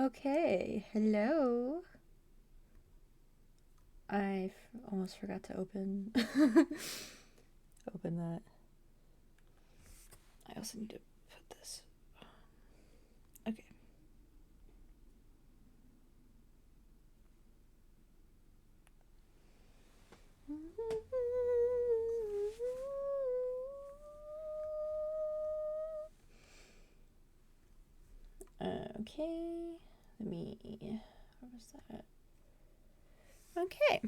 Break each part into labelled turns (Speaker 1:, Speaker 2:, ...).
Speaker 1: Okay, hello. Almost forgot to open that. I also need to put this. Okay. Okay. What was that? Okay.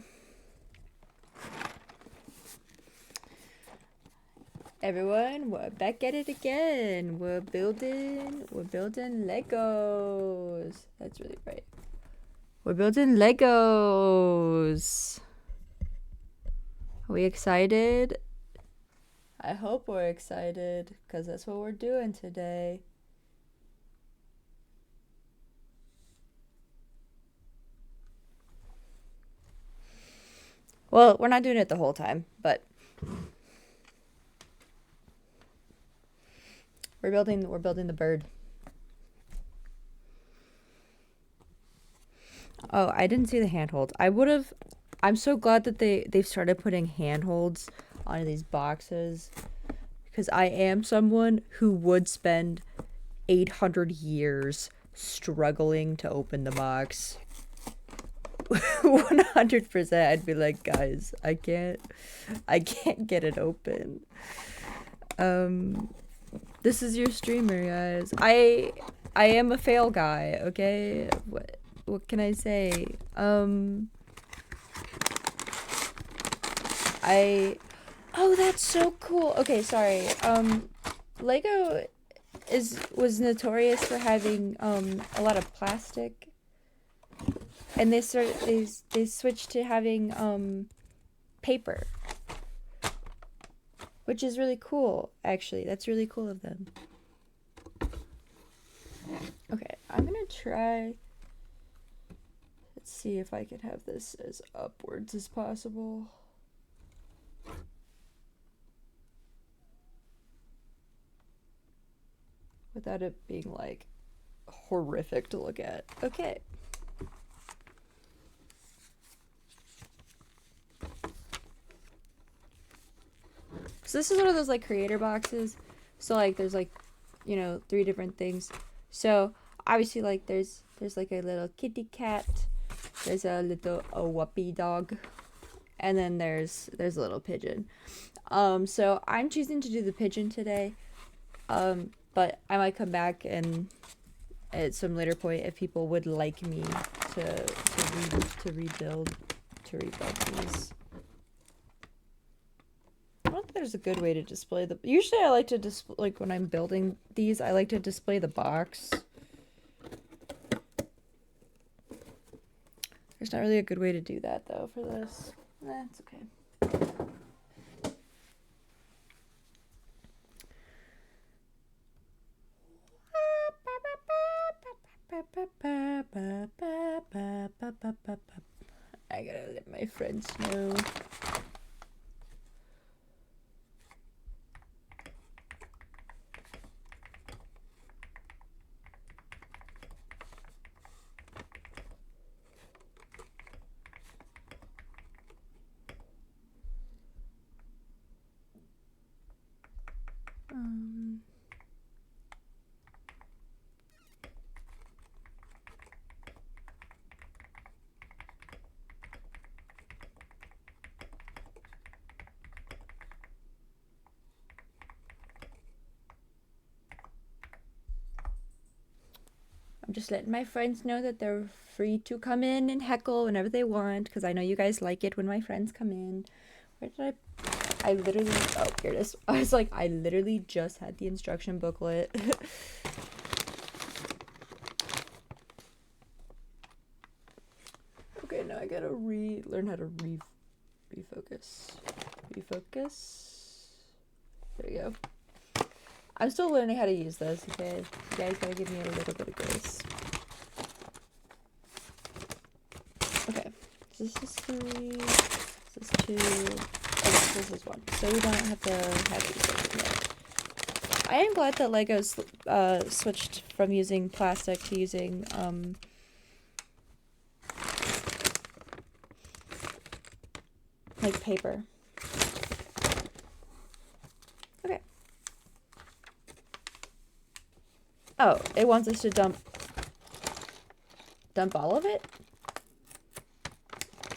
Speaker 1: Everyone, we're back at it again. We're building Legos. That's really right. We're building Legos. Are we excited? I hope we're excited, because that's what we're doing today. Well, we're not doing it the whole time, but we're building the bird. Oh, I didn't see the handholds. I'm so glad that they've started putting handholds on these boxes, because I am someone who would spend 800 years struggling to open the box. 100%. I'd be like, guys, I can't get it open. This is your streamer, guys. I am a fail guy, okay? What can I say? Oh, that's so cool. Okay, sorry. Lego was notorious for having a lot of plastic, and they switched to having paper, which is really cool. Actually, that's really cool of them. Okay, I'm gonna try. Let's see if I can have this as upwards as possible. Without it being like horrific to look at. Okay. So this is one of those like creator boxes. So like there's like, 3 different things. So obviously like there's like a little kitty cat. There's a whoopee dog. And then there's a little pigeon. So I'm choosing to do the pigeon today. But I might come back and at some later point if people would like me to rebuild these. I don't think there's a good way to display the. Usually, I like to display, like when I'm building these, I like to display the box. There's not really a good way to do that though for this. It's okay. I gotta let my friends know. I'm just letting my friends know that they're free to come in and heckle whenever they want, because I know you guys like it when my friends come in. Where did I literally, oh, here it is. I was like, I literally just had the instruction booklet. Okay, now I gotta learn how to refocus. Refocus. There you go. I'm still learning how to use this, okay? You guys gotta give me a little bit of grace. Okay, this is 3, this is 2, oh, this is 1. So we don't have to have these open yet. I am glad that Legos switched from using plastic to using like paper. Okay. Oh, it wants us to dump all of it?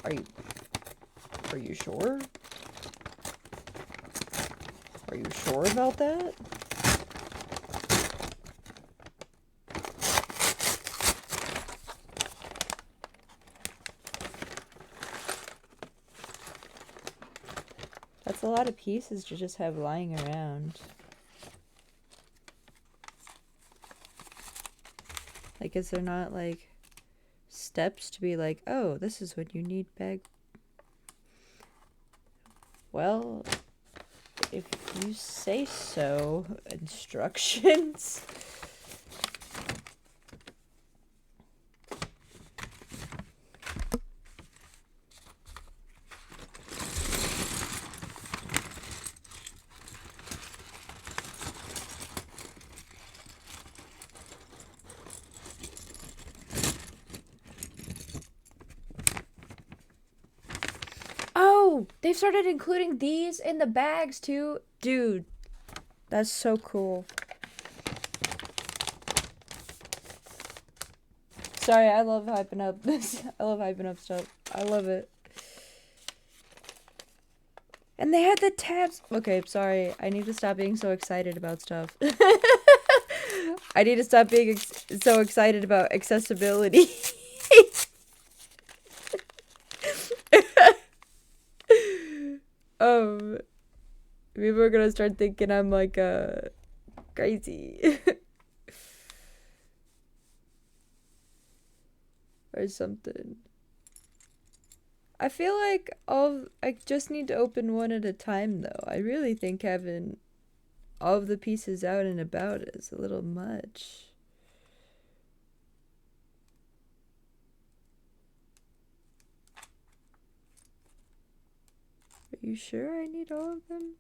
Speaker 1: Are you sure? Are you sure about that? That's a lot of pieces to just have lying around. Like, is there not, like, steps to be like, oh, this is what you need bag? Well, if you say so, instructions. Oh, they've started including these in the bags too. Dude, that's so cool. Sorry, I love hyping up this. I love hyping up stuff. I love it. And they had the tabs. Okay, sorry. I need to stop being so excited about stuff. I need to stop being so excited about accessibility. People are gonna start thinking I'm like crazy. Or something. I feel like I just need to open one at a time though. I really think having all of the pieces out and about is a little much. Are you sure I need all of them?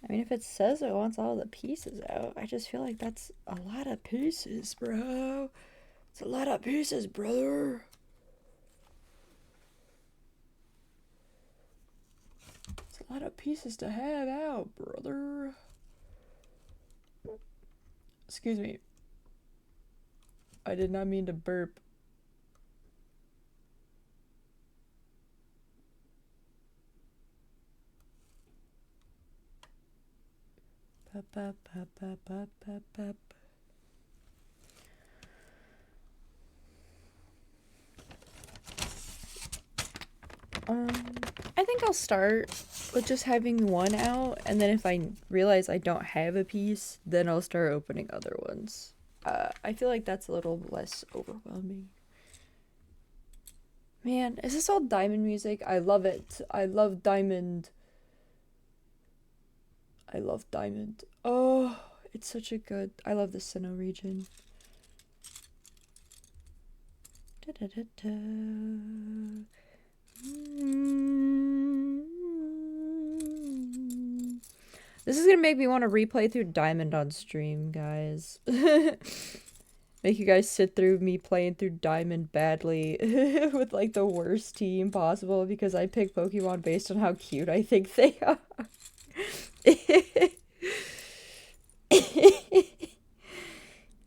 Speaker 1: I mean, if it says it wants all the pieces out, I just feel like that's a lot of pieces, bro. It's a lot of pieces, brother. It's a lot of pieces to have out, brother. Excuse me. I did not mean to burp. I think I'll start with just having one out, and then if I realize I don't have a piece, then I'll start opening other ones. I feel like that's a little less overwhelming. Man, is this all diamond music? I love it. I love diamond. I love diamond. Oh, it's such a good... I love the Sinnoh region. Da, da, da, da. This is gonna make me want to replay through Diamond on stream, guys. Make you guys sit through me playing through Diamond badly with like the worst team possible because I pick Pokemon based on how cute I think they are.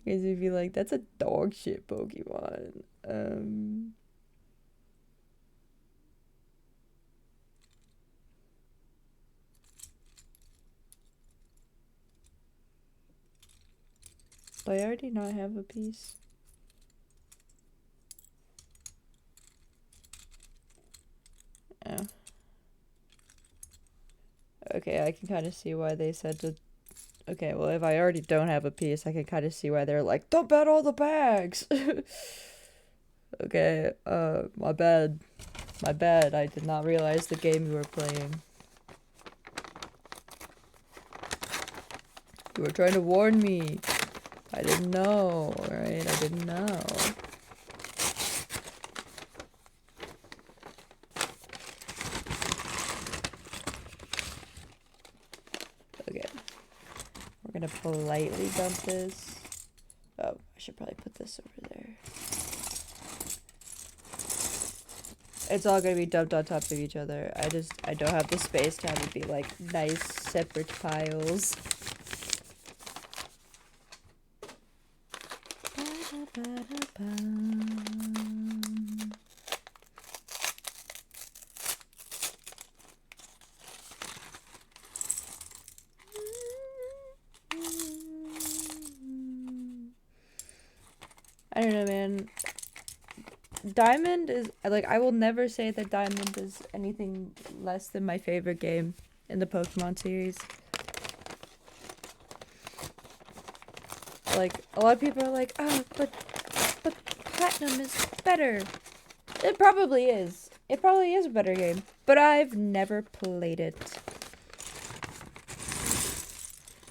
Speaker 1: Guys, if you like, that's a dog shit Pokemon. Do I already not have a piece? Oh. Okay, I can kind of see why they said to... Okay, well, if I already don't have a piece, I can kind of see why they're like, dump out all the bags! Okay, my bad. My bad, I did not realize the game you were playing. You were trying to warn me. I didn't know, alright? I didn't know. Okay. We're gonna politely dump this. Oh, I should probably put this over there. It's all gonna be dumped on top of each other. I don't have the space to have it be like nice separate piles. I don't know, man. Diamond is, like, I will never say that Diamond is anything less than my favorite game in the Pokemon series. Like, a lot of people are like, oh, but Platinum is better. It probably is. It probably is a better game. But I've never played it.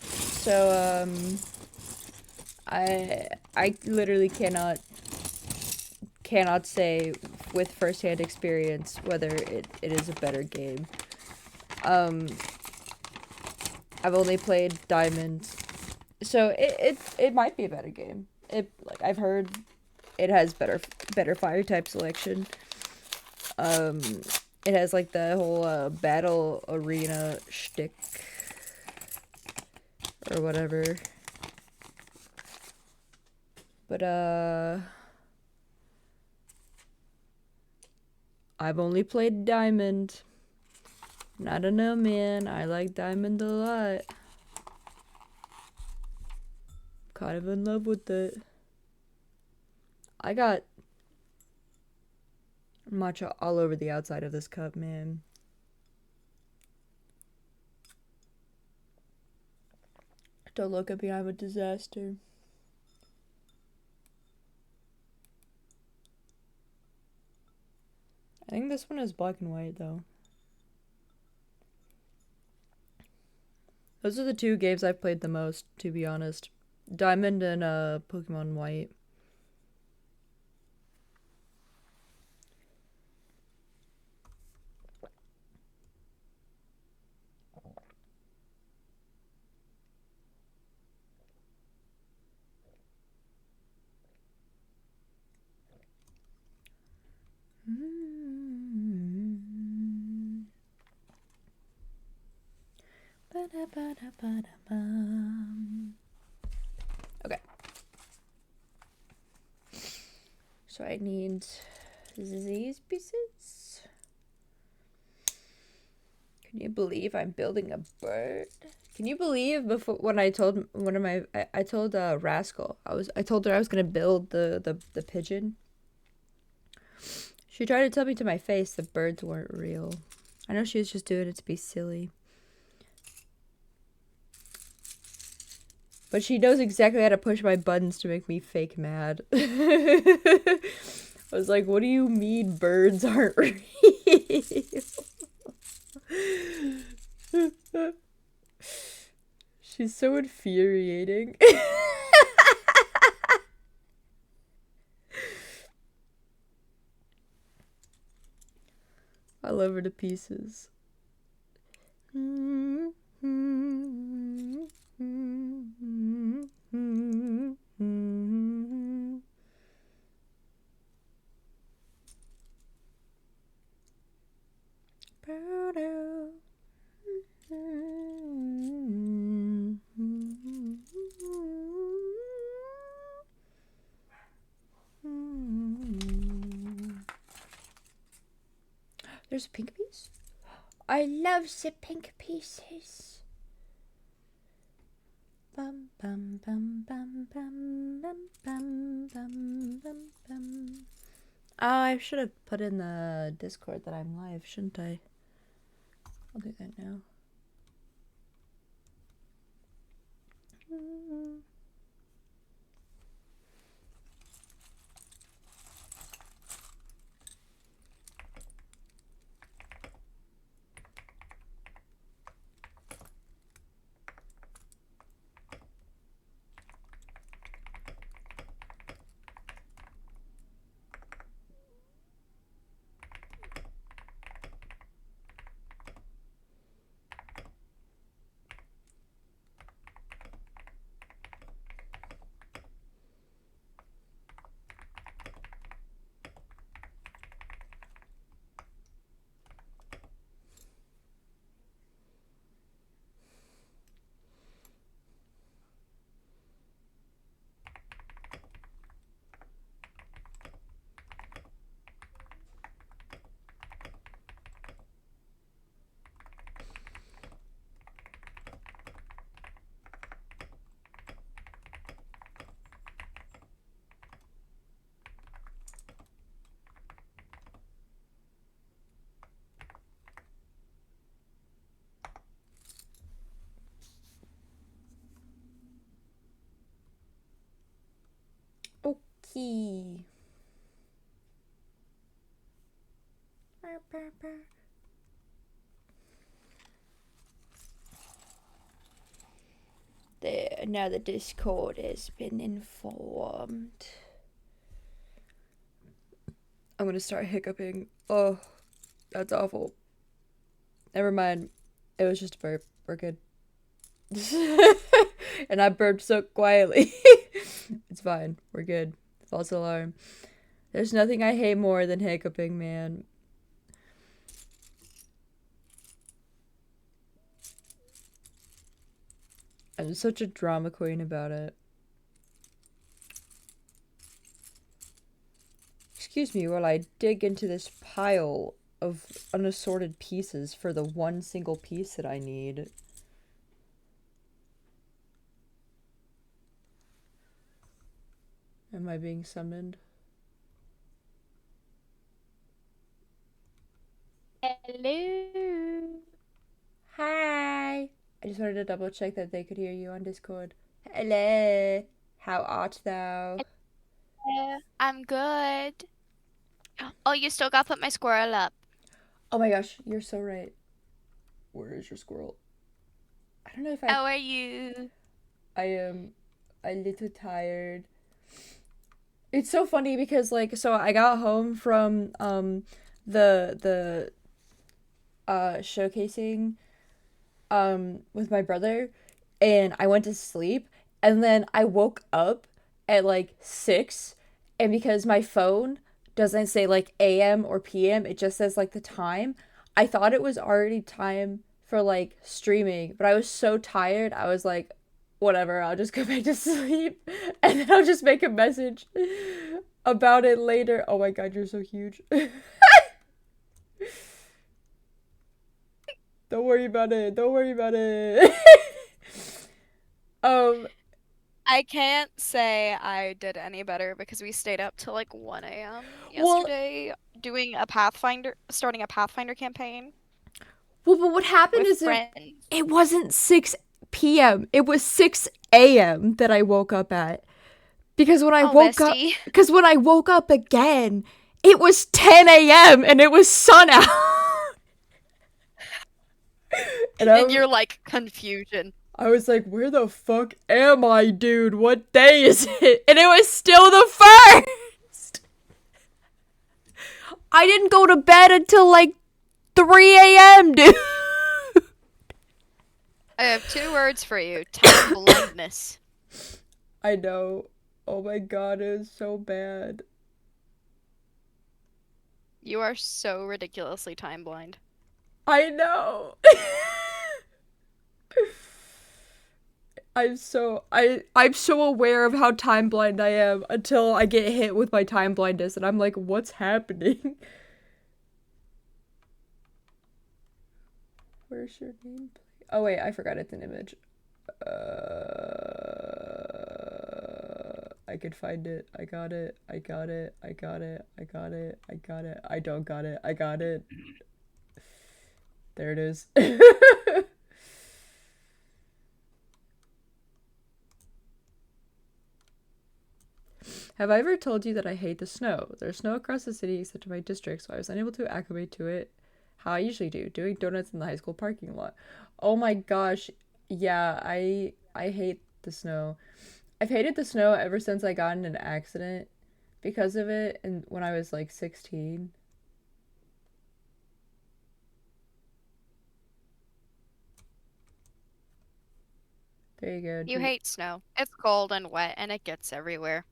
Speaker 1: So, I literally cannot say with first-hand experience whether it is a better game. I've only played Diamond, so it might be a better game. Like, I've heard it has better fire type selection. It has like the whole battle arena shtick or whatever. But I've only played Diamond. And I don't know, man. I like Diamond a lot. Kind of in love with it. I got matcha all over the outside of this cup, man. Don't look at me, I'm a disaster. I think this one is black and white, though. Those are the two games I've played the most, to be honest. Diamond and Pokemon White. Okay. So I need these pieces. Can you believe I'm building a bird? Can you believe before when I told one of my I told Rascal I told her I was gonna build the pigeon. She tried to tell me to my face the birds weren't real. I know she was just doing it to be silly. But she knows exactly how to push my buttons to make me fake mad. I was like, what do you mean birds aren't real? She's so infuriating. I love her to pieces. There's a pink piece? I love the pink pieces. Bum bum bum bum bum bum bum bum bum bum. Oh, I should have put in the Discord that I'm live, shouldn't I? I'll do that now. Okay. There, now the Discord has been informed. I'm gonna start hiccuping. Oh, that's awful. Never mind. It was just a burp. We're good. And I burped so quietly. It's fine. We're good. False alarm. There's nothing I hate more than hiccuping, man. I'm such a drama queen about it. Excuse me while I dig into this pile of unassorted pieces for the one single piece that I need. Am I being summoned?
Speaker 2: Hello.
Speaker 1: Hi. I just wanted to double check that they could hear you on Discord. Hello. How art thou?
Speaker 2: I'm good. Oh, you still gotta put my squirrel up.
Speaker 1: Oh my gosh, you're so right. Where is your squirrel? I don't know if
Speaker 2: How are you?
Speaker 1: I am a little tired. It's so funny because like so I got home from the showcasing with my brother and I went to sleep and then I woke up at like 6 and because my phone doesn't say like AM or PM, it just says like the time. I thought it was already time for like streaming, but I was so tired. I was like whatever, I'll just go back to sleep and then I'll just make a message about it later. Oh my god, you're so huge. Don't worry about it. Don't worry about it. um
Speaker 2: I can't say I did any better because we stayed up till like 1 a.m.
Speaker 1: well
Speaker 2: yesterday starting a Pathfinder campaign
Speaker 1: but what happened
Speaker 2: with
Speaker 1: is
Speaker 2: friends.
Speaker 1: it wasn't 6 p.m. It was 6 a.m. that I woke up at. Because when I
Speaker 2: Oh,
Speaker 1: woke up
Speaker 2: bestie.
Speaker 1: because when I woke up again, it was 10 a.m. and it was sun out. And
Speaker 2: And you're like, confusion.
Speaker 1: I was like, where the fuck am I, dude? What day is it? And it was still the first. I didn't go to bed until like 3 a.m., dude.
Speaker 2: I have two words for you. Time blindness.
Speaker 1: I know. Oh my god, it was so bad.
Speaker 2: You are so ridiculously time blind.
Speaker 1: I know. I'm so aware of how time blind I am until I get hit with my time blindness and I'm like, what's happening? Where's your nameplate? Oh wait, I forgot it's an image. I could find it. I got it. I got it. I got it. I got it. I got it. I don't got it. I got it. There it is. Have I ever told you that I hate the snow? There's snow across the city except in my district, so I was unable to acclimate to it how I usually do, doing donuts in the high school parking lot. Oh my gosh. Yeah, I hate the snow. I've hated the snow ever since I got in an accident because of it and when I was like 16. There you go.
Speaker 2: You hate snow. It's cold and wet and it gets everywhere.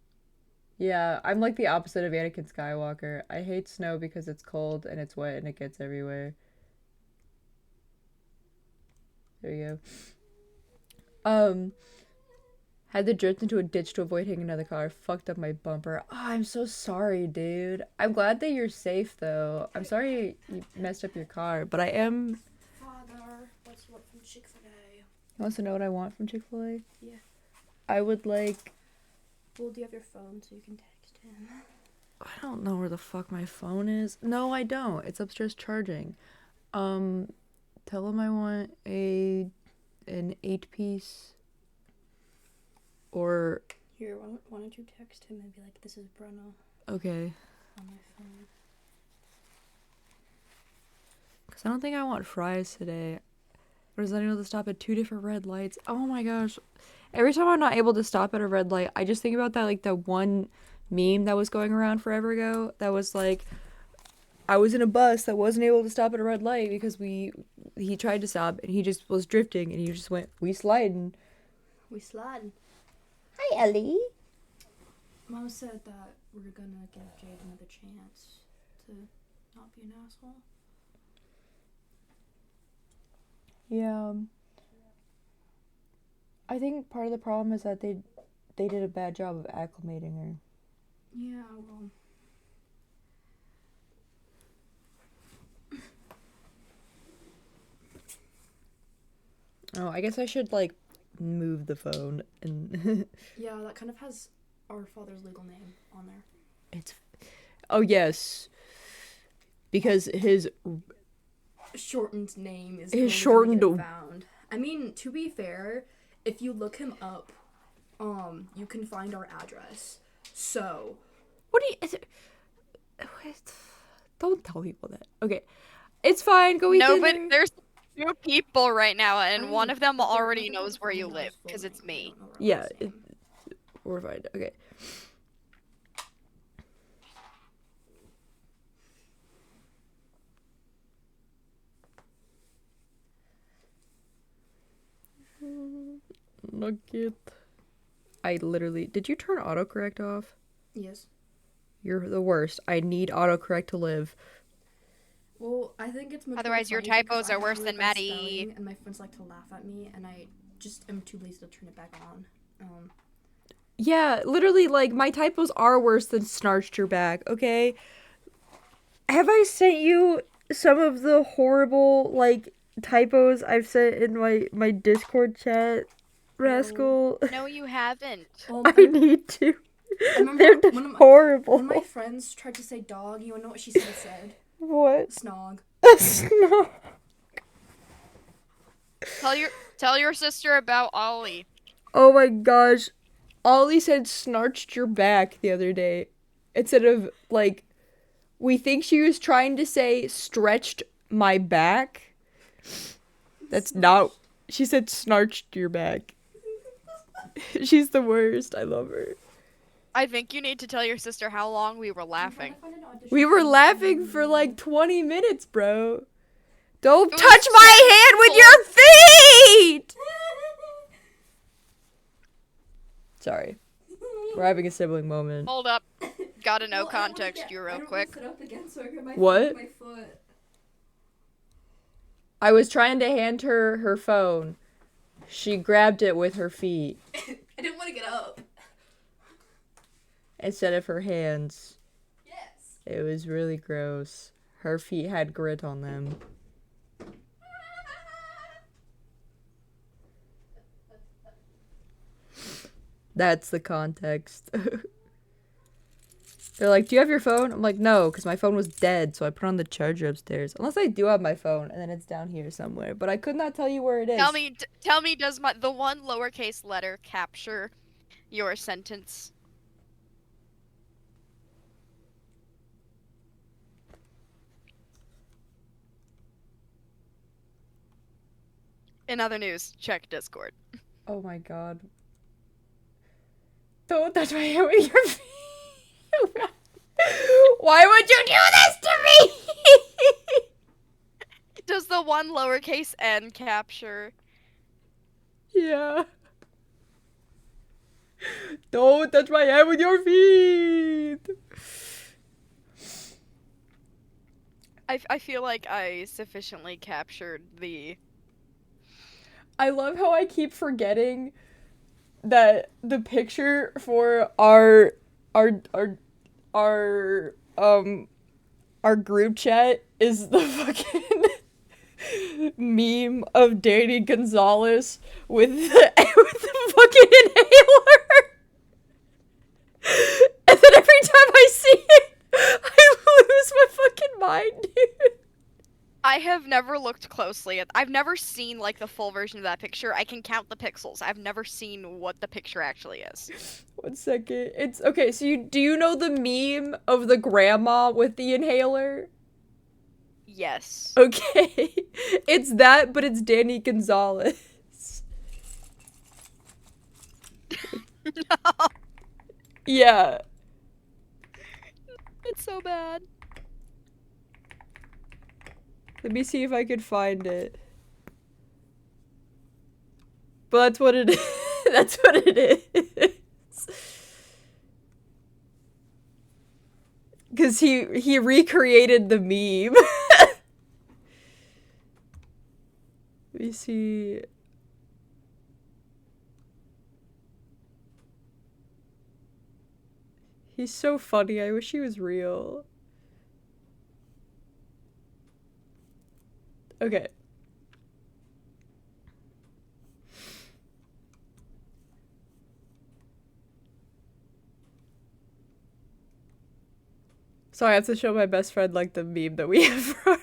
Speaker 1: Yeah, I'm like the opposite of Anakin Skywalker. I hate snow because it's cold and it's wet and it gets everywhere. There you go. Had to drift into a ditch to avoid hitting another car. Fucked up my bumper. Oh, I'm so sorry, dude. I'm glad that you're safe, though. I'm sorry you messed up your car, but I am...
Speaker 3: Father, what's what from Chick-fil-A?
Speaker 1: He wants to know what I want from Chick-fil-A?
Speaker 3: Yeah.
Speaker 1: I would like...
Speaker 3: Well, do you have your phone so you can text him?
Speaker 1: I don't know where the fuck my phone is. No, I don't. It's upstairs charging. Tell him I want an 8-piece... Or...
Speaker 3: Here, why don't you text him and be like, this is Bruno
Speaker 1: Okay.
Speaker 3: on my phone.
Speaker 1: Because I don't think I want fries today. Or is I able to stop at 2 different red lights? Oh my gosh. Every time I'm not able to stop at a red light, I just think about that, like, that one meme that was going around forever ago. That was like, I was in a bus that wasn't able to stop at a red light because he tried to stop and he just was drifting and he just went, we sliding.
Speaker 3: We slide.
Speaker 1: Hi, Ellie.
Speaker 3: Mom said that we're gonna give Jade another chance to not be an asshole.
Speaker 1: Yeah. I think part of the problem is that they did a bad job of acclimating her.
Speaker 3: Yeah, well.
Speaker 1: Oh, I guess I should, like, move the phone and...
Speaker 3: Yeah, that kind of has our father's legal name on there.
Speaker 1: It's... Oh, yes. Because his...
Speaker 3: Shortened name is
Speaker 1: His
Speaker 3: going to make
Speaker 1: shortened-
Speaker 3: it found. I mean, to be fair, if you look him up, you can find our address. So...
Speaker 1: What do you... Is it... What? Don't tell people that. Okay. It's fine. Go eat
Speaker 2: No, but
Speaker 1: dinner.
Speaker 2: there's 2 people right now, and
Speaker 3: I-
Speaker 2: one of them
Speaker 3: but they're
Speaker 2: already
Speaker 3: looking at
Speaker 2: knows
Speaker 3: the
Speaker 2: where
Speaker 3: phone
Speaker 2: you
Speaker 3: that
Speaker 2: live,
Speaker 3: was
Speaker 2: because it's
Speaker 3: floating. They
Speaker 2: me.
Speaker 3: don't know our
Speaker 1: Yeah,
Speaker 3: last name.
Speaker 1: We're fine. Okay. Nugget. I literally... Did you turn autocorrect off?
Speaker 3: Yes.
Speaker 1: You're the worst. I need autocorrect to live.
Speaker 3: Well, I think it's much more
Speaker 2: Otherwise, your
Speaker 3: funny because
Speaker 2: typos
Speaker 3: I
Speaker 2: are
Speaker 3: have
Speaker 2: worse
Speaker 3: really
Speaker 2: than
Speaker 3: bad
Speaker 2: Maddie.
Speaker 3: spelling, and my friends like to laugh at me, and I just am too lazy to turn it back on.
Speaker 1: Yeah, literally, like, my typos are worse than snarched your back, okay? Have I sent you some of the horrible, like, typos I've sent in my Discord chat, Rascal?
Speaker 2: No, you haven't.
Speaker 1: I need to.
Speaker 3: I remember
Speaker 1: They're just
Speaker 3: one of my-
Speaker 1: horrible.
Speaker 3: When my friends tried to say dog, you know what she said?
Speaker 1: What?
Speaker 3: Snog.
Speaker 1: Snog.
Speaker 2: Tell your sister about Ollie.
Speaker 1: Oh my gosh. Ollie said snarched your back the other day. Instead of, like, we think she was trying to say stretched my back. That's not... She said snarched your back. She's the worst. I love her.
Speaker 2: I think you need to tell your sister how long we were laughing.
Speaker 1: We were laughing for like 20 minutes, bro. Don't
Speaker 2: It was
Speaker 1: touch my hand with your feet! Sorry. We're having a sibling moment.
Speaker 2: Hold up. Gotta know context you real quick.
Speaker 1: What? I was trying to hand her her phone. She grabbed it with her feet
Speaker 3: I didn't want to get up.
Speaker 1: instead of her hands.
Speaker 3: Yes.
Speaker 1: It was really gross. Her feet had grit on them. That's the context. They're like, do you have your phone? I'm like, no, because my phone was dead, so I put on the charger upstairs. Unless I do have my phone, and then it's down here somewhere. But I could not tell you where it is.
Speaker 2: Tell me, does the one lowercase letter capture your sentence? In other news, check Discord.
Speaker 1: Oh my god. Don't touch my hair with your feet. Why would you do this to me?
Speaker 2: Does the one lowercase n capture?
Speaker 1: Yeah. Don't touch my hair with your feet.
Speaker 2: I feel like I sufficiently captured the.
Speaker 1: I love how I keep forgetting that the picture for our group chat is the fucking meme of Danny Gonzalez with the fucking inhaler. And then every time I see it, I lose my fucking mind, dude.
Speaker 2: I have never looked closely at. I've never seen like the full version of that picture. I can count the pixels. I've never seen what the picture actually is.
Speaker 1: 1 second. It's okay. So do you know the meme of the grandma with the inhaler?
Speaker 2: Yes.
Speaker 1: Okay. It's that, but it's Danny Gonzalez.
Speaker 2: No,
Speaker 1: Yeah.
Speaker 2: it's so bad.
Speaker 1: Let me see if I can find it. But that's what it is. That's what it is. Because he recreated the meme. Let me see. He's so funny. I wish he was real. Okay. So I have to show my best friend like the meme that we have for her.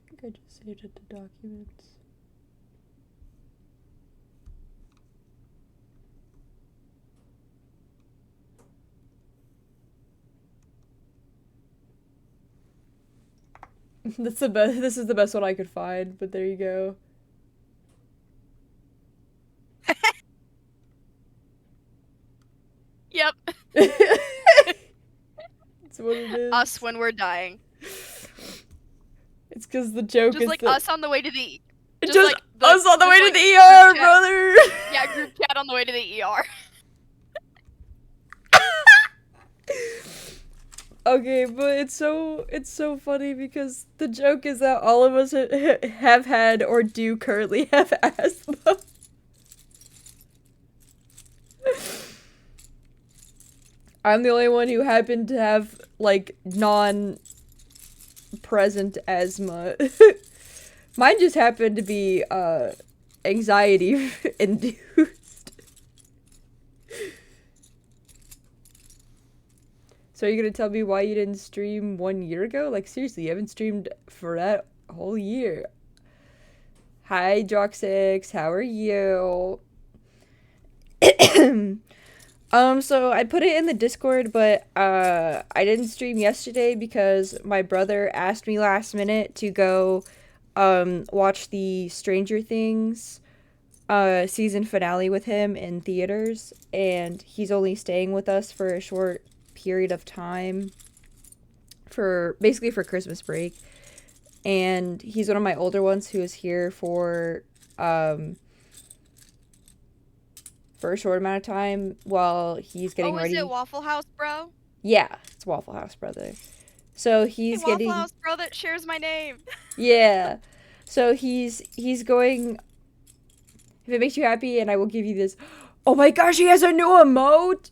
Speaker 1: I think I just saved it to documents. That's the best. This is the best one I could find, but there you go.
Speaker 2: Yep.
Speaker 1: That's what it is.
Speaker 2: Us when we're dying.
Speaker 1: It's because the joke
Speaker 2: Just
Speaker 1: is
Speaker 2: like
Speaker 1: that-
Speaker 2: us on the way to the.
Speaker 1: Just
Speaker 2: like
Speaker 1: us on the
Speaker 2: just
Speaker 1: way
Speaker 2: like
Speaker 1: to the
Speaker 2: group
Speaker 1: ER,
Speaker 2: chat.
Speaker 1: brother.
Speaker 2: Yeah, group chat on the way to the ER.
Speaker 1: Okay, but it's so funny because the joke is that all of us have had or do currently have asthma. I'm the only one who happened to have like non-present asthma. Mine just happened to be anxiety induced. So are you gonna tell me why you didn't stream 1 year ago? Like seriously, you haven't streamed for that whole year. Hi Droxix, how are you? So I put it in the Discord, but I didn't stream yesterday because my brother asked me last minute to go watch the Stranger Things season finale with him in theaters, and he's only staying with us for a short period of time for basically for Christmas break. And he's one of my older ones who is here for a short amount of time while he's getting ready.
Speaker 2: Is it Waffle House, bro?
Speaker 1: Yeah, it's Waffle House brother. So
Speaker 2: Hey,
Speaker 1: he's
Speaker 2: Waffle
Speaker 1: getting
Speaker 2: House bro that shares my name.
Speaker 1: yeah. So he's going. If it makes you happy, and I will give you this. Oh my gosh, he has a new emote.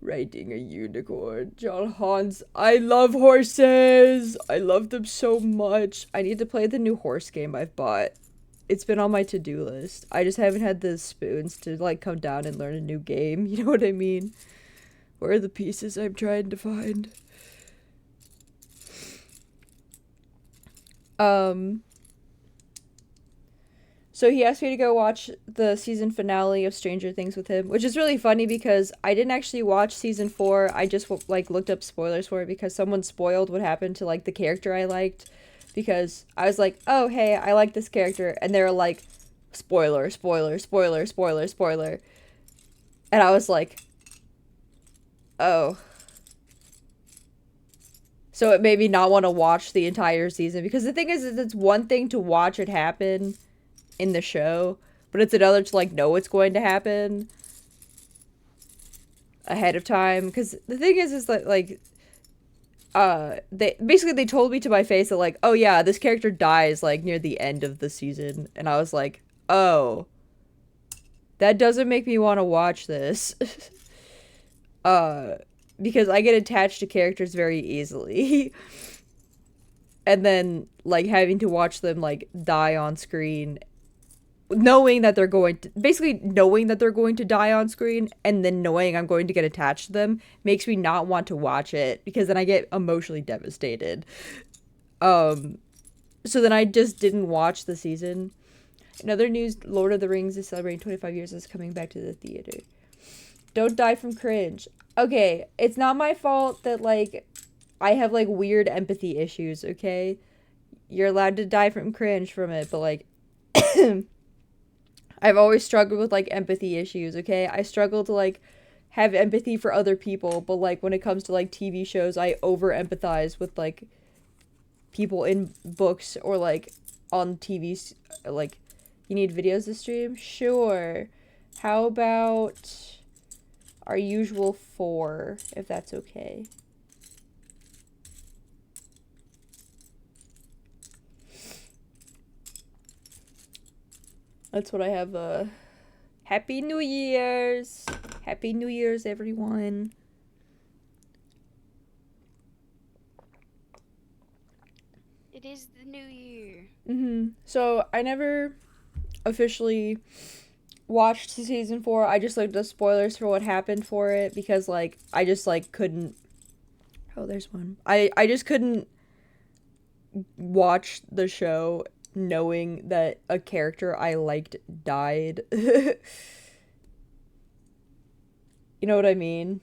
Speaker 1: Riding a unicorn, John Hans. I love horses. I love them so much. I need to play the new horse game I've bought. It's been on my to-do list. I just haven't had the spoons to like come down and learn a new game. You know what I mean? Where are the pieces I'm trying to find? So he asked me to go watch the season finale of Stranger Things with him, which is really funny because I didn't actually watch season 4. I just like looked up spoilers for it because someone spoiled what happened to like the character I liked, because I was like, "Oh, hey, I like this character." And they were like, "Spoiler, spoiler, spoiler, spoiler, spoiler." And I was like, "Oh." So it made me not want to watch the entire season, because the thing is it's one thing to watch it happen in the show, but it's another to like know what's going to happen ahead of time. Because the thing is that like they told me to my face that like, oh yeah, this character dies like near the end of the season, and I was like, oh, that doesn't make me want to watch this. Because I get attached to characters very easily. And then like having to watch them like die on screen, knowing that they're going to die on screen, and then knowing I'm going to get attached to them, makes me not want to watch it, because then I get emotionally devastated. So then I just didn't watch the season. In other news, Lord of the Rings is celebrating 25 years, is coming back to the theater. Don't die from cringe. Okay, it's not my fault that like I have like weird empathy issues, okay? You're allowed to die from cringe from it, but like I've always struggled with like empathy issues, okay? I struggle to like have empathy for other people, but like when it comes to like TV shows, I over empathize with like people in books or like on TVs. Like, you need videos to stream? Sure. How about our usual 4, if that's okay? That's what I have. Happy New Year's! Happy New Year's, everyone.
Speaker 2: It is the new year.
Speaker 1: So I never officially watched season 4. I just looked at spoilers for what happened for it, because like I just like couldn't. Oh, there's one. I just couldn't watch the show knowing that a character I liked died. You know what I mean?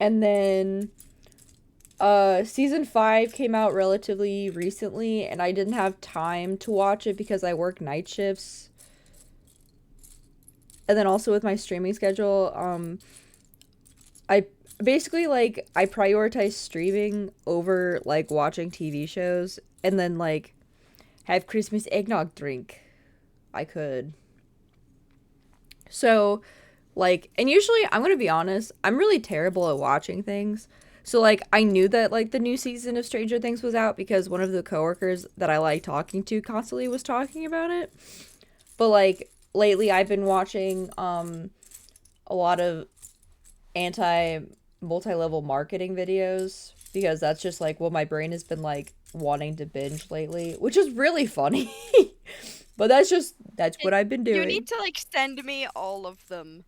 Speaker 1: And then season 5 came out relatively recently, and I didn't have time to watch it because I work night shifts. And then also with my streaming schedule, I basically like I prioritize streaming over like watching TV shows, and then like have Christmas eggnog drink. I could. So like, and usually I'm gonna be honest, I'm really terrible at watching things. So like I knew that like the new season of Stranger Things was out because one of the coworkers that I like talking to constantly was talking about it. But like lately I've been watching a lot of multi-level marketing videos, because that's just like what my brain has been like wanting to binge lately, which is really funny. But that's what I've been doing.
Speaker 2: You need to like send me all of them.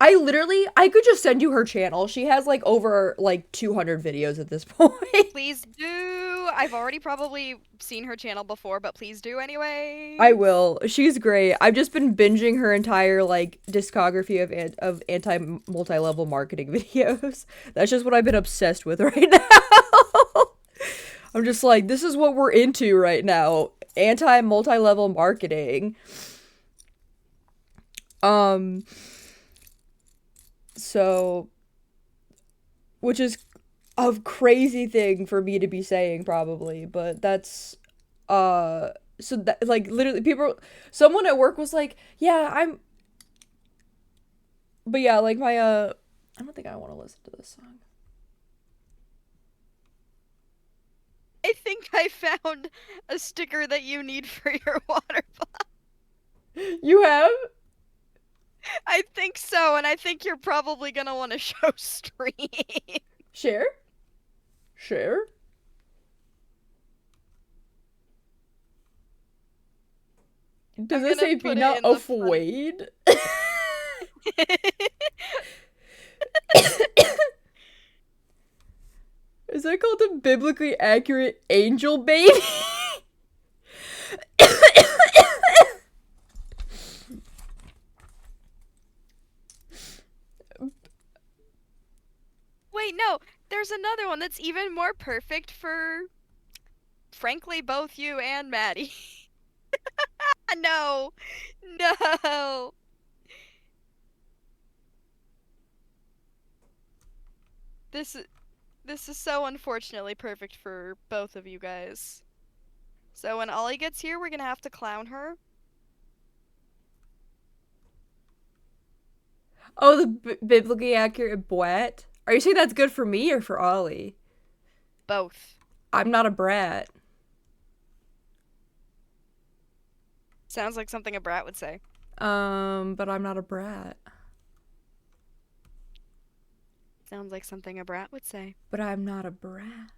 Speaker 1: I could just send you her channel. She has like over like 200 videos at this point.
Speaker 2: Please do. I've already probably seen her channel before, but please do anyway.
Speaker 1: I will. She's great. I've just been binging her entire like discography of multi-level marketing videos. That's just what I've been obsessed with right now. I'm just like, this is what we're into right now. Multi-level marketing. So, which is a crazy thing for me to be saying probably, but that's so that like literally someone at work was like, yeah, but yeah, like my I don't think I want to listen to this song.
Speaker 2: I think I found a sticker that you need for your water bottle.
Speaker 1: You have?
Speaker 2: I think so, and I think you're probably gonna want to show stream.
Speaker 1: Share? Share? Does
Speaker 2: I'm
Speaker 1: it say
Speaker 2: gonna put
Speaker 1: be
Speaker 2: it
Speaker 1: not
Speaker 2: in the front.
Speaker 1: afraid? Is that called a biblically accurate angel baby?
Speaker 2: Wait, no, there's another one that's even more perfect for, frankly, both you and Maddie. No, no. This is so unfortunately perfect for both of you guys. So when Ollie gets here, we're gonna have to clown her.
Speaker 1: Oh, the biblically accurate brat? Are you saying that's good for me or for Ollie?
Speaker 2: Both.
Speaker 1: I'm not a brat.
Speaker 2: Sounds like something a brat would say.
Speaker 1: But I'm not a brat.
Speaker 2: Sounds like something a brat would say.
Speaker 1: But I'm not a brat.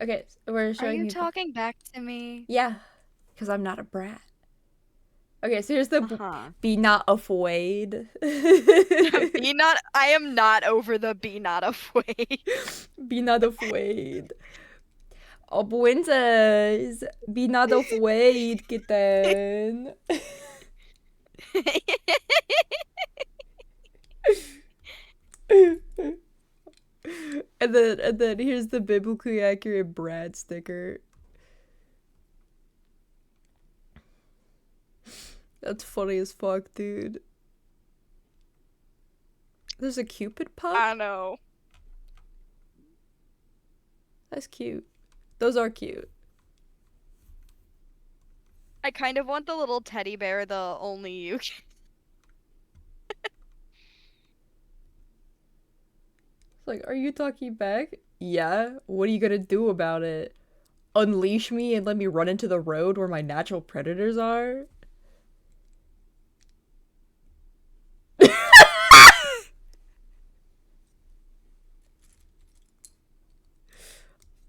Speaker 1: Okay, so we're
Speaker 2: Are
Speaker 1: showing
Speaker 2: you
Speaker 1: you.
Speaker 2: talking back to me?
Speaker 1: Yeah, because I'm not a brat. Okay, so here's the
Speaker 2: Uh-huh.
Speaker 1: be not afraid.
Speaker 2: I am not over the be not afraid.
Speaker 1: Be not afraid. Ob winters, be not afraid, kitten. And then here's the biblically accurate Brad sticker. That's funny as fuck, dude. There's a Cupid pup?
Speaker 2: I know.
Speaker 1: That's cute. Those are cute.
Speaker 2: I kind of want the little teddy bear, the only you can.
Speaker 1: It's like, are you talking back? Yeah. What are you gonna do about it? Unleash me and let me run into the road where my natural predators are?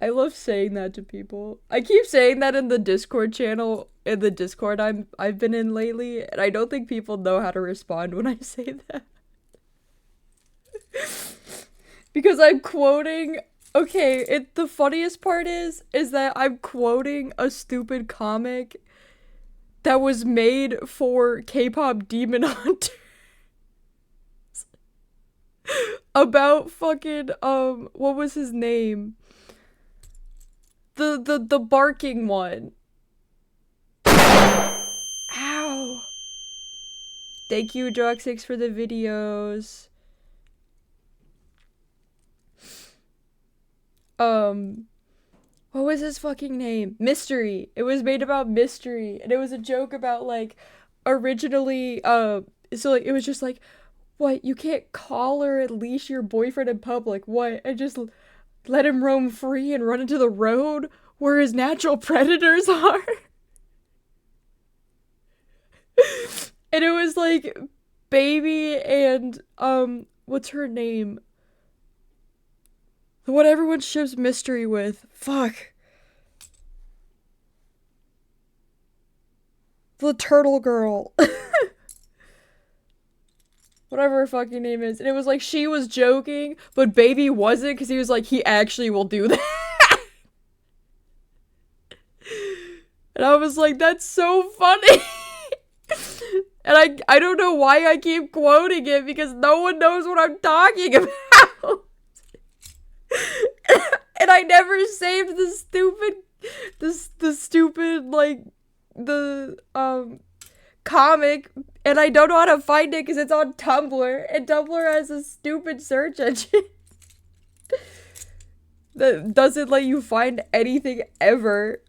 Speaker 1: I love saying that to people. I keep saying that in the Discord channel, in the Discord I've been in lately, and I don't think people know how to respond when I say that. Because I'm quoting, okay, the funniest part is that I'm quoting a stupid comic that was made for K-pop Demon Hunters. About fucking, what was his name? The barking one. Ow. Thank you, Droxix, for the videos. What was his fucking name? Mystery. It was made about Mystery, and it was a joke about, like, originally, so, like, it was just like, what, you can't call or leash your boyfriend in public, what, and just let him roam free and run into the road where his natural predators are? And it was, like, Baby and, what's her name? What everyone ships Mystery with. Fuck. The turtle girl. Whatever her fucking name is. And it was like she was joking, but Baby wasn't, because he was like, he actually will do that. And I was like, that's so funny. And I don't know why I keep quoting it, because no one knows what I'm talking about. And I never saved the stupid, like, the, comic, and I don't know how to find it because it's on Tumblr, and Tumblr has a stupid search engine that doesn't let you find anything ever.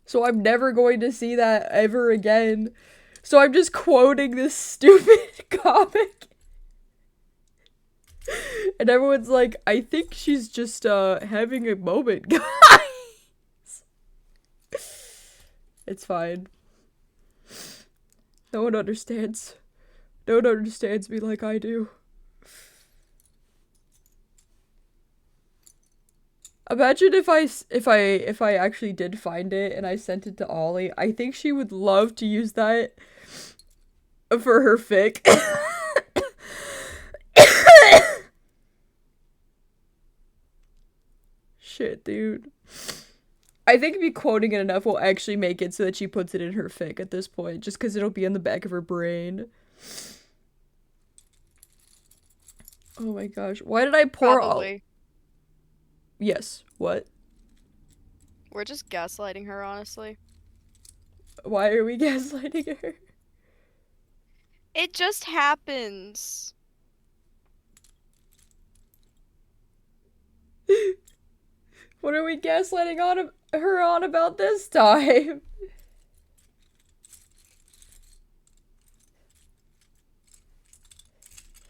Speaker 1: So I'm never going to see that ever again. So I'm just quoting this stupid comic. And everyone's like, I think she's just having a moment, guys. It's fine. No one understands. No one understands me like I do. Imagine if I actually did find it and I sent it to Ollie. I think she would love to use that for her fic. Shit, dude. I think me quoting it enough will actually make it so that she puts it in her fic at this point, just because it'll be in the back of her brain. Oh my gosh. Why did I pour all...
Speaker 2: Probably.
Speaker 1: Yes. What?
Speaker 2: We're just gaslighting her, honestly.
Speaker 1: Why are we gaslighting her?
Speaker 2: It just happens.
Speaker 1: What are we gaslighting her on about this time?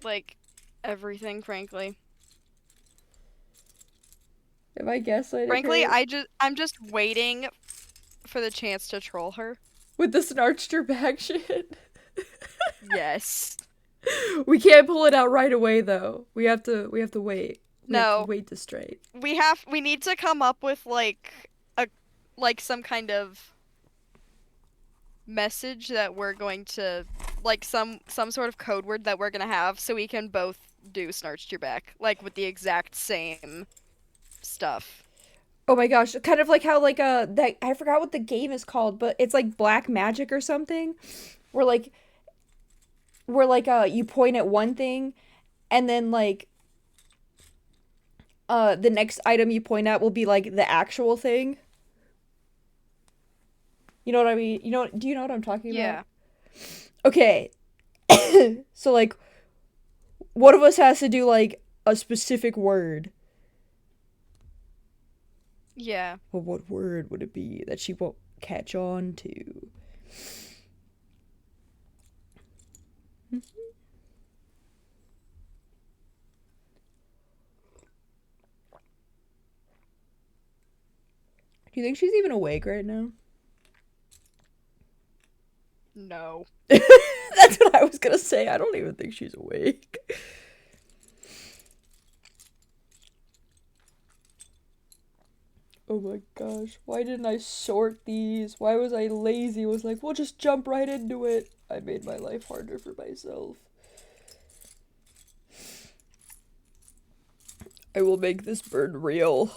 Speaker 2: Like, everything, frankly.
Speaker 1: Am I gaslighting
Speaker 2: Frankly,
Speaker 1: her?
Speaker 2: I'm just waiting for the chance to troll her.
Speaker 1: With the snarched her back shit?
Speaker 2: Yes.
Speaker 1: We can't pull it out right away though. We have to wait. We have
Speaker 2: No.
Speaker 1: to wait to straight.
Speaker 2: We need to come up with some kind of message that we're going to some sort of code word that we're gonna have so we can both do snarched your back, like with the exact same stuff.
Speaker 1: Oh my gosh, kind of like how that I forgot what the game is called, but it's like Black Magic or something. Where you point at one thing and then the next item you point at will be like the actual thing. You know what I mean? Do you know what I'm talking about?
Speaker 2: Yeah.
Speaker 1: Okay. So like one of us has to do like a specific word.
Speaker 2: Yeah.
Speaker 1: Well, what word would it be that she won't catch on to? Do you think she's even awake right now?
Speaker 2: No.
Speaker 1: That's what I was gonna say. I don't even think she's awake. Oh my gosh. Why didn't I sort these? Why was I lazy? Was like, we'll just jump right into it. I made my life harder for myself. I will make this bird real.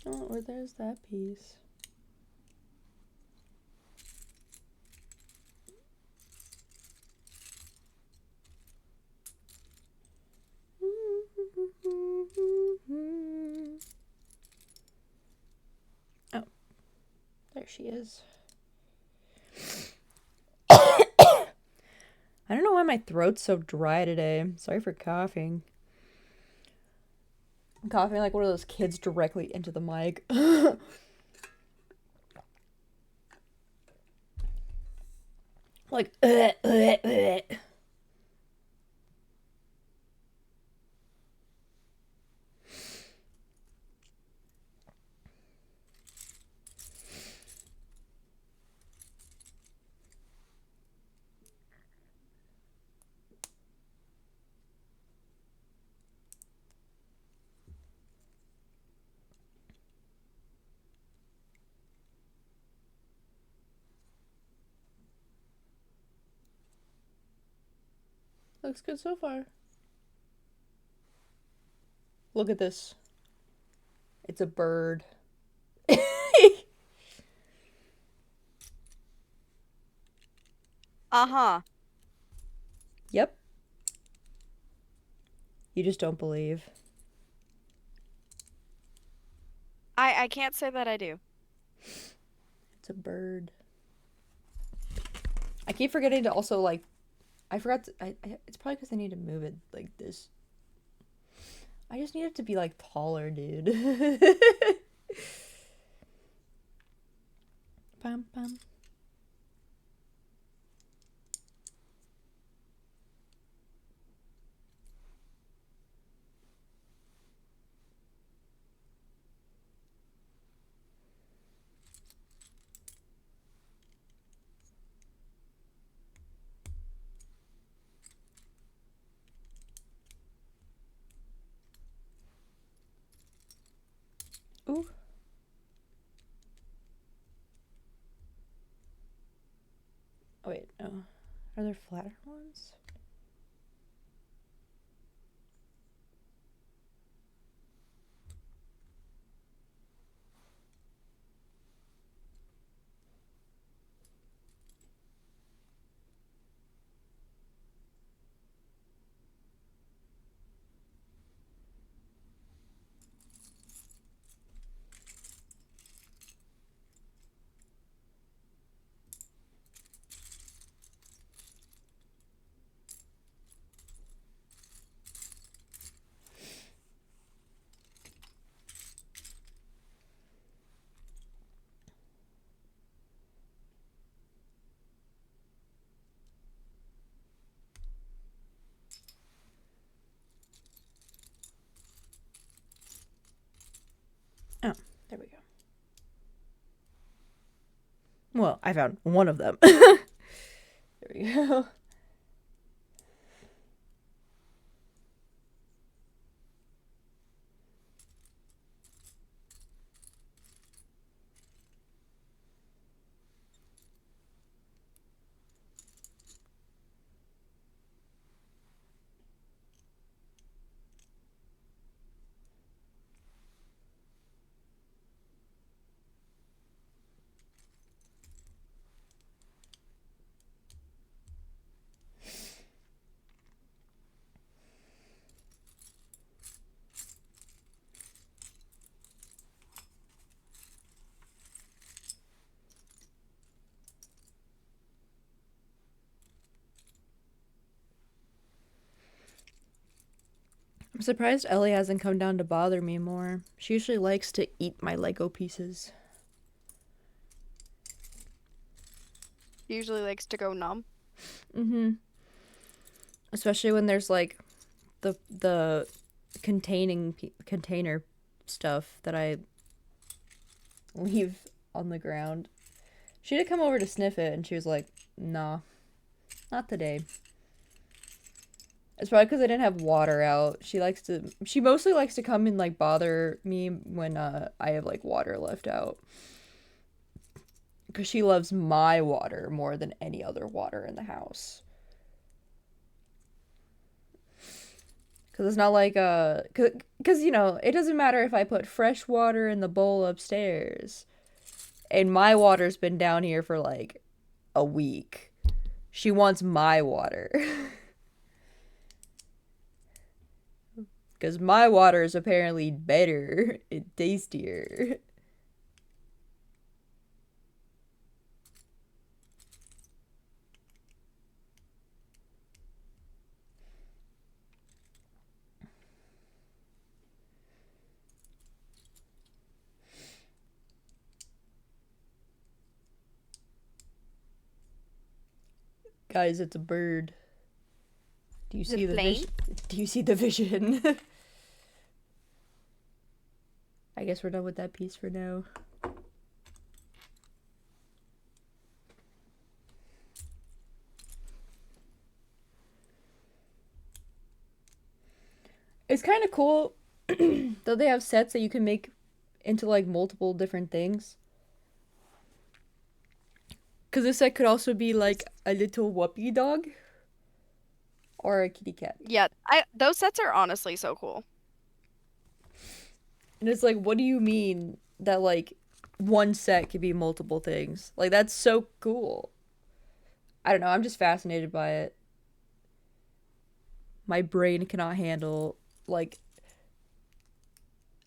Speaker 1: Oh, well, there's that piece. Oh, there she is. I don't know why my throat's so dry today. Sorry for coughing. I'm coughing like one of those kids directly into the mic. Like, Looks good so far. Look at this. It's a bird.
Speaker 2: Uh-huh.
Speaker 1: Yep. You just don't believe.
Speaker 2: I can't say that I do.
Speaker 1: It's a bird. I keep forgetting to also, like, I forgot to, it's probably because I need to move it like this. I just need it to be like taller, dude. Pam pam. Ooh. Oh wait, no. Are there flatter ones? Oh, there we go. Well, I found one of them. There we go. I'm surprised Ellie hasn't come down to bother me more. She usually likes to eat my Lego pieces.
Speaker 2: Usually likes to go numb.
Speaker 1: Mm-hmm. Especially when there's like the container stuff that I leave on the ground. She did come over to sniff it and she was like, nah, not today. It's probably because I didn't have water out. She mostly likes to come and like bother me when I have like water left out. Because she loves my water more than any other water in the house. Because it's not like, because, you know, it doesn't matter if I put fresh water in the bowl upstairs. And my water's been down here for like a week. She wants my water. Because my water is apparently better and tastier. Guys, it's a bird. Do you see the vision? Do you see the vision? I guess we're done with that piece for now. It's kind of cool that they have sets that you can make into like multiple different things. Because this set could also be like a little whoopee dog or a kitty cat.
Speaker 2: Yeah, those sets are honestly so cool.
Speaker 1: And it's like, what do you mean that like one set could be multiple things? Like, that's so cool. I don't know, I'm just fascinated by it. My brain cannot handle like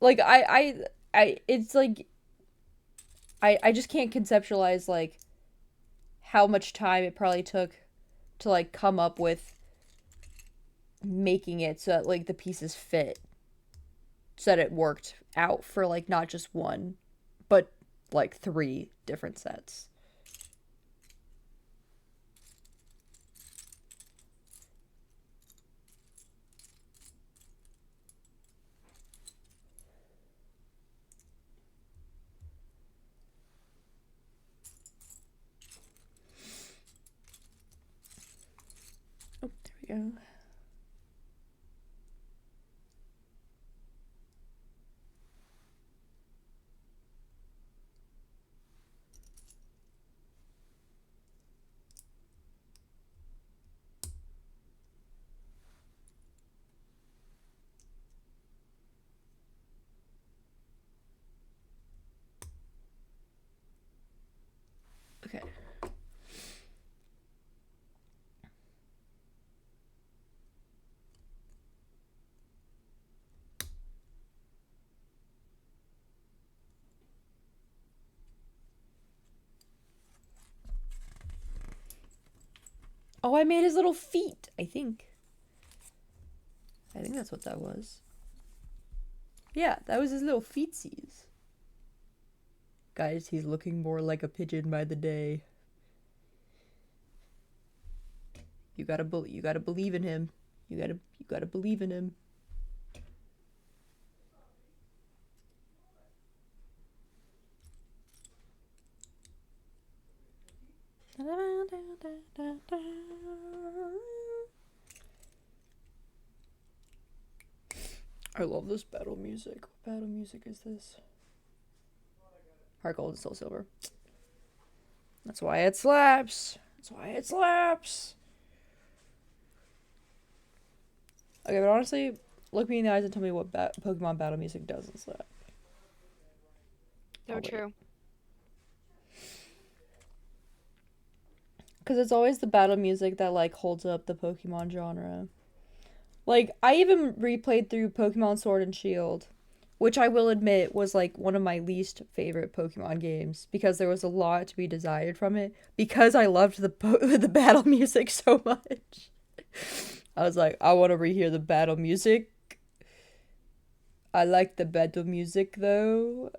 Speaker 1: it's like I just can't conceptualize like how much time it probably took to like come up with making it so that like the pieces fit, so that it worked out for like not just one, but like 3 different sets. Oh, there we go. Okay. Oh, I made his little feet, I think. I think that's what that was. Yeah, that was his little feetsies. Guys, he's looking more like a pigeon by the day. You gotta believe in him. You gotta believe in him. I love this battle music. What battle music is this? Heart Gold and Soul Silver. That's why it slaps. That's why it slaps. Okay, but honestly, look me in the eyes and tell me what Pokemon battle music doesn't slap.
Speaker 2: So true.
Speaker 1: Because it's always the battle music that, like, holds up the Pokemon genre. Like, I even replayed through Pokemon Sword and Shield, which I will admit was, like, one of my least favorite Pokemon games, because there was a lot to be desired from it, because I loved the battle music so much. I was like, I want to rehear the battle music. I like the battle music, though.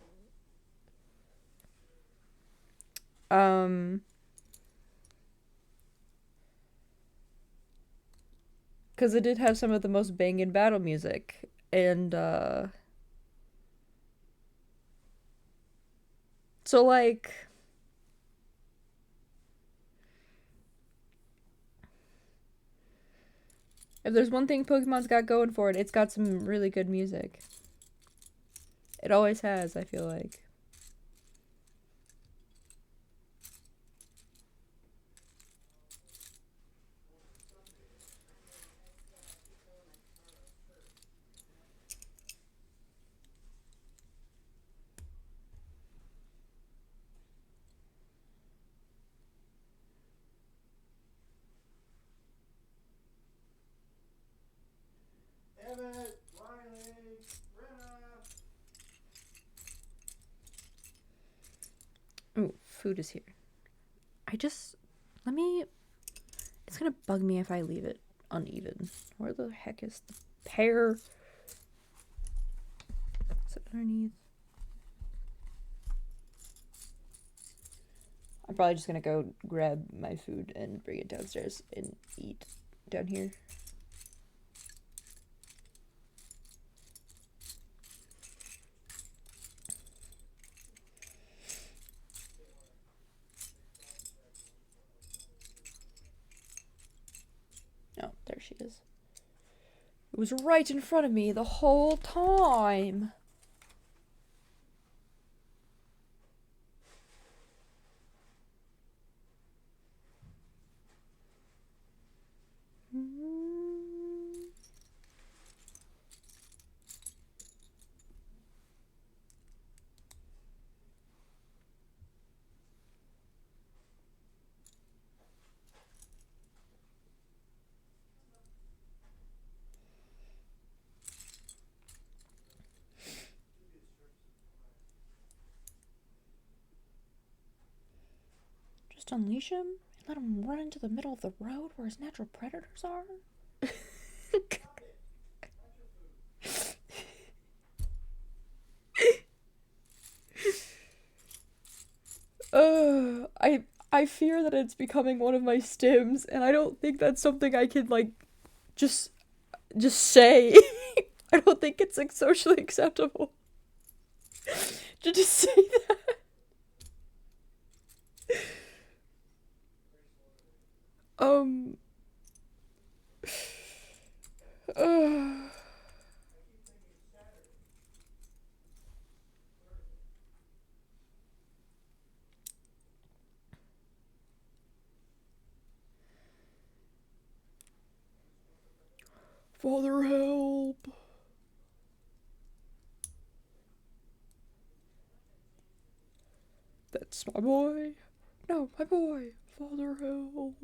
Speaker 1: Because it did have some of the most banging battle music. And, so, like, if there's one thing Pokemon's got going for it, it's got some really good music. It always has, I feel like.
Speaker 4: Emmett, Riley, Brenna.
Speaker 1: Ooh, food is here. Let me, it's gonna bug me if I leave it uneven. Where the heck is the pear? Is it underneath? I'm probably just gonna go grab my food and bring it downstairs and eat down here. Oh, there she is. It was right in front of me the whole time. Just unleash him? Let him run into the middle of the road where his natural predators are? I fear that it's becoming one of my stims, and I don't think that's something I can like just say. I don't think it's like socially acceptable to just say that. Um. Father, help. That's my boy. No, my boy. Father, help.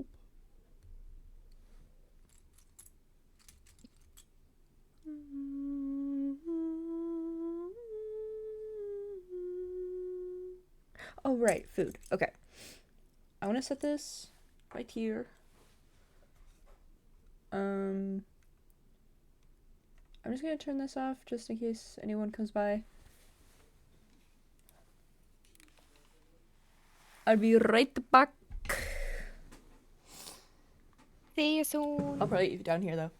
Speaker 1: Oh, right, food. Okay. I want to set this right here. I'm just gonna turn this off just in case anyone comes by. I'll be right back.
Speaker 2: See you soon.
Speaker 1: I'll probably eat you down here though.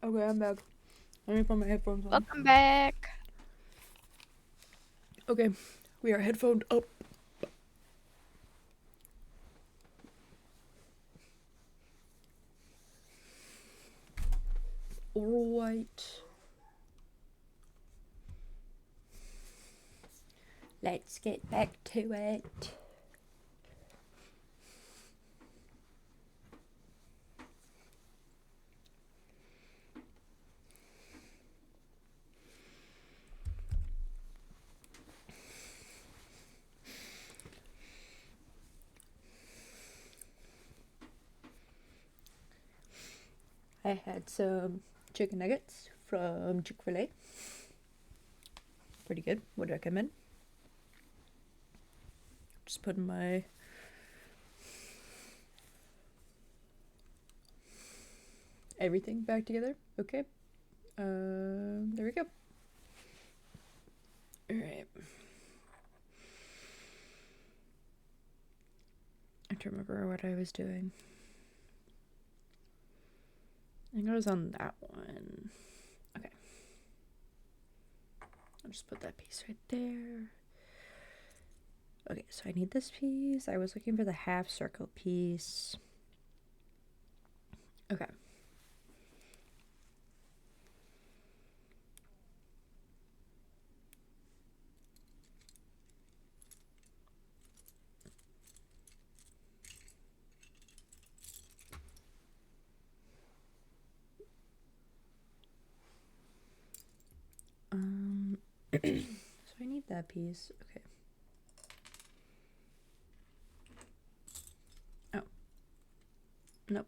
Speaker 1: Okay, I'm back. Let me put my headphones on.
Speaker 2: Welcome back.
Speaker 1: Okay, we are headphoned up. Alright. Let's get back to it. I had some chicken nuggets from Chick-fil-A. Pretty good. Would recommend. Just putting my everything back together. Okay. There we go. Alright. I don't remember what I was doing. I think I was on that one. Okay. I'll just put that piece right there. Okay, so I need this piece. I was looking for the half circle piece. Okay. So I need that piece. Okay. Oh. Nope.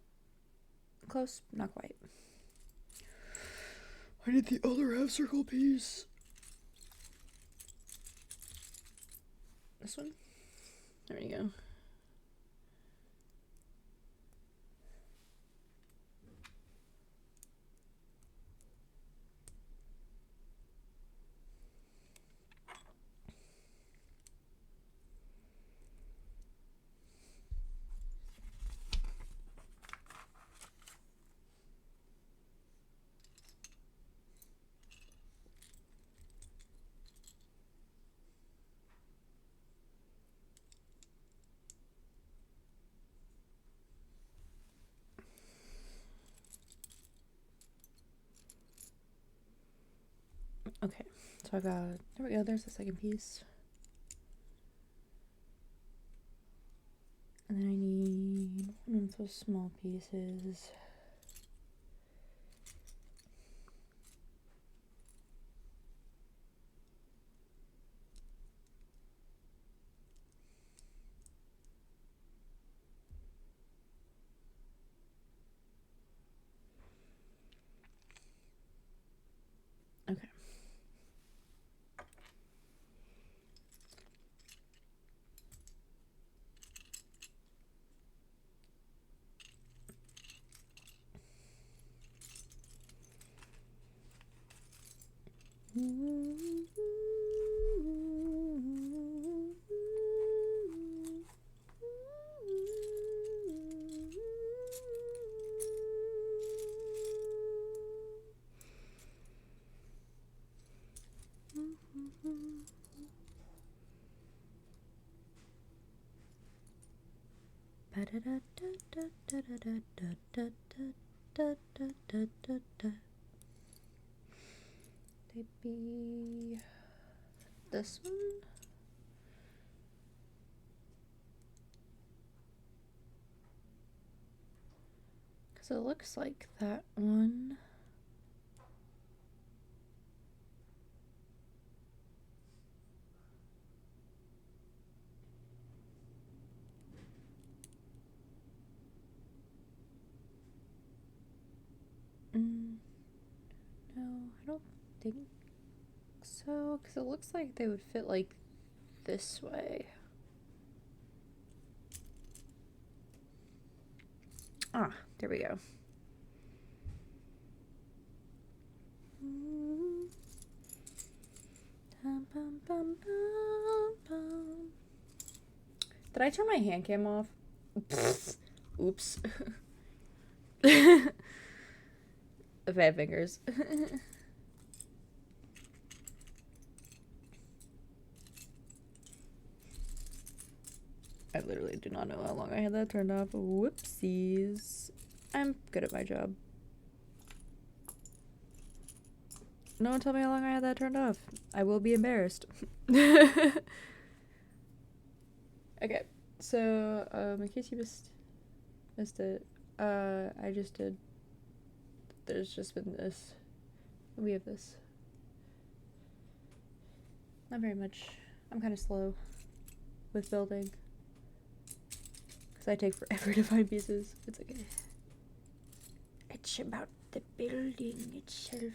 Speaker 1: Close. Not quite. I need the other half circle piece. This one? There we go. Okay, so I got, there we go, there's the second piece. And then I need one of those small pieces. Okay. Maybe this one? Because it looks like that one. No, I don't think so. Because it looks like they would fit like this way. Ah, there we go. Did I turn my hand cam off? Oops. Fat fingers. I literally do not know how long I had that turned off. Whoopsies. I'm good at my job. No one tell me how long I had that turned off. I will be embarrassed. Okay, so, in case you missed it, I just did. There's just been this. We have this. Not very much. I'm kind of slow with building. Because I take forever to find pieces. It's okay. It's about the building itself.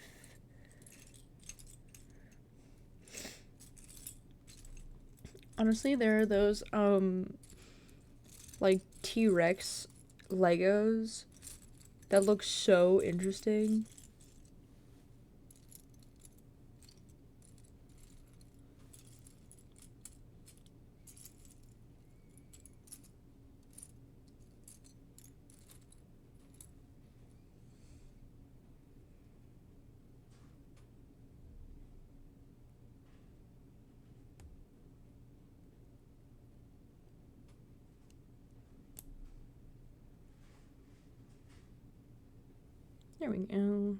Speaker 1: Honestly, there are those, like, T-Rex Legos that look so interesting. There we go.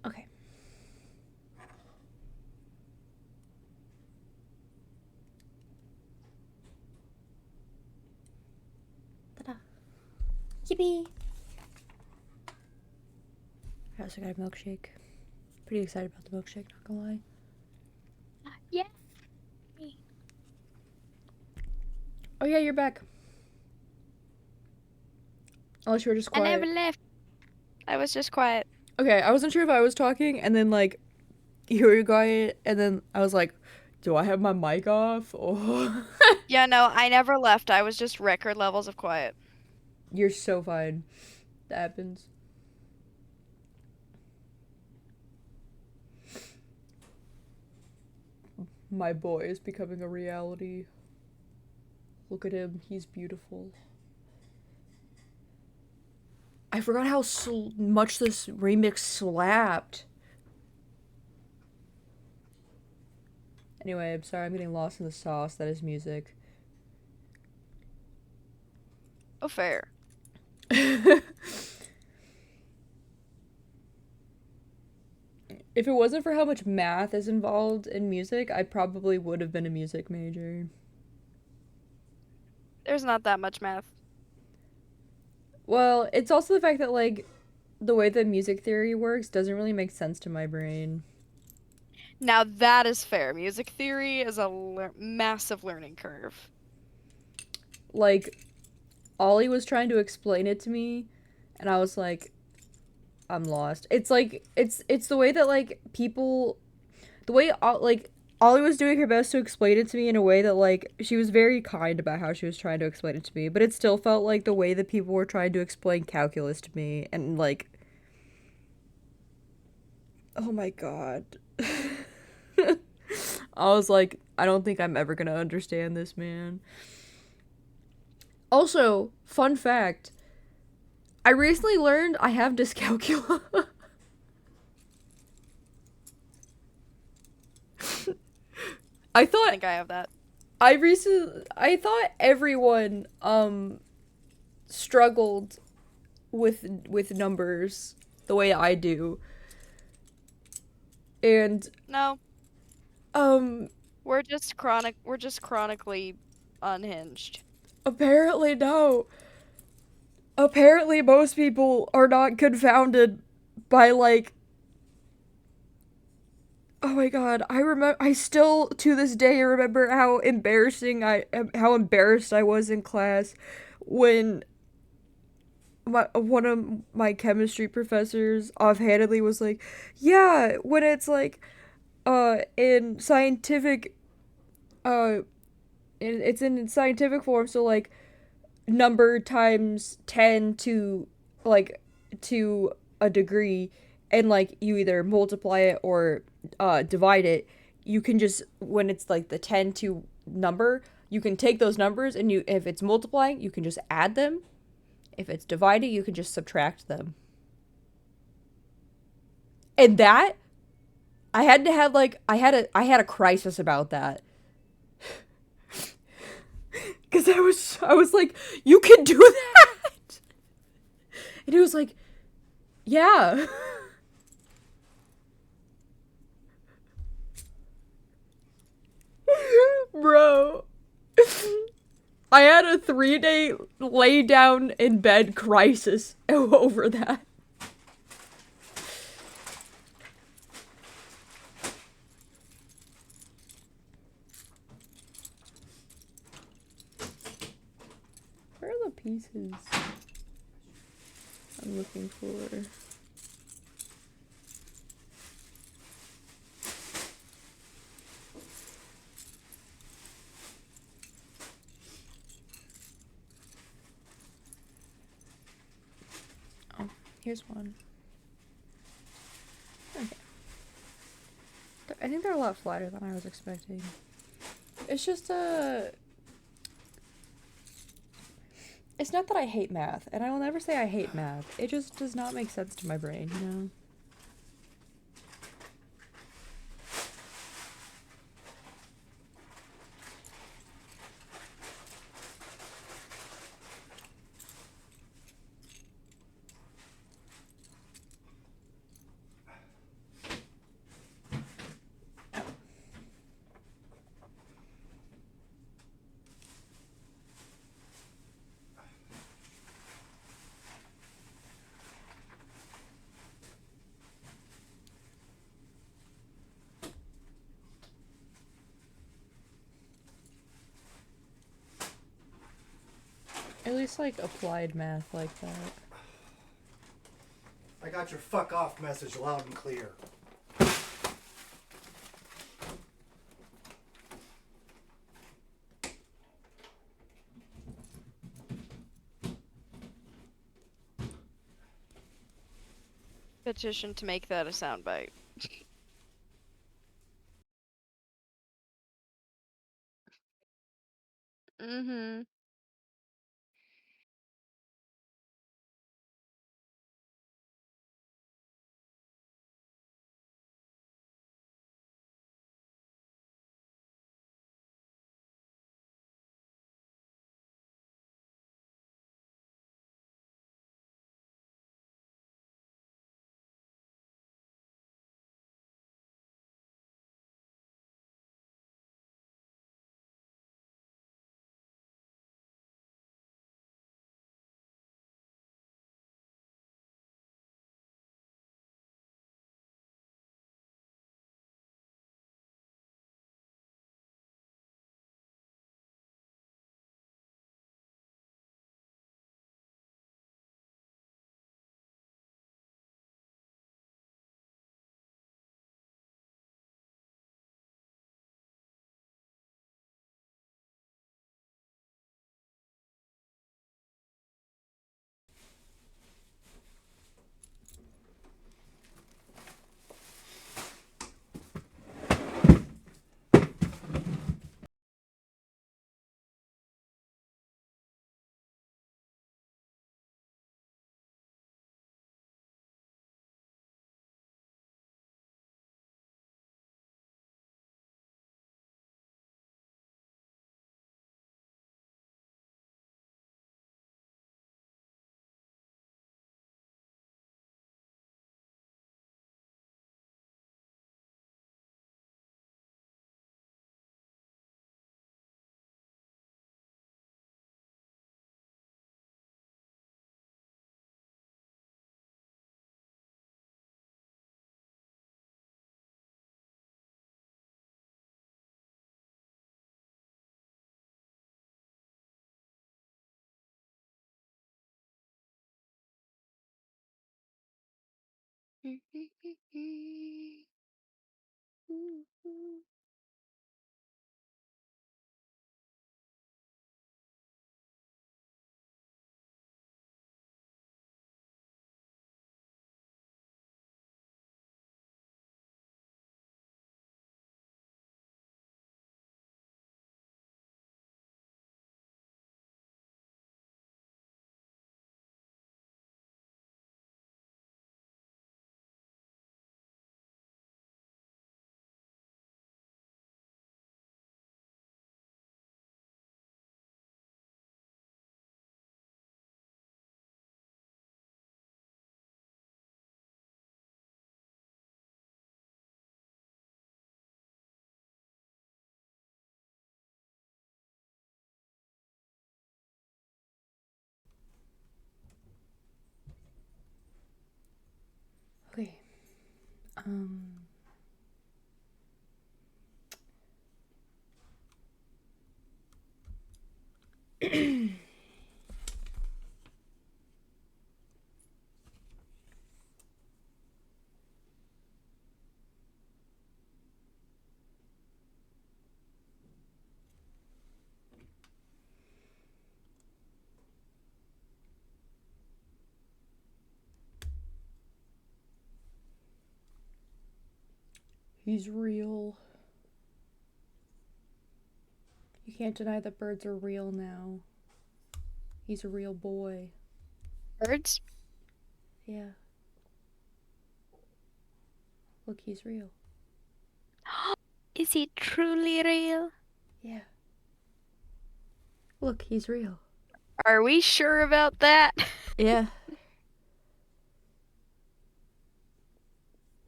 Speaker 1: Okay. Ta-da. Yippee! I also got a milkshake. Pretty excited about the milkshake, not gonna lie.
Speaker 2: Yeah.
Speaker 1: Oh yeah, you're back. Unless you were just
Speaker 2: I
Speaker 1: quiet.
Speaker 2: never left. I was just quiet.
Speaker 1: Okay, I wasn't sure if I was talking, and then, like, you were quiet, and then I was like, do I have my mic off? Or...
Speaker 2: Yeah, no, I never left. I was just record levels of quiet.
Speaker 1: You're so fine. That happens. My boy is becoming a reality. Look at him. He's beautiful. I forgot how much this remix slapped. Anyway, I'm sorry. I'm getting lost in the sauce. That is music.
Speaker 2: Oh, fair.
Speaker 1: If it wasn't for how much math is involved in music, I probably would have been a music major.
Speaker 2: There's not that much math.
Speaker 1: Well, it's also the fact that, like, the way that music theory works doesn't really make sense to my brain.
Speaker 2: Now that is fair. Music theory is a massive learning curve.
Speaker 1: Like, Ollie was trying to explain it to me, and I was like, I'm lost. It's like, it's the way that, like, people, the way, like, Ollie was doing her best to explain it to me in a way that, like, she was very kind about how she was trying to explain it to me, but it still felt like the way that people were trying to explain calculus to me, and, like, oh my god. I was like, I don't think I'm ever gonna understand this, man. Also, fun fact, I recently learned I have dyscalculia. I
Speaker 2: I
Speaker 1: thought
Speaker 2: think I have that.
Speaker 1: I thought everyone struggled with numbers the way I do. And
Speaker 2: No,
Speaker 1: um
Speaker 2: we're just chronically unhinged.
Speaker 1: apparently no. Apparently most people are not confounded by, like, oh my god, I still to this day remember how embarrassed I was in class when one of my chemistry professors offhandedly was like, yeah, when it's like in scientific it's in scientific form, so like number times 10 to like to a degree, and like you either multiply it or divide it. You can just, when it's like the 10 to number, you can take those numbers, and you, if it's multiplying, you can just add them. If it's dividing, you can just subtract them. And that, I had to have like I had a crisis about that. Cuz I was like, you can do that. And it was like, yeah. Bro. I had a 3-day lay down in bed crisis over that. Where are the pieces I'm looking for? Oh, here's one. Okay. I think they're a lot flatter than I was expecting. It's just it's not that I hate math, and I will never say I hate math. It just does not make sense to my brain, you know? At least, like, applied math like that.
Speaker 4: I got your fuck off message loud and clear.
Speaker 2: Petition to make that a soundbite. Mm-hmm.
Speaker 1: Okay. He's real. You can't deny that birds are real now. He's a real boy.
Speaker 2: Birds?
Speaker 1: Yeah. Look, he's real.
Speaker 2: Is he truly real?
Speaker 1: Yeah. Look, he's real.
Speaker 2: Are we sure about that?
Speaker 1: Yeah.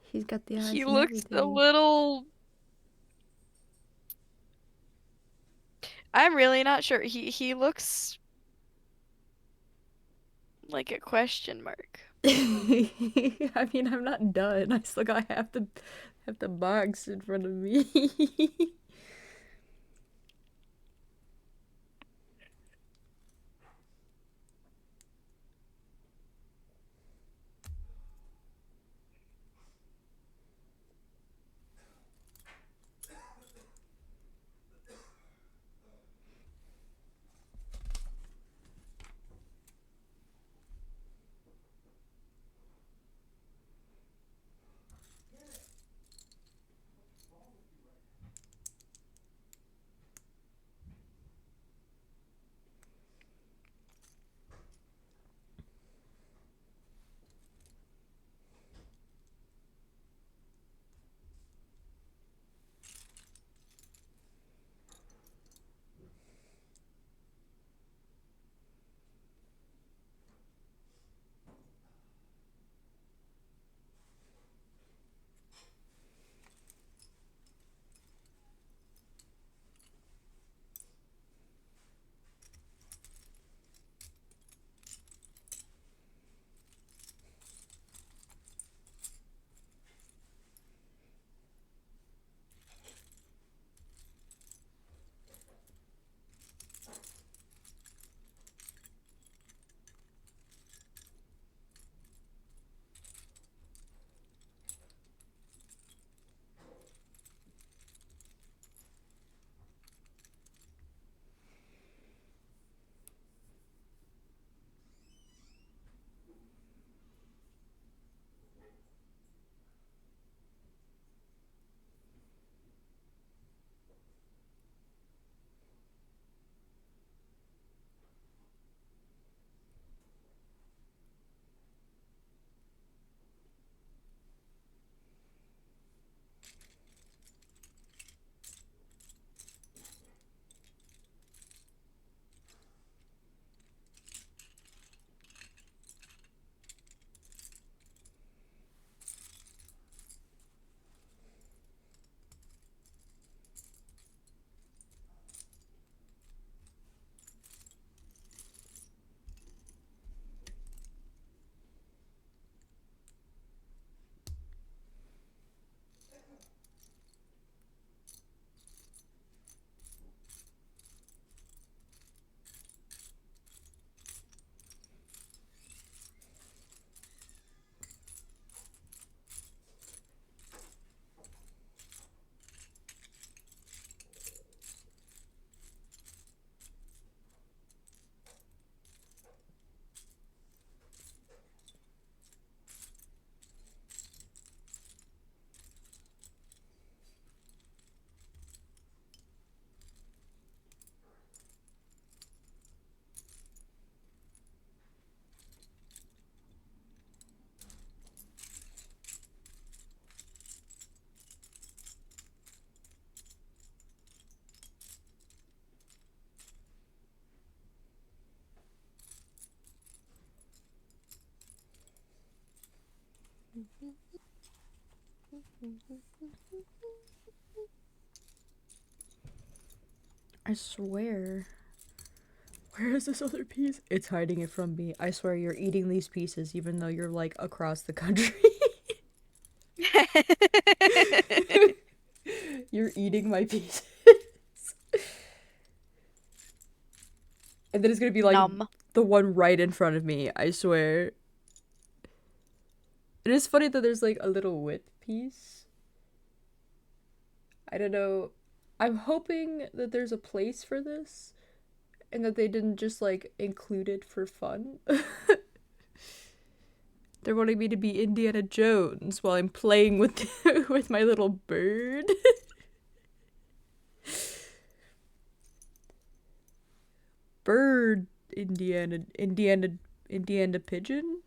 Speaker 1: He's got the eyes
Speaker 2: He
Speaker 1: and
Speaker 2: looks a
Speaker 1: everything.
Speaker 2: little. I'm really not sure. He looks like a question mark.
Speaker 1: I mean, I'm not done. I still got half the box in front of me. I swear. Where is this other piece? It's hiding it from me. I swear you're eating these pieces even though you're like across the country. You're eating my pieces. And then it's gonna be like
Speaker 2: Numb.
Speaker 1: the one right in front of me, I swear. It is funny that there's like a little whip piece. I don't know. I'm hoping that there's a place for this and that they didn't just like include it for fun. They're wanting me to be Indiana Jones while I'm playing with with my little bird. Bird Indiana pigeon?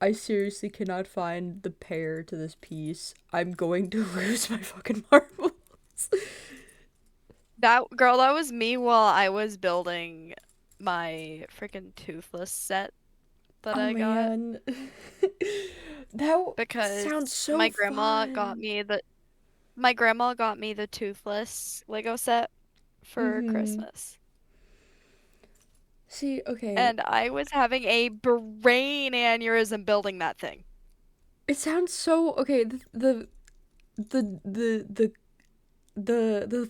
Speaker 1: I seriously cannot find the pair to this piece. I'm going to lose my fucking marbles.
Speaker 2: That was me while I was building my freaking toothless set that I got.
Speaker 1: Man. That
Speaker 2: Because
Speaker 1: sounds so
Speaker 2: my grandma got
Speaker 1: fun.
Speaker 2: me the toothless Lego set for Christmas.
Speaker 1: See, okay.
Speaker 2: And I was having a brain aneurysm building that thing.
Speaker 1: It sounds so okay. The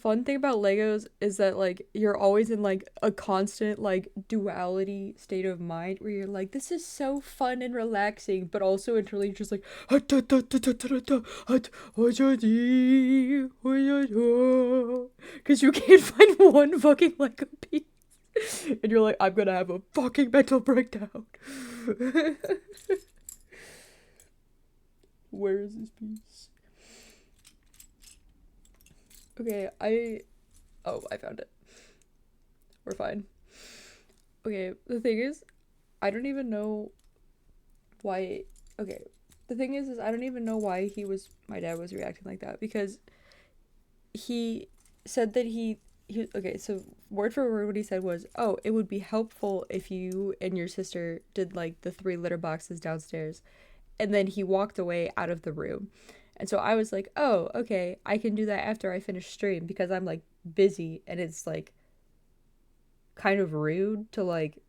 Speaker 1: fun thing about Legos is that like you're always in like a constant like duality state of mind where you're like, this is so fun and relaxing, but also internally just like because you can't find one fucking Lego piece. And you're like, I'm gonna have a fucking mental breakdown. Where is this piece? Okay, oh, I found it. We're fine. Okay, the thing is, I don't even know why. Okay, the thing is I don't even know why my dad was reacting like that, because he said that okay, so word for word what he said was, oh, it would be helpful if you and your sister did like the 3 litter boxes downstairs. And then he walked away out of the room. And so I was like, oh, okay, I can do that after I finish stream, because I'm like busy and it's like kind of rude to like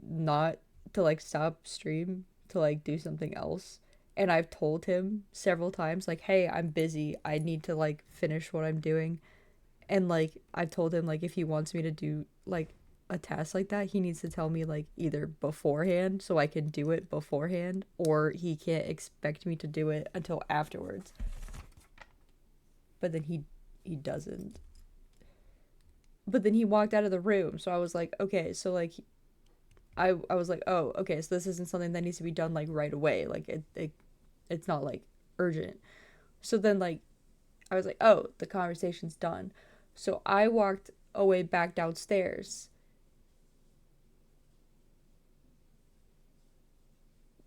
Speaker 1: not to like stop stream to like do something else. And I've told him several times like, hey, I'm busy, I need to like finish what I'm doing. And like I've told him like if he wants me to do like a task like that, he needs to tell me like either beforehand so I can do it beforehand, or he can't expect me to do it until afterwards. But then he doesn't. But then he walked out of the room, so I was like, okay, so like I was like, oh, okay, so this isn't something that needs to be done like right away. Like it's not like urgent. So then like I was like, oh, the conversation's done. So I walked away back downstairs.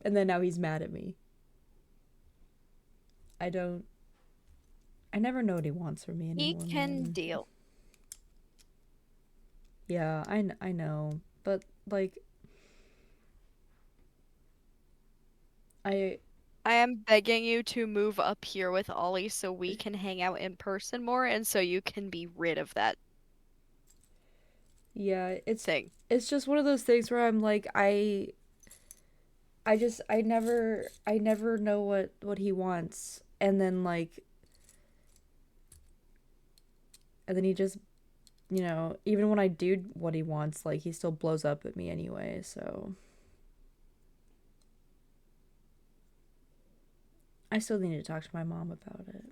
Speaker 1: And then now he's mad at me. I never know what he wants from me
Speaker 2: He
Speaker 1: anymore.
Speaker 2: can
Speaker 1: Man.
Speaker 2: deal.
Speaker 1: Yeah, I know. But, like,
Speaker 2: I am begging you to move up here with Ollie so we can hang out in person more and so you can be rid of that
Speaker 1: yeah,
Speaker 2: thing.
Speaker 1: It's just one of those things where I'm like, I never know what he wants. And then, like, and then he just, you know, even when I do what he wants, like, he still blows up at me anyway, so. I still need to talk to my mom about it.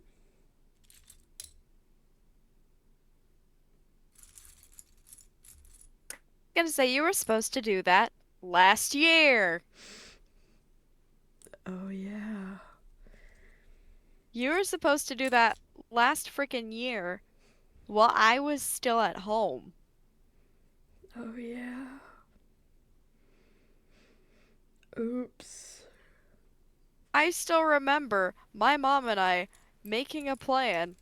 Speaker 2: I'm gonna say you were supposed to do that last year.
Speaker 1: Oh, yeah.
Speaker 2: You were supposed to do that last freaking year while I was still at home.
Speaker 1: Oh, yeah. Oops.
Speaker 2: I still remember my mom and I making a plan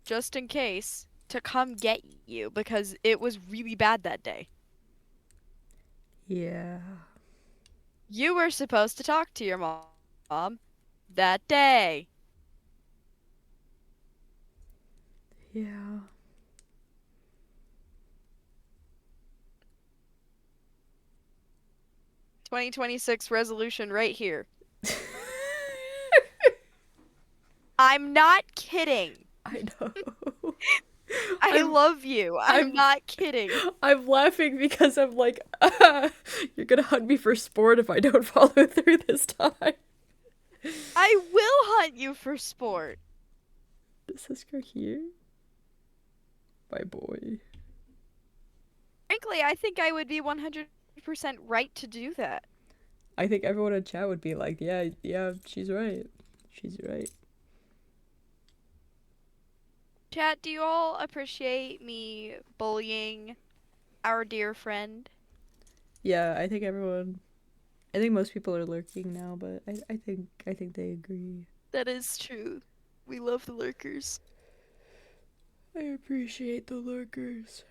Speaker 2: just in case to come get you because it was really bad that day.
Speaker 1: Yeah.
Speaker 2: You were supposed to talk to your mom that day.
Speaker 1: Yeah.
Speaker 2: 2026 resolution right here. I'm not kidding.
Speaker 1: I know.
Speaker 2: I
Speaker 1: I'm-
Speaker 2: love you. I'm
Speaker 1: I'm-
Speaker 2: not kidding.
Speaker 1: I'm laughing because I'm like, you're gonna hunt me for sport if I don't follow through this time.
Speaker 2: I will hunt you for sport.
Speaker 1: Does this go here? My boy.
Speaker 2: Frankly, I think I would be 100% right to do that.
Speaker 1: I think everyone in chat would be like, yeah, she's right. She's right.
Speaker 2: Chat, do you all appreciate me bullying our dear friend?
Speaker 1: Yeah, I think most people are lurking now, but I think they agree.
Speaker 2: That is true. We love the lurkers.
Speaker 1: I appreciate the lurkers.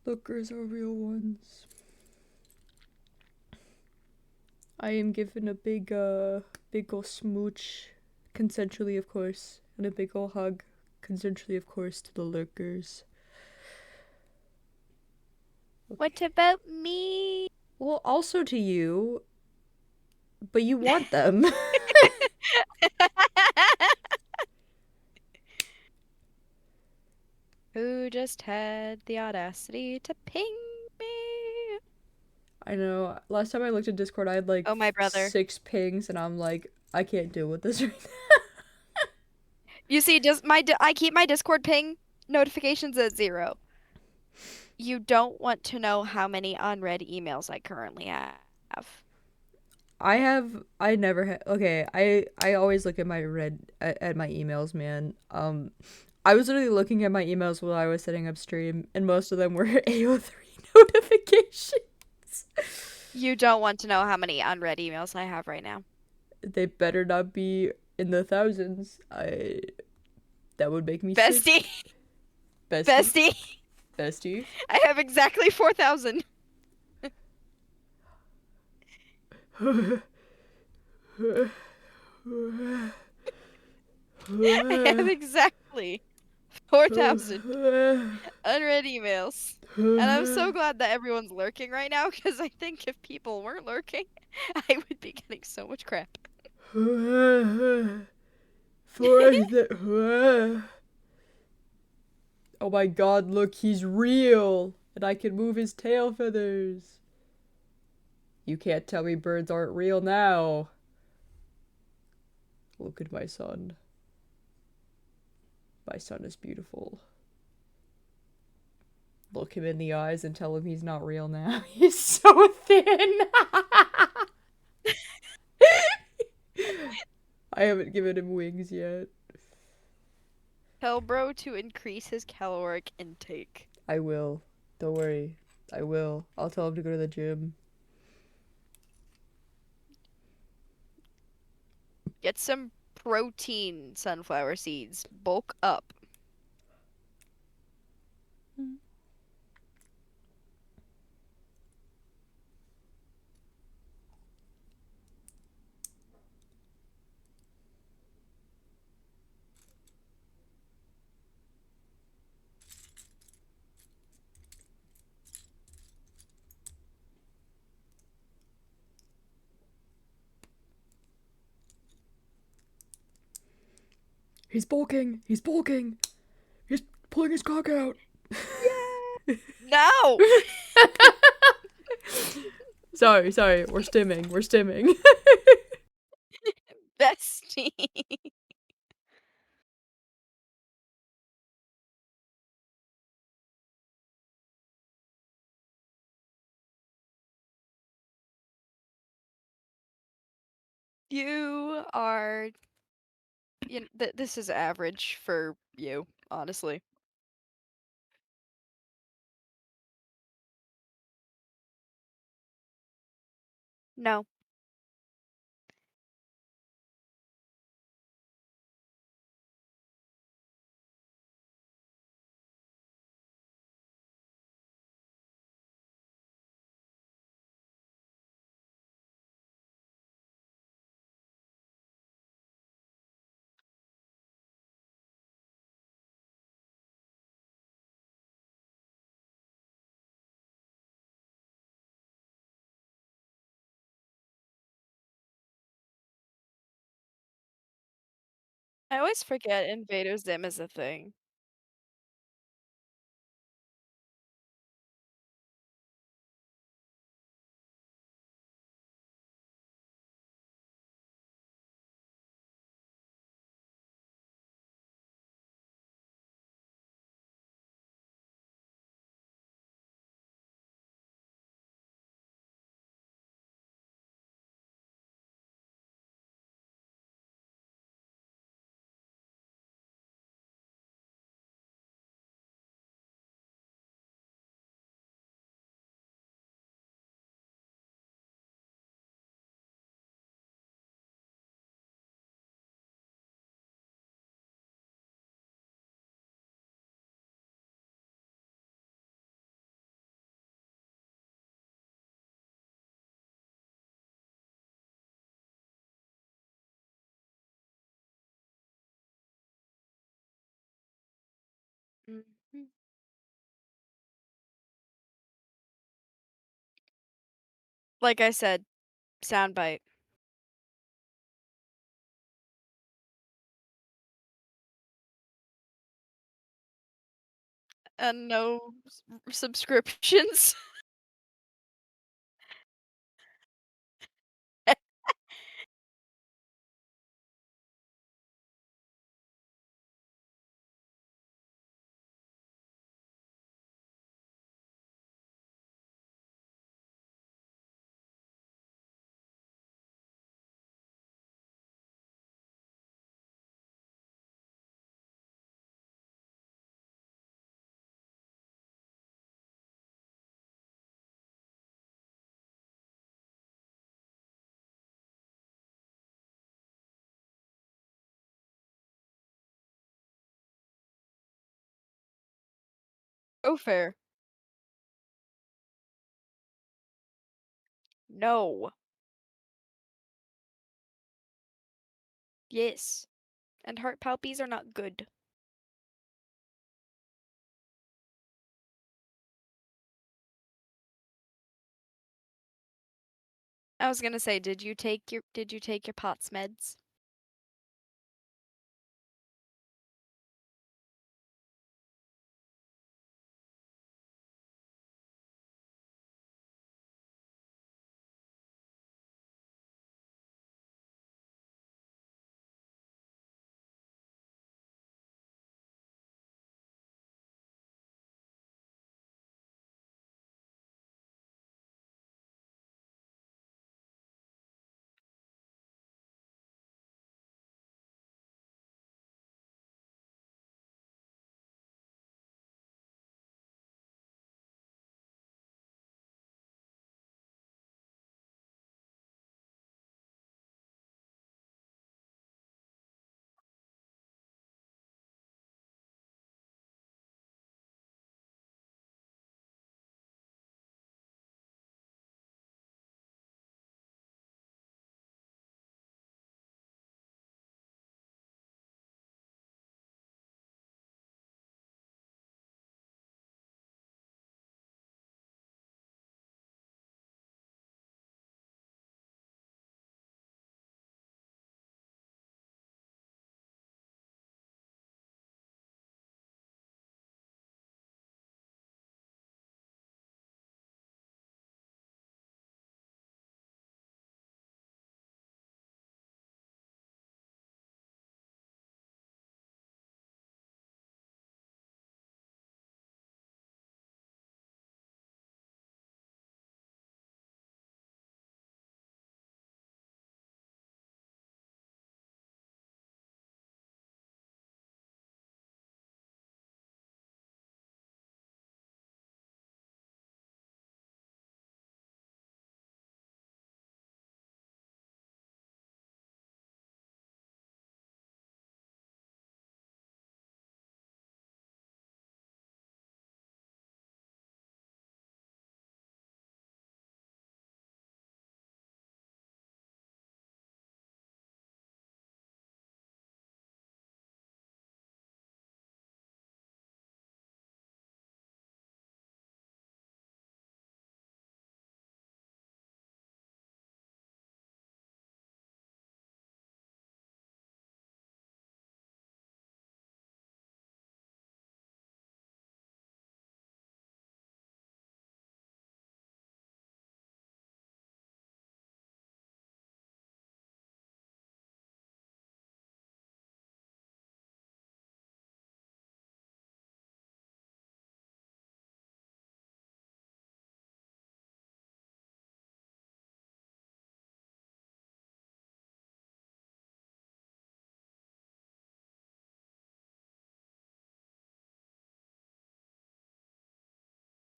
Speaker 1: Lurkers are real ones. I am given a big ol' smooch, consensually of course, and a big ol' hug, consensually of course, to the lurkers.
Speaker 2: What about me?
Speaker 1: Well, also to you, but you want them.
Speaker 2: Who just had the audacity to ping me?
Speaker 1: I know. Last time I looked at Discord, I had like
Speaker 2: Oh, my brother.
Speaker 1: 6 pings, and I'm like, I can't deal with this right now.
Speaker 2: You see, I keep my Discord ping notifications at 0. You don't want to know how many unread emails I currently have.
Speaker 1: I never had, okay, I always look at my at my emails, man. I was literally looking at my emails while I was setting up stream, and most of them were AO3 notifications.
Speaker 2: You don't want to know how many unread emails I have right now.
Speaker 1: They better not be in the thousands. That would make me sick.
Speaker 2: Bestie,
Speaker 1: Bestie.
Speaker 2: bestie,
Speaker 1: Bestie.
Speaker 2: I have exactly 4,000. I have exactly 4,000 unread emails. And I'm so glad that everyone's lurking right now, because I think if people weren't lurking, I would be getting so much crap.
Speaker 1: Oh my god, look, he's real! And I can move his tail feathers! You can't tell me birds aren't real now! Look at my son. My son is beautiful. Look him in the eyes and tell him he's not real now. He's so thin! I haven't given him wings yet.
Speaker 2: Tell bro to increase his caloric intake.
Speaker 1: I will. Don't worry. I will. I'll tell him to go to the gym.
Speaker 2: Get some protein sunflower seeds. Bulk up.
Speaker 1: He's bulking! He's bulking! He's pulling his cock out!
Speaker 2: No!
Speaker 1: Sorry, we're stimming.
Speaker 2: Bestie. You are. This is average for you, honestly. No. I always forget Invader Zim is a thing. Mhm. Like I said, soundbite. And no subscriptions. Oh, fair. No. Yes. And heart palpies are not good. I was gonna say, did you take your POTS meds?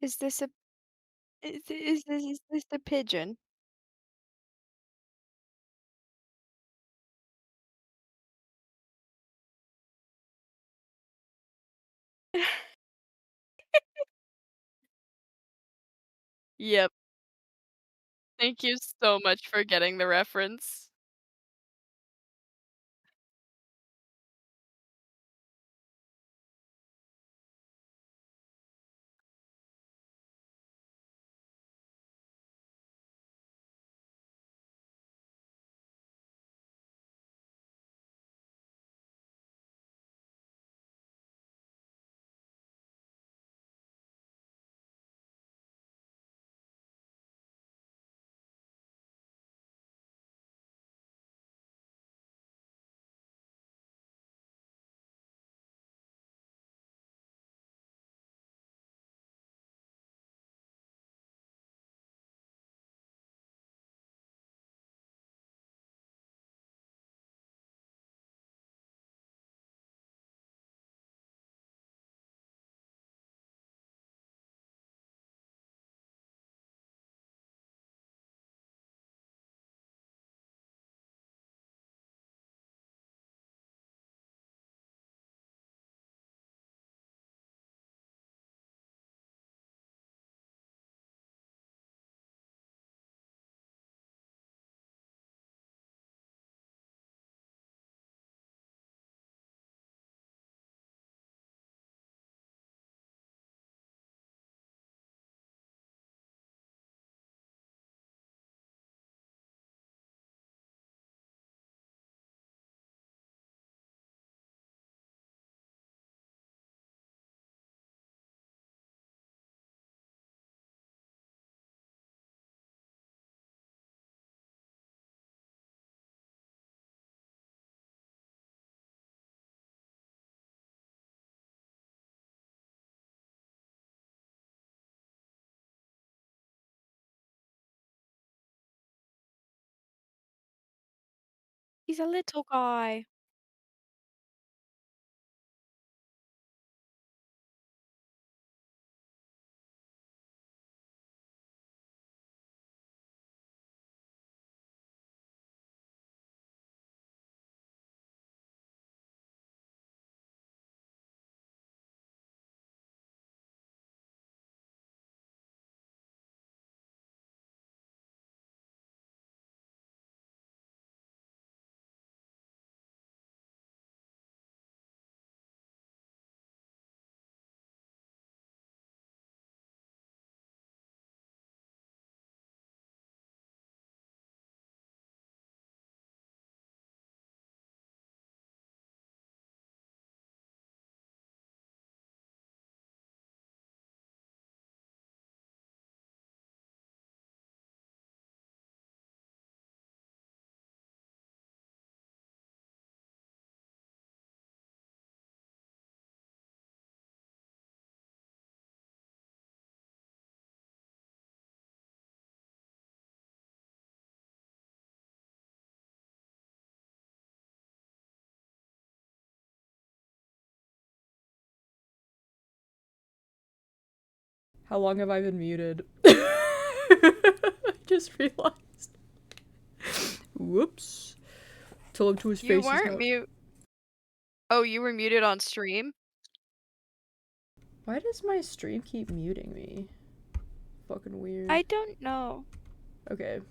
Speaker 2: Is this a is this a pigeon? Yep. Thank you so much for getting the reference. He's a little guy.
Speaker 1: How long have I been muted? I just realized. Whoops. Tell him to his
Speaker 2: You
Speaker 1: face. He's
Speaker 2: weren't
Speaker 1: not.
Speaker 2: mute. Oh, you were muted on stream?
Speaker 1: Why does my stream keep muting me? Fucking weird.
Speaker 2: I don't know.
Speaker 1: Okay.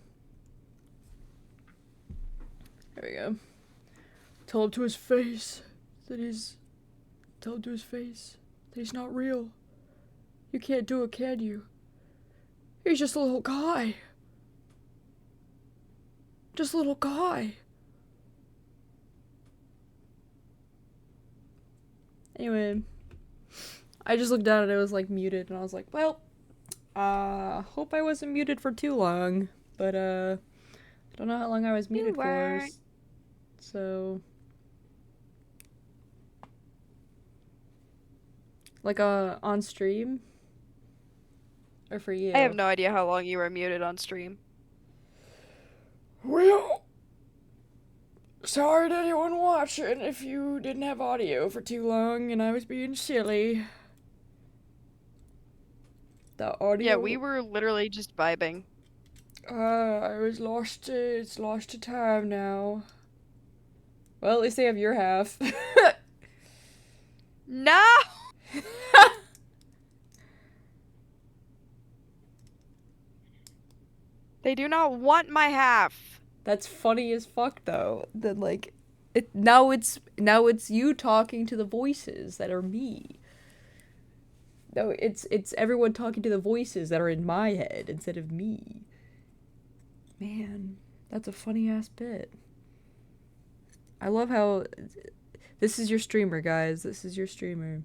Speaker 1: There we go. Tell him to his face that he's. Tell him to his face that he's not real. You can't do it, can you? He's just a little guy. Just a little guy. Anyway, I just looked down and it was like muted, and I was like, well, hope I wasn't muted for too long. But I don't know how long I was muted for.
Speaker 2: weren't.
Speaker 1: So, like on stream, or for you?
Speaker 2: I have no idea how long you were muted on stream.
Speaker 1: Well, sorry to anyone watching if you didn't have audio for too long and I was being silly. The audio.
Speaker 2: Yeah, we were literally just vibing.
Speaker 1: I was lost. It's lost to time now. Well, at least they have your half.
Speaker 2: No! They do not want my half.
Speaker 1: That's funny as fuck, though. That like, now it's you talking to the voices that are me. No, it's everyone talking to the voices that are in my head instead of me. Man, that's a funny ass bit. I love how this is your streamer, guys. This is your streamer.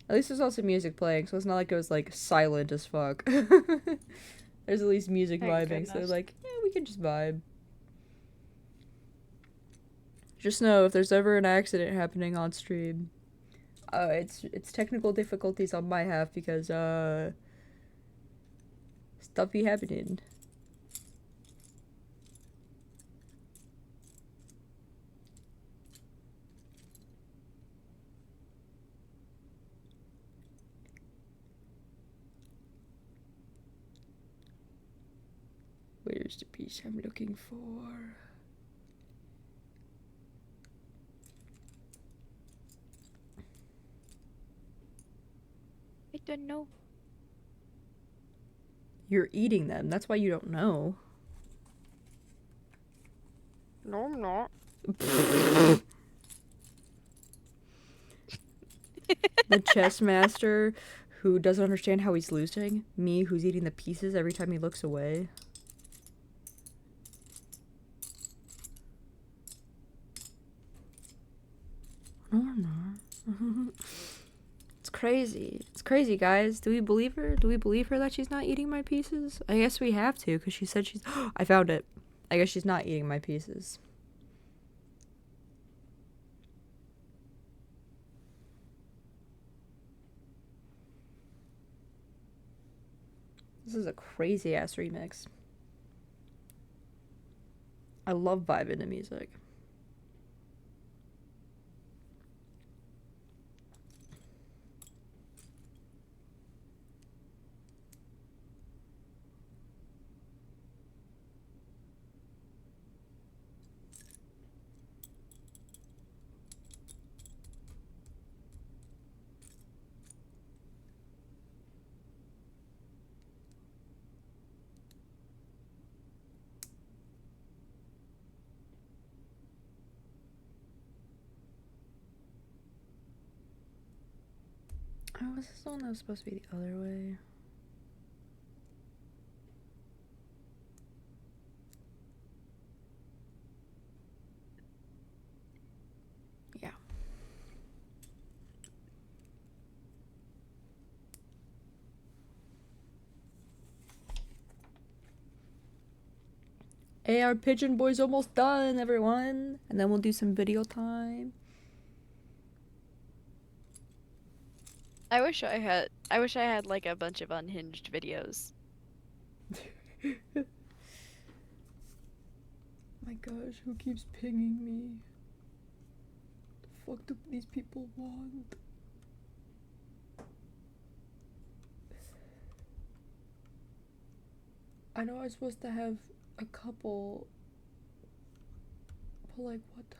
Speaker 1: At least there's also music playing, so it's not like it was like silent as fuck. There's at least music
Speaker 2: Thank
Speaker 1: vibing, so
Speaker 2: goodness.
Speaker 1: like, yeah, we can just vibe. Just know if there's ever an accident happening on stream, it's technical difficulties on my half because stuff be happening. Where's the piece I'm looking for?
Speaker 2: I don't know.
Speaker 1: You're eating them. That's why you don't know.
Speaker 2: No, I'm not.
Speaker 1: The chess master who doesn't understand how he's losing. Me, who's eating the pieces every time he looks away. No, I'm not. It's crazy. It's crazy, guys. Do we believe her? Do we believe her that she's not eating my pieces? I guess we have to, because she said she's... I found it. I guess she's not eating my pieces. This is a crazy-ass remix. I love vibing to music. Oh, was this the one that was supposed to be the other way? Yeah. Hey, our Pigeon Boy's almost done, everyone. And then we'll do some video time.
Speaker 2: I wish I had like a bunch of unhinged videos.
Speaker 1: My gosh, who keeps pinging me? The fuck do these people want? I know I'm supposed to have a couple, but like, what the?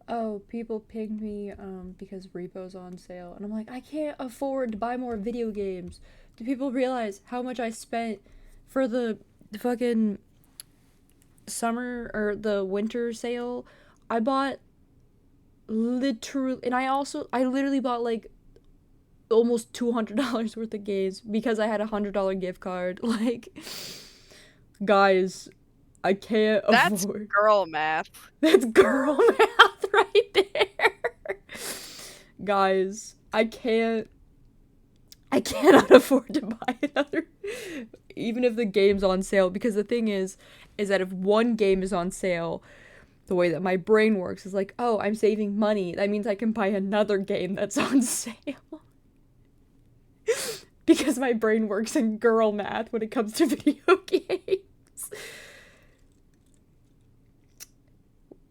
Speaker 1: Oh, people pinged me because Repo's on sale, and I'm like, I can't afford to buy more video games. Do people realize how much I spent for the fucking summer or the winter sale? I bought literally, and I literally bought like almost $200 worth of games because I had $100 gift card. Like, guys, I can't
Speaker 2: That's
Speaker 1: afford.
Speaker 2: girl math.
Speaker 1: That's girl math right there. guys, I cannot afford to buy another, even if the game's on sale, because the thing is that if one game is on sale, the way that my brain works is like, oh, I'm saving money. That means I can buy another game that's on sale. Because my brain works in girl math when it comes to video games.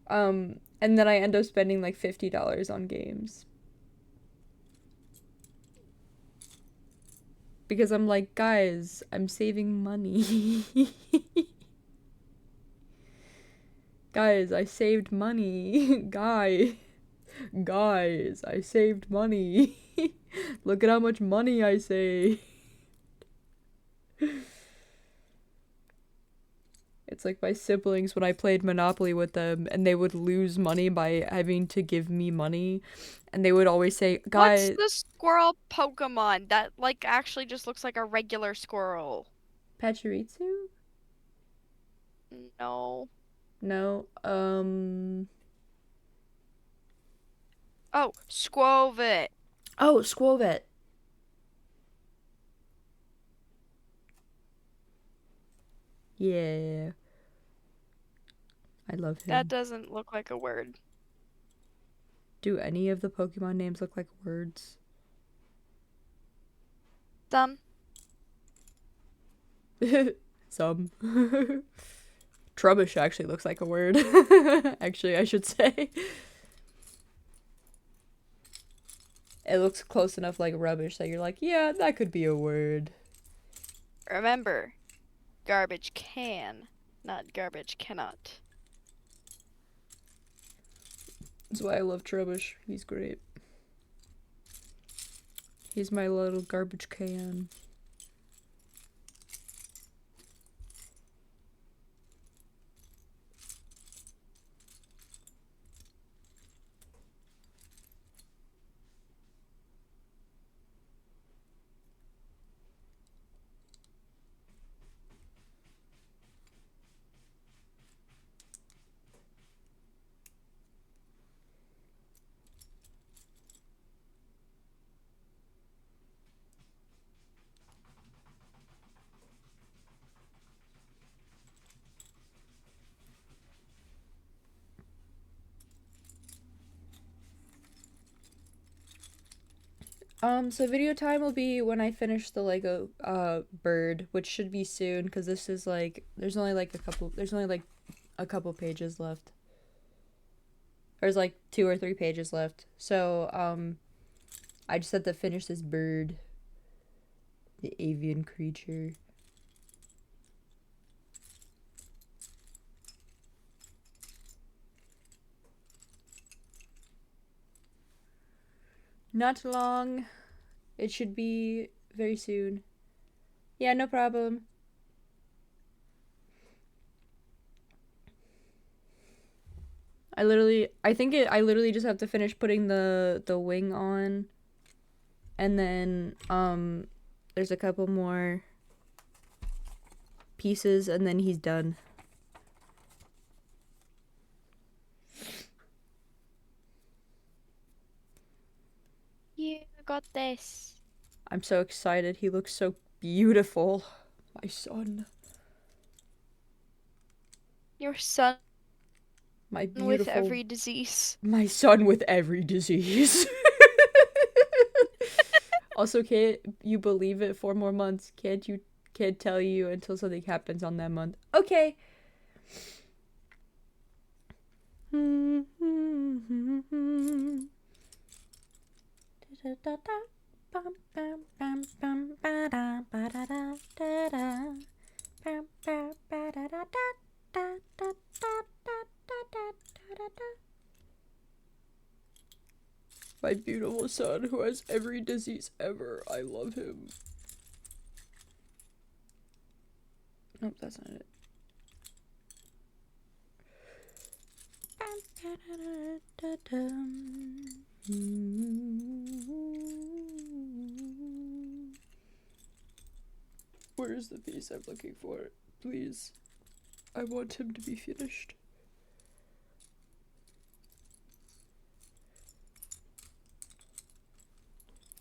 Speaker 1: And then I end up spending like $50 on games. Because I'm like, guys, I'm saving money. Guys, I saved money. Guys, I saved money. Look at how much money I saved. It's like my siblings when I played Monopoly with them and they would lose money by having to give me money. And they would always say, guys...
Speaker 2: What's the squirrel Pokemon that, like, actually just looks like a regular squirrel?
Speaker 1: Pachirisu?
Speaker 2: No.
Speaker 1: No,
Speaker 2: Oh, Squovit.
Speaker 1: Oh, Squovet. Yeah. I love him.
Speaker 2: That doesn't look like a word.
Speaker 1: Do any of the Pokemon names look like words?
Speaker 2: Some.
Speaker 1: Some. Trubbish actually looks like a word. Actually, I should say. It looks close enough like rubbish that you're like, yeah, that could be a word.
Speaker 2: Remember, garbage can, not garbage cannot.
Speaker 1: That's why I love Trubbish. He's great. He's my little garbage can. So video time will be when I finish the Lego bird, which should be soon, because this is like there's only like a couple pages left. There's like 2 or 3 pages left. So I just have to finish this bird. The avian creature. Not long. It should be very soon. Yeah, no problem. I literally just have to finish putting the wing on. And then there's a couple more pieces and then he's done.
Speaker 2: You got this.
Speaker 1: I'm so excited. He looks so beautiful. My son.
Speaker 2: Your son
Speaker 1: My beautiful...
Speaker 2: with every disease.
Speaker 1: My son with every disease. Also, can't you believe it? 4 more months. Can't tell you until something happens on that month. Okay. My beautiful son who has every disease ever. I love him. Nope, that's not it. Where is the piece I'm looking for? Please. I want him to be finished.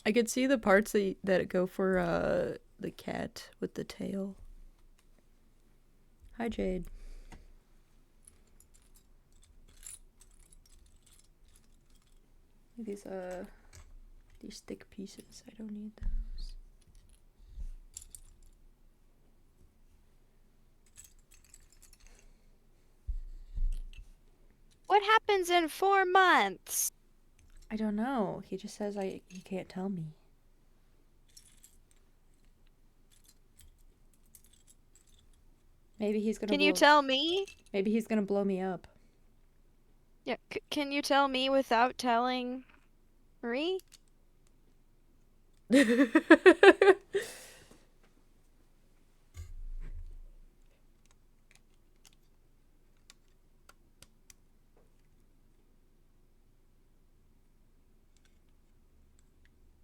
Speaker 1: I could see the parts that go for the cat with the tail. Hi, Jade. These thick pieces. I don't need those.
Speaker 2: What happens in 4 months?
Speaker 1: I don't know. He just says he can't tell me. Maybe he's gonna
Speaker 2: Can you tell me?
Speaker 1: Maybe he's gonna blow me up.
Speaker 2: Yeah, can you tell me without telling Marie?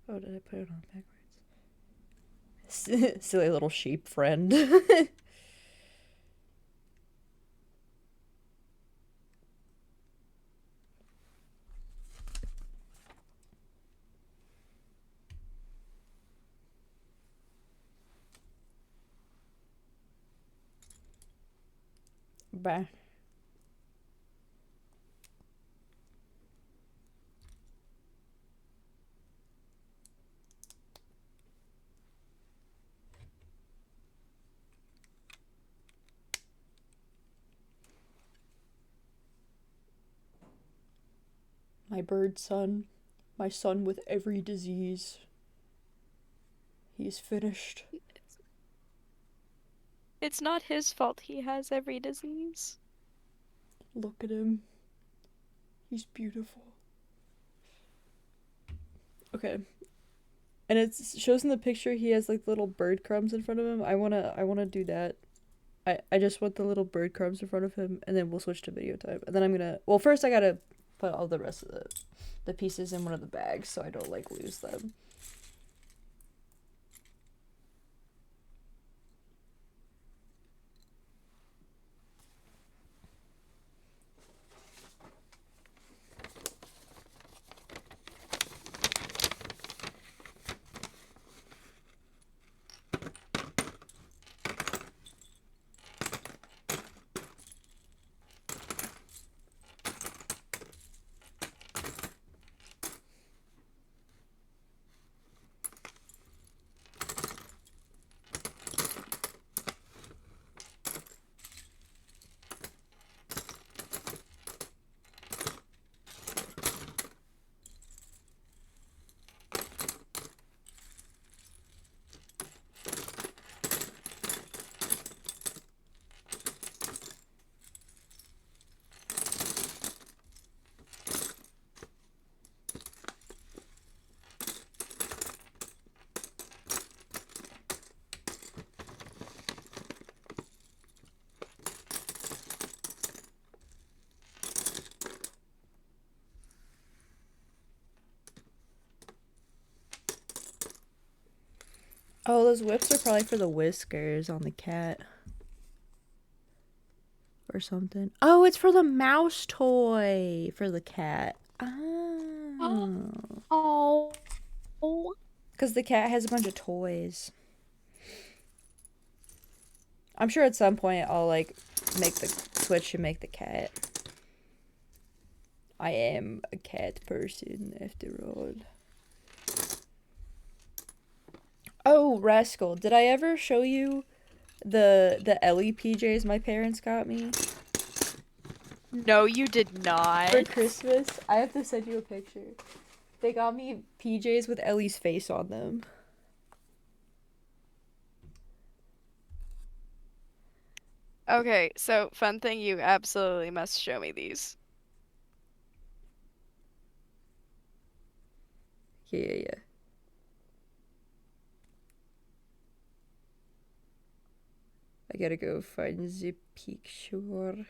Speaker 1: Oh, did I put it on backwards? Silly little sheep friend. Bah. My bird son, my son with every disease. He's finished.
Speaker 2: It's not his fault he has every disease.
Speaker 1: Look at him. He's beautiful. Okay. And it shows in the picture he has like little bird crumbs in front of him. I wanna do that. I just want the little bird crumbs in front of him, and then we'll switch to video time. And then I'm gonna, well, first I gotta put all the rest of the pieces in one of the bags so I don't like lose them. Oh, those whips are probably for the whiskers on the cat. Or something. Oh, it's for the mouse toy for the cat. Oh.
Speaker 2: Oh.
Speaker 1: Because the cat has a bunch of toys. I'm sure at some point I'll like make the switch and make the cat. I am a cat person after all. Oh, Rascal, did I ever show you the Ellie PJs my parents got me
Speaker 2: No, you did not.
Speaker 1: for Christmas? I have to send you a picture. They got me PJs with Ellie's face on them.
Speaker 2: Okay, so fun thing, you absolutely must show me these.
Speaker 1: Yeah. I gotta go find the picture.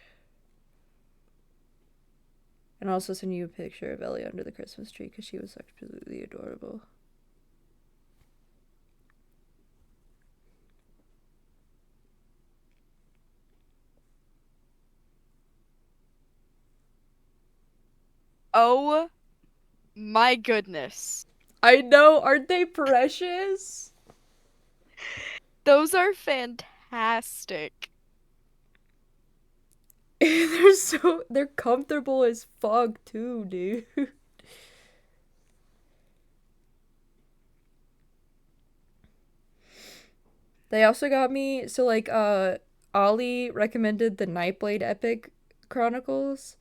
Speaker 1: And I'll also send you a picture of Ellie under the Christmas tree because she was absolutely adorable.
Speaker 2: Oh my goodness.
Speaker 1: I know, aren't they precious?
Speaker 2: Those are fantastic.
Speaker 1: They're comfortable as fuck too, dude. They also got me, so like Ollie recommended the Nightblade Epic Chronicles.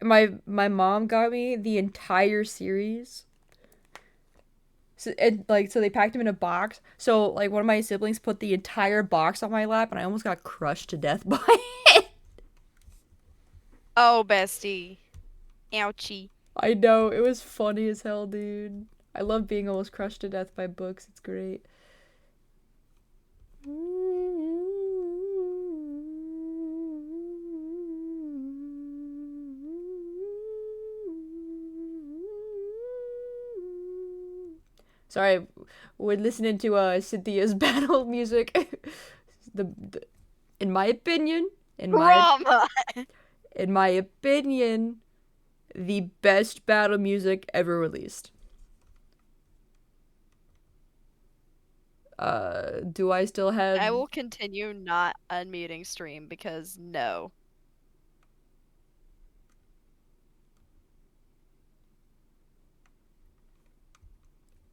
Speaker 1: My mom got me the entire series. So so they packed them in a box. So like one of my siblings put the entire box on my lap and I almost got crushed to death by it.
Speaker 2: Oh, bestie. Ouchie.
Speaker 1: I know, it was funny as hell, dude. I love being almost crushed to death by books. It's great. Sorry, we're listening to Cynthia's battle music. the in my opinion,
Speaker 2: Drama!
Speaker 1: in my opinion, the best battle music ever released. Do I still have?
Speaker 2: I will continue not unmuting stream because no.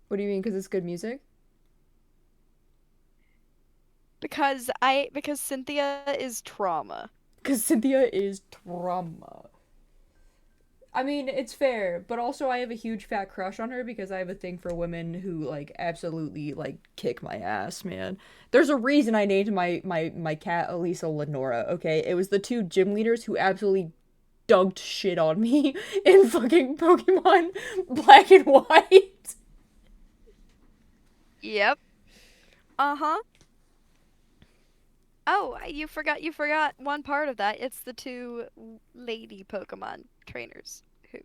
Speaker 1: What do you mean? Because it's good music?
Speaker 2: Because Cynthia is trauma.
Speaker 1: Because Cynthia is trauma. I mean, it's fair, but also I have a huge fat crush on her because I have a thing for women who like absolutely like kick my ass, man. There's a reason I named my cat Elisa Lenora, okay? It was the two gym leaders who absolutely dunked shit on me in fucking Pokemon Black and White.
Speaker 2: Yep. Uh-huh. Oh, you forgot one part of that. It's the two lady Pokemon trainers who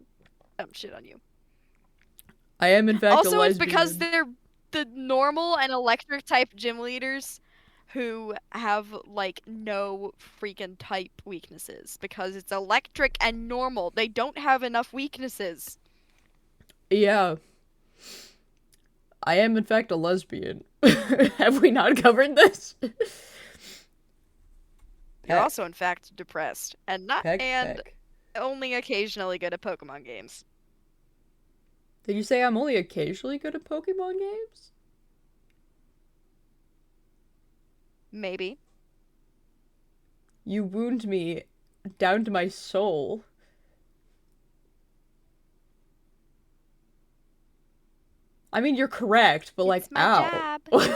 Speaker 2: dump shit on you.
Speaker 1: I am in fact
Speaker 2: Also,
Speaker 1: a lesbian.
Speaker 2: it's because they're the normal and electric type gym leaders who have like no freaking type weaknesses because it's electric and normal. They don't have enough weaknesses.
Speaker 1: Yeah. I am in fact a lesbian. Have we not covered this?
Speaker 2: You're
Speaker 1: Peck.
Speaker 2: also in fact depressed and not
Speaker 1: Peck,
Speaker 2: and
Speaker 1: peck.
Speaker 2: only occasionally good at Pokemon games.
Speaker 1: Did you say I'm only occasionally good at Pokemon games?
Speaker 2: Maybe.
Speaker 1: You wound me down to my soul. I mean, you're correct, but like,
Speaker 2: It's my
Speaker 1: ow.
Speaker 2: job.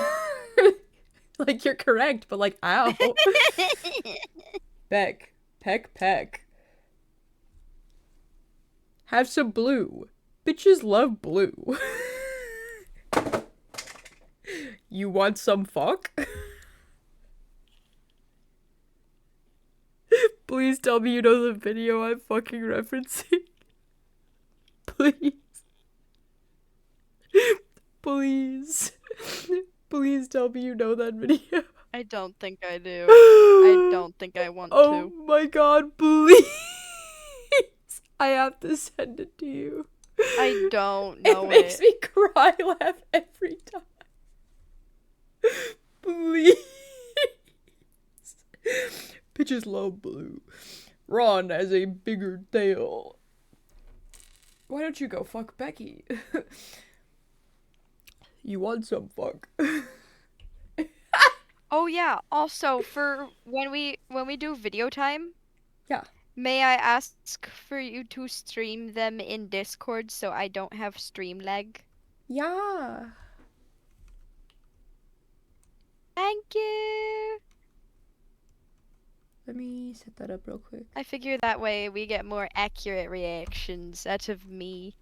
Speaker 1: Like, you're correct, but like, ow. Peck. Peck, peck. Have some blue. Bitches love blue. You want some fuck? Please tell me you know the video I'm fucking referencing. Please. Please. Please tell me you know that video.
Speaker 2: I don't think I do. I don't think I want
Speaker 1: Oh
Speaker 2: to.
Speaker 1: my god, please. I have to send it to you.
Speaker 2: I don't know
Speaker 1: It makes me cry laugh every time. Please. Bitches love blue. Ron has a bigger tail. Why don't you go fuck Becky? You want some fuck?
Speaker 2: Oh yeah, also for when we do video time,
Speaker 1: Yeah.
Speaker 2: may I ask for you to stream them in Discord so I don't have stream lag?
Speaker 1: Yeah.
Speaker 2: Thank you.
Speaker 1: Let me set that up real quick.
Speaker 2: I figure that way we get more accurate reactions out of me.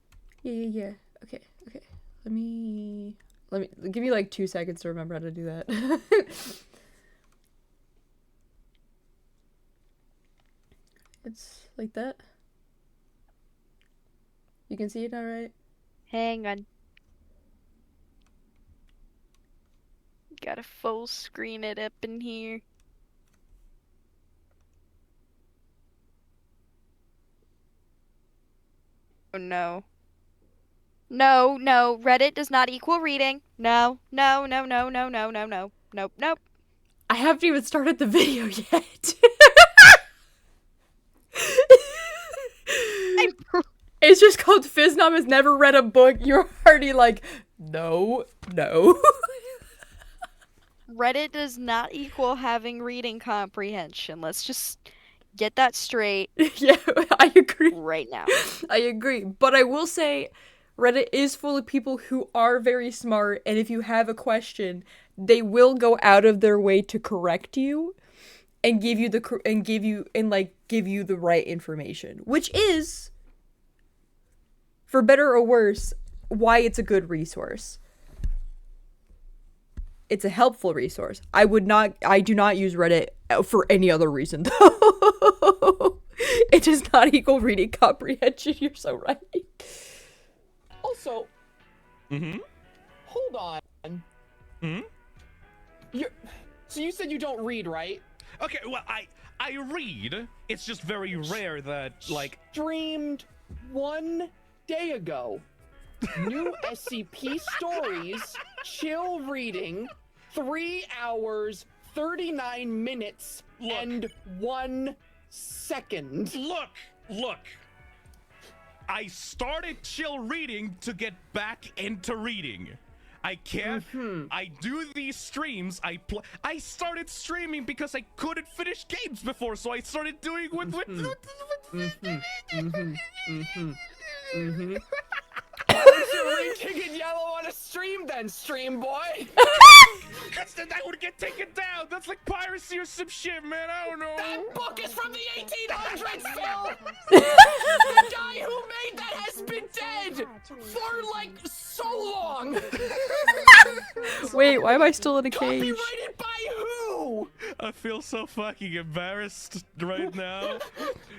Speaker 1: Yeah. Okay. Let me give me like 2 seconds to remember how to do that. It's like that. You can see it now, right?
Speaker 2: Hang on. Gotta full screen it up in here. Oh no. No, no, Reddit does not equal reading. No, no, no, no, no, no, no, no. Nope, nope.
Speaker 5: I haven't even started the video yet. It's just called Fiznum has never read a book. You're already like, no.
Speaker 2: Reddit does not equal having reading comprehension. Let's just get that straight
Speaker 5: Yeah, I agree.
Speaker 2: right now.
Speaker 5: I agree. But I will say, Reddit is full of people who are very smart, and if you have a question, they will go out of their way to correct you and give you the right information, which is, for better or worse, why it's a good resource. It's a helpful resource. I do not use Reddit for any other reason, though. It does not equal reading comprehension. You're so right.
Speaker 6: Also, hold on. So you said you don't read, right?
Speaker 7: Okay, well, I read. It's just very rare that, like...
Speaker 6: Streamed 1 day ago. New SCP stories, chill reading, 3 hours, 39 minutes,
Speaker 7: Look.
Speaker 6: and 1 second.
Speaker 7: Look. I started chill reading to get back into reading. I can't. I do these streams. I started streaming because I couldn't finish games before, so I started doing with.
Speaker 6: Why don't you read Ticket Yellow on a stream then, stream boy?
Speaker 7: Because then I would get taken down. That's like piracy or some shit, man. I don't know.
Speaker 6: That book is from the 1800s, Phil! The guy who made that has been dead for, like, so long!
Speaker 5: Wait, why am I still in a cage?
Speaker 6: Copyrighted by who?
Speaker 7: I feel so fucking embarrassed right now.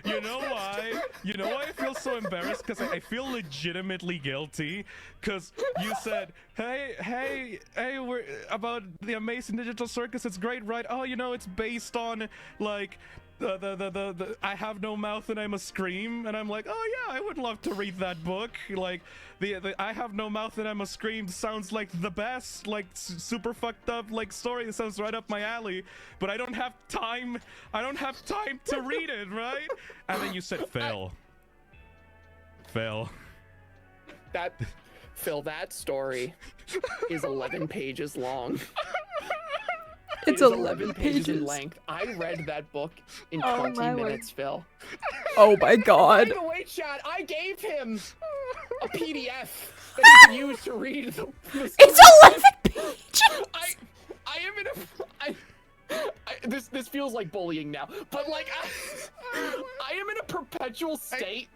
Speaker 7: You know why? You know why I feel so embarrassed? Because I feel legitimately guilty. Because you said, hey, we're about the Amazing Digital Circus. It's great, right? Oh, you know, it's based on, like, the I Have No Mouth and I Must Scream. And I'm like, oh yeah, I would love to read that book. Like, the I Have No Mouth and I Must Scream sounds like the best, like, super fucked up, like, story. It sounds right up my alley. But I don't have time. I don't have time to read it, right? And then you said, Phil.
Speaker 6: Phil, that story is 11 pages long.
Speaker 5: It's
Speaker 6: It is
Speaker 5: 11
Speaker 6: pages in
Speaker 5: pages.
Speaker 6: length. I read that book in
Speaker 1: Oh,
Speaker 6: 20
Speaker 1: my word.
Speaker 6: minutes, Phil.
Speaker 5: Oh my
Speaker 6: By
Speaker 5: god.
Speaker 6: the way, Chad, I gave him a PDF that he can use to read the
Speaker 5: It's 11 pages!
Speaker 6: I am in a... this feels like bullying now, but like I am in a perpetual state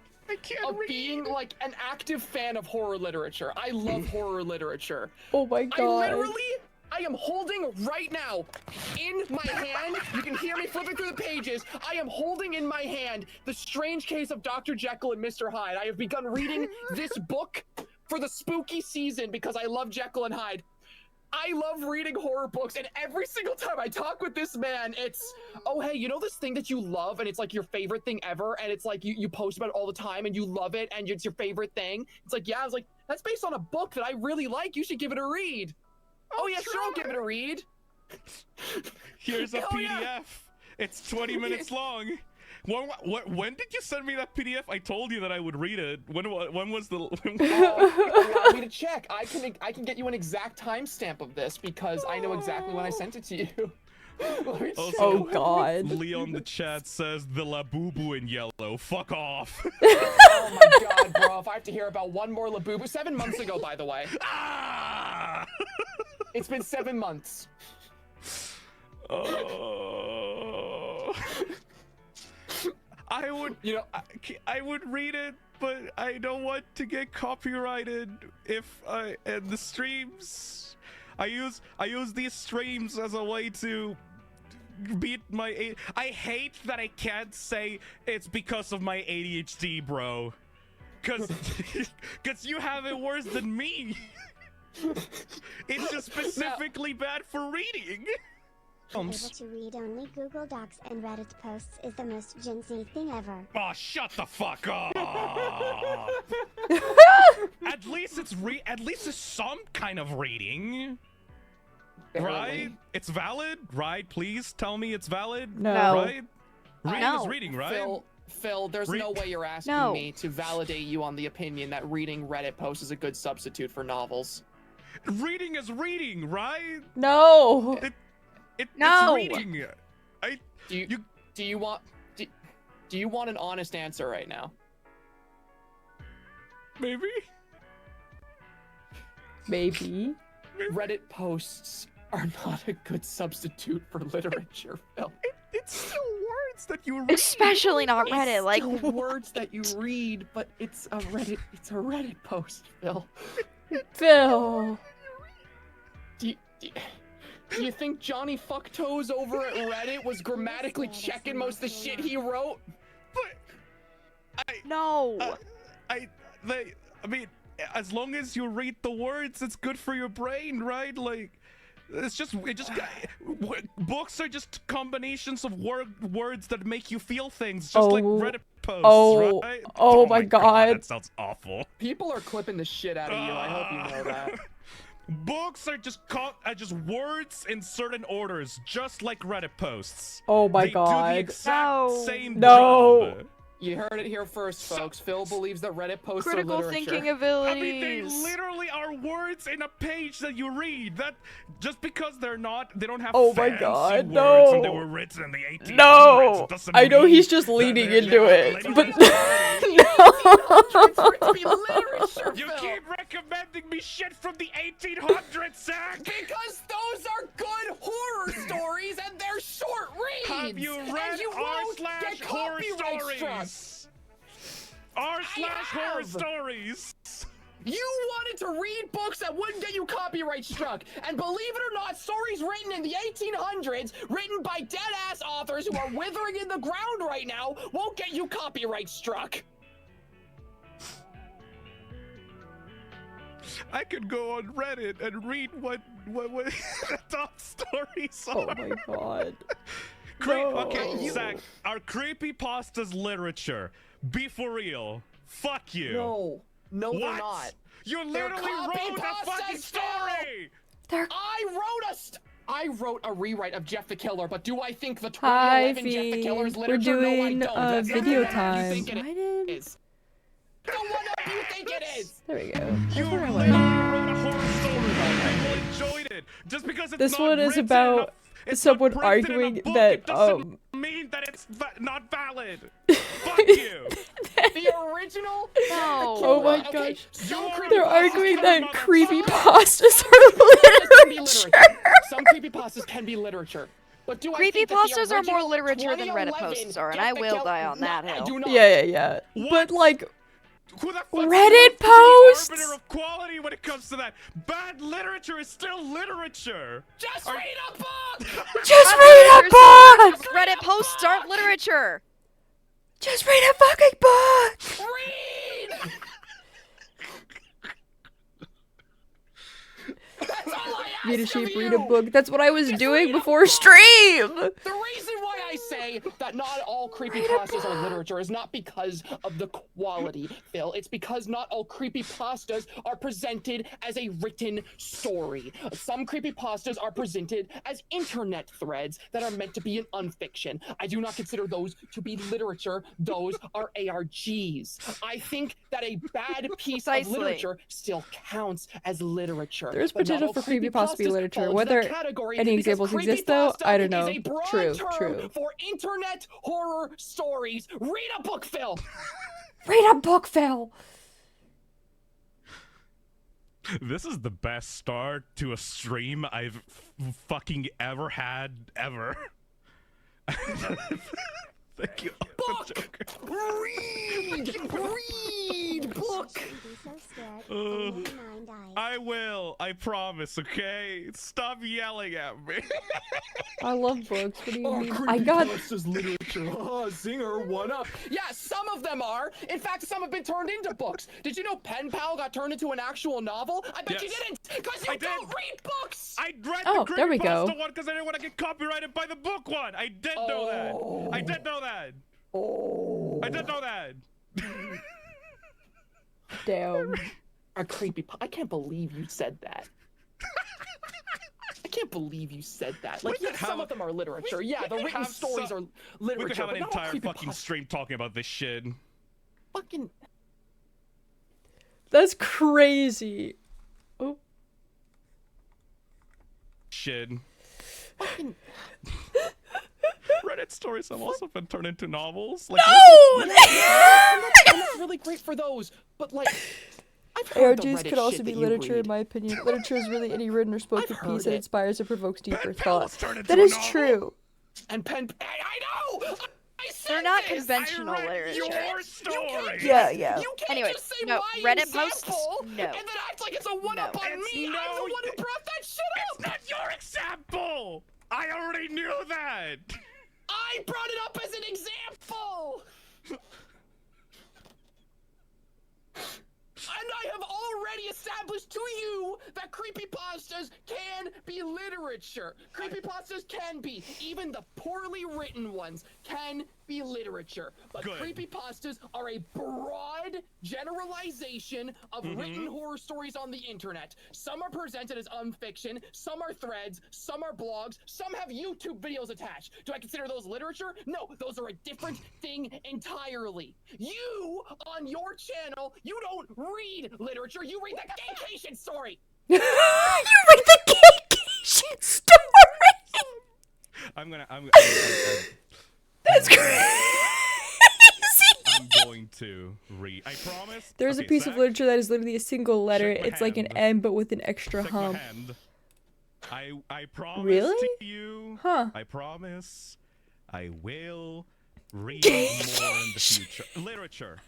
Speaker 6: of being like an active fan of horror literature. I love horror literature.
Speaker 5: Oh my god.
Speaker 6: I am holding right now in my hand, you can hear me flipping through the pages, I am holding in my hand The Strange Case of Dr. Jekyll and Mr. Hyde. I have begun reading this book for the spooky season because I love Jekyll and Hyde. I love reading horror books, and every single time I talk with this man, it's, oh hey, you know this thing that you love and it's like your favorite thing ever, and it's like you post about it all the time and you love it and it's your favorite thing? It's like, yeah, I was like, that's based on a book that I really like, you should give it a read. Oh yeah, sure, I'll give it a read.
Speaker 7: Here's a
Speaker 6: Hell
Speaker 7: PDF.
Speaker 6: yeah.
Speaker 7: It's 20 minutes long. When did you send me that PDF? I told you that I would read it. When was the?
Speaker 6: Allow me to check. I can get you an exact timestamp of this because I know exactly when I sent it to you. Let me
Speaker 7: Also,
Speaker 6: check.
Speaker 5: Oh god.
Speaker 7: Leon the chat says the Labubu in yellow. Fuck off.
Speaker 6: Oh my god, bro! If I have to hear about one more Labubu, 7 months ago, by the way.
Speaker 7: Ah!
Speaker 6: It's been 7 months.
Speaker 7: Oh. I would,
Speaker 6: You know,
Speaker 7: I would read it, but I don't want to get copyrighted if I and the streams. I use these streams as a way to beat my I hate that I can't say it's because of my ADHD, bro. Cause you have it worse than me. It's just specifically bad for reading.
Speaker 8: Able to read only Google Docs and Reddit posts is the most Gen Z thing ever.
Speaker 7: Oh, shut the fuck up! At least least it's some kind of reading.
Speaker 6: Barely.
Speaker 7: Right? It's valid, right? Please tell me it's valid.
Speaker 5: No.
Speaker 7: Right? Reading
Speaker 2: No.
Speaker 7: is reading, right?
Speaker 6: Phil, there's no way you're asking
Speaker 2: No.
Speaker 6: me to validate you on the opinion that reading Reddit posts is a good substitute for novels.
Speaker 7: Reading is reading, right?
Speaker 5: No.
Speaker 2: No.
Speaker 7: It's reading.
Speaker 6: Do you want an honest answer right now?
Speaker 7: Maybe?
Speaker 5: Maybe.
Speaker 6: Reddit posts are not a good substitute for literature, Phil.
Speaker 7: It's still words that you read.
Speaker 2: Especially not Reddit. Like,
Speaker 6: It's still words that you read, but it's a Reddit post, Phil.
Speaker 5: Phil.
Speaker 6: Do you think Johnny Fucktoes over at Reddit was grammatically checking most of the shit he wrote?
Speaker 7: But
Speaker 2: no.
Speaker 7: I mean, as long as you read the words, it's good for your brain, right? Like, books are just combinations of words that make you feel things, just like Reddit posts, right?
Speaker 5: Oh my god.
Speaker 7: That sounds awful.
Speaker 6: People are clipping the shit out of you. I hope you know that.
Speaker 7: Books are just words in certain orders, just like Reddit posts.
Speaker 5: Oh my
Speaker 7: They
Speaker 5: god.
Speaker 7: do the exact same
Speaker 5: No.
Speaker 7: job.
Speaker 6: You heard it here first, folks. Phil believes that Reddit posts
Speaker 2: Critical
Speaker 6: are literature.
Speaker 2: thinking
Speaker 7: I
Speaker 2: abilities.
Speaker 7: mean, they literally are words in a page that you read. That just because they don't have
Speaker 5: Oh my
Speaker 7: fancy
Speaker 5: god,
Speaker 7: words
Speaker 5: no.
Speaker 7: and they were written in the 1800s.
Speaker 5: No.
Speaker 7: It doesn't
Speaker 5: I know
Speaker 7: mean
Speaker 5: he's just
Speaker 7: that
Speaker 5: leaning
Speaker 7: they're
Speaker 5: into it,
Speaker 7: not
Speaker 5: but
Speaker 6: Literature,
Speaker 7: You
Speaker 6: Phil.
Speaker 7: keep recommending me shit from the 1800s, Zach.
Speaker 6: Because those are good horror stories and they're short reads.
Speaker 7: Have you read
Speaker 6: and you won't get
Speaker 7: r/horror
Speaker 6: copyright struck.
Speaker 7: stories? r/horror
Speaker 6: have.
Speaker 7: stories.
Speaker 6: You wanted to read books that wouldn't get you copyright struck. And believe it or not, stories written in the 1800s, written by dead-ass authors who are withering in the ground right now, won't get you copyright struck.
Speaker 7: I could go on Reddit and read what the top stories
Speaker 5: oh
Speaker 7: are.
Speaker 5: my god.
Speaker 7: Okay,
Speaker 5: No.
Speaker 7: Zach, are creepypastas literature? Be for real. Fuck you.
Speaker 6: No, they're
Speaker 7: What?
Speaker 6: not.
Speaker 7: You
Speaker 6: They're
Speaker 7: literally wrote a
Speaker 6: copypastas,
Speaker 7: fucking story!
Speaker 6: I wrote a rewrite of Jeff the Killer, but do I think the
Speaker 5: Hi,
Speaker 6: 2011 Jeff the Killer is
Speaker 5: Fee.
Speaker 6: literature?
Speaker 5: We're doing
Speaker 6: no, I don't. That's not
Speaker 5: video
Speaker 6: the one up you
Speaker 5: time.
Speaker 6: think it
Speaker 5: I didn't.
Speaker 6: is. The one up you think it is.
Speaker 5: There we go.
Speaker 7: You
Speaker 5: That's where I
Speaker 7: literally
Speaker 5: went.
Speaker 7: wrote a horror story. People enjoyed it. Just because it's
Speaker 5: This
Speaker 7: not
Speaker 5: one is
Speaker 7: written
Speaker 5: about
Speaker 7: enough, it's
Speaker 5: someone
Speaker 7: not printed in a
Speaker 5: arguing
Speaker 7: book,
Speaker 5: that,
Speaker 7: it doesn't mean that it's not valid. Fuck you.
Speaker 6: The original.
Speaker 2: No.
Speaker 5: Oh my
Speaker 6: Okay,
Speaker 5: gosh.
Speaker 6: some
Speaker 5: They're
Speaker 6: creepypastas
Speaker 5: arguing
Speaker 6: can
Speaker 5: that
Speaker 6: be
Speaker 5: creepypastas
Speaker 6: can be
Speaker 5: are literature.
Speaker 6: Some creepypastas can be literature. But do I think that the
Speaker 2: Creepypastas are more
Speaker 6: original
Speaker 2: literature than Reddit
Speaker 6: 2011
Speaker 2: posts are, and
Speaker 6: Jeff
Speaker 2: I
Speaker 6: the
Speaker 2: will
Speaker 6: Killer-
Speaker 2: die on that
Speaker 6: No, I
Speaker 2: hill.
Speaker 6: do not.
Speaker 5: Yeah.
Speaker 7: What?
Speaker 5: But like,
Speaker 7: Who the fuck
Speaker 5: Reddit
Speaker 7: is the
Speaker 5: posts?
Speaker 7: arbiter of quality when it comes to that? Bad literature is still literature.
Speaker 6: Just read a book.
Speaker 5: just read a book.
Speaker 2: Reddit posts aren't literature.
Speaker 5: Just read a fucking book.
Speaker 6: Read. That's all I ask
Speaker 5: Read a
Speaker 6: of
Speaker 5: sheep,
Speaker 6: you.
Speaker 5: read a book. That's what I was doing before stream.
Speaker 6: The reason why I say that not all creepypastas are literature is not because of the quality, Phil. It's because not all creepypastas are presented as a written story. Some creepypastas are presented as internet threads that are meant to be an unfiction. I do not consider those to be literature. Those are ARGs. I think that a bad piece
Speaker 2: Precisely.
Speaker 6: of literature still counts as literature.
Speaker 5: There's
Speaker 6: but not
Speaker 5: potential
Speaker 6: all
Speaker 5: for creepypasta to be
Speaker 6: creepypastas
Speaker 5: literature.
Speaker 6: fall into
Speaker 5: Whether
Speaker 6: that category
Speaker 5: any
Speaker 6: because
Speaker 5: examples exist, though,
Speaker 6: creepypasta
Speaker 5: I don't know.
Speaker 6: is a broad
Speaker 5: True,
Speaker 6: term
Speaker 5: true.
Speaker 6: for internet horror stories. Read a book, Phil.
Speaker 5: Read a book, Phil.
Speaker 7: This is the best start to a stream I've fucking ever had, ever. Thank you.
Speaker 6: Book. Read book.
Speaker 7: I will. I promise, okay? Stop yelling at me.
Speaker 5: I love books. What do you
Speaker 6: Oh,
Speaker 5: mean? I got.
Speaker 6: creepypasta's literature. Oh, Zinger, one up. Yeah, some of them are. In fact, some have been turned into books. Did you know Pen Pal got turned into an actual novel? I bet you
Speaker 7: Yes.
Speaker 6: didn't, because you
Speaker 7: I did.
Speaker 6: don't read books.
Speaker 7: I read
Speaker 5: Oh,
Speaker 7: the
Speaker 5: there we go.
Speaker 7: creepypasta one because I didn't want to get copyrighted by the book one. I did know that. I did know that.
Speaker 6: Oh.
Speaker 7: I did know that.
Speaker 5: Damn.
Speaker 6: are creepy. I can't believe you said that. I can't believe you said that. Like,
Speaker 7: We could
Speaker 6: yeah, some
Speaker 7: have-
Speaker 6: of them are literature. Yeah,
Speaker 7: we
Speaker 6: the
Speaker 7: could
Speaker 6: written
Speaker 7: have
Speaker 6: stories
Speaker 7: some-
Speaker 6: are literature.
Speaker 7: We could have an
Speaker 6: but not
Speaker 7: entire
Speaker 6: creepy
Speaker 7: fucking stream talking about this shit.
Speaker 6: Fucking.
Speaker 5: That's crazy. Oh.
Speaker 7: Shit.
Speaker 6: Fucking.
Speaker 7: Reddit stories have also been turned into novels. Like,
Speaker 6: And that's really great for those, but like. I've heard the
Speaker 5: ARGs
Speaker 6: Reddit
Speaker 5: could also
Speaker 6: shit
Speaker 5: be
Speaker 6: that you
Speaker 5: literature, in
Speaker 6: read.
Speaker 5: my opinion. Literature is really any written or spoken
Speaker 6: I've
Speaker 5: piece
Speaker 6: heard
Speaker 5: that
Speaker 6: it.
Speaker 5: inspires or provokes deeper
Speaker 7: Pen
Speaker 5: thought.
Speaker 7: pals turned into
Speaker 5: That
Speaker 7: a
Speaker 5: is
Speaker 7: novel.
Speaker 5: true.
Speaker 6: And pen. I know. I said
Speaker 2: They're not
Speaker 6: this!
Speaker 2: conventional
Speaker 7: I read
Speaker 2: literature.
Speaker 7: your story.
Speaker 5: Yeah, yeah.
Speaker 6: You can't
Speaker 2: Anyways,
Speaker 6: just say
Speaker 2: no,
Speaker 6: my
Speaker 2: Reddit posts,
Speaker 6: example
Speaker 2: no.
Speaker 6: and then act like it's a one-up
Speaker 2: No.
Speaker 6: on
Speaker 7: It's
Speaker 6: me. I'm
Speaker 7: no-
Speaker 6: the one who brought that shit
Speaker 7: It's
Speaker 6: up.
Speaker 7: not your example. I already knew that.
Speaker 6: I brought it up as an example. And I have already established to you that creepypastas can be literature. Creepypastas can be. Even the poorly written ones can be literature. But
Speaker 7: Good.
Speaker 6: creepypastas are a broad generalization of written horror stories on the internet. Some are presented as unfiction, some are threads, some are blogs, some have YouTube videos attached. Do I consider those literature? No, those are a different thing entirely. You, on your channel, you don't read literature, you read the gaycation story!
Speaker 5: You read the gaycation story. That's crazy.
Speaker 7: I'm going to read. I promise.
Speaker 5: There's a
Speaker 7: Okay,
Speaker 5: piece of
Speaker 7: Zach,
Speaker 5: literature that is literally a single letter.
Speaker 7: Shake my
Speaker 5: It's like an
Speaker 7: hand.
Speaker 5: M but with an extra
Speaker 7: shake my
Speaker 5: hump.
Speaker 7: hand. I promise
Speaker 5: Really?
Speaker 7: to you.
Speaker 5: Huh.
Speaker 7: I promise. I will read more in the future. Literature.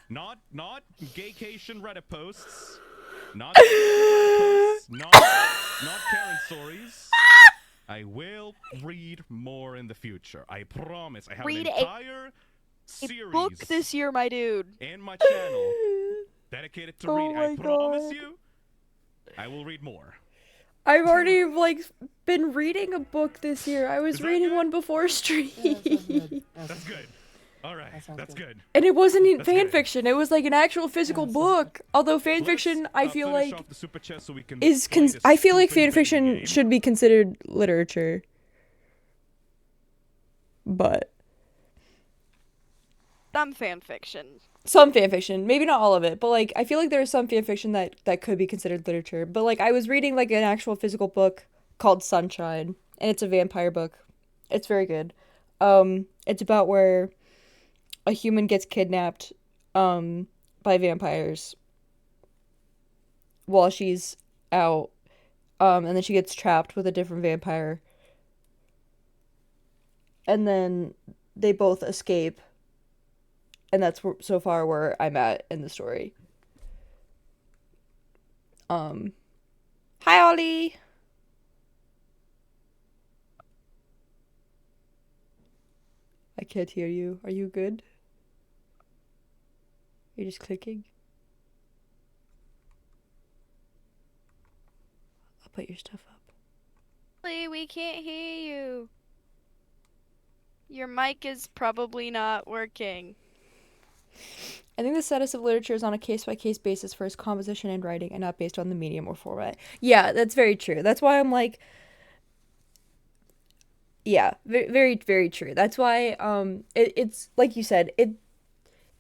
Speaker 7: Not gaycation Reddit posts. Not posts. Not Karen stories. I will read more in the future. I promise. I have
Speaker 2: Read
Speaker 7: an
Speaker 2: a-
Speaker 7: entire
Speaker 2: A
Speaker 7: series
Speaker 2: book this year, my dude.
Speaker 7: in my channel dedicated to
Speaker 5: Oh
Speaker 7: reading. I
Speaker 5: my
Speaker 7: promise
Speaker 5: God.
Speaker 7: you, I will read more.
Speaker 5: I've already like been reading a book this year. I was
Speaker 7: Is that
Speaker 5: reading
Speaker 7: good?
Speaker 5: one before stream.
Speaker 7: That's good. All right, that's good.
Speaker 5: And it wasn't even
Speaker 7: That's
Speaker 5: fan
Speaker 7: good.
Speaker 5: fiction. It was like an actual physical book. Although fan fiction, I
Speaker 7: Let's,
Speaker 5: feel
Speaker 7: finish
Speaker 5: like
Speaker 7: off the super chat so we can
Speaker 5: is
Speaker 7: play this
Speaker 5: I feel like
Speaker 7: stupid
Speaker 5: fan fiction
Speaker 7: video game.
Speaker 5: should be considered literature. But
Speaker 2: Some fan fiction.
Speaker 5: some fan fiction, maybe not all of it, but like I feel like there's some fan fiction that could be considered literature. But like I was reading like an actual physical book called Sunshine, and it's a vampire book. It's very good. It's about where a human gets kidnapped by vampires while she's out, and then she gets trapped with a different vampire, and then they both escape. And that's so far where I'm at in the story. Hi, Ollie. I can't hear you. Are you good? You're just clicking? I'll put your stuff up.
Speaker 2: Lee, we can't hear you. Your mic is probably not working.
Speaker 5: I think the status of literature is on a case-by-case basis for its composition and writing, and not based on the medium or format. Yeah, that's very true. That's why I'm like, yeah, very, very true. That's why it's like you said, it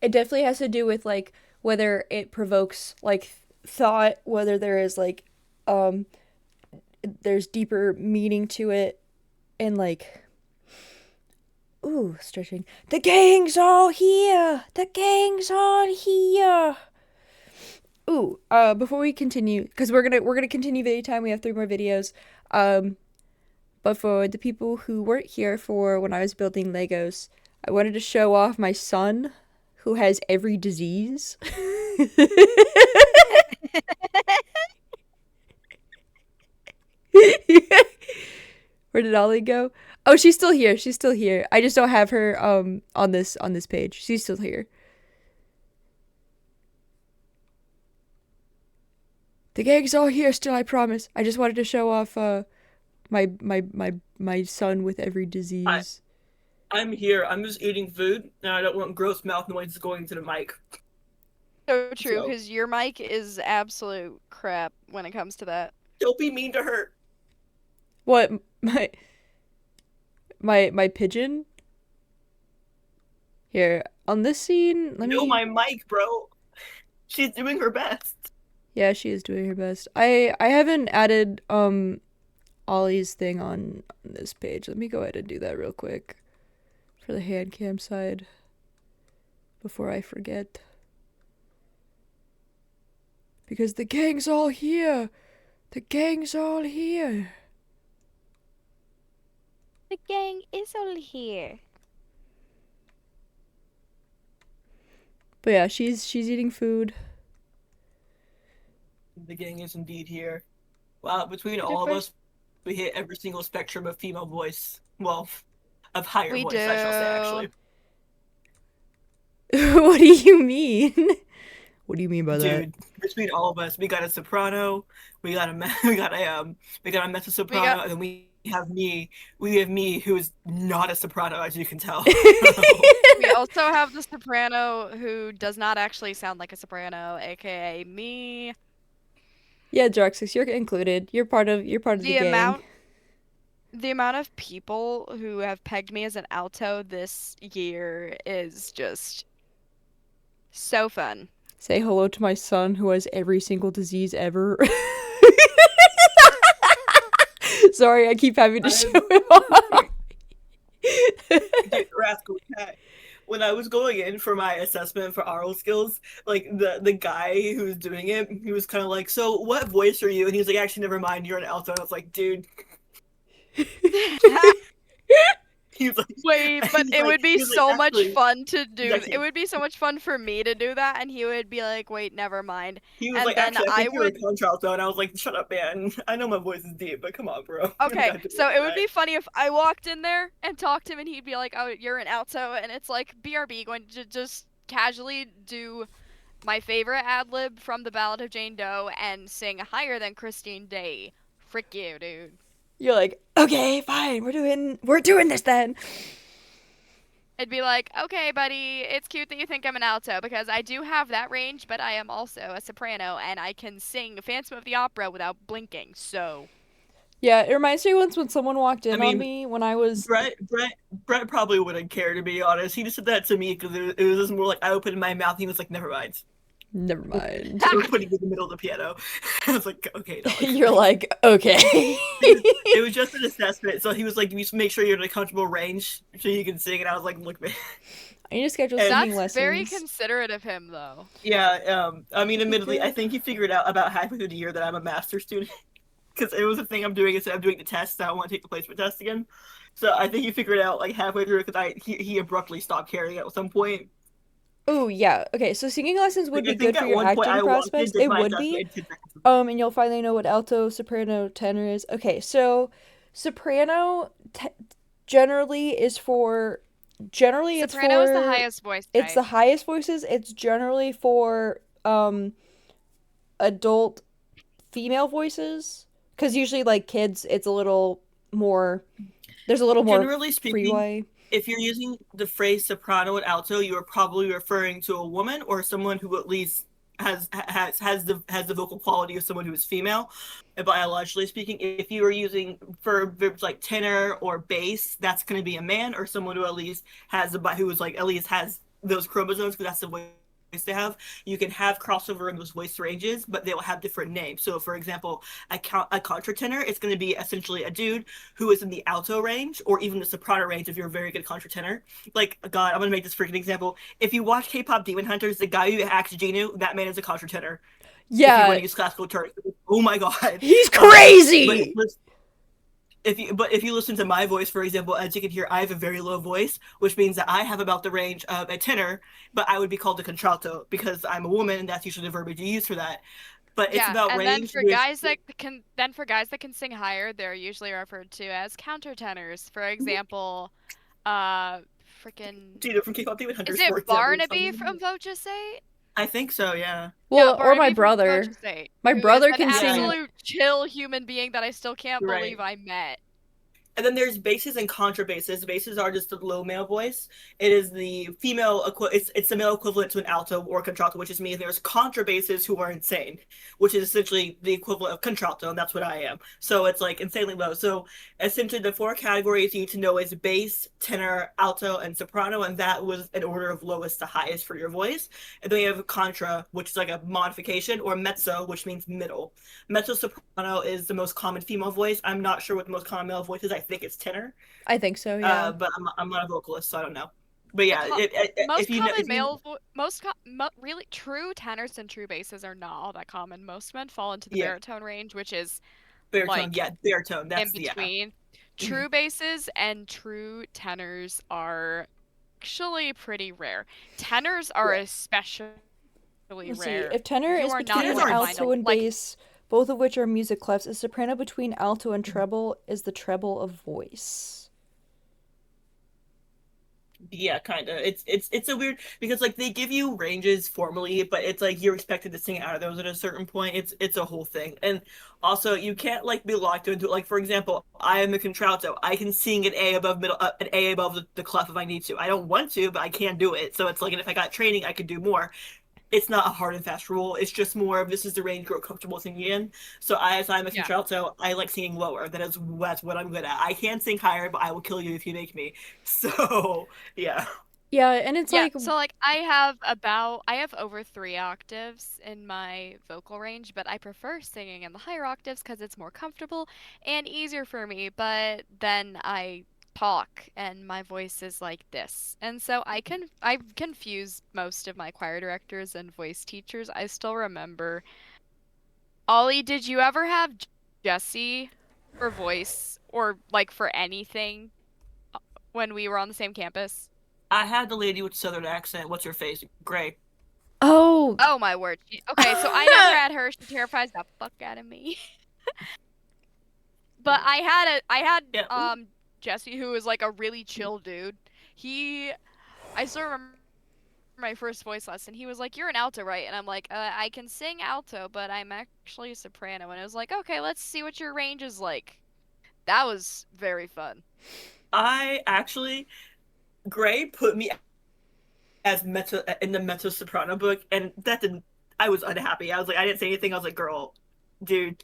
Speaker 5: definitely has to do with like whether it provokes like thought, whether there is like there's deeper meaning to it, and like. Ooh, stretching. The gang's all here! The gang's all here! Ooh, before we continue, because we're gonna continue video time, we have 3 more videos. But for the people who weren't here for when I was building Legos, I wanted to show off my son, who has every disease. Where did Ollie go? Oh, she's still here. She's still here. I just don't have her on this page. She's still here. The gang's all here still, I promise. I just wanted to show off my son with every disease.
Speaker 9: I'm here. I'm just eating food, and I don't want gross mouth noises going to the mic.
Speaker 2: so true,
Speaker 9: So-
Speaker 2: because your mic is absolute crap when it comes to that.
Speaker 9: Don't be mean to her.
Speaker 5: What my pigeon? Here, on this scene, let
Speaker 9: No,
Speaker 5: me
Speaker 9: my mic, bro. She's doing her best.
Speaker 5: Yeah, she is doing her best. I haven't added Ollie's thing on this page. Let me go ahead and do that real quick for the hand cam side before I forget. Because the gang's all here. The gang's all here.
Speaker 2: The gang is all here.
Speaker 5: But yeah, she's eating food.
Speaker 9: The gang is indeed here. Wow, between all of us, we hit every single spectrum of female voice. Well, of higher
Speaker 2: We
Speaker 9: voice, I shall say, actually.
Speaker 5: What do you mean? What do you mean by that?
Speaker 9: Dude, between all of us, we got a soprano, we got a mezzo soprano, and then we have me. We have me, who is not a soprano, as you can tell.
Speaker 2: We also have the soprano who does not actually sound like a soprano, aka me.
Speaker 5: Yeah, Droxus, you're included. You're part of the gang.
Speaker 2: The amount of people who have pegged me as an alto this year is just so fun.
Speaker 5: Say hello to my son who has every single disease ever. Sorry, I keep having to show him off.
Speaker 9: Dude, Rascal Cat. When I was going in for my assessment for oral skills, like the guy who was doing it, he was kind of like, "So, what voice are you?" And he was like, "Actually, never mind, you're an alto." And I was like, "Dude." He was like,
Speaker 2: Wait, but
Speaker 9: he's
Speaker 2: it
Speaker 9: like-
Speaker 2: would be
Speaker 9: he was like,
Speaker 2: so much
Speaker 9: "Actually,"
Speaker 2: fun to do.
Speaker 9: exactly.
Speaker 2: It would be so much fun for me to do that, and he would be like, "Wait, never mind."
Speaker 9: He was
Speaker 2: And
Speaker 9: like,
Speaker 2: then
Speaker 9: "Actually, I think
Speaker 2: I
Speaker 9: you're
Speaker 2: would-
Speaker 9: a contralto," and I was like, "Shut up, man. I know my voice is deep, but come on, bro." You
Speaker 2: Okay,
Speaker 9: gotta do
Speaker 2: so it would
Speaker 9: right.
Speaker 2: be funny if I walked in there and talked to him, and he'd be like, "Oh, you're an alto," and it's like BRB going to just casually do my favorite ad lib from The Ballad of Jane Doe and sing higher than Christine Day. Frick you, dude.
Speaker 5: You're like, okay, fine, we're doing this then.
Speaker 2: It'd be like, okay, buddy, it's cute that you think I'm an alto because I do have that range, but I am also a soprano and I can sing Phantom of the Opera without blinking. So
Speaker 5: Yeah, it reminds me once when someone walked in
Speaker 9: I mean,
Speaker 5: on me when I was
Speaker 9: Brett probably wouldn't care, to be honest. He just said that to me because it was just more like I opened my mouth and he was like, "Never mind."
Speaker 5: never mind.
Speaker 9: They were putting me in the middle of the piano. I was like, "Okay, dog."
Speaker 5: You're like, okay.
Speaker 9: It was just an assessment, so he was like, "You just make sure you're in a comfortable range so you can sing." And I was like, "Look, man."
Speaker 5: I need to schedule
Speaker 9: And-
Speaker 5: singing
Speaker 2: that's
Speaker 5: lessons.
Speaker 2: very considerate of him, though.
Speaker 9: Yeah, I mean, admittedly, I think he figured out about halfway through the year that I'm a master's student. Because it was a thing I'm doing instead of doing the test, I don't want to take the placement test again. So I think he figured it out like halfway through because he abruptly stopped caring at some point.
Speaker 5: Oh yeah. Okay, so singing lessons would
Speaker 9: Like,
Speaker 5: be good for your acting prospects. It would be. And you'll finally know what alto, soprano, tenor is. Okay, so soprano generally is for
Speaker 2: Soprano is the highest voice type.
Speaker 5: It's the highest voices. It's generally for adult female voices cuz usually like kids it's a little more there's a little more
Speaker 9: Generally speaking,
Speaker 5: freeway.
Speaker 9: if you're using the phrase soprano and alto, you are probably referring to a woman or someone who at least has the vocal quality of someone who is female. Biologically speaking, if you are using for verbs like tenor or bass, that's going to be a man or someone who at least has at least has those chromosomes because that's the voice they have. You can have crossover in those voice ranges, but they will have different names. So, for example, a contratenor is going to be essentially a dude who is in the alto range or even the soprano range if you're a very good contratenor. Like, God, I'm going to make this freaking example. If you watch K-pop Demon Hunters, the guy who acts Genu, that man is a contratenor. If you
Speaker 5: Yeah.
Speaker 9: want to use classical terms, oh my God,
Speaker 5: He's crazy.
Speaker 9: But if you listen to my voice, for example, as you can hear, I have a very low voice, which means that I have about the range of a tenor, but I would be called a contralto because I'm a woman, and that's usually the verbiage you use for that. But it's about
Speaker 2: and
Speaker 9: range.
Speaker 2: then for guys that can sing higher, they're usually referred to as countertenors. For example, freaking
Speaker 9: Gina from K-pop Demon Hunters.
Speaker 2: is it
Speaker 9: for example,
Speaker 2: Barnaby
Speaker 9: something-
Speaker 2: from Voce 8?
Speaker 9: I think so. Yeah.
Speaker 5: Well,
Speaker 2: Yeah,
Speaker 5: or my
Speaker 2: Barnaby from
Speaker 5: brother.
Speaker 2: Voce 8,
Speaker 5: My
Speaker 2: who is
Speaker 5: brother
Speaker 2: an
Speaker 5: can sing.
Speaker 2: absolute chill human being that I still can't
Speaker 9: Right.
Speaker 2: believe I met.
Speaker 9: And then there's basses and contrabasses. Basses are just a low male voice. It is the female it's the male equivalent to an alto or contralto, which is me. There's contrabasses who are insane, which is essentially the equivalent of contralto, and that's what I am. So it's like insanely low. So essentially the 4 categories you need to know is bass, tenor, alto, and soprano, and that was an order of lowest to highest for your voice. And then you have contra, which is like a modification, or mezzo, which means middle. Mezzo soprano is the most common female voice. I'm not sure what the most common male voice is. I think it's tenor.
Speaker 5: I think so, yeah.
Speaker 9: But I'm not a vocalist, so I don't know. But yeah,
Speaker 2: Most
Speaker 9: if you
Speaker 2: common
Speaker 9: know,
Speaker 2: male, really true tenors and true basses are not all that common. Most men fall into the
Speaker 9: Yeah.
Speaker 2: baritone range, which is
Speaker 9: baritone,
Speaker 2: like,
Speaker 9: yeah, baritone. That's
Speaker 2: in
Speaker 9: yeah.
Speaker 2: between. True basses and true tenors are actually pretty rare. Tenors are especially
Speaker 5: Let's
Speaker 2: rare.
Speaker 5: see. If tenor
Speaker 2: You
Speaker 5: is
Speaker 2: are not
Speaker 5: between
Speaker 9: gonna find
Speaker 5: alto and bass, both of which are music clefs, a soprano between alto and treble is the treble of voice.
Speaker 9: Yeah, kind of. It's a weird because like they give you ranges formally, but it's like you're expected to sing out of those at a certain point. It's a whole thing, and also you can't like be locked into it. Like for example, I am a contralto. I can sing an A above an A above the clef if I need to. I don't want to, but I can do it. So it's like, and if I got training, I could do more. It's not a hard and fast rule. It's just more of this is the range you're comfortable singing in. So as I'm a contralto, I like singing lower. That's what I'm good at. I can sing higher, but I will kill you if you make me. So yeah.
Speaker 5: Yeah, and it's like
Speaker 2: so like I have over 3 octaves in my vocal range, but I prefer singing in the higher octaves because it's more comfortable and easier for me. But then I talk and my voice is like this, and so I've confused most of my choir directors and voice teachers. I still remember. Ollie, did you ever have Jesse for voice or like for anything when we were on the same campus?
Speaker 9: I had the lady with southern accent. What's her face? Gray.
Speaker 5: Oh.
Speaker 2: Oh my word. Okay, so I never had her. She terrifies the fuck out of me. But I had Jesse, who was like a really chill dude. I still remember my first voice lesson. He was like, "You're an alto, right?" And I'm like, I can sing alto, but I'm actually a soprano." And I was like, "Okay, let's see what your range is like." That was very fun.
Speaker 9: Gray put me as mezzo in the mezzo soprano book, and I was unhappy. I was like, I didn't say anything. I was like, girl, dude.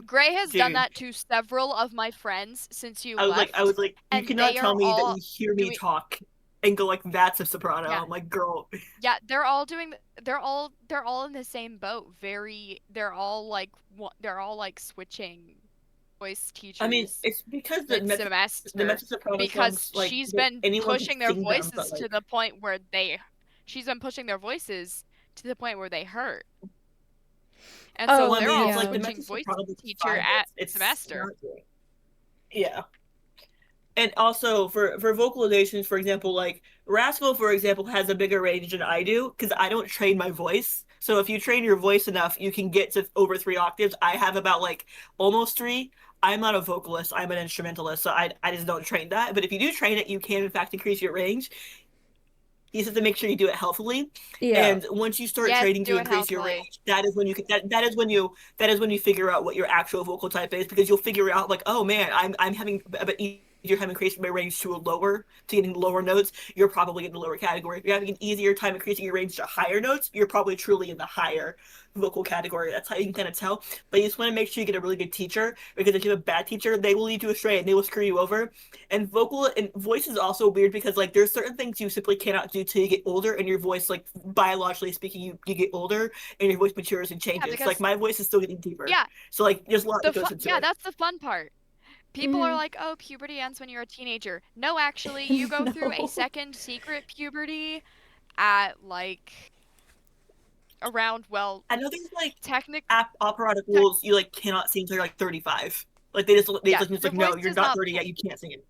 Speaker 2: Gray has done that to several of my friends since you left.
Speaker 9: I was like, you cannot tell me that you hear me talk and go like, that's a soprano.
Speaker 2: Yeah.
Speaker 9: I'm like, girl.
Speaker 2: Yeah, they're all in the same boat. They're all like switching voice teachers.
Speaker 9: I mean, it's because the mezzo soprano
Speaker 2: because
Speaker 9: songs, like,
Speaker 2: she's been pushing their voices
Speaker 9: to
Speaker 2: the point where they hurt. And so they're all switching voice teacher at semester.
Speaker 9: Yeah. And also for vocalizations, for example, like Rascal, for example, has a bigger range than I do because I don't train my voice. So if you train your voice enough, you can get to over 3 octaves. I have about like almost 3. I'm not a vocalist. I'm an instrumentalist, so I just don't train that. But if you do train it, you can in fact increase your range. You just have to make sure you do it healthily. Yeah. And once you start training to increase your range, that is when you figure out what your actual vocal type is, because you'll figure out like, oh man, I'm having a bit easier time increasing my range to getting lower notes. You're probably in the lower category. If you're having an easier time increasing your range to higher notes, you're probably truly in the higher vocal category. That's how you can kind of tell. But you just want to make sure you get a really good teacher, because if you have a bad teacher, they will lead you astray and they will screw you over. And voice is also weird because like there's certain things you simply cannot do till you get older, and your voice, like biologically speaking, you get older and your voice matures and changes. Like my voice is still getting deeper.
Speaker 2: Yeah.
Speaker 9: So like there's a lot that goes into it.
Speaker 2: Yeah, that's the fun part. People are like, oh, puberty ends when you're a teenager. No, actually, you go through a second secret puberty at like around, well,
Speaker 9: I know there's like operatic rules you like cannot sing until you're like 35. Like they just like, no, you're not 30 yet, you can't sing it.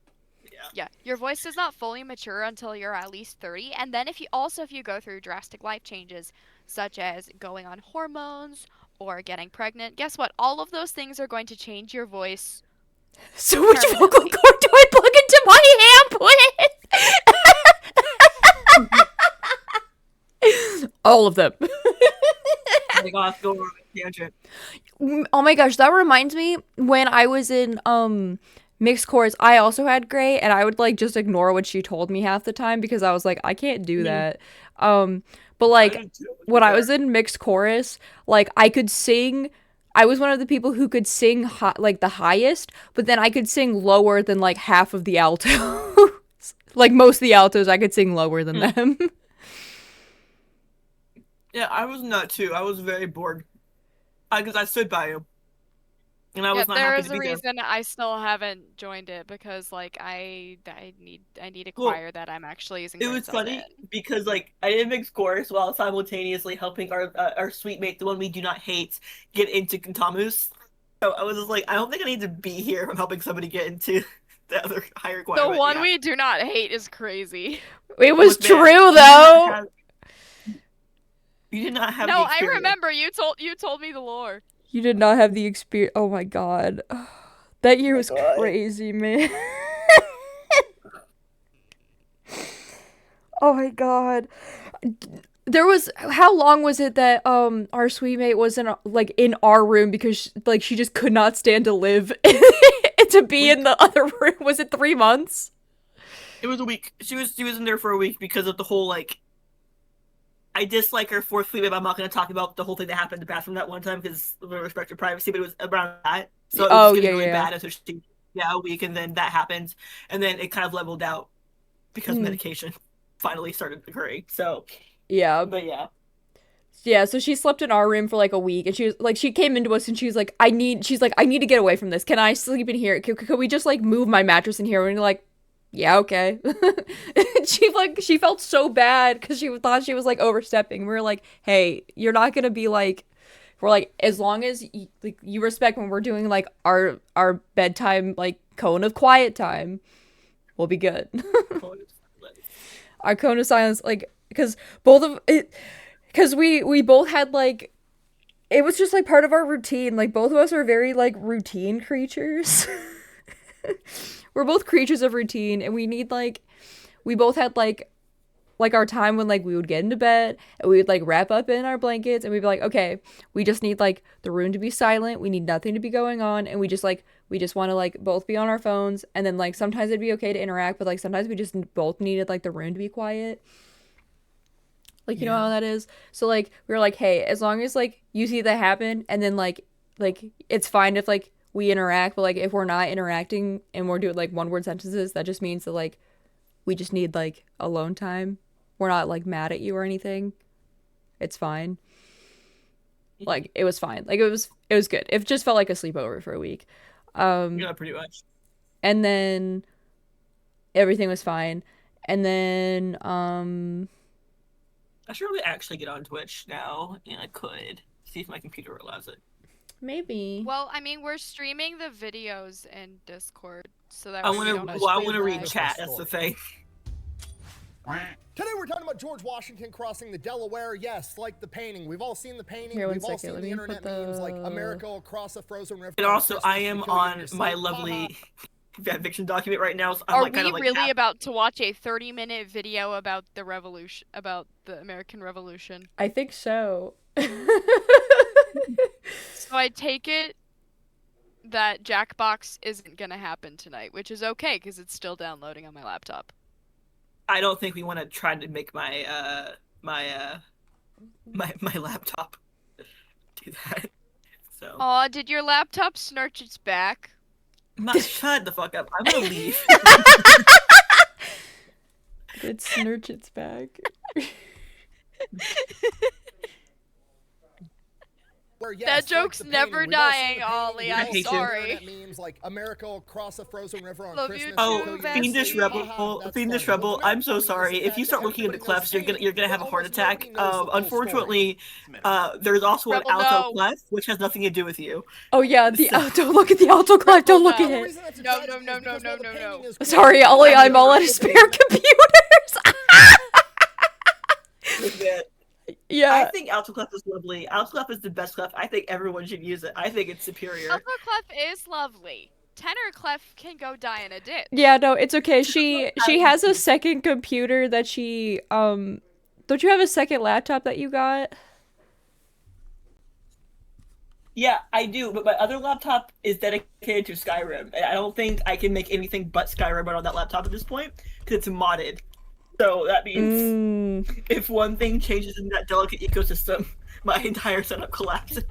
Speaker 2: Yeah, your voice does not fully mature until you're at least 30. And then if you go through drastic life changes, such as going on hormones or getting pregnant, guess what? All of those things are going to change your voice.
Speaker 5: So which vocal cord do I plug into my amp with? All of them.
Speaker 9: Oh my gosh, go on a tangent.
Speaker 5: Oh my gosh, that reminds me when I was in mixed chorus, I also had gray, and I would like just ignore what she told me half the time because I was like, I can't do that. But like when I was in mixed chorus, like I could sing. I was one of the people who could sing like the highest, but then I could sing lower than like half of the altos. Like most of the altos, I could sing lower than them.
Speaker 9: Yeah, I was not too. I was very bored. Because I stood by you. And I was not
Speaker 2: there
Speaker 9: happy
Speaker 2: is
Speaker 9: to
Speaker 2: a
Speaker 9: be there.
Speaker 2: reason I still haven't joined it because like I need a choir that I'm actually using.
Speaker 9: It
Speaker 2: brain
Speaker 9: was
Speaker 2: cells
Speaker 9: funny
Speaker 2: in.
Speaker 9: because like I did mixed chorus while simultaneously helping our sweet mate, the one we do not hate, get into Kintamus. So I was just like, I don't think I need to be here if I'm helping somebody get into the other higher choir.
Speaker 2: The
Speaker 9: but
Speaker 2: one
Speaker 9: yeah.
Speaker 2: we do not hate is crazy.
Speaker 5: It was
Speaker 9: Look, man,
Speaker 5: true though.
Speaker 9: You did not have
Speaker 2: No,
Speaker 9: the
Speaker 2: I
Speaker 9: experience.
Speaker 2: remember you told me the lore.
Speaker 5: You did not have the experience. Oh my god. That year was crazy, man. Oh my god. There was, how long was it that our sweet mate was in like in our room because she just could not stand to live to be in the other room? Was it 3 months?
Speaker 9: It was a week. She was in there for a week because of the whole like. I dislike her fourth sleep, but I'm not going to talk about the whole thing that happened in the bathroom that one time because of respect to privacy. But it was around that, so it was getting really bad. And so she, a week, and then that happened, and then it kind of leveled out because medication finally started occurring. So
Speaker 5: yeah,
Speaker 9: but
Speaker 5: yeah. So she slept in our room for like a week, and she was like, she came into us and she was like, I need to get away from this. Can I sleep in here? Could we just like move my mattress in here? And we're like, yeah, okay. She felt so bad because she thought she was like overstepping. We were like, hey, you're not gonna be like, we're like, as long as you respect when we're doing like our bedtime like cone of quiet time, we'll be good. Our cone of silence, like, because we both had like, it was just like part of our routine. Like both of us are very like routine creatures. We're both creatures of routine, and we need we both had like our time when like we would get into bed and we would like wrap up in our blankets and we'd be like, okay, we just need like the room to be silent, we need nothing to be going on, and we just want to like both be on our phones, and then like sometimes it'd be okay to interact, but like sometimes we just both needed like the room to be quiet. Like, you know how that is? So like we were like, hey, as long as like you see that happen, and then like it's fine if like we interact, but like if we're not interacting and we're doing like one word sentences, that just means that like we just need like alone time. We're not like mad at you or anything. It's fine. Like it was fine. Like it was good. It just felt like a sleepover for a week.
Speaker 9: Yeah, pretty much.
Speaker 5: And then everything was fine. And then
Speaker 9: I should really actually get on Twitch now, and I could see if my computer allows it.
Speaker 5: Maybe.
Speaker 2: Well, I mean, we're streaming the videos in Discord, so that
Speaker 9: I
Speaker 2: way we don't
Speaker 9: want to read
Speaker 2: lag.
Speaker 9: chat. That's the thing.
Speaker 10: Today we're talking about George Washington crossing the Delaware. Yes, like the painting. We've all seen the painting.
Speaker 5: Here,
Speaker 10: We've all
Speaker 5: second.
Speaker 10: seen
Speaker 5: Let
Speaker 10: the
Speaker 5: me
Speaker 10: internet
Speaker 5: put
Speaker 10: memes like America across a frozen river.
Speaker 9: And also, I am on my lovely fanfiction document right now. So I'm
Speaker 2: Are
Speaker 9: like, kind
Speaker 2: we
Speaker 9: of like
Speaker 2: really about to watch a 30-minute video about the revolution, about the American Revolution?
Speaker 5: I think so.
Speaker 2: So I take it that Jackbox isn't gonna happen tonight, which is okay because it's still downloading on my laptop.
Speaker 9: I don't think we want to try to make my my laptop do that. So.
Speaker 2: Aw, did your laptop snurch its back?
Speaker 9: Shut the fuck up. I'm gonna leave.
Speaker 5: It snurch its back.
Speaker 2: That joke's never dying, Ollie. I'm sorry.
Speaker 10: Memes like America across a frozen river on
Speaker 2: Love
Speaker 10: Christmas.
Speaker 2: you
Speaker 9: Oh, Fiendish Rebel, I'm so sorry. If you start looking into clefs, you're gonna have a heart attack. Unfortunately, there's also an alto clef, which has nothing to do with you.
Speaker 5: Oh yeah, the alto. Look at the alto clef. Don't look at it.
Speaker 2: No.
Speaker 5: Sorry, Ollie. I'm all out of spare computers. Yeah.
Speaker 9: I think alto clef is lovely. Alto clef is the best clef. I think everyone should use it. I think it's superior.
Speaker 2: Alto clef is lovely. Tenor clef can go die in a ditch.
Speaker 5: Yeah, no, it's okay. She has a second computer that she don't you have a second laptop that you got?
Speaker 9: Yeah, I do, but my other laptop is dedicated to Skyrim. And I don't think I can make anything but Skyrim run on that laptop at this point because it's modded. So that means if one thing changes in that delicate ecosystem, my entire setup collapses.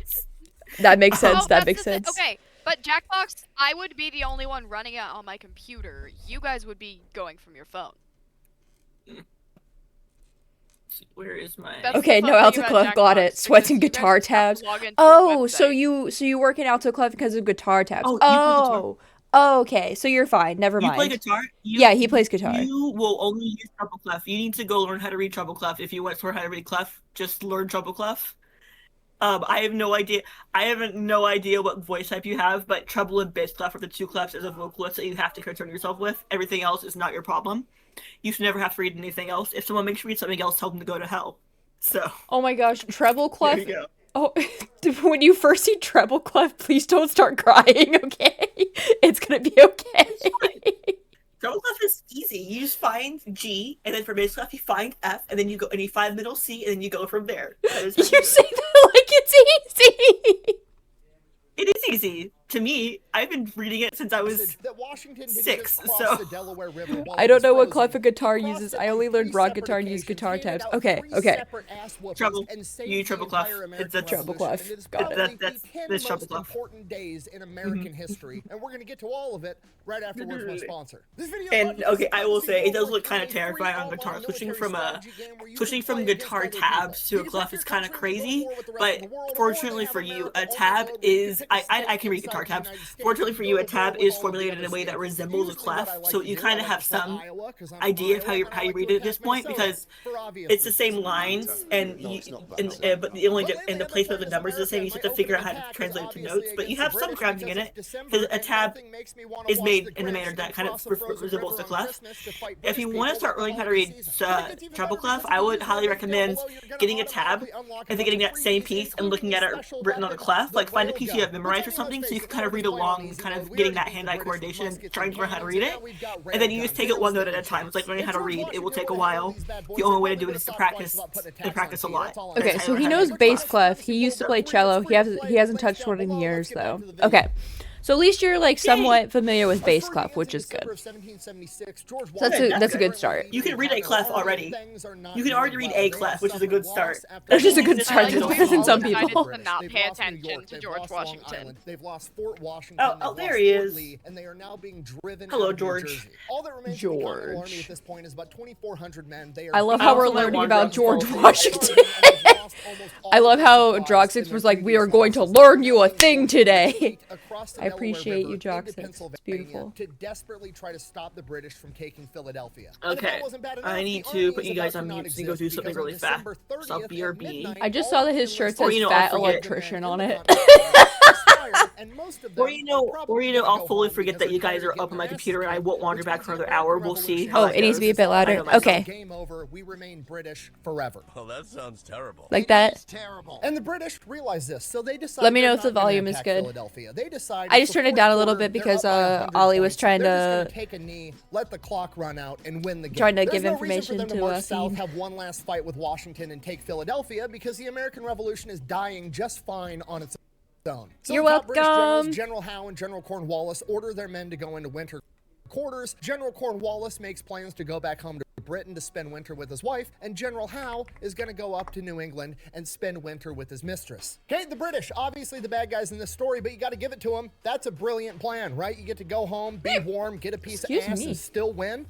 Speaker 5: That makes sense.
Speaker 2: Oh,
Speaker 5: That
Speaker 2: that's
Speaker 5: makes
Speaker 2: the thi-
Speaker 5: sense.
Speaker 2: Okay, but Jackbox, I would be the only one running it on my computer. You guys would be going from your phone.
Speaker 9: Where is my?
Speaker 2: That's
Speaker 5: Okay,
Speaker 2: the
Speaker 5: no,
Speaker 2: fun
Speaker 5: Alto
Speaker 2: thing about
Speaker 5: Clef got
Speaker 2: Jackbox,
Speaker 5: it. Sweats and
Speaker 2: because you
Speaker 5: guitar
Speaker 2: guys have
Speaker 5: tabs.
Speaker 2: to log into a
Speaker 5: Oh, so
Speaker 2: website.
Speaker 5: you work in Alto Clef because of guitar tabs.
Speaker 9: Oh, you play guitar?
Speaker 5: Oh, okay. So you're fine. Never
Speaker 9: You
Speaker 5: mind.
Speaker 9: play guitar?
Speaker 5: Yeah, he plays guitar.
Speaker 9: You will only use treble clef. You need to go learn how to read treble clef. If you want to learn how to read clef, just learn treble clef. I have no idea. I have no idea what voice type you have, but treble and bass clef are the two clefs as a vocalist that you have to concern yourself with. Everything else is not your problem. You should never have to read anything else. If someone makes you read something else, tell them to go to hell. So.
Speaker 5: Oh my gosh, treble
Speaker 9: There
Speaker 5: clef.
Speaker 9: you go.
Speaker 5: Oh, when you first see treble clef, please don't start crying, okay? It's gonna be okay.
Speaker 9: Treble clef is easy. You just find G, and then for bass clef you find F, and then you go and you find middle C, and then you go from there. That is
Speaker 5: You
Speaker 9: how do it.
Speaker 5: say that like it's easy.
Speaker 9: It is easy. To me, I've been reading it since I was
Speaker 10: that Washington didn't
Speaker 9: 6,
Speaker 10: just cross
Speaker 9: so.
Speaker 10: the Delaware River while
Speaker 5: I
Speaker 10: it
Speaker 5: don't
Speaker 10: was
Speaker 5: know what
Speaker 10: frozen.
Speaker 5: clef a guitar
Speaker 10: Crossed
Speaker 5: uses.
Speaker 10: it
Speaker 5: I
Speaker 10: on
Speaker 5: only learned
Speaker 10: 3
Speaker 5: rock
Speaker 10: separate
Speaker 5: guitar and use
Speaker 10: occasions,
Speaker 5: guitar
Speaker 10: handed
Speaker 5: tabs.
Speaker 10: out
Speaker 5: Okay,
Speaker 10: 3
Speaker 5: okay.
Speaker 10: separate ass whoopings,
Speaker 9: Treble.
Speaker 10: and saved
Speaker 9: You
Speaker 10: the
Speaker 9: treble clef.
Speaker 10: entire
Speaker 9: It's
Speaker 10: American
Speaker 9: a
Speaker 5: treble
Speaker 10: Revolution.
Speaker 5: clef.
Speaker 10: And it is
Speaker 5: Got it.
Speaker 10: probably
Speaker 9: That's
Speaker 10: the 10
Speaker 9: treble
Speaker 10: most
Speaker 9: clef.
Speaker 10: important days in American history, and we're going to get to all of it right after word from our sponsor. This video
Speaker 9: And
Speaker 10: brought to
Speaker 9: okay,
Speaker 10: you
Speaker 9: I will
Speaker 10: by
Speaker 9: say it does
Speaker 10: Overtime,
Speaker 9: look kind
Speaker 10: a
Speaker 9: of
Speaker 10: free
Speaker 9: terrifying on
Speaker 10: online
Speaker 9: guitar. Switching
Speaker 10: military
Speaker 9: from
Speaker 10: strategy game where you
Speaker 9: switching
Speaker 10: can
Speaker 9: from
Speaker 10: play against
Speaker 9: guitar
Speaker 10: other
Speaker 9: tabs to
Speaker 10: people.
Speaker 9: a
Speaker 10: Because
Speaker 9: clef
Speaker 10: if your
Speaker 9: is kind of
Speaker 10: country was at
Speaker 9: crazy,
Speaker 10: war with the rest
Speaker 9: but
Speaker 10: of the world, or
Speaker 9: fortunately
Speaker 10: they have
Speaker 9: for you,
Speaker 10: America
Speaker 9: a
Speaker 10: on the
Speaker 9: tab
Speaker 10: road where you
Speaker 9: is
Speaker 10: can pick a
Speaker 9: I
Speaker 10: state
Speaker 9: can read
Speaker 10: inside
Speaker 9: guitar
Speaker 10: the
Speaker 9: tabs.
Speaker 10: United States
Speaker 9: Fortunately
Speaker 10: and
Speaker 9: for
Speaker 10: go
Speaker 9: you, a
Speaker 10: to war
Speaker 9: tab
Speaker 10: with
Speaker 9: is
Speaker 10: all the
Speaker 9: formulated in
Speaker 10: other
Speaker 9: a way that
Speaker 10: states.
Speaker 9: resembles a
Speaker 10: Usually what
Speaker 9: clef,
Speaker 10: I like
Speaker 9: so
Speaker 10: to
Speaker 9: you
Speaker 10: do,
Speaker 9: kind
Speaker 10: I
Speaker 9: of
Speaker 10: like
Speaker 9: have
Speaker 10: to set
Speaker 9: some
Speaker 10: Iowa 'cause I'm from
Speaker 9: idea of
Speaker 10: Iowa, and I
Speaker 9: how you
Speaker 10: like to
Speaker 9: read it at this
Speaker 10: attack
Speaker 9: point
Speaker 10: Minnesota
Speaker 9: because
Speaker 10: for obvious
Speaker 9: it's the
Speaker 10: reasons.
Speaker 9: same lines and but the only and the placement of the numbers is the same. You just have to figure out how to translate it to notes, but you have some grounding in it because a tab is made in a manner that kind of resembles the clef. If you want to start learning how to read treble clef, I would highly recommend getting a tab and then getting that same piece and looking at it written on a clef. Like find a piece you have memorized or something, so you can kind of read along, kind of getting that hand-eye coordination, trying to learn how to read it, and then you just take it one note at a time. It's like learning how to read. It will take a while. The only way to do it is to practice and practice a lot.
Speaker 5: Okay, so he knows bass clef. He used to play cello. He hasn't touched one in years though. Okay. So at least you're like somewhat familiar with bass clef, which is good. So that's a good start.
Speaker 9: You can read a clef already. You can already read a clef, which is a good start.
Speaker 5: Which is a good start
Speaker 2: Like,
Speaker 5: to
Speaker 2: we've all
Speaker 5: some
Speaker 2: decided
Speaker 5: people.
Speaker 2: to not pay attention to George Washington.
Speaker 10: They've lost Fort Washington.
Speaker 9: Oh, there he is.
Speaker 10: And they are now being driven.
Speaker 9: Hello,
Speaker 10: out of New
Speaker 9: George.
Speaker 10: Jersey. All that remains of the Continental Army
Speaker 5: George.
Speaker 10: at this point is about 2,400 men. They are
Speaker 5: I love how we're
Speaker 9: also
Speaker 5: learning
Speaker 9: learned
Speaker 5: about
Speaker 9: about
Speaker 5: George
Speaker 9: George
Speaker 5: Washington. I love how Droxix was like, we are going to learn you a thing today. I appreciate you, Droxix. It's beautiful.
Speaker 10: To desperately try to stop the British from taking Philadelphia.
Speaker 9: Okay, I need to put you guys on mute so you go do something really fast. Stop BRB.
Speaker 5: I just saw that his shirt
Speaker 9: Or,
Speaker 5: says
Speaker 9: you know,
Speaker 5: fat
Speaker 9: I'll forget.
Speaker 5: electrician on it.
Speaker 9: Or you know, I'll fully forget that you guys are up on my computer and I won't wander back for another hour. We'll see how
Speaker 5: Oh,
Speaker 9: that
Speaker 5: it needs to be a
Speaker 9: goes.
Speaker 5: bit
Speaker 9: I
Speaker 5: louder.
Speaker 9: know myself.
Speaker 5: Okay.
Speaker 10: Game over. We remain British forever.
Speaker 11: Well, that sounds terrible.
Speaker 5: Like that.
Speaker 11: Terrible.
Speaker 10: And the British realize this, so they decide.
Speaker 5: Let me know
Speaker 10: they're
Speaker 5: if the
Speaker 10: not gonna
Speaker 5: volume is
Speaker 10: attack
Speaker 5: good.
Speaker 10: Philadelphia. They decide
Speaker 5: I
Speaker 10: it's
Speaker 5: just
Speaker 10: the
Speaker 5: turned it
Speaker 10: fourth
Speaker 5: down a little
Speaker 10: quarter,
Speaker 5: bit
Speaker 10: they're
Speaker 5: because
Speaker 10: up by 100
Speaker 5: Ollie was
Speaker 10: points.
Speaker 5: trying
Speaker 10: They're just
Speaker 5: to
Speaker 10: gonna take a knee, let the clock run out, and win the game.
Speaker 5: Trying to
Speaker 10: There's
Speaker 5: give
Speaker 10: no
Speaker 5: information
Speaker 10: reason for them
Speaker 5: to
Speaker 10: to march south,
Speaker 5: Feed.
Speaker 10: have one last fight with Washington, and take Philadelphia because the American Revolution is dying just fine on its own. So
Speaker 5: You're
Speaker 10: the top British generals,
Speaker 5: welcome.
Speaker 10: General Howe and General Cornwallis order their men to go into winter quarters. General Cornwallis makes plans to go back home to Britain to spend winter with his wife, and General Howe is going to go up to New England and spend winter with his mistress. Okay, the British, obviously the bad guys in this story, but you got to give it to them. That's a brilliant plan, right? You get to go home, be warm, get a piece
Speaker 5: Excuse
Speaker 10: of ass,
Speaker 5: me.
Speaker 10: and still win.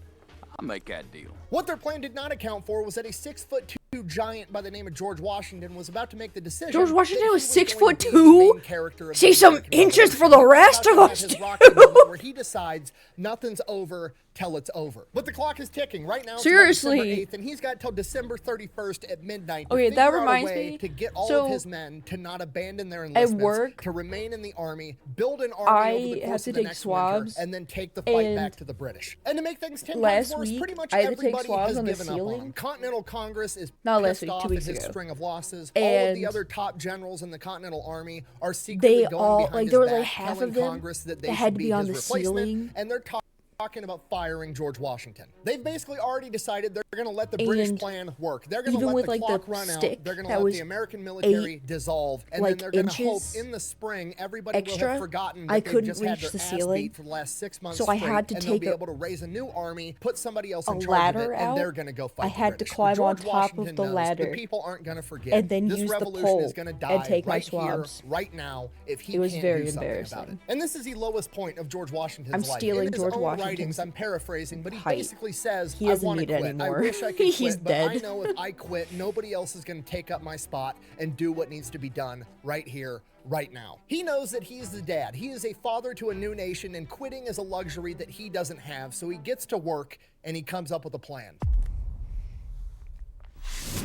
Speaker 11: I'll make that deal.
Speaker 10: What their plan did not account for was that a 6'2" giant by the name of George Washington was about to make the decision.
Speaker 5: George Washington
Speaker 10: that he
Speaker 5: was
Speaker 10: going to be the
Speaker 5: 6'2"?
Speaker 10: main character of
Speaker 5: See
Speaker 10: the
Speaker 5: some
Speaker 10: American
Speaker 5: inches
Speaker 10: Revolution.
Speaker 5: for the rest of
Speaker 10: About
Speaker 5: us,
Speaker 10: his rocking moment where he decides nothing's over till it's over. But the clock is ticking right now. It's about
Speaker 5: Seriously.
Speaker 10: December 8th, and he's got till December 31st at midnight. To
Speaker 5: Okay, that
Speaker 10: figure out a
Speaker 5: reminds
Speaker 10: way
Speaker 5: me,
Speaker 10: to get all
Speaker 5: so
Speaker 10: of his men to not abandon their enlistments,
Speaker 5: work,
Speaker 10: to remain in the army, build an army over the
Speaker 5: I
Speaker 10: course
Speaker 5: have to
Speaker 10: of the
Speaker 5: take
Speaker 10: next
Speaker 5: swabs,
Speaker 10: winter, and then take the fight
Speaker 5: and
Speaker 10: back to the British. And to make things 10
Speaker 5: last
Speaker 10: times worse,
Speaker 5: week,
Speaker 10: pretty much
Speaker 5: I had to take
Speaker 10: everybody
Speaker 5: swabs
Speaker 10: has
Speaker 5: on the
Speaker 10: given up on
Speaker 5: ceiling.
Speaker 10: him. Continental Congress is
Speaker 5: Not last
Speaker 10: pissed
Speaker 5: week, 2
Speaker 10: off
Speaker 5: weeks
Speaker 10: at his
Speaker 5: ago.
Speaker 10: string of losses. All of the
Speaker 5: And
Speaker 10: other top generals in the Continental Army are secretly
Speaker 5: they
Speaker 10: going
Speaker 5: all
Speaker 10: behind
Speaker 5: like
Speaker 10: his
Speaker 5: there was like
Speaker 10: back,
Speaker 5: half
Speaker 10: telling
Speaker 5: of them
Speaker 10: Congress that they
Speaker 5: that
Speaker 10: should
Speaker 5: had to
Speaker 10: be
Speaker 5: be on
Speaker 10: his
Speaker 5: the
Speaker 10: replacement,
Speaker 5: ceiling.
Speaker 10: and they're talking talking about firing George Washington. They've basically already decided they're going to let the British
Speaker 5: And
Speaker 10: plan work. They're going to
Speaker 5: even
Speaker 10: let
Speaker 5: with,
Speaker 10: the
Speaker 5: like,
Speaker 10: clock
Speaker 5: the
Speaker 10: run out.
Speaker 5: stick
Speaker 10: They're going to
Speaker 5: that
Speaker 10: let
Speaker 5: was
Speaker 10: the American military dissolve, and then
Speaker 5: like,
Speaker 10: they're going to hope
Speaker 5: inches
Speaker 10: in the spring everybody will
Speaker 5: extra,
Speaker 10: have forgotten
Speaker 5: I
Speaker 10: that they
Speaker 5: couldn't
Speaker 10: just had
Speaker 5: reach
Speaker 10: their
Speaker 5: the
Speaker 10: ass
Speaker 5: ceiling,
Speaker 10: beat for the last 6 months
Speaker 5: so I
Speaker 10: straight,
Speaker 5: had to
Speaker 10: and they'll
Speaker 5: take
Speaker 10: be
Speaker 5: a-
Speaker 10: able to raise a new army, put somebody else
Speaker 5: a
Speaker 10: in charge of
Speaker 5: ladder
Speaker 10: it, and they're
Speaker 5: out.
Speaker 10: going to go fight
Speaker 5: I
Speaker 10: the
Speaker 5: had to
Speaker 10: British. But
Speaker 5: climb on
Speaker 10: George
Speaker 5: top
Speaker 10: Washington
Speaker 5: of the
Speaker 10: knows
Speaker 5: ladder,
Speaker 10: the people aren't going to forget.
Speaker 5: and then
Speaker 10: This
Speaker 5: use the
Speaker 10: revolution
Speaker 5: pole
Speaker 10: is going to die
Speaker 5: and take my
Speaker 10: right
Speaker 5: swabs.
Speaker 10: here, right now, if he
Speaker 5: It was
Speaker 10: can't
Speaker 5: very
Speaker 10: do something about
Speaker 5: embarrassing.
Speaker 10: it. And this is the lowest point of George Washington's
Speaker 5: I'm
Speaker 10: life.
Speaker 5: stealing
Speaker 10: In his
Speaker 5: George
Speaker 10: own
Speaker 5: Washington's
Speaker 10: writings, I'm paraphrasing, but he
Speaker 5: height.
Speaker 10: basically says,
Speaker 5: He
Speaker 10: I
Speaker 5: doesn't
Speaker 10: want to
Speaker 5: need it
Speaker 10: quit.
Speaker 5: anymore.
Speaker 10: I wish I could
Speaker 5: He's
Speaker 10: quit, but I
Speaker 5: dead.
Speaker 10: know if I quit, nobody else is going to take up my spot and do what needs to be done right here, right now. He knows that he's the dad. He is a father to a new nation, and quitting is a luxury that he doesn't have, so he gets to work and he comes up with a plan.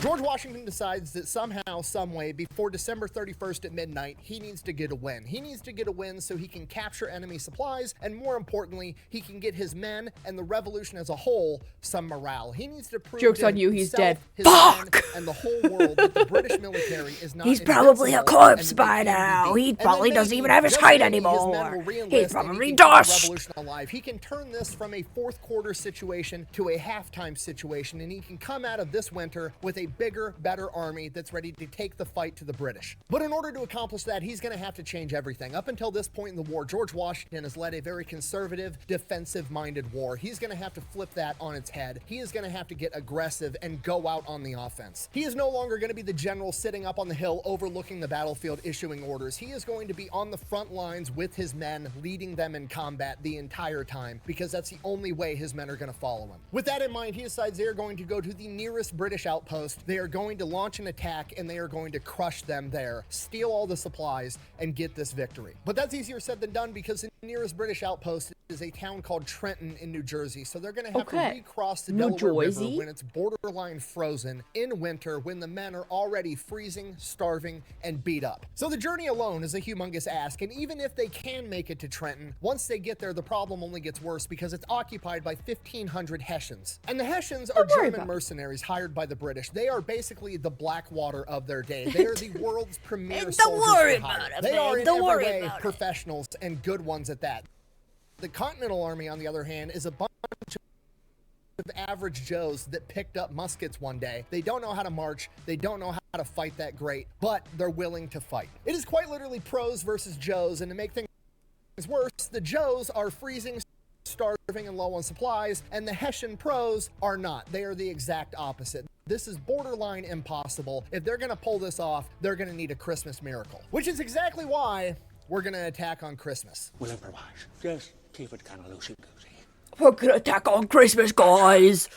Speaker 10: George Washington decides that somehow, some way, before December 31st at midnight, he needs to get a win. He needs to get a win so he can capture enemy supplies, and more importantly, he can get his men and the revolution as a whole some morale. He needs to prove
Speaker 5: Joke's
Speaker 10: to
Speaker 5: on you, he's
Speaker 10: himself,
Speaker 5: dead.
Speaker 10: his men,
Speaker 5: Fuck!
Speaker 10: and the whole world that the British military is not
Speaker 5: He's probably a
Speaker 10: invincible
Speaker 5: corpse
Speaker 10: and that they
Speaker 5: by
Speaker 10: can be
Speaker 5: now.
Speaker 10: beat.
Speaker 5: He
Speaker 10: And then
Speaker 5: probably doesn't
Speaker 10: maybe,
Speaker 5: even have his
Speaker 10: just
Speaker 5: height
Speaker 10: maybe, his men
Speaker 5: anymore.
Speaker 10: will re-enlist
Speaker 5: He's
Speaker 10: and
Speaker 5: probably
Speaker 10: he can keep the
Speaker 5: dust.
Speaker 10: revolution alive. He can turn this from a fourth quarter situation to a halftime situation, and he can come out of this winter with a bigger, better army that's ready to take the fight to the British. But in order to accomplish that, he's going to have to change everything. Up until this point in the war, George Washington has led a very conservative, defensive-minded war. He's going to have to flip that on its head. He is going to have to get aggressive and go out on the offense. He is no longer going to be the general sitting up on the hill overlooking the battlefield issuing orders. He is going to be on the front lines with his men, leading them in combat the entire time, because that's the only way his men are going to follow him. With that in mind, he decides they are going to go to the nearest British outpost. They are going to launch an attack, and they are going to crush them there, steal all the supplies, and get this victory. But that's easier said than done, because the nearest British outpost is a town called Trenton in New Jersey. So they're going to have to recross the Delaware River when it's borderline frozen in winter, when the men are already freezing, starving, and beat up. So the journey alone is a humongous ask, and even if they can make it to Trenton, once they get there, the problem only gets worse because it's occupied by 1,500 Hessians. And the Hessians are German mercenaries hired by the British. They are basically the Blackwater of their day. They are the world's premier soldiers for hire. They are in every way professionals and good ones at that. The Continental Army, on the other hand, is a bunch of average Joes that picked up muskets one day. They don't know how to march, they don't know how to fight that great, but they're willing to fight. It is quite literally pros versus Joes, and to make things worse, the Joes are freezing, starving, and low on supplies, and the Hessian pros are not. They are the exact opposite. This is borderline impossible. If they're gonna pull this off, they're gonna need a Christmas miracle, which is exactly why we're gonna attack on Christmas.
Speaker 12: Just keep it kind of loosey-goosey.
Speaker 5: We're gonna attack on Christmas, guys.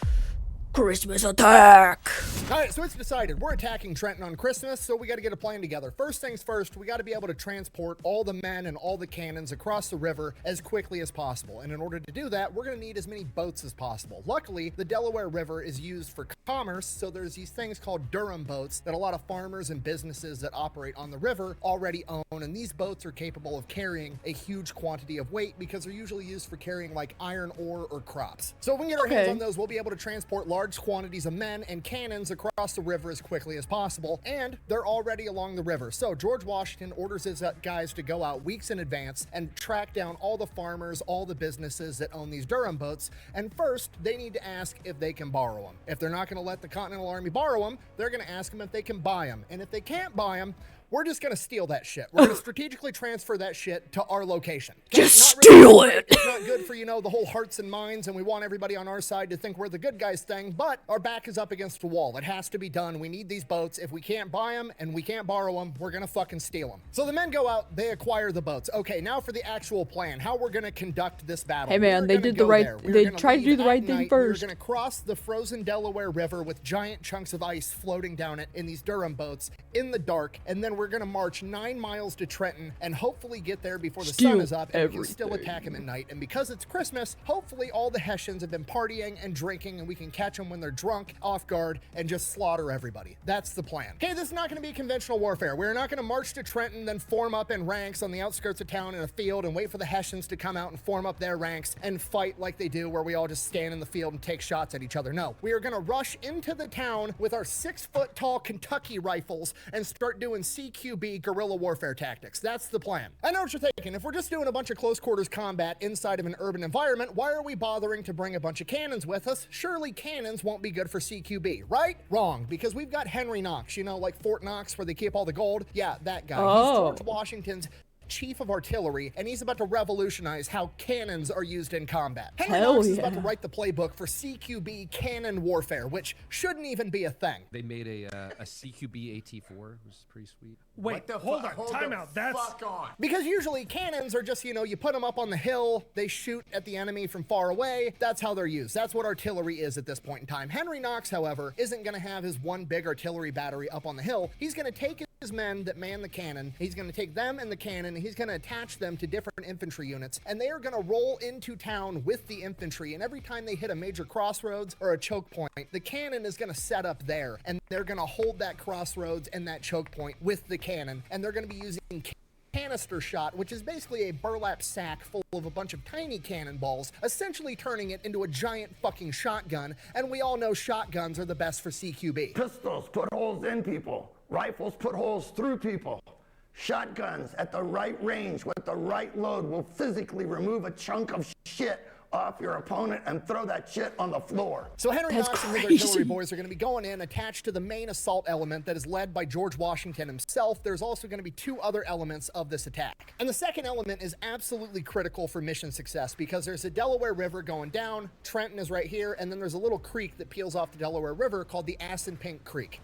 Speaker 5: Christmas attack.
Speaker 10: All right, so it's decided. We're attacking Trenton on Christmas, so we got to get a plan together. First things first, we got to be able to transport all the men and all the cannons across the river as quickly as possible. And in order to do that, we're going to need as many boats as possible. Luckily, the Delaware River is used for commerce, so there's these things called Durham boats that a lot of farmers and businesses that operate on the river already own. And these boats are capable of carrying a huge quantity of weight because they're usually used for carrying like iron ore or crops. So if we can get our hands on those, we'll be able to transport large quantities of men and cannons across the river as quickly as possible, and they're already along the river. So George Washington orders his guys to go out weeks in advance and track down all the farmers, all the businesses that own these Durham boats, and first they need to ask if they can borrow them. If they're not going to let the Continental Army borrow them, they're going to ask them if they can buy them, and if they can't buy them, we're just going to steal that shit. We're going to strategically transfer that shit to our location.
Speaker 5: Just steal it!
Speaker 10: It's not good for, you know, the whole hearts and minds, and we want everybody on our side to think we're the good guys thing, but our back is up against the wall. It has to be done. We need these boats. If we can't buy them and we can't borrow them, we're going to fucking steal them. So the men go out, they acquire the boats. Okay, now for the actual plan, how we're going to conduct this battle.
Speaker 5: Hey man, they did the right, they tried to do the right thing first.
Speaker 10: We're going to cross the frozen Delaware River with giant chunks of ice floating down it in these Durham boats in the dark, and then we're going to march 9 miles to Trenton and hopefully get there before the sun is up, and we can still attack him at night. And because it's Christmas, hopefully all the Hessians have been partying and drinking, and we can catch them when they're drunk, off guard, and just slaughter everybody. That's the plan. Okay, this is not going to be conventional warfare. We're not going to march to Trenton, then form up in ranks on the outskirts of town in a field and wait for the Hessians to come out and form up their ranks and fight like they do, where we all just stand in the field and take shots at each other. No, we are going to rush into the town with our 6-foot-tall Kentucky rifles and start doing CQB guerrilla warfare tactics. That's the plan. I know what you're thinking. If we're just doing a bunch of close quarters combat inside of an urban environment, why are we bothering to bring a bunch of cannons with us? Surely cannons won't be good for CQB, right? Wrong, because we've got Henry Knox, you know, like Fort Knox where they keep all the gold. Yeah, that guy. He's George Washington's chief of artillery, and he's about to revolutionize how cannons are used in combat. Henry Knox is about to write the playbook for CQB cannon warfare, which shouldn't even be a thing.
Speaker 13: They made a CQB AT-4, which is pretty sweet.
Speaker 14: Wait, hold on, time out. That's
Speaker 10: Because usually cannons are just, you know, you put them up on the hill, they shoot at the enemy from far away. That's how they're used. That's what artillery is at this point in time. Henry Knox, however, isn't going to have his one big artillery battery up on the hill. He's going to take his men that man the cannon, he's going to take them and the cannon, he's going to attach them to different infantry units, and they are going to roll into town with the infantry, and every time they hit a major crossroads or a choke point, the cannon is going to set up there, and they're going to hold that crossroads and that choke point with the cannon, and they're going to be using canister shot, which is basically a burlap sack full of a bunch of tiny cannonballs, essentially turning it into a giant fucking shotgun, and we all know shotguns are the best for CQB.
Speaker 15: Pistols put holes in people. Rifles put holes through people. Shotguns at the right range with the right load will physically remove a chunk of shit off your opponent and throw that shit on the floor.
Speaker 10: So Henry Knox and his artillery boys are going to be going in attached to the main assault element that is led by George Washington himself. There's also going to be two other elements of this attack. And the second element is absolutely critical for mission success because there's a Delaware River going down, Trenton is right here, and then there's a little creek that peels off the Delaware River called the Assunpink Creek.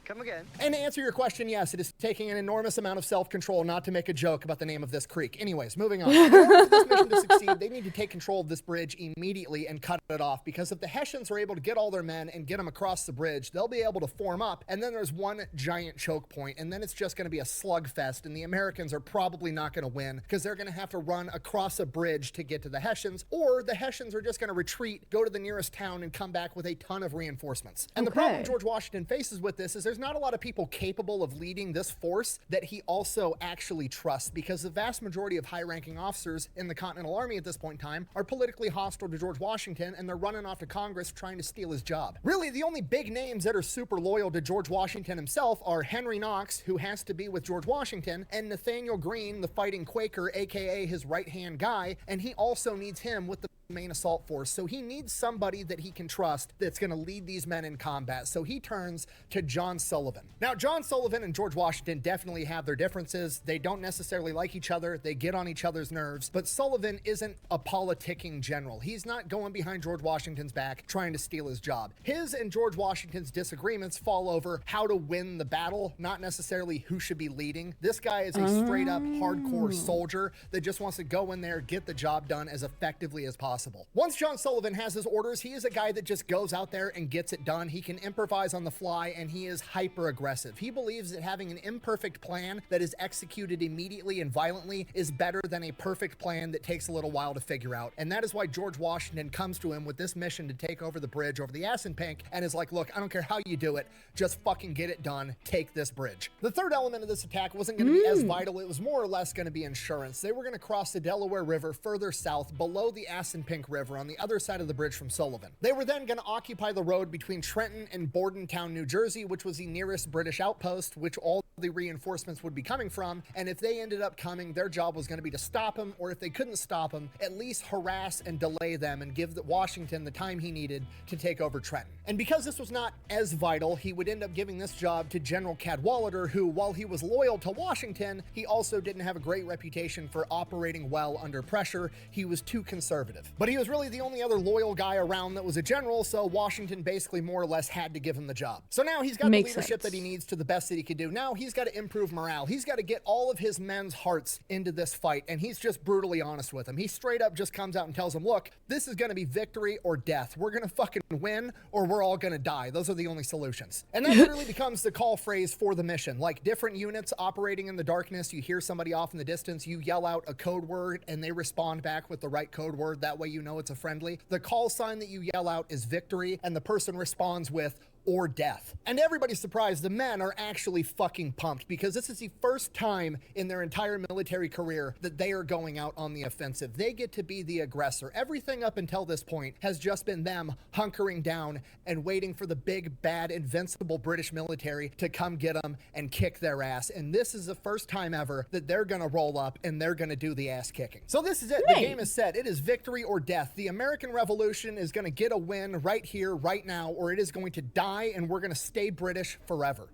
Speaker 16: Come again.
Speaker 10: And to answer your question, yes, it is taking an enormous amount of self-control not to make a joke about the name of this creek. Anyways, moving on. In order for this mission to succeed, they need to take control of this bridge immediately and cut it off, because if the Hessians are able to get all their men and get them across the bridge, they'll be able to form up, and then there's one giant choke point, and then it's just going to be a slugfest, and the Americans are probably not going to win, because they're going to have to run across a bridge to get to the Hessians, or the Hessians are just going to retreat, go to the nearest town, and come back with a ton of reinforcements. And the problem George Washington faces with this is there's not a lot of people capable of leading this force that he also actually trusts, because the vast majority of high-ranking officers in the Continental Army at this point in time are politically hostile to George Washington, and they're running off to Congress trying to steal his job. Really, the only big names that are super loyal to George Washington himself are Henry Knox, who has to be with George Washington, and Nathaniel Greene, the fighting Quaker, aka his right-hand guy, and he also needs him with the main assault force. So he needs somebody that he can trust that's going to lead these men in combat. So he turns to John Sullivan. Now, John Sullivan and George Washington definitely have their differences. They don't necessarily like each other. They get on each other's nerves. But Sullivan isn't a politicking general. He's not going behind George Washington's back trying to steal his job. His and George Washington's disagreements fall over how to win the battle, not necessarily who should be leading. This guy is a straight up hardcore soldier that just wants to go in there, get the job done as effectively as possible. Once John Sullivan has his orders, he is a guy that just goes out there and gets it done. He can improvise on the fly, and he is hyper aggressive. He believes that having an imperfect plan that is executed immediately and violently is better than a perfect plan that takes a little while to figure out. And that is why George Washington comes to him with this mission to take over the bridge over the Assunpink and is like, look, I don't care how you do it, just fucking get it done, take this bridge. The third element of this attack wasn't going to be as vital. It was more or less going to be insurance. They were going to cross the Delaware River further south below the Assunpink River on the other side of the bridge from Sullivan. They were then going to occupy the road between Trenton and Bordentown, New Jersey, which was the nearest British outpost, which all the reinforcements would be coming from. And if they ended up coming, their job was going to be to stop them, or if they couldn't stop them, at least harass and delay them and give Washington the time he needed to take over Trenton. And because this was not as vital, he would end up giving this job to General Cadwalader, who, while he was loyal to Washington, he also didn't have a great reputation for operating well under pressure. He was too conservative. But he was really the only other loyal guy around that was a general, so Washington basically more or less had to give him the job. So now he's got the leadership that he needs to the best that he could do. Now he's got to improve morale. He's got to get all of his men's hearts into this fight, and he's just brutally honest with them. He straight up just comes out and tells them, look, this is going to be victory or death. We're going to fucking win, or we're all going to die. Those are the only solutions. And that literally becomes the call phrase for the mission. Like different units operating in the darkness, you hear somebody off in the distance, you yell out a code word, and they respond back with the right code word. That way you know it's a friendly. The call sign that you yell out is victory, and the person responds with or death. And everybody's surprised the men are actually fucking pumped because this is the first time in their entire military career that they are going out on the offensive. They get to be the aggressor. Everything up until this point has just been them hunkering down and waiting for the big, bad, invincible British military to come get them and kick their ass. And this is the first time ever that they're gonna roll up and they're gonna do the ass kicking. So this is it. The game is set. It is victory or death. The American Revolution is gonna get a win right here, right now, or it is going to die and we're gonna stay British forever.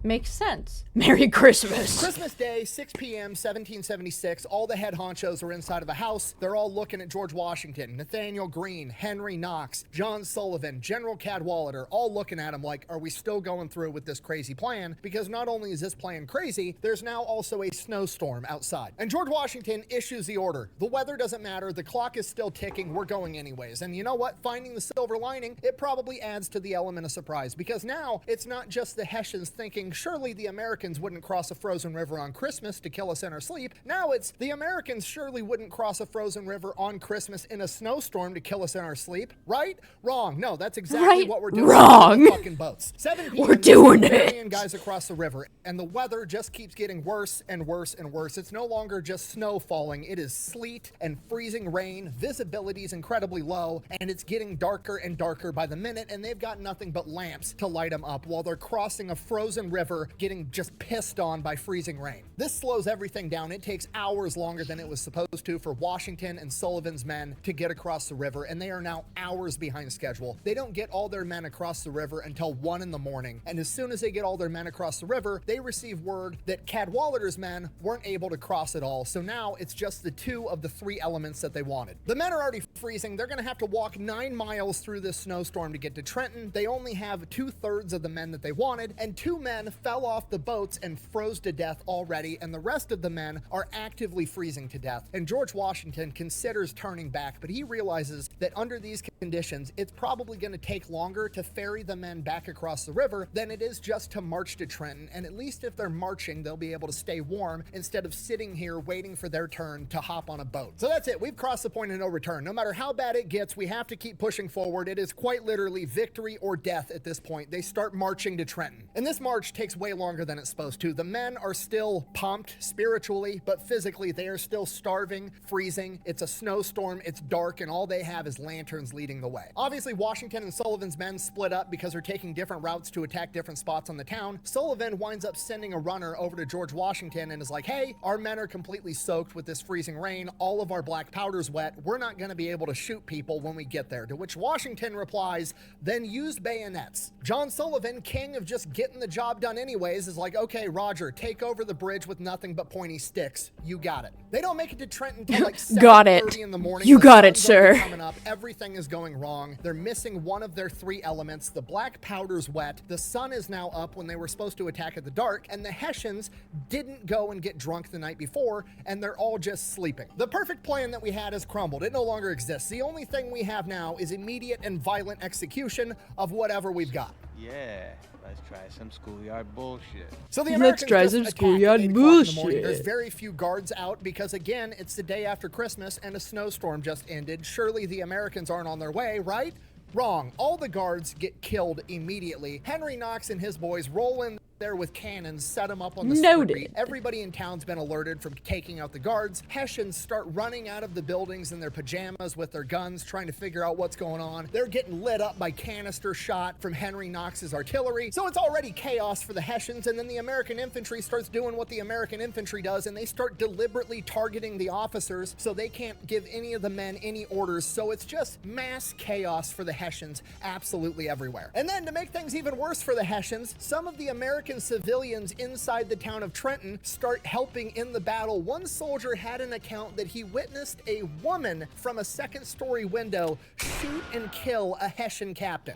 Speaker 1: Makes sense. Merry Christmas.
Speaker 10: Christmas Day, 6 p.m., 1776. All the head honchos are inside of a house. They're all looking at George Washington, Nathaniel Greene, Henry Knox, John Sullivan, General Cadwalader, all looking at him like, are we still going through with this crazy plan? Because not only is this plan crazy, there's now also a snowstorm outside. And George Washington issues the order. The weather doesn't matter. The clock is still ticking. We're going anyways. And you know what? Finding the silver lining, it probably adds to the element of surprise because now it's not just the Hessians thinking, surely the Americans wouldn't cross a frozen river on Christmas to kill us in our sleep. Now it's the Americans surely wouldn't cross a frozen river on Christmas in a snowstorm to kill us in our sleep. Right? Wrong. No, that's exactly what we're doing.
Speaker 1: Wrong.
Speaker 10: With fucking boats. 7 p.m.
Speaker 1: We're doing it.
Speaker 10: million guys across the river, and the weather just keeps getting worse and worse and worse. It's no longer just snow falling. It is sleet and freezing rain. Visibility is incredibly low, and it's getting darker and darker by the minute, and they've got nothing but lamps to light them up while they're crossing a frozen river getting just pissed on by freezing rain. This slows everything down. It takes hours longer than it was supposed to for Washington and Sullivan's men to get across the river, and they are now hours behind schedule. They don't get all their men across the river until 1 in the morning, and as soon as they get all their men across the river, they receive word that Cadwalader's men weren't able to cross at all, so now it's just the 2 of the 3 elements that they wanted. The men are already freezing. They're gonna have to walk 9 miles through this snowstorm to get to Trenton. They only have 2/3 of the men that they wanted, and 2 men fell off the boats and froze to death already, and the rest of the men are actively freezing to death. And George Washington considers turning back, but he realizes that under these conditions, it's probably going to take longer to ferry the men back across the river than it is just to march to Trenton. And at least if they're marching, they'll be able to stay warm instead of sitting here waiting for their turn to hop on a boat. So that's it. We've crossed the point of no return. No matter how bad it gets, we have to keep pushing forward. It is quite literally victory or death at this point. They start marching to Trenton. And this march takes way longer than it's supposed to. The men are still pumped spiritually, but physically they are still starving, freezing. It's a snowstorm, it's dark, and all they have is lanterns leading the way. Obviously, Washington and Sullivan's men split up because they're taking different routes to attack different spots on the town. Sullivan winds up sending a runner over to George Washington and is like, hey, our men are completely soaked with this freezing rain. All of our black powder's wet. We're not going to be able to shoot people when we get there. To which Washington replies, then use bayonets. John Sullivan, king of just getting the job done anyways, is like, okay, Roger, take over the bridge with nothing but pointy sticks. You got it. They don't make it to Trenton until like 7:30 in the morning.
Speaker 1: You
Speaker 10: The
Speaker 1: got it,
Speaker 10: sun's already
Speaker 1: sir.
Speaker 10: coming up. Everything is going wrong. They're missing one of their 3 elements. The black powder's wet. The sun is now up when they were supposed to attack at the dark, and the Hessians didn't go and get drunk the night before, and they're all just sleeping. The perfect plan that we had has crumbled. It no longer exists. The only thing we have now is immediate and violent execution of whatever we've got.
Speaker 17: Yeah, let's try some schoolyard bullshit.
Speaker 10: So the
Speaker 1: Let's
Speaker 10: Americans
Speaker 1: try
Speaker 10: just
Speaker 1: some
Speaker 10: attack at
Speaker 1: schoolyard
Speaker 10: 8 o'clock in the morning.
Speaker 1: bullshit.
Speaker 10: There's very few guards out because, again, it's the day after Christmas and a snowstorm just ended. Surely the Americans aren't on their way, right? Wrong. All the guards get killed immediately. Henry Knox and his boys roll in there with cannons, set them up on the
Speaker 1: Noted.
Speaker 10: street. Everybody in town's been alerted from taking out the guards. Hessians start running out of the buildings in their pajamas with their guns, trying to figure out what's going on. They're getting lit up by canister shot from Henry Knox's artillery. So it's already chaos for the Hessians, and then the American infantry starts doing what the American infantry does, and they start deliberately targeting the officers so they can't give any of the men any orders. So it's just mass chaos for the Hessians absolutely everywhere. And then to make things even worse for the Hessians, some of the American civilians inside the town of Trenton start helping in the battle. One soldier had an account that he witnessed a woman from a 2nd-story window shoot and kill a Hessian captain.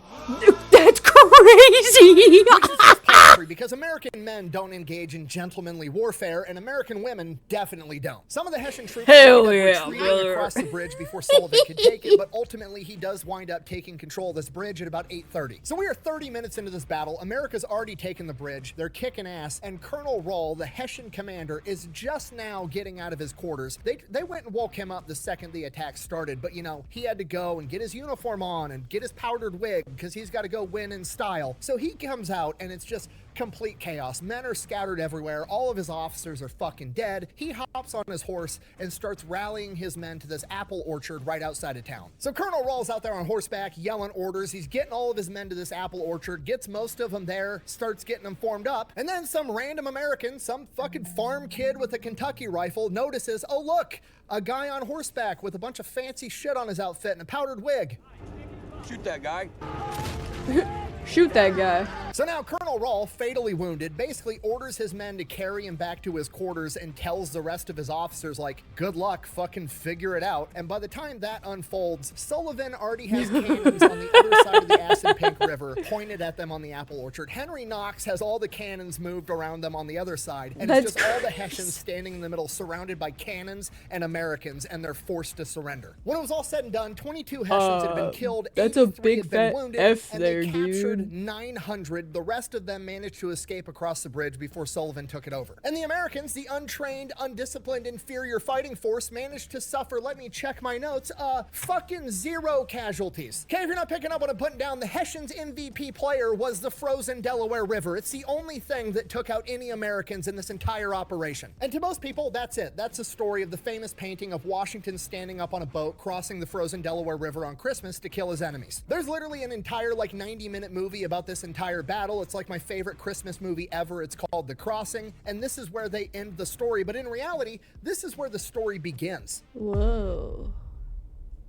Speaker 1: That's crazy.
Speaker 10: country because American men don't engage in gentlemanly warfare and American women definitely don't. Some of the Hessian troops
Speaker 5: Hell
Speaker 10: ended
Speaker 5: yeah,
Speaker 10: up retreating
Speaker 5: brother.
Speaker 10: across the bridge before Sullivan could take it, but ultimately he does wind up taking control of this bridge at about 8:30. So we are 30 minutes into this battle. America's already taken the bridge. They're kicking ass, and Colonel Rahl, the Hessian commander, is just now getting out of his quarters. They went and woke him up the second the attack started, but you know, he had to go and get his uniform on and get his powdered wig because he's got to go win in style. So he comes out and it's just complete chaos. Men are scattered everywhere. All of his officers are fucking dead. He hops on his horse and starts rallying his men to this apple orchard right outside of town. So Colonel Rahl's out there on horseback yelling orders. He's getting all of his men to this apple orchard, gets most of them there, starts getting them formed up, and then some random American, some fucking farm kid with a Kentucky rifle notices, oh look, a guy on horseback with a bunch of fancy shit on his outfit and a powdered wig.
Speaker 11: Shoot that guy.
Speaker 5: Shoot that guy.
Speaker 10: So now Colonel Rahl, fatally wounded, basically orders his men to carry him back to his quarters and tells the rest of his officers, like, good luck, fucking figure it out. And by the time that unfolds, Sullivan already has cannons on the other side of the Acid Pink River pointed at them on the apple orchard. Henry Knox has all the cannons moved around them on the other side, and it's just all the Hessians standing in the middle, surrounded by cannons and Americans, and they're forced to surrender. When it was all said and done, 22 Hessians had been killed,
Speaker 5: That's a
Speaker 10: 83
Speaker 5: big
Speaker 10: had been
Speaker 5: fat
Speaker 10: wounded,
Speaker 5: F
Speaker 10: and
Speaker 5: there,
Speaker 10: they captured
Speaker 5: dude.
Speaker 10: 900. The rest of them managed to escape across the bridge before Sullivan took it over. And the Americans, the untrained, undisciplined, inferior fighting force, managed to suffer, let me check my notes, fucking 0 casualties. Okay, if you're not picking up what I'm putting down, the Hessians' MVP player was the frozen Delaware River. It's the only thing that took out any Americans in this entire operation. And to most people, that's it. That's the story of the famous painting of Washington standing up on a boat crossing the frozen Delaware River on Christmas to kill his enemies. There's literally an entire, like, 90-minute movie about this entire battle. It's like my favorite Christmas movie ever. It's called The Crossing, and this is where they end the story. But in reality, this is where the story begins.
Speaker 5: Whoa.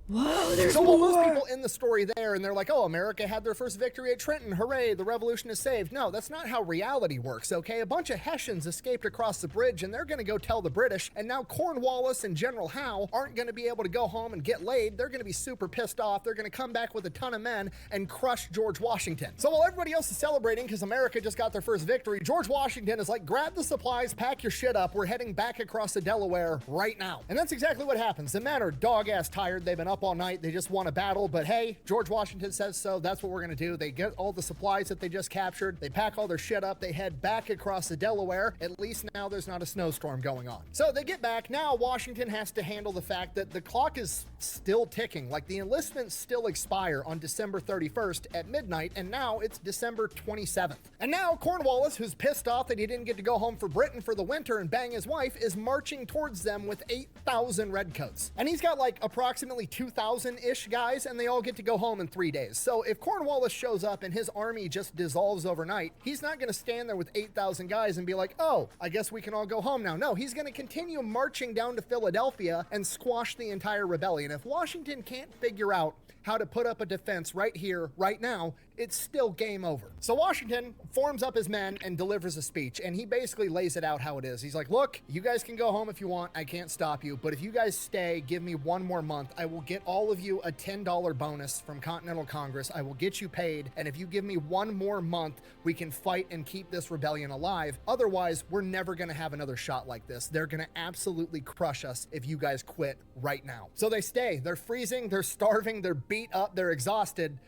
Speaker 5: Whoa, there's
Speaker 10: so while most
Speaker 5: more.
Speaker 10: people in the story there, and they're like, oh, America had their first victory at Trenton, hooray, the revolution is saved. No, that's not how reality works, okay? A bunch of Hessians escaped across the bridge, and they're gonna go tell the British, and now Cornwallis and General Howe aren't gonna be able to go home and get laid. They're gonna be super pissed off. They're gonna come back with a ton of men and crush George Washington. So while everybody else is celebrating because America just got their first victory, George Washington is like, grab the supplies, pack your shit up, we're heading back across the Delaware right now. And that's exactly what happens. The men are dog-ass tired. They've been up all night. They just want a battle, but hey, George Washington says so. That's what we're gonna do. They get all the supplies that they just captured. They pack all their shit up. They head back across the Delaware. At least now there's not a snowstorm going on. So they get back. Now Washington has to handle the fact that the clock is still ticking. Like the enlistments still expire on December 31st at midnight, and now it's December 27th. And now Cornwallis, who's pissed off that he didn't get to go home for Britain for the winter and bang his wife, is marching towards them with 8,000 redcoats. And he's got like approximately 2,000-ish guys, and they all get to go home in 3 days. So if Cornwallis shows up and his army just dissolves overnight, he's not going to stand there with 8,000 guys and be like, oh, I guess we can all go home now. No, he's going to continue marching down to Philadelphia and squash the entire rebellion. If Washington can't figure out how to put up a defense right here, right now, it's still game over. So Washington forms up his men and delivers a speech, and he basically lays it out how it is. He's like, look, you guys can go home if you want. I can't stop you. But if you guys stay, give me 1 more month, I will get all of you a $10 bonus from Continental Congress. I will get you paid. And if you give me 1 more month, we can fight and keep this rebellion alive. Otherwise, we're never going to have another shot like this. They're going to absolutely crush us if you guys quit right now. So they stay. They're freezing. They're starving. They're beat up. They're exhausted.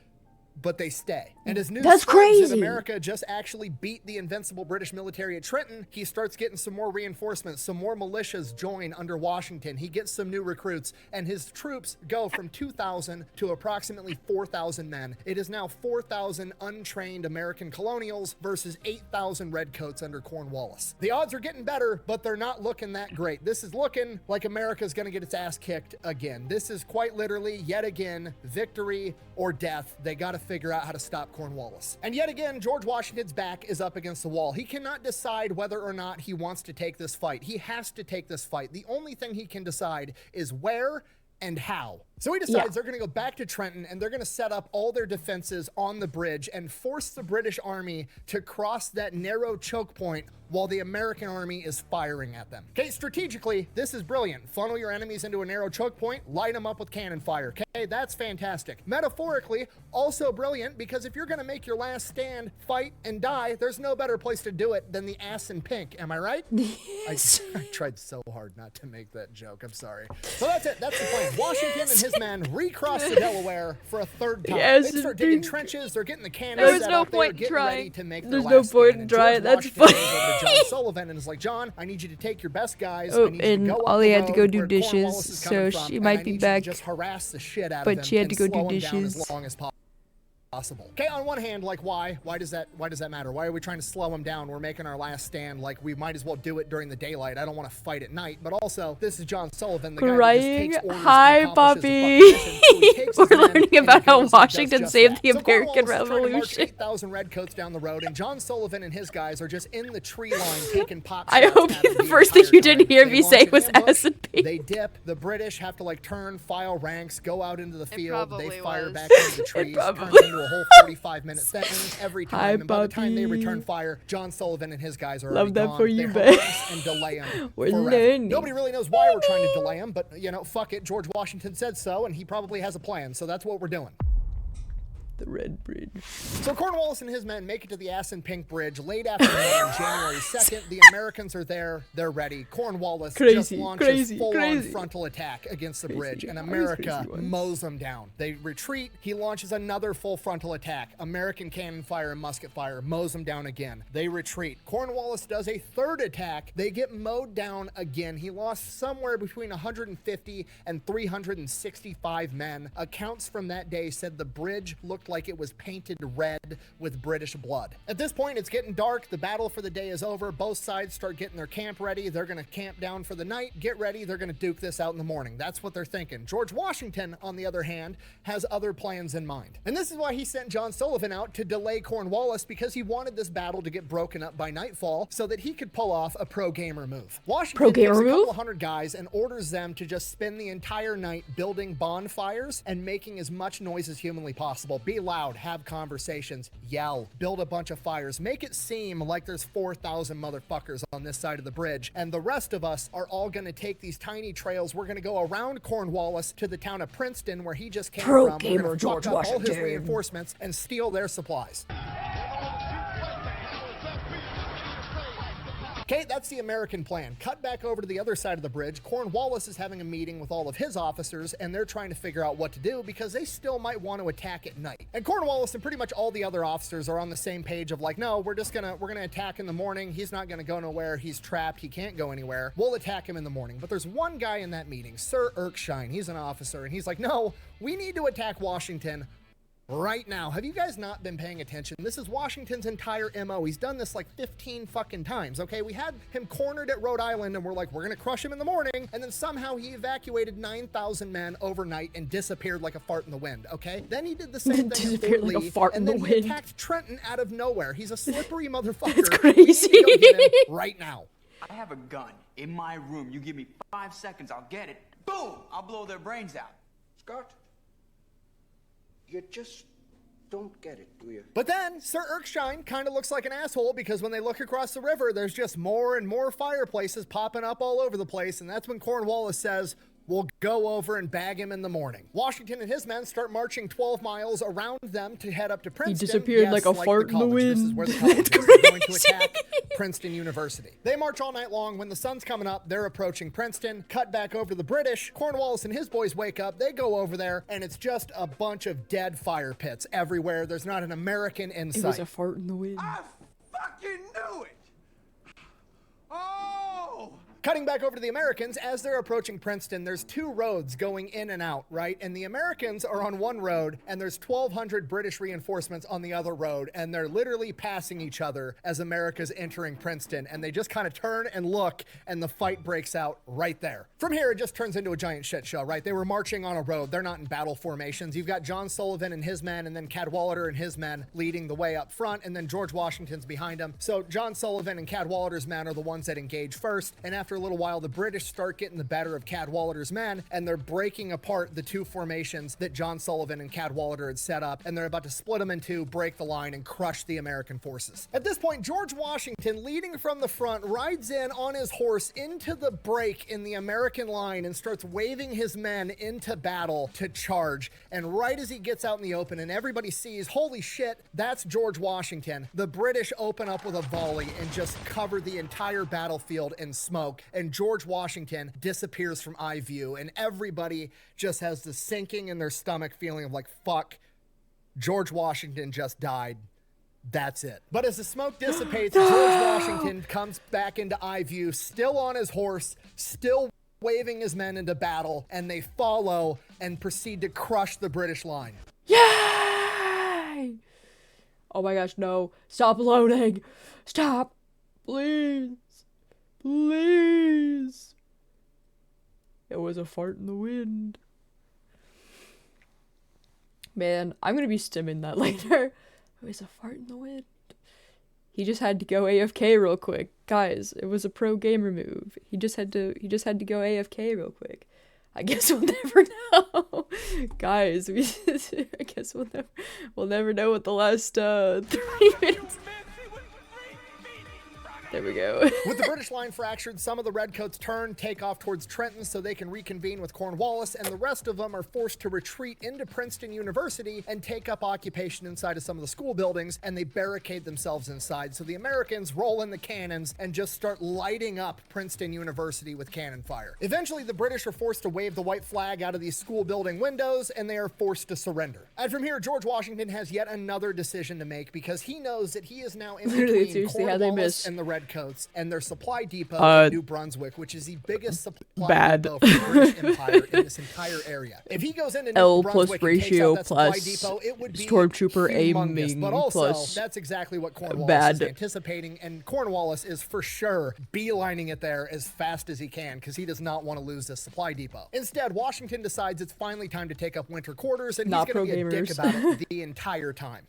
Speaker 10: But they stay. And as news
Speaker 5: That's
Speaker 10: spreads that
Speaker 5: crazy.
Speaker 10: America just actually beat the invincible British military at Trenton, he starts getting some more reinforcements. Some more militias join under Washington. He gets some new recruits, and his troops go from 2,000 to approximately 4,000 men. It is now 4,000 untrained American colonials versus 8,000 redcoats under Cornwallis. The odds are getting better, but they're not looking that great. This is looking like America's going to get its ass kicked again. This is quite literally, yet again, victory or death. They got to figure out how to stop Cornwallis. And yet again, George Washington's back is up against the wall. He cannot decide whether or not he wants to take this fight. He has to take this fight. The only thing he can decide is where and how. So he decides they're going to go back to Trenton and they're going to set up all their defenses on the bridge and force the British army to cross that narrow choke point while the American army is firing at them. Okay, strategically, this is brilliant. Funnel your enemies into a narrow choke point, light them up with cannon fire. Okay, that's fantastic. Metaphorically, also brilliant, because if you're gonna make your last stand, fight, and die, there's no better place to do it than the ass in pink. Am I right? I tried so hard not to make that joke. I'm sorry. So that's it. That's the plan. Washington and his men recross the Delaware for a third time.
Speaker 5: Yes,
Speaker 10: They start digging trenches. They're getting the cannons
Speaker 5: There was
Speaker 10: set
Speaker 5: no
Speaker 10: up.
Speaker 5: point
Speaker 10: They're getting ready to make
Speaker 5: There's
Speaker 10: their
Speaker 5: no
Speaker 10: last
Speaker 5: point
Speaker 10: stand.
Speaker 5: in
Speaker 10: And
Speaker 5: trying.
Speaker 10: George
Speaker 5: That's
Speaker 10: Washington
Speaker 5: funny.
Speaker 10: goes over to John Sullivan and is like, John, I need you to take your best guys.
Speaker 5: Oh,
Speaker 10: I need you to
Speaker 5: and
Speaker 10: go up
Speaker 5: Ollie
Speaker 10: the
Speaker 5: had to go
Speaker 10: road
Speaker 5: do
Speaker 10: where
Speaker 5: dishes,
Speaker 10: Cornwallis is coming
Speaker 5: so
Speaker 10: from,
Speaker 5: she
Speaker 10: and
Speaker 5: might
Speaker 10: I
Speaker 5: be
Speaker 10: need you to
Speaker 5: back,
Speaker 10: just harass the shit out
Speaker 5: but
Speaker 10: of him
Speaker 5: she had to
Speaker 10: and
Speaker 5: go
Speaker 10: slow
Speaker 5: do
Speaker 10: him down as
Speaker 5: dishes.
Speaker 10: long as possible. Okay, on one hand, like, why does that matter? Why are we trying to slow him down? We're making our last stand. Like, we might as well do it during the daylight. I don't want to fight at night. But also, this is John Sullivan, the guy
Speaker 5: Crying.
Speaker 10: that just takes orders
Speaker 5: Hi,
Speaker 10: and accomplishes
Speaker 5: Poppy.
Speaker 10: the fucking mission. So he takes
Speaker 5: We're
Speaker 10: his men
Speaker 5: learning
Speaker 10: and he
Speaker 5: about how
Speaker 10: goes and does
Speaker 5: Washington
Speaker 10: just
Speaker 5: saved
Speaker 10: that.
Speaker 5: the
Speaker 10: So
Speaker 5: American
Speaker 10: Cornwallis is trying to march
Speaker 5: Revolution.
Speaker 10: 8,000 redcoats down the road, and John Sullivan and his guys are just in the tree line taking pot
Speaker 5: I
Speaker 10: shots
Speaker 5: hope
Speaker 10: at him
Speaker 5: the
Speaker 10: the
Speaker 5: first thing
Speaker 10: entire
Speaker 5: you didn't
Speaker 10: time.
Speaker 5: hear
Speaker 10: They
Speaker 5: me
Speaker 10: launch
Speaker 5: say
Speaker 10: an
Speaker 5: was
Speaker 10: ambush,
Speaker 5: ass and pink.
Speaker 10: They dip. The British have to like turn, file ranks, go out into the field. They
Speaker 2: probably
Speaker 10: fire
Speaker 2: was.
Speaker 10: back into the trees. Turns into a whole 45-minute sentence every time.
Speaker 5: Hi,
Speaker 10: And by the time they
Speaker 5: Puppy.
Speaker 10: return fire, John Sullivan and his guys are
Speaker 5: Love
Speaker 10: already
Speaker 5: that
Speaker 10: gone.
Speaker 5: for
Speaker 10: They
Speaker 5: you, babe.
Speaker 10: harass and delay him
Speaker 5: We're
Speaker 10: forever.
Speaker 5: learning.
Speaker 10: Nobody really knows why we're trying to delay him, but you know, fuck it. George Washington said so, and he probably has a plan. So that's what we're doing.
Speaker 5: The Red Bridge.
Speaker 10: So Cornwallis and his men make it to the Ass and Pink Bridge late afternoon on January 2nd. The Americans are there. They're ready. Cornwallis just
Speaker 5: Crazy,
Speaker 10: launches
Speaker 5: crazy,
Speaker 10: full-on
Speaker 5: crazy.
Speaker 10: frontal attack against the bridge, and
Speaker 5: Always
Speaker 10: America
Speaker 5: crazy ones.
Speaker 10: mows them down. They retreat. He launches another full frontal attack. American cannon fire and musket fire mows them down again. They retreat. Cornwallis does a third attack. They get mowed down again. He lost somewhere between 150 and 365 men. Accounts from that day said the bridge looked like it was painted red with British blood. At this point, it's getting dark. The battle for the day is over. Both sides start getting their camp ready. They're going to camp down for the night. Get ready. They're going to duke this out in the morning. That's what they're thinking. George Washington, on the other hand, has other plans in mind. And this is why he sent John Sullivan out to delay Cornwallis, because he wanted this battle to get broken up by nightfall so that he could pull off a pro-gamer move. Washington takes a couple hundred guys and orders them to just spend the entire night building bonfires and making as much noise as humanly possible. Be loud, have conversations, yell, build a bunch of fires, make it seem like there's 4,000 motherfuckers on this side of the bridge, and the rest of us are all going to take these tiny trails. We're going to go around Cornwallis to the town of Princeton, where he just came from. We're
Speaker 5: Pro-gamer
Speaker 10: gonna
Speaker 5: George
Speaker 10: fuck up all his
Speaker 5: Washington.
Speaker 10: reinforcements and steal their supplies. Okay, that's the American plan. Cut back over to the other side of the bridge. Cornwallis is having a meeting with all of his officers, and they're trying to figure out what to do because they still might want to attack at night. And Cornwallis and pretty much all the other officers are on the same page of like, no, we're gonna attack in the morning. He's not gonna go nowhere. He's trapped. He can't go anywhere. We'll attack him in the morning. But there's one guy in that meeting, Sir Erskine. He's an officer, and he's like, no, we need to attack Washington right now. Have you guys not been paying attention? This is Washington's entire MO. He's done this like 15 fucking times, okay? We had him cornered at Rhode Island and we're like, we're gonna crush him in the morning, and then somehow he evacuated 9,000 men overnight and disappeared like a fart in the wind, okay? Then he did the same thing at
Speaker 5: Disappeared
Speaker 10: Fort
Speaker 5: like a
Speaker 10: Lee,
Speaker 5: fart in
Speaker 10: and
Speaker 5: the
Speaker 10: then he
Speaker 5: wind.
Speaker 10: attacked Trenton out of nowhere. He's a slippery motherfucker.
Speaker 5: That's
Speaker 10: We need to go
Speaker 5: crazy.
Speaker 10: get him right now.
Speaker 11: I have a gun in my room. You give me 5 seconds, I'll get it. Boom! I'll blow their brains out.
Speaker 12: Scott, you just don't get it, do you?
Speaker 10: But then Sir Erskine kind of looks like an asshole, because when they look across the river, there's just more and more fireplaces popping up all over the place, and that's when Cornwallis says, we'll go over and bag him in the morning. Washington and his men start marching 12 miles around them to head up to Princeton.
Speaker 5: disappeared
Speaker 10: Yes,
Speaker 5: like a fart
Speaker 10: the
Speaker 5: in the
Speaker 10: college. This is
Speaker 5: wind.
Speaker 10: where the college is. They're going to attack Princeton University. They march all night long. When the sun's coming up, they're approaching Princeton. Cut back over to the British. Cornwallis and his boys wake up. They go over there, and it's just a bunch of dead fire pits everywhere. There's not an American in
Speaker 5: It
Speaker 10: sight.
Speaker 5: was a fart in the wind.
Speaker 11: I fucking knew it! Oh!
Speaker 10: Cutting back over to the Americans, as they're approaching Princeton, there's 2 roads going in and out, right? And the Americans are on one road, and there's 1,200 British reinforcements on the other road, and they're literally passing each other as America's entering Princeton, and they just kind of turn and look, and the fight breaks out right there. From here, it just turns into a giant shit show, right? They were marching on a road. They're not in battle formations. You've got John Sullivan and his men, and then Cadwalader and his men leading the way up front, and then George Washington's behind him. So John Sullivan and Cadwalader's men are the ones that engage first, and after a little while, the British start getting the better of Cadwallader's men, and they're breaking apart the two formations that John Sullivan and Cadwallader had set up, and they're about to split them in two, break the line, and crush the American forces. At this point, George Washington, leading from the front, rides in on his horse into the break in the American line and starts waving his men into battle to charge. And right as he gets out in the open and everybody sees, holy shit, that's George Washington, the British open up with a volley and just cover the entire battlefield in smoke, and George Washington disappears from eye view, and everybody just has the sinking in their stomach feeling of like, fuck, George Washington just died. That's it. But as the smoke dissipates, George Washington comes back into eye view, still on his horse, still waving his men into battle, and they follow and proceed to crush the British line.
Speaker 5: Yay! Oh my gosh, no. Stop loading. Stop. Please. Please. It was a fart in the wind. Man, I'm gonna be stimming that later. It was a fart in the wind. He just had to go AFK real quick. Guys, it was a pro gamer move. He just had to go AFK real quick. I guess we'll never know. Guys, I guess we'll never know what the last 3 minutes. There we go.
Speaker 10: With the British line fractured, some of the Redcoats turn, take off towards Trenton so they can reconvene with Cornwallis, and the rest of them are forced to retreat into Princeton University and take up occupation inside of some of the school buildings, and they barricade themselves inside. So the Americans roll in the cannons and just start lighting up Princeton University with cannon fire. Eventually, the British are forced to wave the white flag out of these school building windows, and they are forced to surrender. And from here, George Washington has yet another decision to make, because he knows that he is now in between Cornwallis and the Redcoats and their supply depot in New Brunswick, which is the biggest supply depot for the British Empire in this entire area. If he goes into New Brunswick and takes out that supply depot, it would be
Speaker 5: Stormtrooper
Speaker 10: humongous.
Speaker 5: aiming
Speaker 10: But also,
Speaker 5: plus
Speaker 10: that's exactly what Cornwallis is anticipating, and Cornwallis is for sure beelining it there as fast as he can, because he does not want to lose this supply depot. Instead, Washington decides it's finally time to take up winter quarters, and he's going to be a dick about it the entire time.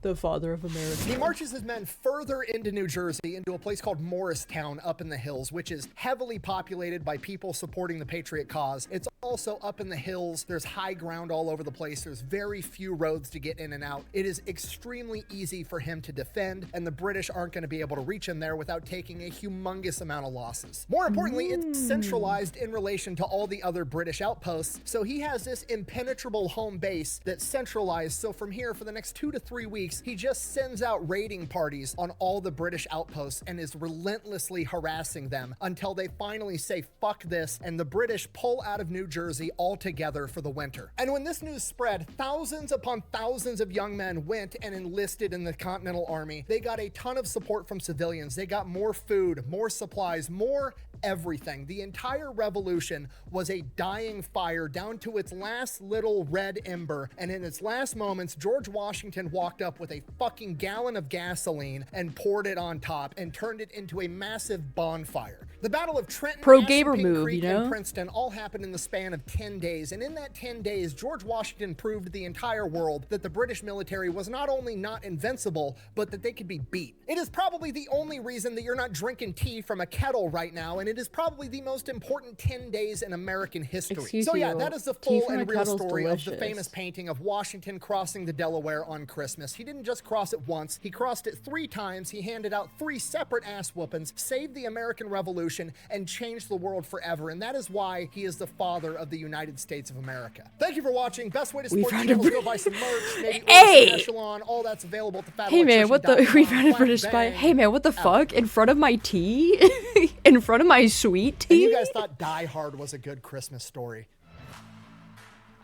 Speaker 5: The father of America.
Speaker 10: He marches his men further into New Jersey, into a place called Morristown up in the hills, which is heavily populated by people supporting the Patriot cause. It's also up in the hills. There's high ground all over the place. There's very few roads to get in and out. It is extremely easy for him to defend, and the British aren't going to be able to reach him there without taking a humongous amount of losses. More importantly, it's centralized in relation to all the other British outposts, so he has this impenetrable home base that's centralized. So from here, for the next 2 to 3 weeks, he just sends out raiding parties on all the British outposts and is relentlessly harassing them until they finally say fuck this, and the British pull out of New Jersey altogether for the winter. And when this news spread, thousands upon thousands of young men went and enlisted in the Continental Army. They got a ton of support from civilians. They got more food, more supplies, more everything. The entire revolution was a dying fire down to its last little red ember, and in its last moments, George Washington walked up with a fucking gallon of gasoline and poured it on top and turned it into a massive bonfire. The Battle of Trenton,
Speaker 5: Pro
Speaker 10: Assunpink
Speaker 5: gamer move,
Speaker 10: Creek,
Speaker 5: you know?
Speaker 10: and Princeton all happened in the span of 10 days, and in that 10 days, George Washington proved to the entire world that the British military was not only not invincible, but that they could be beat. It is probably the only reason that you're not drinking tea from a kettle right now, and it is probably the most important 10 days in American history.
Speaker 5: Excuse
Speaker 10: So yeah,
Speaker 5: you,
Speaker 10: that is the
Speaker 5: tea
Speaker 10: full
Speaker 5: from a
Speaker 10: and real
Speaker 5: kettle's
Speaker 10: story of the
Speaker 5: delicious.
Speaker 10: famous painting of Washington crossing the Delaware on Christmas. He didn't just cross it once, he crossed it 3 times, he handed out 3 separate ass whoopings, saved the American Revolution, and changed the world forever, and that is why he is the father of the United States of America. Thank you for watching. Best way to
Speaker 5: We
Speaker 10: support the
Speaker 5: found
Speaker 10: channel
Speaker 5: a
Speaker 10: is go buy some merch, maybe order
Speaker 5: Hey!
Speaker 10: some Echelon, all that's available at the
Speaker 5: Hey man, what the? We found a British spy. Hey man, what the fuck? In front of my tea? In front of my sweet
Speaker 10: And
Speaker 5: tea?
Speaker 10: you guys thought Die Hard was a good Christmas story.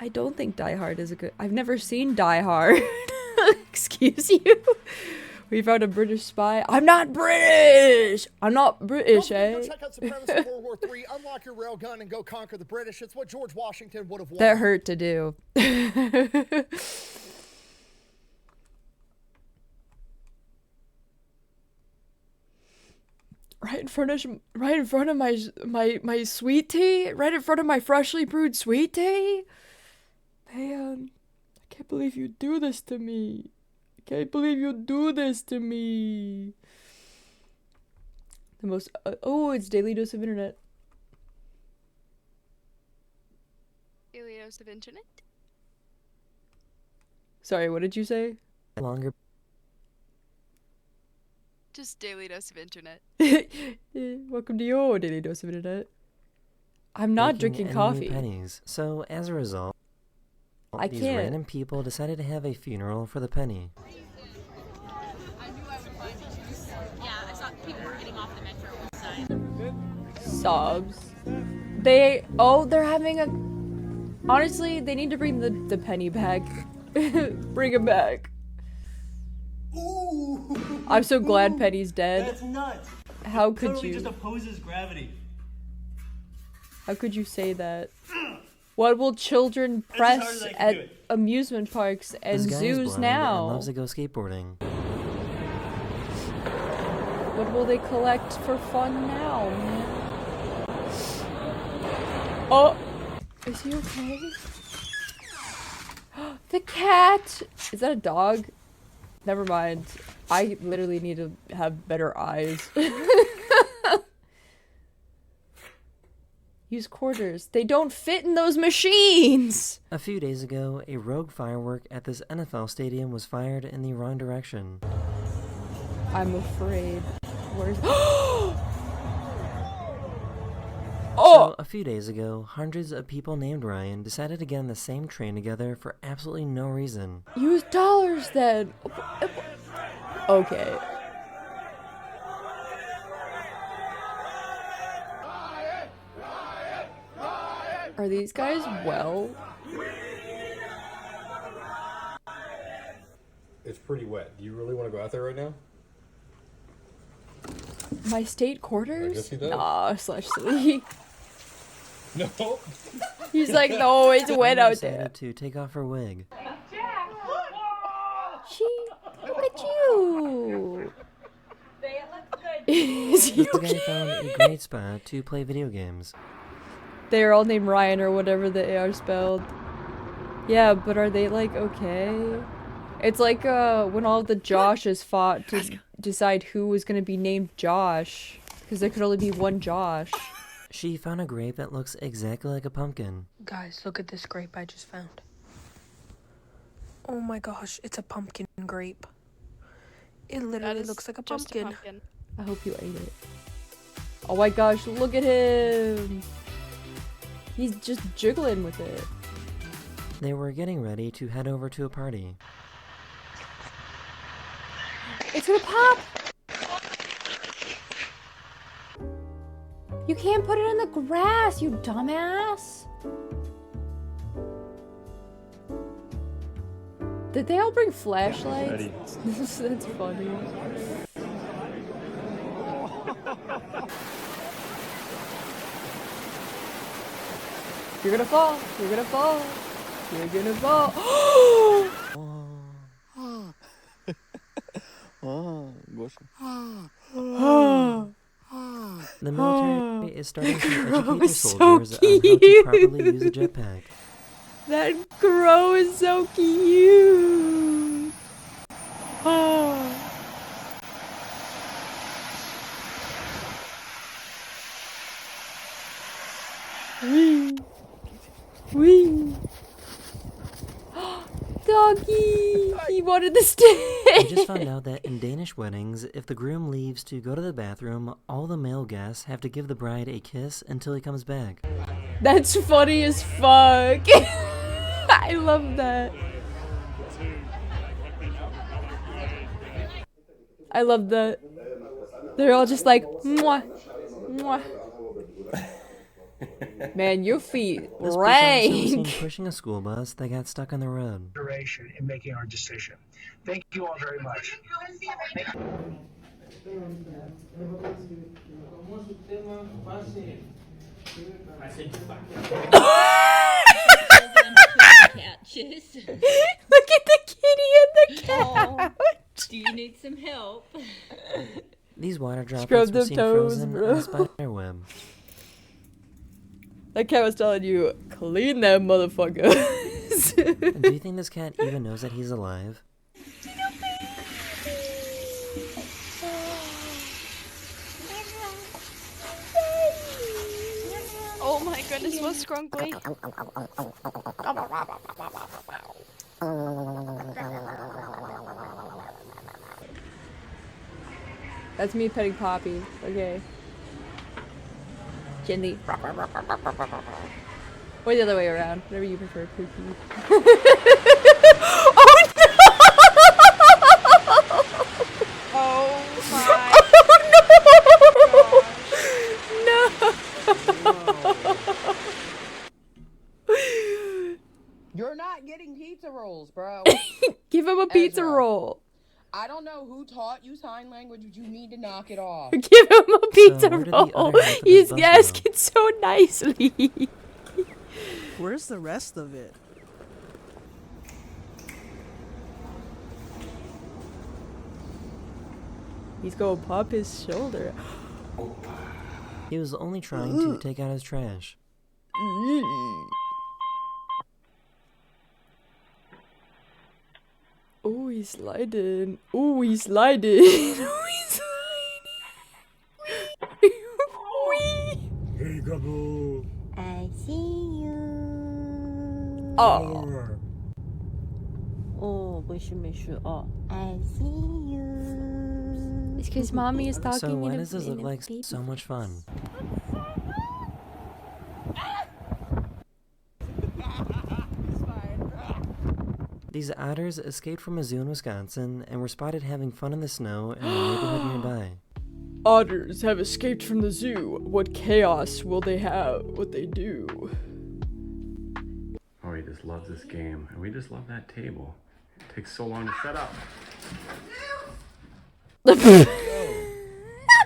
Speaker 5: I don't think Die Hard is a good. I've never seen Die Hard. Excuse you. We found a British spy. I'm not British. I'm not British,
Speaker 10: Don't forget
Speaker 5: eh?
Speaker 10: to go check out Supremacy World War III, unlock your railgun, and go conquer the British. It's what George Washington would have wanted.
Speaker 5: That hurt to do. Right in front of my sweet tea, right in front of my freshly brewed sweet tea. Man, I can't believe you do this to me. I can't believe you do this to me. The most. Oh, it's Daily Dose of Internet.
Speaker 2: Daily dose of internet.
Speaker 5: Sorry, what did you say?
Speaker 18: Longer.
Speaker 2: Just daily dose of internet.
Speaker 5: Welcome to your Daily Dose of Internet. I'm not
Speaker 18: making
Speaker 5: drinking
Speaker 18: any
Speaker 5: coffee.
Speaker 18: pennies. So as a result,
Speaker 5: I
Speaker 18: these
Speaker 5: can't.
Speaker 18: random people decided to have a funeral for the penny.
Speaker 5: Sobs. They're having a. Honestly, they need to bring the penny back. Bring him back. I'm so glad Penny's dead.
Speaker 19: That's nuts.
Speaker 5: How could
Speaker 19: totally
Speaker 5: you?
Speaker 19: just opposes gravity.
Speaker 5: How could you say that? What will children
Speaker 19: That's as hard
Speaker 5: press
Speaker 19: as I can
Speaker 5: at
Speaker 19: do it.
Speaker 5: amusement parks and
Speaker 18: This guy is
Speaker 5: zoos
Speaker 18: blind and
Speaker 5: now?
Speaker 18: loves to go skateboarding.
Speaker 5: What will they collect for fun now, man? Oh! Is he okay? The cat! Is that a dog? Never mind. I literally need to have better eyes. Use quarters. They don't fit in those machines!
Speaker 18: A few days ago, a rogue firework at this NFL stadium was fired in the wrong direction.
Speaker 5: I'm afraid. Where's...
Speaker 18: So, a few days ago, hundreds of people named Ryan decided to get on the same train together for absolutely no reason.
Speaker 5: Use dollars then! Okay. Are these guys well?
Speaker 20: It's pretty wet. Do you really want to go out there right now?
Speaker 5: My state
Speaker 20: I
Speaker 5: quarters?
Speaker 20: guess he does.
Speaker 5: Nah, /3.
Speaker 20: No.
Speaker 5: He's like, no, it's wet out
Speaker 18: decided
Speaker 5: there.
Speaker 18: to take off her wig.
Speaker 5: Look at you!
Speaker 18: This guy found a great spot to play video games.
Speaker 5: They are all named Ryan or whatever they are spelled. Yeah, but are they like okay? It's like when all the Joshes fought to decide who was gonna be named Josh. Because there could only be one Josh.
Speaker 18: She found a grape that looks exactly like a pumpkin.
Speaker 21: Guys, look at this grape I just found. Oh my gosh, it's a pumpkin grape. It literally looks like a
Speaker 2: just a
Speaker 21: pumpkin.
Speaker 2: pumpkin.
Speaker 5: I hope you ate it. Oh my gosh, look at him! He's just jiggling with it.
Speaker 18: They were getting ready to head over to a party.
Speaker 5: It's gonna pop! You can't put it in the grass, you dumbass! Did they all bring flashlights? That's funny. You're gonna fall. You're gonna fall. You're gonna fall.
Speaker 18: The military is starting to educate their
Speaker 5: so
Speaker 18: soldiers on how to properly use a jetpack.
Speaker 5: That crow is so cute. Wee. Wee. Doggy! He wanted the stick!
Speaker 18: I just found out that in Danish weddings, if the groom leaves to go to the bathroom, all the male guests have to give the bride a kiss until he comes back.
Speaker 5: That's funny as fuck. I love that. I love that. They're all just like, mwah, mwah. Man, your feet
Speaker 18: This person was
Speaker 5: rank.
Speaker 18: seen pushing a school bus that got stuck on the road.
Speaker 14: Duration in making our decision. Thank you all very much.
Speaker 5: Look at the kitty and the cat.
Speaker 22: Do you need some help?
Speaker 18: These water
Speaker 5: Scrub
Speaker 18: droplets were
Speaker 5: them
Speaker 18: seen
Speaker 5: toes,
Speaker 18: frozen
Speaker 5: bro.
Speaker 18: in a spider web.
Speaker 5: That cat was telling you, clean that motherfucker.
Speaker 18: Do you think this cat even knows that he's alive?
Speaker 2: Oh my goodness, so scrunkly.
Speaker 1: That's me petting Poppy. Okay. Gently. Or the other way around. Whatever you prefer, Pookie. Oh no!
Speaker 2: Oh my.
Speaker 3: You're not getting pizza rolls, bro.
Speaker 1: Give him a pizza roll.
Speaker 3: I don't know who taught you sign language, but you need to knock it off.
Speaker 1: Give him a pizza
Speaker 18: where did the
Speaker 1: roll.
Speaker 18: other half of
Speaker 1: He's
Speaker 18: his bus
Speaker 1: asking so nicely.
Speaker 19: Where's the rest of it?
Speaker 1: He's gonna pop his shoulder.
Speaker 18: He was only trying to take out his trash.
Speaker 1: Oh, he's sliding. Oh, he's sliding. Oh, he's sliding.
Speaker 19: Hey, Gaboo.
Speaker 8: I see you.
Speaker 1: Oh.
Speaker 8: Oh, I see you.
Speaker 1: It's because mommy is talking
Speaker 18: So why
Speaker 1: in a,
Speaker 18: does this look
Speaker 1: in a
Speaker 18: like
Speaker 1: baby
Speaker 18: so much fun? These otters escaped from a zoo in Wisconsin and were spotted having fun in the snow in a neighborhood nearby.
Speaker 1: Otters have escaped from the zoo. What chaos will they have? What they do?
Speaker 23: Oh, he just loves this game, and we just love that table. It takes so long to set up.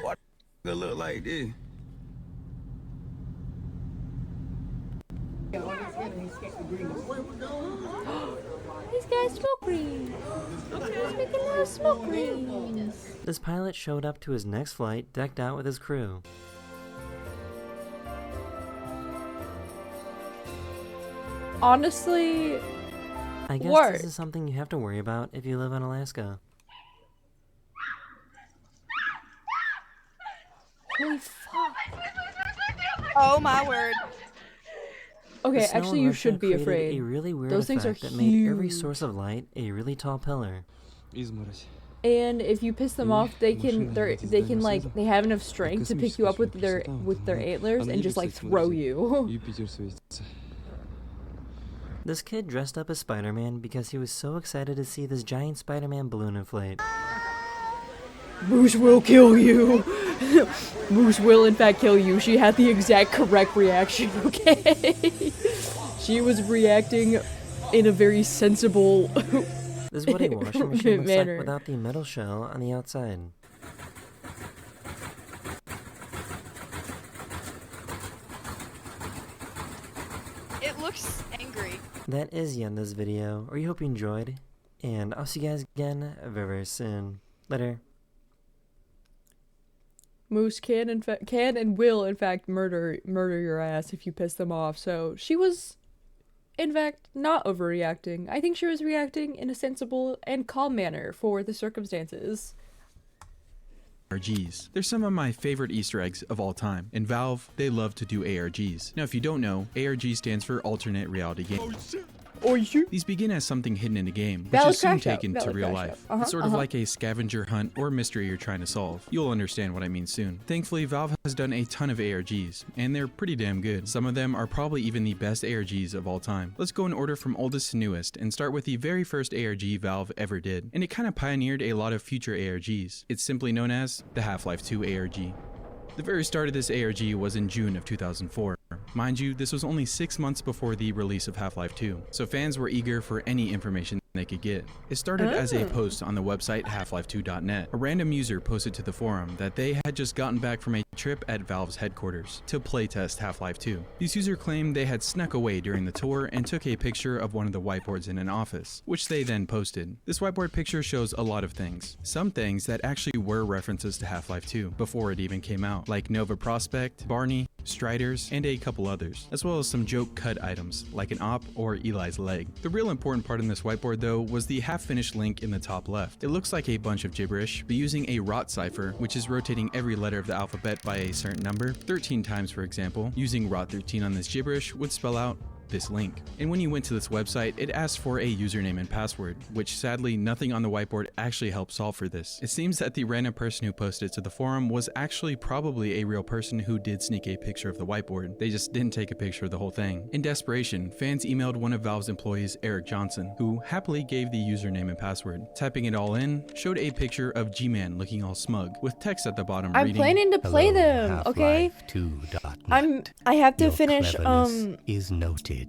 Speaker 24: What it look like this?
Speaker 1: He's got smoke rings. He's making little smoke rings.
Speaker 18: This pilot showed up to his next flight decked out with his crew.
Speaker 1: Honestly,
Speaker 18: I guess
Speaker 1: work.
Speaker 18: this is something you have to worry about if you live in Alaska.
Speaker 1: Holy fuck.
Speaker 2: Oh my word.
Speaker 1: Okay,
Speaker 18: The snow
Speaker 1: actually
Speaker 18: in
Speaker 1: you
Speaker 18: Russia
Speaker 1: should be
Speaker 18: created
Speaker 1: afraid.
Speaker 18: A really weird
Speaker 1: Those things are
Speaker 18: effect that made every
Speaker 1: huge.
Speaker 18: source of light a really tall pillar.
Speaker 1: And if you piss them off, they can they have enough strength to pick you up with their antlers and just like throw you.
Speaker 18: This kid dressed up as Spider-Man because he was so excited to see this giant Spider-Man balloon inflate.
Speaker 1: Moose will kill you. Moose will in fact kill you. She had the exact correct reaction, okay? She was reacting in a very sensible
Speaker 18: This is what a washing machine looks
Speaker 1: manner.
Speaker 18: like without the metal shell on the outside.
Speaker 2: It looks angry.
Speaker 18: That is the end of this video. We hope you enjoyed, and I'll see you guys again very, very soon. Later.
Speaker 1: Moose can and will in fact murder your ass if you piss them off. So she was in fact not overreacting. I think she was reacting in a sensible and calm manner for the circumstances.
Speaker 25: ARGs. They're some of my favorite Easter eggs of all time. In Valve, they love to do ARGs. Now if you don't know, ARG stands for Alternate Reality Game. These begin as something hidden in a game, which
Speaker 1: Valid
Speaker 25: is soon
Speaker 1: crash out.
Speaker 25: taken to
Speaker 1: Valid
Speaker 25: real
Speaker 1: crash
Speaker 25: life.
Speaker 1: out.
Speaker 25: It's sort of like a scavenger hunt or mystery you're trying to solve. You'll understand what I mean soon. Thankfully, Valve has done a ton of ARGs, and they're pretty damn good. Some of them are probably even the best ARGs of all time. Let's go in order from oldest to newest, and start with the very first ARG Valve ever did, and it kind of pioneered a lot of future ARGs. It's simply known as the Half-Life 2 ARG. The very start of this ARG was in June of 2004. Mind you, this was only 6 months before the release of Half-Life 2, so fans were eager for any information they could get. It started as a post on the website halflife2.net. A random user posted to the forum that they had just gotten back from a trip at Valve's headquarters to playtest Half-Life 2. This user claimed they had snuck away during the tour and took a picture of one of the whiteboards in an office, which they then posted. This whiteboard picture shows a lot of things. Some things that actually were references to Half-Life 2 before it even came out, like Nova Prospekt, Barney, Striders, and a couple others, as well as some joke cut items like an op or Eli's leg. The real important part in this whiteboard though was the half-finished link in the top left. It looks like a bunch of gibberish, but using a rot cipher, which is rotating every letter of the alphabet by a certain number, 13 times for example, using rot 13 on this gibberish would spell out this link. And when you went to this website, it asked for a username and password, which sadly nothing on the whiteboard actually helped solve for this. It seems that the random person who posted to the forum was actually probably a real person who did sneak a picture of the whiteboard. They just didn't take a picture of the whole thing. In desperation, fans emailed one of Valve's employees, Eric Johnson, who happily gave the username and password. Typing it all in showed a picture of G-Man looking all smug, with text at the bottom
Speaker 5: I'm
Speaker 25: reading,
Speaker 5: planning to play them, okay? I have to finish
Speaker 4: is noted.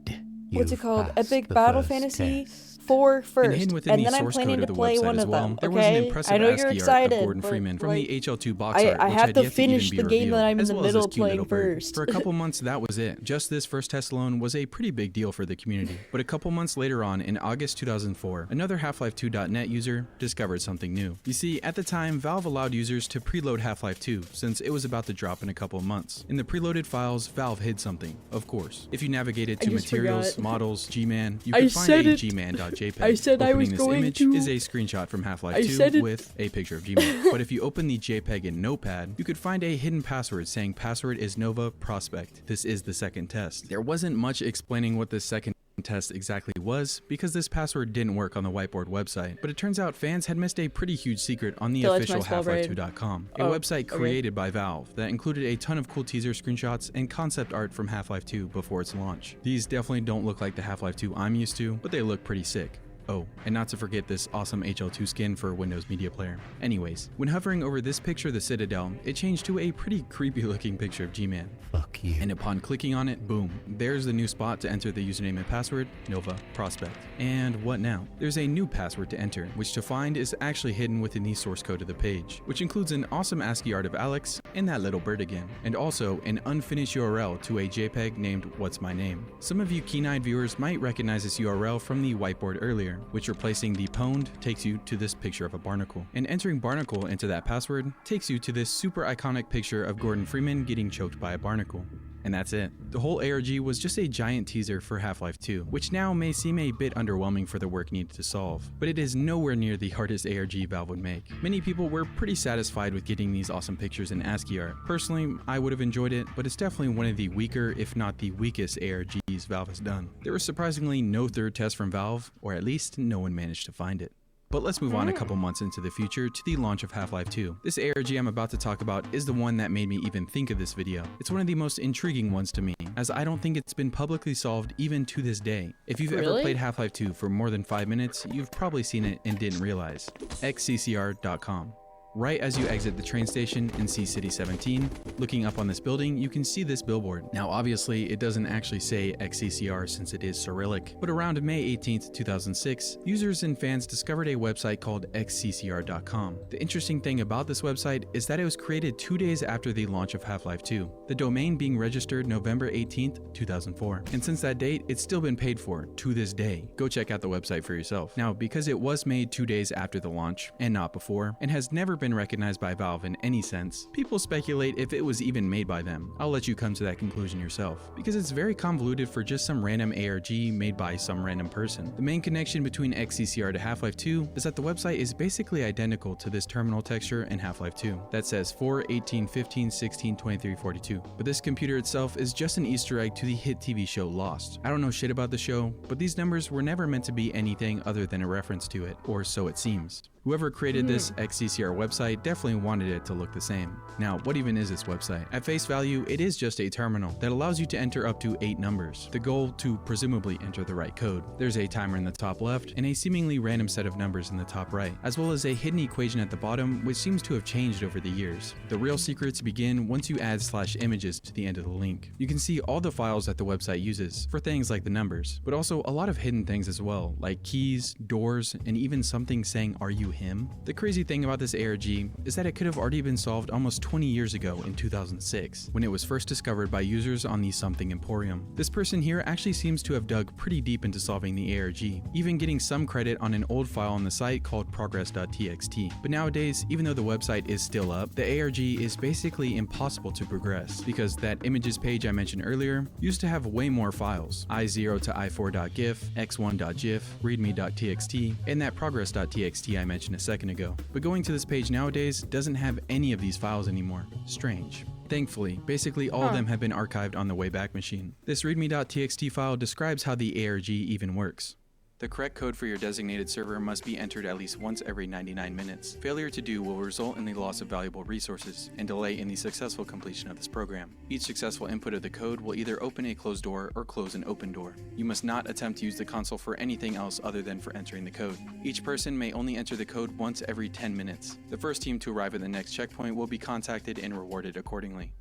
Speaker 5: What's it called? Epic Battle Fantasy 4 first, and then I'm planning to play one of them. Okay, I know you're excited,
Speaker 25: Gordon
Speaker 5: but
Speaker 25: Freeman from
Speaker 5: like,
Speaker 25: the HL2 box art,
Speaker 5: I
Speaker 25: which
Speaker 5: have
Speaker 25: had
Speaker 5: to
Speaker 25: yet to
Speaker 5: finish
Speaker 25: even
Speaker 5: the
Speaker 25: be
Speaker 5: game that
Speaker 25: revealed,
Speaker 5: I'm in
Speaker 25: as
Speaker 5: the
Speaker 25: well as
Speaker 5: middle
Speaker 25: this cute
Speaker 5: playing
Speaker 25: little bird.
Speaker 5: first.
Speaker 25: For a couple months, that was it. Just this first test alone was a pretty big deal for the community. But a couple months later on, in August 2004, another Half-Life 2.net user discovered something new. You see, at the time, Valve allowed users to preload Half-Life 2, since it was about to drop in a couple of months. In the preloaded files, Valve hid something, of course. If you navigated to materials, models, G-Man, you could find a G-Man.jpg.
Speaker 5: I said I was
Speaker 25: this
Speaker 5: going
Speaker 25: image
Speaker 5: to.
Speaker 25: is a screenshot from Half-Life 2 with a picture of G-Man. But if you open the JPEG in Notepad, you could find a hidden password saying password is Nova Prospect. This is the second test. There wasn't much explaining what this second test exactly was because this password didn't work on the whiteboard website, but it turns out fans had missed a pretty huge secret on the official Half-Life2.com, a website created by Valve that included a ton of cool teaser screenshots and concept art from Half-Life 2 before its launch. These definitely don't look like the Half-Life 2 I'm used to, but they look pretty sick. Oh, and not to forget this awesome HL2 skin for Windows Media Player. Anyways, when hovering over this picture of the Citadel, it changed to a pretty creepy looking picture of G-Man.
Speaker 4: Fuck you.
Speaker 25: And upon clicking on it, boom, there's the new spot to enter the username and password, Nova Prospect. And what now? There's a new password to enter, which to find is actually hidden within the source code of the page, which includes an awesome ASCII art of Alex and that little bird again, and also an unfinished URL to a JPEG named What's My Name. Some of you keen-eyed viewers might recognize this URL from the whiteboard earlier, which replacing the pwned takes you to this picture of a barnacle. And entering barnacle into that password takes you to this super iconic picture of Gordon Freeman getting choked by a barnacle. And that's it. The whole ARG was just a giant teaser for Half-Life 2, which now may seem a bit underwhelming for the work needed to solve, but it is nowhere near the hardest ARG Valve would make. Many people were pretty satisfied with getting these awesome pictures in ASCII art. Personally, I would have enjoyed it, but it's definitely one of the weaker, if not the weakest ARGs Valve has done. There was surprisingly no third test from Valve, or at least no one managed to find it. But let's move on a couple months into the future to the launch of Half-Life 2. This ARG I'm about to talk about is the one that made me even think of this video. It's one of the most intriguing ones to me, as I don't think it's been publicly solved even to this day. If you've ever played Half-Life 2 for more than 5 minutes, you've probably seen it and didn't realize. xccr.com. Right as you exit the train station in Sea City 17, looking up on this building, you can see this billboard. Now obviously it doesn't actually say XCCR since it is Cyrillic, but around May 18th, 2006, users and fans discovered a website called xccr.com. The interesting thing about this website is that it was created 2 days after the launch of Half-Life 2, the domain being registered November 18th, 2004. And since that date, it's still been paid for to this day. Go check out the website for yourself. Now, because it was made 2 days after the launch, and not before, and has never been recognized by Valve in any sense, people speculate if it was even made by them. I'll let you come to that conclusion yourself, because it's very convoluted for just some random ARG made by some random person. The main connection between XCCR to Half-Life 2 is that the website is basically identical to this terminal texture in Half-Life 2 that says 4, 18, 15, 16, 23, 42. But this computer itself is just an Easter egg to the hit TV show Lost. I don't know shit about the show, but these numbers were never meant to be anything other than a reference to it, or so it seems. Whoever created this XCCR website definitely wanted it to look the same. Now, what even is this website? At face value, it is just a terminal that allows you to enter up to 8 numbers, the goal to presumably enter the right code. There's a timer in the top left and a seemingly random set of numbers in the top right, as well as a hidden equation at the bottom which seems to have changed over the years. The real secrets begin once you add /images to the end of the link. You can see all the files that the website uses for things like the numbers, but also a lot of hidden things as well, like keys, doors, and even something saying "Are you him?" The crazy thing about this ARG ARG is that it could have already been solved almost 20 years ago in 2006, when it was first discovered by users on the Something Emporium. This person here actually seems to have dug pretty deep into solving the ARG, even getting some credit on an old file on the site called progress.txt. But nowadays, even though the website is still up, the ARG is basically impossible to progress, because that images page I mentioned earlier used to have way more files: i0 to i4.gif, x1.gif, readme.txt, and that progress.txt I mentioned a second ago. But going to this page nowadays doesn't have any of these files anymore. Strange. Thankfully, basically all of them have been archived on the Wayback Machine. This readme.txt file describes how the ARG even works. The correct code for your designated server must be entered at least once every 99 minutes. Failure to do will result in the loss of valuable resources and delay in the successful completion of this program. Each successful input of the code will either open a closed door or close an open door. You must not attempt to use the console for anything else other than for entering the code. Each person may only enter the code once every 10 minutes. The first team to arrive at the next checkpoint will be contacted and rewarded accordingly.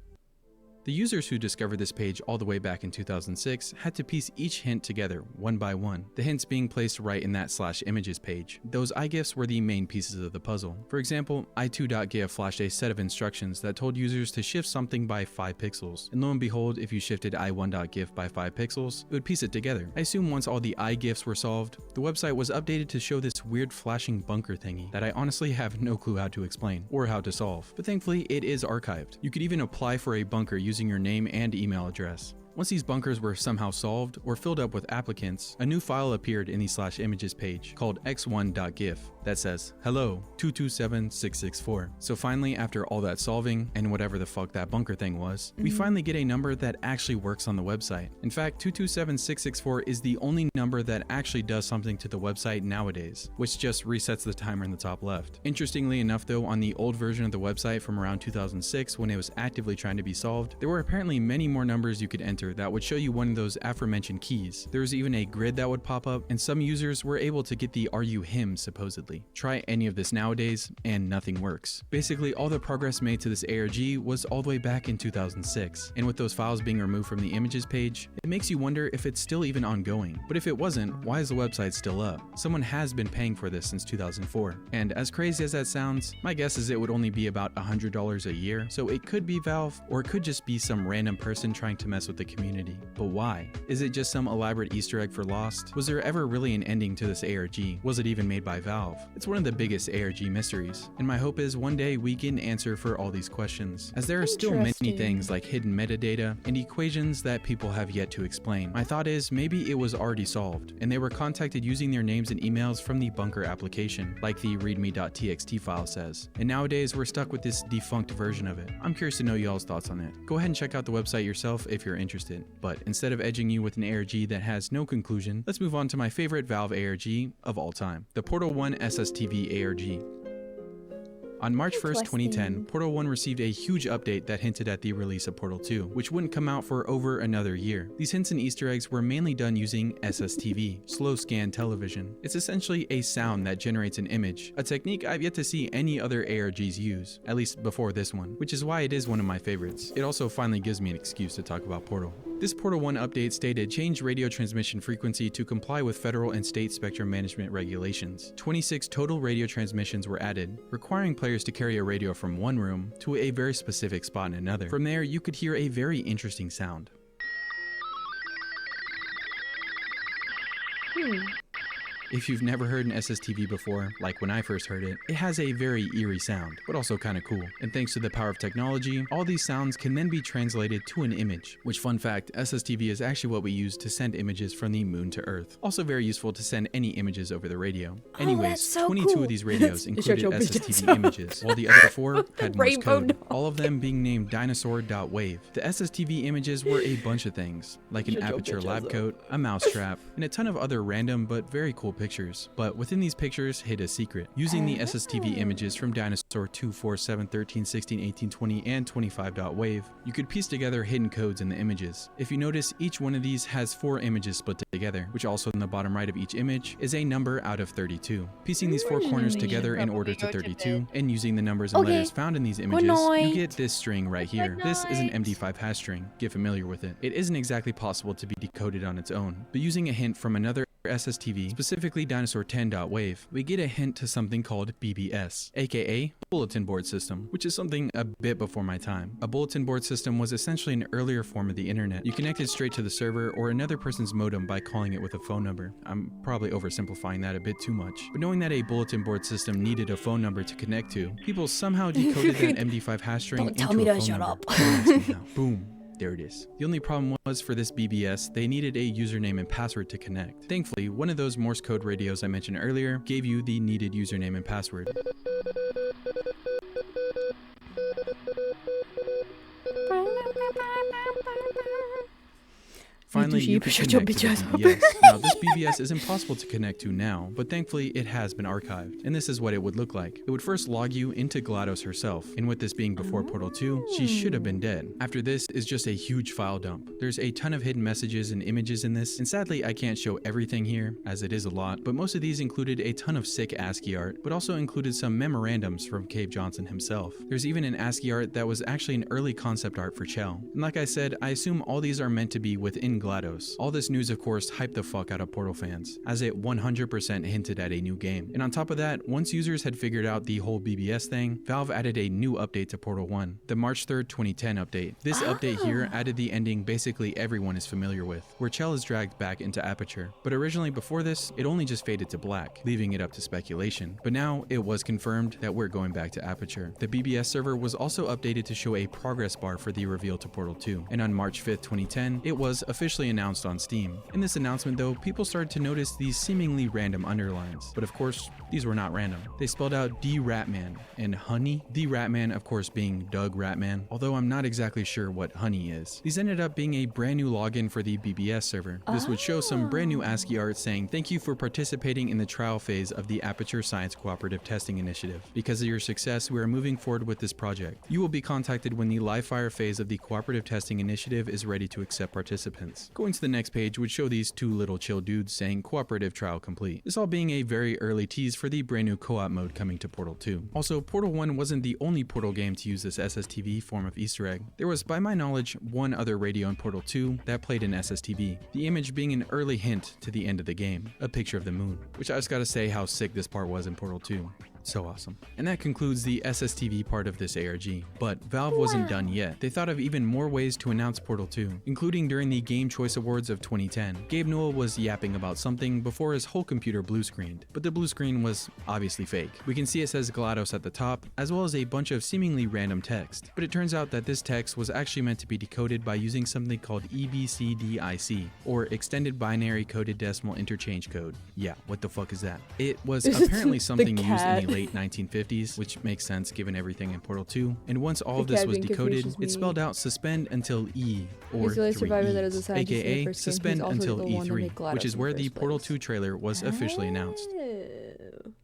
Speaker 25: The users who discovered this page all the way back in 2006 had to piece each hint together one by one, the hints being placed right in that /images page. Those iGifs were the main pieces of the puzzle. For example, i2.gif flashed a set of instructions that told users to shift something by 5 pixels, and lo and behold, if you shifted i1.gif by 5 pixels, it would piece it together. I assume once all the iGifs were solved, the website was updated to show this weird flashing bunker thingy that I honestly have no clue how to explain or how to solve, but thankfully it is archived. You could even apply for a bunker using your name and email address. Once these bunkers were somehow solved or filled up with applicants, a new file appeared in the /images page called x1.gif that says, "Hello, 227664. So finally, after all that solving and whatever the fuck that bunker thing was, we finally get a number that actually works on the website. In fact, 227664 is the only number that actually does something to the website nowadays, which just resets the timer in the top left. Interestingly enough though, on the old version of the website from around 2006 when it was actively trying to be solved, there were apparently many more numbers you could enter that would show you one of those aforementioned keys. There was even a grid that would pop up, and some users were able to get the "Are you him?" supposedly. Try any of this nowadays, and nothing works. Basically, all the progress made to this ARG was all the way back in 2006, and with those files being removed from the images page, it makes you wonder if it's still even ongoing. But if it wasn't, why is the website still up? Someone has been paying for this since 2004. And as crazy as that sounds, my guess is it would only be about $100 a year, so it could be Valve, or it could just be some random person trying to mess with the community. But why? Is it just some elaborate Easter egg for Lost? Was there ever really an ending to this ARG? Was it even made by Valve? It's one of the biggest ARG mysteries, and my hope is one day we get an answer for all these questions, as there are still many things like hidden metadata and equations that people have yet to explain. My thought is maybe it was already solved, and they were contacted using their names and emails from the bunker application, like the readme.txt file says, and nowadays we're stuck with this defunct version of it. I'm curious to know y'all's thoughts on it. Go ahead and check out the website yourself if you're interested, but instead of edging you with an ARG that has no conclusion, let's move on to my favorite Valve ARG of all time, the Portal 1 SSTV ARG. On March 1st, 2010, Portal 1 received a huge update that hinted at the release of Portal 2, which wouldn't come out for over another year. These hints and Easter eggs were mainly done using SSTV, slow scan television. It's essentially a sound that generates an image, a technique I've yet to see any other ARGs use, at least before this one, which is why it is one of my favorites. It also finally gives me an excuse to talk about Portal. This Portal 1 update stated change radio transmission frequency to comply with federal and state spectrum management regulations. 26 total radio transmissions were added, requiring players to carry a radio from one room to a very specific spot in another. From there, you could hear a very interesting sound. If you've never heard an SSTV before, like when I first heard it, it has a very eerie sound, but also kinda cool. And thanks to the power of technology, all these sounds can then be translated to an image, which, fun fact, SSTV is actually what we use to send images from the moon to Earth. Also very useful to send any images over the radio. Anyways,
Speaker 5: so
Speaker 21: 22
Speaker 5: cool.
Speaker 21: of these radios
Speaker 5: It's
Speaker 21: included
Speaker 5: your
Speaker 21: SSTV images, while the other 4 had Morse
Speaker 5: Rainbow
Speaker 21: code,
Speaker 5: dog.
Speaker 21: all of them being named dinosaur.wave. The SSTV images were a bunch of things, like an
Speaker 5: Shut your
Speaker 21: Aperture
Speaker 5: bitch
Speaker 21: lab
Speaker 5: ass
Speaker 21: coat, a mousetrap, and a ton of other random but very cool pictures. But within these pictures hid a secret. Using the SSTV images from Dinosaur 2, 4, 7, 13, 16, 18, 20, and 25.wave, you could piece together hidden codes in the images. If you notice, each one of these has 4 images split together, which also in the bottom right of each image is a number out of 32. Piecing these 4 corners together in order to 32, and using the numbers and letters found in these images, you get this string right here. This is an MD5 hash string. Get familiar with it. It isn't exactly possible to be decoded on its own, but using a hint from another SSTV, specifically Dinosaur10.wave, we get a hint to something called BBS, aka Bulletin Board System, which is something a bit before my time. A bulletin board system was essentially an earlier form of the internet. You connected straight to the server or another person's modem by calling it with a phone number. I'm probably oversimplifying that a bit too much, but knowing that a bulletin board system needed a phone number to connect to, people somehow decoded that MD5 hash string into a phone number. Don't ask me how. Boom. There it is. The only problem was for this BBS, they needed a username and password to connect. Thankfully, one of those Morse code radios I mentioned earlier gave you the needed username and password. Finally, you can connect to the BBS. Now, this BBS is impossible to connect to now, but thankfully it has been archived, and this is what it would look like. It would first log you into GLaDOS herself, and with this being before Portal 2, she should have been dead. After this is just a huge file dump. There's a ton of hidden messages and images in this, and sadly I can't show everything here, as it is a lot, but most of these included a ton of sick ASCII art, but also included some memorandums from Cave Johnson himself. There's even an ASCII art that was actually an early concept art for Chell. And like I said, I assume all these are meant to be within GLaDOS. All this news, of course, hyped the fuck out of Portal fans, as it 100% hinted at a new game. And on top of that, once users had figured out the whole BBS thing, Valve added a new update to Portal 1, the March 3rd, 2010 update. This update here added the ending basically everyone is familiar with, where Chell is dragged back into Aperture. But originally before this, it only just faded to black, leaving it up to speculation. But now, it was confirmed that we're going back to Aperture. The BBS server was also updated to show a progress bar for the reveal to Portal 2, and on March 5th, 2010, it was officially announced on Steam. In this announcement though, people started to notice these seemingly random underlines, but of course, these were not random. They spelled out D Ratman and Honey, D Ratman of course being Doug Ratman, although I'm not exactly sure what Honey is. These ended up being a brand new login for the BBS server. This would show some brand new ASCII art saying, "Thank you for participating in the trial phase of the Aperture Science Cooperative Testing Initiative. Because of your success, we are moving forward with this project. You will be contacted when the live fire phase of the Cooperative Testing Initiative is ready to accept participants." Going to the next page would show these two little chill dudes saying cooperative trial complete. This all being a very early tease for the brand new co-op mode coming to Portal 2. Also, Portal 1 wasn't the only Portal game to use this SSTV form of Easter egg. There was, by my knowledge, one other radio in Portal 2 that played an SSTV, the image being an early hint to the end of the game, a picture of the moon, which I just gotta say how sick this part was in Portal 2. So awesome. And that concludes the SSTV part of this ARG. But Valve wasn't done yet. They thought of even more ways to announce Portal 2, including during the Game Choice Awards of 2010. Gabe Newell was yapping about something before his whole computer blue screened, but the blue screen was obviously fake. We can see it says GLaDOS at the top, as well as a bunch of seemingly random text. But it turns out that this text was actually meant to be decoded by using something called EBCDIC, or Extended Binary Coded Decimal Interchange Code. Yeah, what the fuck is that? It was apparently something used in the late 1950s, which makes sense given everything in Portal 2. And once all of this was decoded, it spelled out suspend until E, or 3 E's, aka suspend until E3, which is where the Portal 2 trailer was officially announced.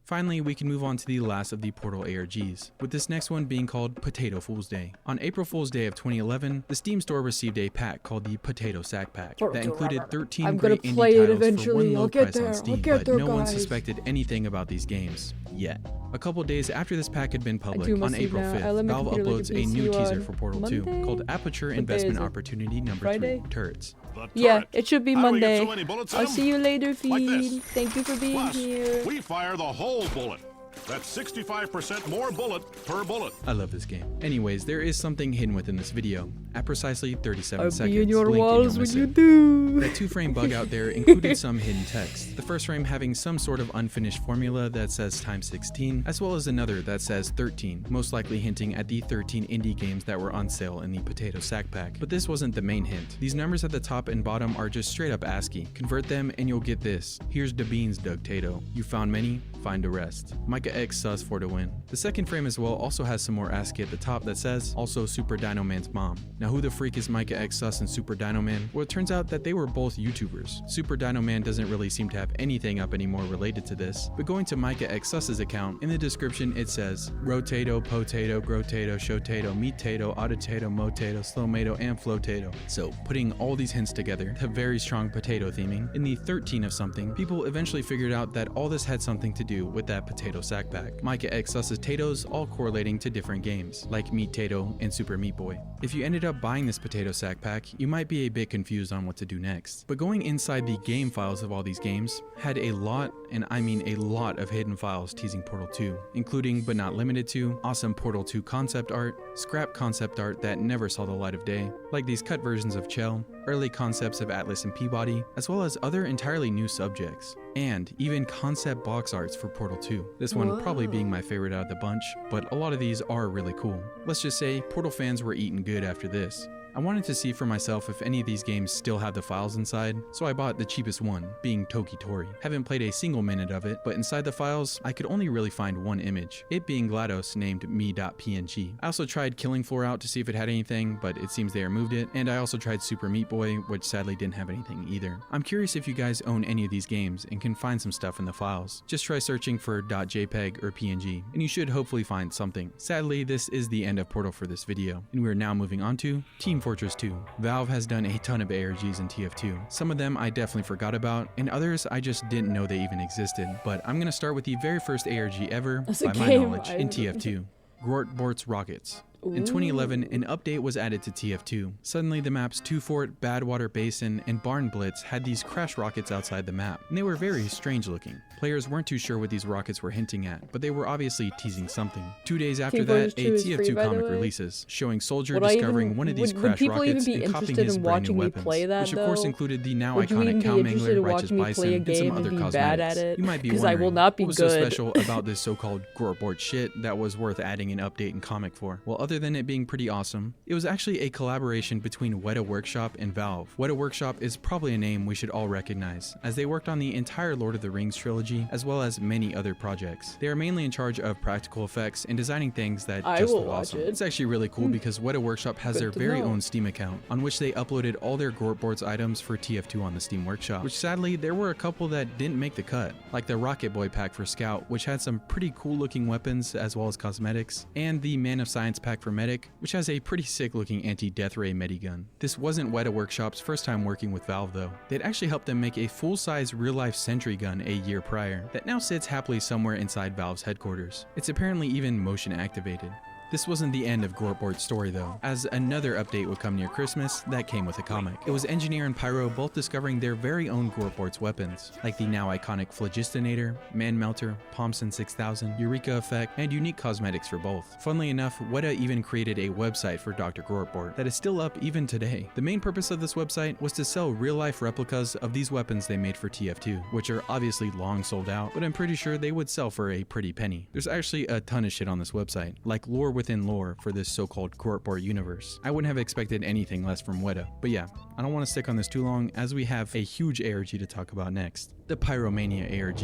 Speaker 21: Finally, we can move on to the last of the Portal ARGs, with this next one being called Potato Fool's Day. On April Fool's Day of 2011, the Steam store received a pack called the Potato Sack Pack that included 13 great indie titles for one low price on Steam, but no one suspected anything about these games yet. A couple days after this pack had been public, on April 5th, Valve uploads a new teaser for Portal 2 called Aperture Investment Opportunity Number 3, Turrets.
Speaker 1: Yeah, it should be Monday. I'll see you later, Feed. Thank you for being here.
Speaker 6: We fire the whole bullet. That's 65% more bullet per bullet.
Speaker 21: I love this game. Anyways, there is something hidden within this video. At precisely 37
Speaker 1: I'll
Speaker 21: seconds,
Speaker 1: be in your
Speaker 21: blink and
Speaker 1: walls
Speaker 21: you'll
Speaker 1: when
Speaker 21: miss
Speaker 1: you
Speaker 21: it.
Speaker 1: do.
Speaker 21: That 2-frame bug out there included some hidden text. The first frame having some sort of unfinished formula that says times 16, as well as another that says 13, most likely hinting at the 13 indie games that were on sale in the Potato Sack Pack. But this wasn't the main hint. These numbers at the top and bottom are just straight up ASCII. Convert them and you'll get this. Here's the beans, Doug Tato. You found many, find the rest. Micah X sus for the win. The second frame as well also has some more ASCII at the top that says, also Super Dino Man's mom. Now who the freak is Micah X sus and Super Dino Man? Well, it turns out that they were both YouTubers. Super Dino Man doesn't really seem to have anything up anymore related to this, but going to Micah X sus's account, in the description it says, Rotato, Potato, Grotato, Showtato, Meat-tato, Autotato, Motato, Slowmato, and Flowtato. So putting all these hints together, a very strong potato theming, in the 13 of something, people eventually figured out that all this had something to do with that Potato Sack sack pack, Micah X Potatoes, all correlating to different games, like Meat Tato and Super Meat Boy. If you ended up buying this potato sack pack, you might be a bit confused on what to do next. But going inside the game files of all these games had a lot, and I mean a lot, of hidden files teasing Portal 2, including but not limited to awesome Portal 2 concept art, scrap concept art that never saw the light of day, like these cut versions of Chell, early concepts of Atlas and Peabody, as well as other entirely new subjects, and even concept box arts for Portal 2. This one probably being my favorite out of the bunch, but a lot of these are really cool. Let's just say Portal fans were eating good after this. I wanted to see for myself if any of these games still have the files inside, so I bought the cheapest one, being Toki Tori. Haven't played a single minute of it, but inside the files, I could only really find one image, it being GLaDOS named me.png. I also tried Killing Floor out to see if it had anything, but it seems they removed it, and I also tried Super Meat Boy, which sadly didn't have anything either. I'm curious if you guys own any of these games and can find some stuff in the files. Just try searching for .jpeg or png, and you should hopefully find something. Sadly, this is the end of Portal for this video, and we are now moving on to Team Fortress 2. Valve has done a ton of ARGs in TF2. Some of them I definitely forgot about, and others I just didn't know they even existed. But I'm gonna start with the very first ARG ever, by my knowledge, in TF2. Gortbort's Rockets. In 2011, an update was added to TF2. Suddenly, the maps Two Fort, Badwater Basin, and Barn Blitz had these crash rockets outside the map, and they were very strange looking. Players weren't too sure what these rockets were hinting at, but they were obviously teasing something. 2 days after that, a TF2 comic releases, showing Soldier discovering one of these crash rockets and copying his brand new weapons, which of course included the now iconic Cow Mangler, Righteous Bison, and some other cosmetics. You might be wondering, what was so special about this so-called Gortbort shit that was worth adding an update and comic for? Well, other than it being pretty awesome, it was actually a collaboration between Weta Workshop and Valve. Weta Workshop is probably a name we should all recognize, as they worked on the entire Lord of the Rings trilogy, as well as many other projects. They are mainly in charge of practical effects and designing things that just look awesome. It's actually really cool because Weta Workshop has their very own Steam account, on which they uploaded all their Gortborts items for TF2 on the Steam Workshop, which sadly, there were a couple that didn't make the cut, like the Rocket Boy pack for Scout, which had some pretty cool looking weapons as well as cosmetics, and the Man of Science pack for Medic, which has a pretty sick looking anti-death ray medigun. This wasn't Weta Workshop's first time working with Valve though. They'd actually helped them make a full-size real-life sentry gun a year prior that now sits happily somewhere inside Valve's headquarters. It's apparently even motion activated. This wasn't the end of Gortbort's story though, as another update would come near Christmas that came with a comic. It was Engineer and Pyro both discovering their very own Gortbort's weapons, like the now iconic Phlogistinator, Man Melter, Pomson 6000, Eureka Effect, and unique cosmetics for both. Funnily enough, Weta even created a website for Dr. Gortbort that is still up even today. The main purpose of this website was to sell real-life replicas of these weapons they made for TF2, which are obviously long sold out, but I'm pretty sure they would sell for a pretty penny. There's actually a ton of shit on this website, like lore within lore for this so-called Gortbort universe. I wouldn't have expected anything less from Weta, but yeah, I don't want to stick on this too long as we have a huge ARG to talk about next. The Pyromania ARG.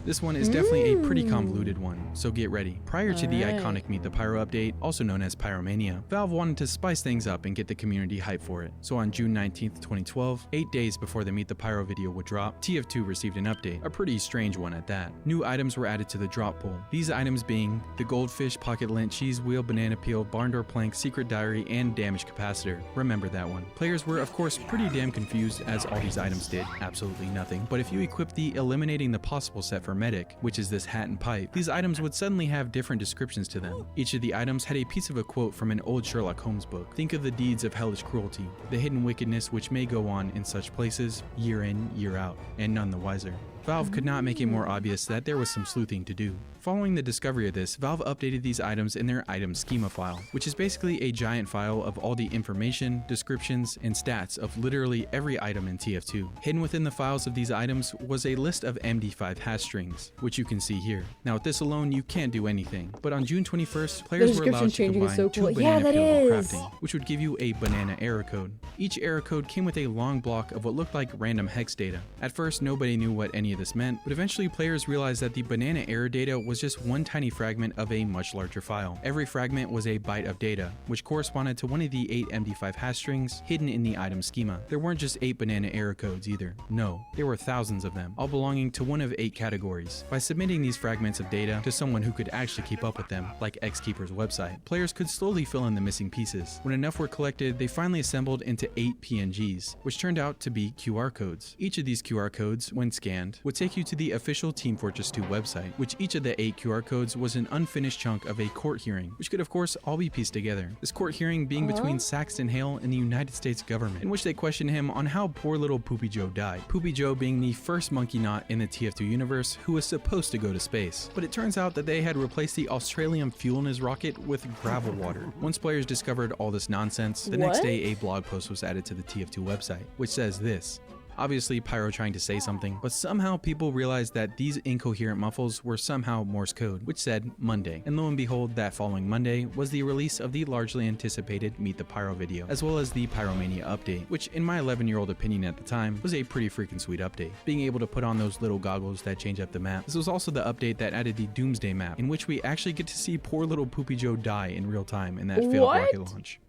Speaker 21: This one is definitely a pretty convoluted one, so get ready. Prior to the iconic Meet the Pyro update, also known as Pyromania, Valve wanted to spice things up and get the community hype for it. So on June 19th, 2012, 8 days before the Meet the Pyro video would drop, TF2 received an update, a pretty strange one at that. New items were added to the drop pool. These items being the Goldfish, Pocket Lint, Cheese Wheel, Banana Peel, Barn Door Plank, Secret Diary, and Damage Capacitor. Remember that one. Players were of course pretty damn confused as all these items did absolutely nothing, but if you equip the Eliminating the Possible set for Medic, which is this hat and pipe, these items would suddenly have different descriptions to them. Each of the items had a piece of a quote from an old Sherlock Holmes book. Think of the deeds of hellish cruelty, the hidden wickedness which may go on in such places, year in, year out, and none the wiser. Valve could not make it more obvious that there was some sleuthing to do. Following the discovery of this, Valve updated these items in their item schema file, which is basically a giant file of all the information, descriptions, and stats of literally every item in TF2. Hidden within the files of these items was a list of MD5 hash strings, which you can see here. Now with this alone, you can't do anything, but on June 21st, players were allowed to combine two banana peel while crafting, which would give you a banana error code. Each error code came with a long block of what looked like random hex data. At first, nobody knew what any of this meant, but eventually players realized that the banana error data was just one tiny fragment of a much larger file. Every fragment was a byte of data, which corresponded to one of the 8 MD5 hash strings hidden in the item schema. There weren't just 8 banana error codes either. No, there were thousands of them, all belonging to one of 8 categories. By submitting these fragments of data to someone who could actually keep up with them, like Xkeeper's website, players could slowly fill in the missing pieces. When enough were collected, they finally assembled into 8 PNGs, which turned out to be QR codes. Each of these QR codes, when scanned, would take you to the official Team Fortress 2 website, which each of the 8 QR codes was an unfinished chunk of a court hearing, which could of course all be pieced together. This court hearing being between Saxton Hale and the United States government, in which they questioned him on how poor little Poopy Joe died. Poopy Joe being the first monkey knot in the TF2 universe who was supposed to go to space. But it turns out that they had replaced the Australian fuel in his rocket with gravel water. Once players discovered all this nonsense, the next day a blog post was added to the TF2 website, which says this. Obviously Pyro trying to say something, but somehow people realized that these incoherent muffles were somehow Morse code, which said Monday. And lo and behold, that following Monday was the release of the largely anticipated Meet the Pyro video, as well as the Pyromania update, which in my 11-year-old opinion at the time was a pretty freaking sweet update. Being able to put on those little goggles that change up the map. This was also the update that added the Doomsday map, in which we actually get to see poor little Poopy Joe die in real time in that failed rocket launch.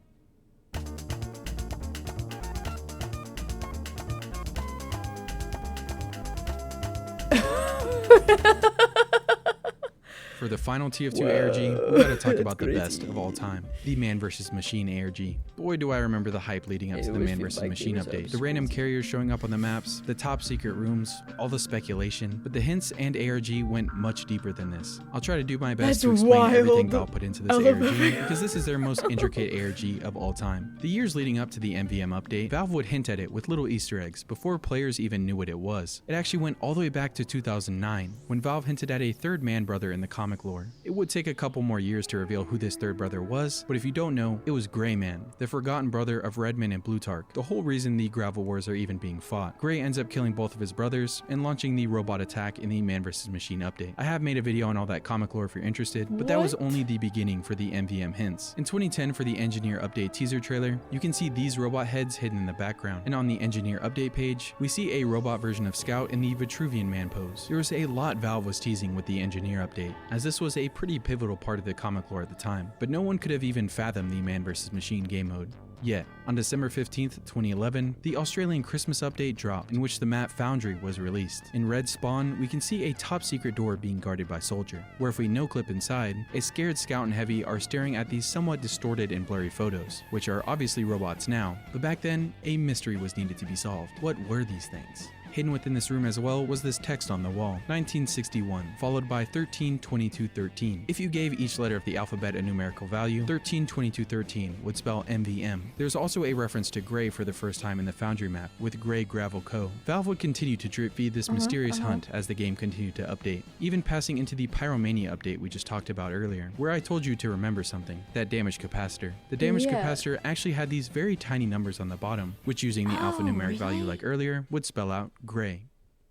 Speaker 21: For the final TF2 ARG, we gotta talk about the best of all time, the Man vs. Machine ARG. Boy do I remember the hype leading up to the Man vs. Machine update. The random carriers showing up on the maps, the top secret rooms, all the speculation, but the hints and ARG went much deeper than this. I'll try to do my best to explain everything Valve put into this ARG, because this is their most intricate ARG of all time. The years leading up to the MVM update, Valve would hint at it with little Easter eggs before players even knew what it was. It actually went all the way back to 2009, when Valve hinted at a third man brother in the comic lore. It would take a couple more years to reveal who this third brother was, but if you don't know, it was Gray Man, the forgotten brother of Redman and Blutarch, the whole reason the Gravel Wars are even being fought. Gray ends up killing both of his brothers and launching the robot attack in the Man vs. Machine update. I have made a video on all that comic lore if you're interested, but that was only the beginning for the MVM hints. In 2010 for the Engineer update teaser trailer, you can see these robot heads hidden in the background, and on the Engineer update page, we see a robot version of Scout in the Vitruvian Man pose. There was a lot Valve was teasing with the Engineer update, as this was a pretty pivotal part of the comic lore at the time, but no one could have even fathomed the Man vs. Machine game mode. Yet, on December 15th, 2011, the Australian Christmas update dropped, in which the map Foundry was released. In Red Spawn, we can see a top secret door being guarded by Soldier, where if we no-clip inside, a scared Scout and Heavy are staring at these somewhat distorted and blurry photos, which are obviously robots now, but back then, a mystery was needed to be solved. What were these things? Hidden within this room as well was this text on the wall, 1961, followed by 132213. If you gave each letter of the alphabet a numerical value, 132213 would spell MVM. There's also a reference to Gray for the first time in the Foundry map, with Gray Gravel Co. Valve would continue to drip feed this mysterious hunt as the game continued to update, even passing into the Pyromania update we just talked about earlier, where I told you to remember something, that damage capacitor. The damage capacitor actually had these very tiny numbers on the bottom, which using the alphanumeric value like earlier would spell out Gray.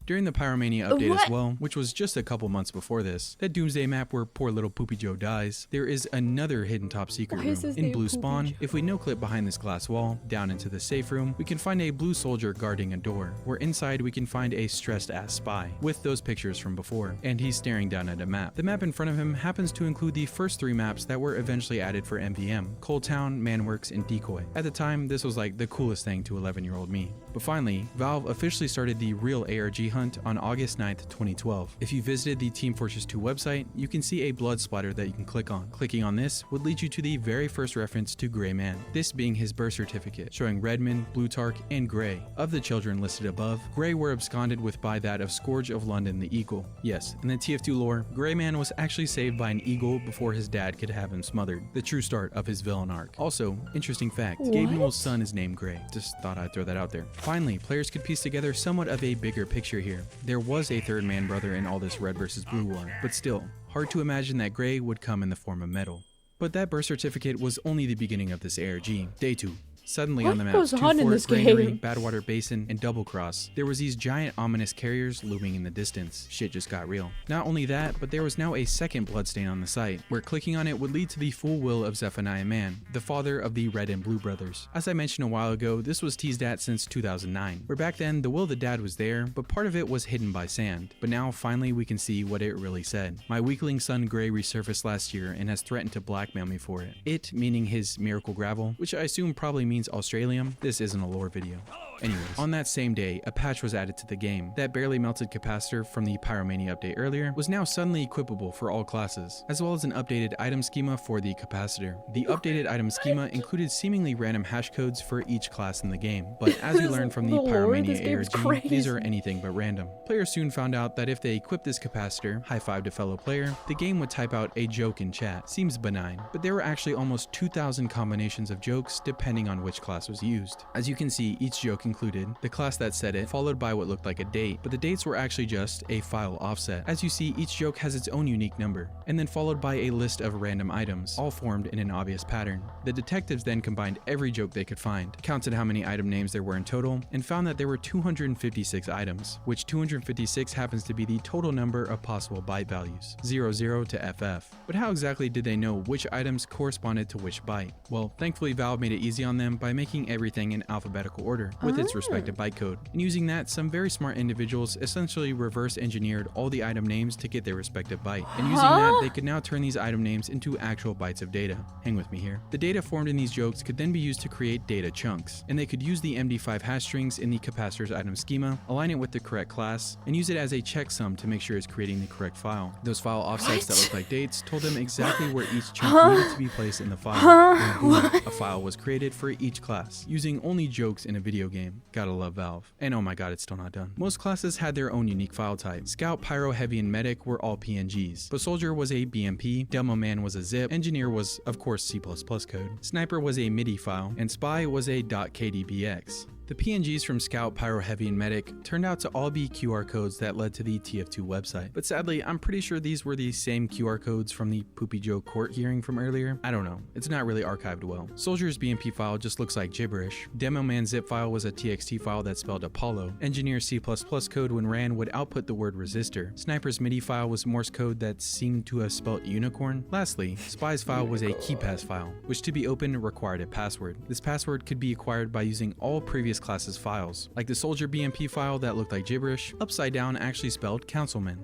Speaker 21: During the Pyromania update as well, which was just a couple months before this, that Doomsday map where poor little Poopy Joe dies, there is another hidden top secret room. In Blue Spawn, if we no-clip behind this glass wall, down into the safe room, we can find a blue soldier guarding a door, where inside we can find a stressed-ass spy, with those pictures from before, and he's staring down at a map. The map in front of him happens to include the first 3 maps that were eventually added for MVM, Cold Town, Manworks, and Decoy. At the time, this was like the coolest thing to 11-year-old me. But finally, Valve officially started the real ARG hunt on August 9th, 2012. If you visited the Team Fortress 2 website, you can see a blood splatter that you can click on. Clicking on this would lead you to the very first reference to Gray Man, this being his birth certificate, showing Redman, Blutarch, and Gray. Of the children listed above, Gray were absconded with by that of Scourge of London the Eagle. Yes, in the TF2 lore, Gray Man was actually saved by an eagle before his dad could have him smothered, the true start of his villain arc. Also, interesting fact, Gabe Newell's son is named Gray. Just thought I'd throw that out there. Finally, players could piece together somewhat of a bigger picture here. There was a third man brother in all this red versus blue war, but still, hard to imagine that Gray would come in the form of metal. But that birth certificate was only the beginning of this ARG. Day 2. Suddenly on the maps, Two Fort, Granary, Badwater Basin, and Double Cross, there was these giant ominous carriers looming in the distance. Shit just got real. Not only that, but there was now a second bloodstain on the site, where clicking on it would lead to the full will of Zephaniah Mann, the father of the Red and Blue brothers. As I mentioned a while ago, this was teased at since 2009, where back then the will of the dad was there, but part of it was hidden by sand. But now finally we can see what it really said. My weakling son Gray resurfaced last year and has threatened to blackmail me for it. It, meaning his Miracle Gravel, which I assume probably means Australium. This isn't a lore video. Anyways, on that same day, a patch was added to the game. That barely melted capacitor from the Pyromania update earlier was now suddenly equipable for all classes, as well as an updated item schema for the capacitor. The updated item schema included seemingly random hash codes for each class in the game, but as we learned from the Pyromania ARG, these are anything but random. Players soon found out that if they equipped this capacitor, high five to fellow player, the game would type out a joke in chat. Seems benign, but there were actually almost 2,000 combinations of jokes depending on which class was used. As you can see, each joke included the class that said it, followed by what looked like a date, but the dates were actually just a file offset. As you see, each joke has its own unique number, and then followed by a list of random items, all formed in an obvious pattern. The detectives then combined every joke they could find, counted how many item names there were in total, and found that there were 256 items, which 256 happens to be the total number of possible byte values, 00 to FF. But how exactly did they know which items corresponded to which byte? Well, thankfully Valve made it easy on them by making everything in alphabetical order, with its respective bytecode. And using that, some very smart individuals essentially reverse engineered all the item names to get their respective byte. And using that, they could now turn these item names into actual bytes of data. Hang with me here. The data formed in these jokes could then be used to create data chunks, and they could use the MD5 hash strings in the capacitor's item schema, align it with the correct class, and use it as a checksum to make sure it's creating the correct file. Those file offsets that look like dates told them exactly where each chunk needed to be placed in the file. And boom, a file was created for each class, using only jokes in a video game. Gotta love Valve. And oh my god, it's still not done. Most classes had their own unique file type. Scout, Pyro, Heavy, and Medic were all PNGs, but Soldier was a BMP, Demo Man was a zip, Engineer was of course C++ code, Sniper was a MIDI file, and Spy was a .kdbx. The PNGs from Scout, Pyro, Heavy, and Medic turned out to all be QR codes that led to the TF2 website. But sadly, I'm pretty sure these were the same QR codes from the Poopy Joe court hearing from earlier. I don't know. It's not really archived well. Soldier's BMP file just looks like gibberish. Demo Man zip file was a TXT file that spelled Apollo. Engineer's C++ code when ran would output the word resistor. Sniper's MIDI file was Morse code that seemed to have spelled unicorn. Lastly, Spy's file was a KeyPass file, which to be opened required a password. This password could be acquired by using all previous classes files, like the Soldier BMP file that looked like gibberish, upside down actually spelled Councilman.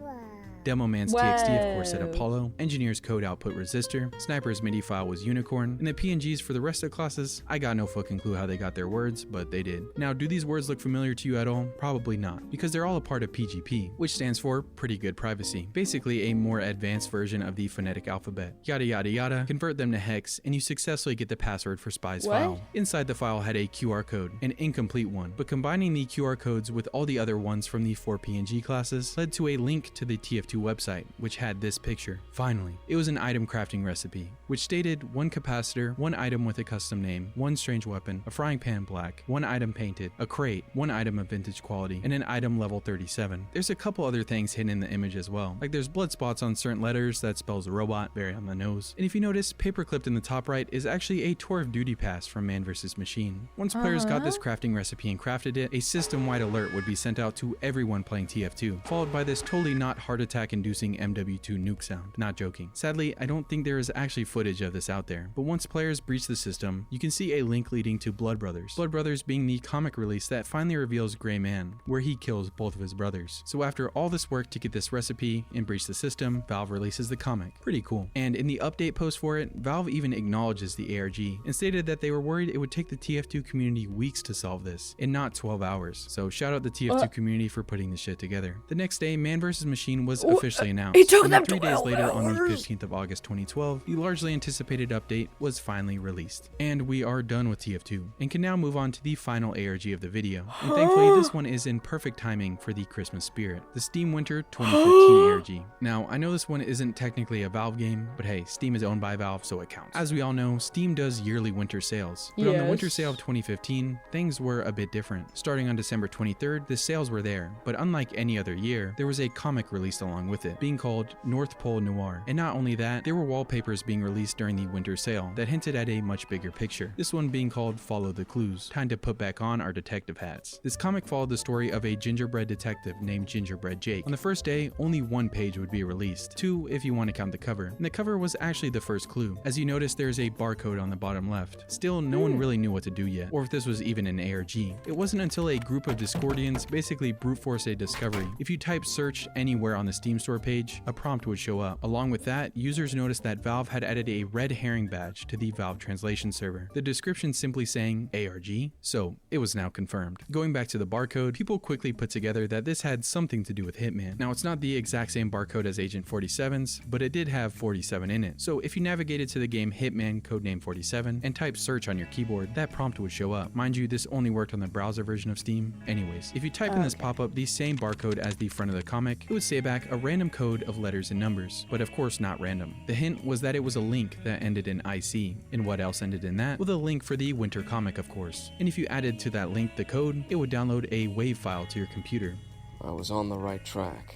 Speaker 21: Demo Man's TXT of course said Apollo, Engineer's code output resistor, Sniper's MIDI file was unicorn, and the PNGs for the rest of the classes, I got no fucking clue how they got their words, but they did. Now, do these words look familiar to you at all? Probably not, because they're all a part of PGP, which stands for Pretty Good Privacy, basically a more advanced version of the phonetic alphabet. Yada yada yada, convert them to hex, and you successfully get the password for Spy's file. Inside the file had a QR code, an incomplete one, but combining the QR codes with all the other ones from the 4 PNG classes led to a link to the TF2 website, which had this picture. Finally, it was an item crafting recipe, which stated 1 capacitor, 1 item with a custom name, 1 strange weapon, a frying pan black, 1 item painted, a crate, 1 item of vintage quality, and an item level 37. There's a couple other things hidden in the image as well, like there's blood spots on certain letters that spells a robot, very on the nose. And if you notice, paper clipped in the top right is actually a tour of duty pass from Man vs. Machine. Once players got this crafting recipe and crafted it, a system-wide alert would be sent out to everyone playing TF2, followed by this totally not heart attack inducing MW2 nuke sound. Not joking. Sadly, I don't think there is actually footage of this out there, but once players breach the system, you can see a link leading to Blood Brothers. Blood Brothers being the comic release that finally reveals Gray Man, where he kills both of his brothers. So after all this work to get this recipe and breach the system, Valve releases the comic. Pretty cool. And in the update post for it, Valve even acknowledges the ARG and stated that they were worried it would take the TF2 community weeks to solve this, and not 12 hours. So shout out the TF2 community for putting this shit together. The next day, Man vs. Machine was officially announced.
Speaker 5: It took them
Speaker 21: 3 days later, on the
Speaker 5: hours.
Speaker 21: 15th of August 2012, the largely anticipated update was finally released. And we are done with TF2, and can now move on to the final ARG of the video. And thankfully, this one is in perfect timing for the Christmas spirit, the Steam Winter 2015 ARG. Now, I know this one isn't technically a Valve game, but hey, Steam is owned by Valve, so it counts. As we all know, Steam does yearly winter sales, but on the winter sale of 2015, things were a bit different. Starting on December 23rd, the sales were there, but unlike any other year, there was a comic released along with it, being called North Pole Noir. And not only that, there were wallpapers being released during the winter sale that hinted at a much bigger picture. This one being called Follow the Clues, time to put back on our detective hats. This comic followed the story of a gingerbread detective named Gingerbread Jake. On the first day, only 1 page would be released, 2 if you want to count the cover. And the cover was actually the first clue. As you notice, there's a barcode on the bottom left. Still, no one really knew what to do yet, or if this was even an ARG. It wasn't until a group of Discordians basically brute forced a discovery. If you type search anywhere on the Steam Steam store page, a prompt would show up. Along with that, users noticed that Valve had added a red herring badge to the Valve translation server. The description simply saying ARG, so it was now confirmed. Going back to the barcode, people quickly put together that this had something to do with Hitman. Now, it's not the exact same barcode as Agent 47's, but it did have 47 in it. So if you navigated to the game Hitman codename 47 and typed search on your keyboard, that prompt would show up. Mind you, this only worked on the browser version of Steam. Anyways, if you type in this pop-up the same barcode as the front of the comic, it would say back a random code of letters and numbers, but of course not random. The hint was that it was a link that ended in IC. And what else ended in that? Well, a link for the Winter comic, of course. And if you added to that link the code, it would download a WAV file to your computer.
Speaker 7: I was on the right track.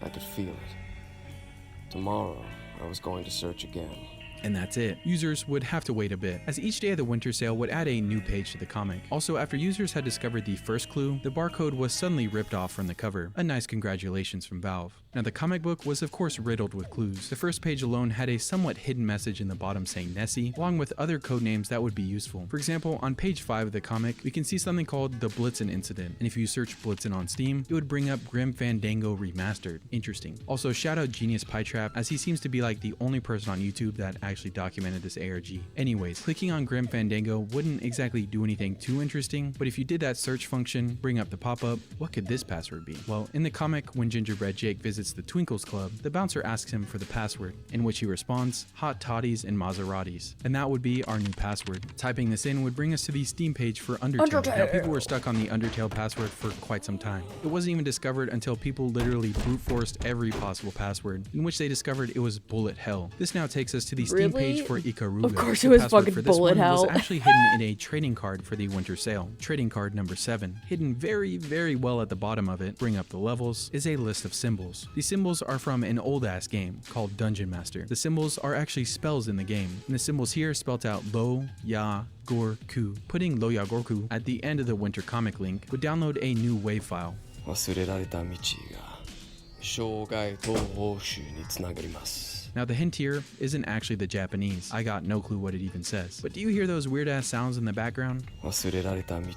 Speaker 7: I could feel it. Tomorrow, I was going to search again.
Speaker 21: And that's it. Users would have to wait a bit, as each day of the winter sale would add a new page to the comic. Also, after users had discovered the first clue, the barcode was suddenly ripped off from the cover. A nice congratulations from Valve. Now, the comic book was of course riddled with clues. The first page alone had a somewhat hidden message in the bottom saying Nessie, along with other code names that would be useful. For example, on page 5 of the comic, we can see something called the Blitzen Incident, and if you search Blitzen on Steam, it would bring up Grim Fandango Remastered. Interesting. Also, shout out Genius Pietrap, as he seems to be like the only person on YouTube that actually documented this ARG. Anyways, clicking on Grim Fandango wouldn't exactly do anything too interesting, but if you did that search function, bring up the pop-up, what could this password be? Well, in the comic, when Gingerbread Jake visits the Twinkles Club, the bouncer asks him for the password, in which he responds, hot toddies and Maseratis. And that would be our new password. Typing this in would bring us to the Steam page for Undertale. Now, people were stuck on the Undertale password for quite some time. It wasn't even discovered until people literally brute forced every possible password, in which they discovered it was Bullet Hell. This now takes us to the Steam page for Ikaruga.
Speaker 5: Of course
Speaker 21: The
Speaker 5: it was
Speaker 21: password
Speaker 5: fucking
Speaker 21: for this
Speaker 5: Bullet
Speaker 21: one
Speaker 5: Hell.
Speaker 21: was actually hidden in a trading card for the winter sale. Trading card number 7. Hidden very, very well at the bottom of it, bring up the levels, is a list of symbols. These symbols are from an old-ass game called Dungeon Master. The symbols are actually spells in the game, and the symbols here spelt out Lo, Ya, Gorku. Putting Lo Ya Gorku at the end of the winter comic link would download a new WAV file.
Speaker 7: 忘れられた道が生涯東方州につながります。
Speaker 21: Now, the hint here isn't actually the Japanese. I got no clue what it even says. But do you hear those weird-ass sounds in the background?
Speaker 7: 忘れられた道が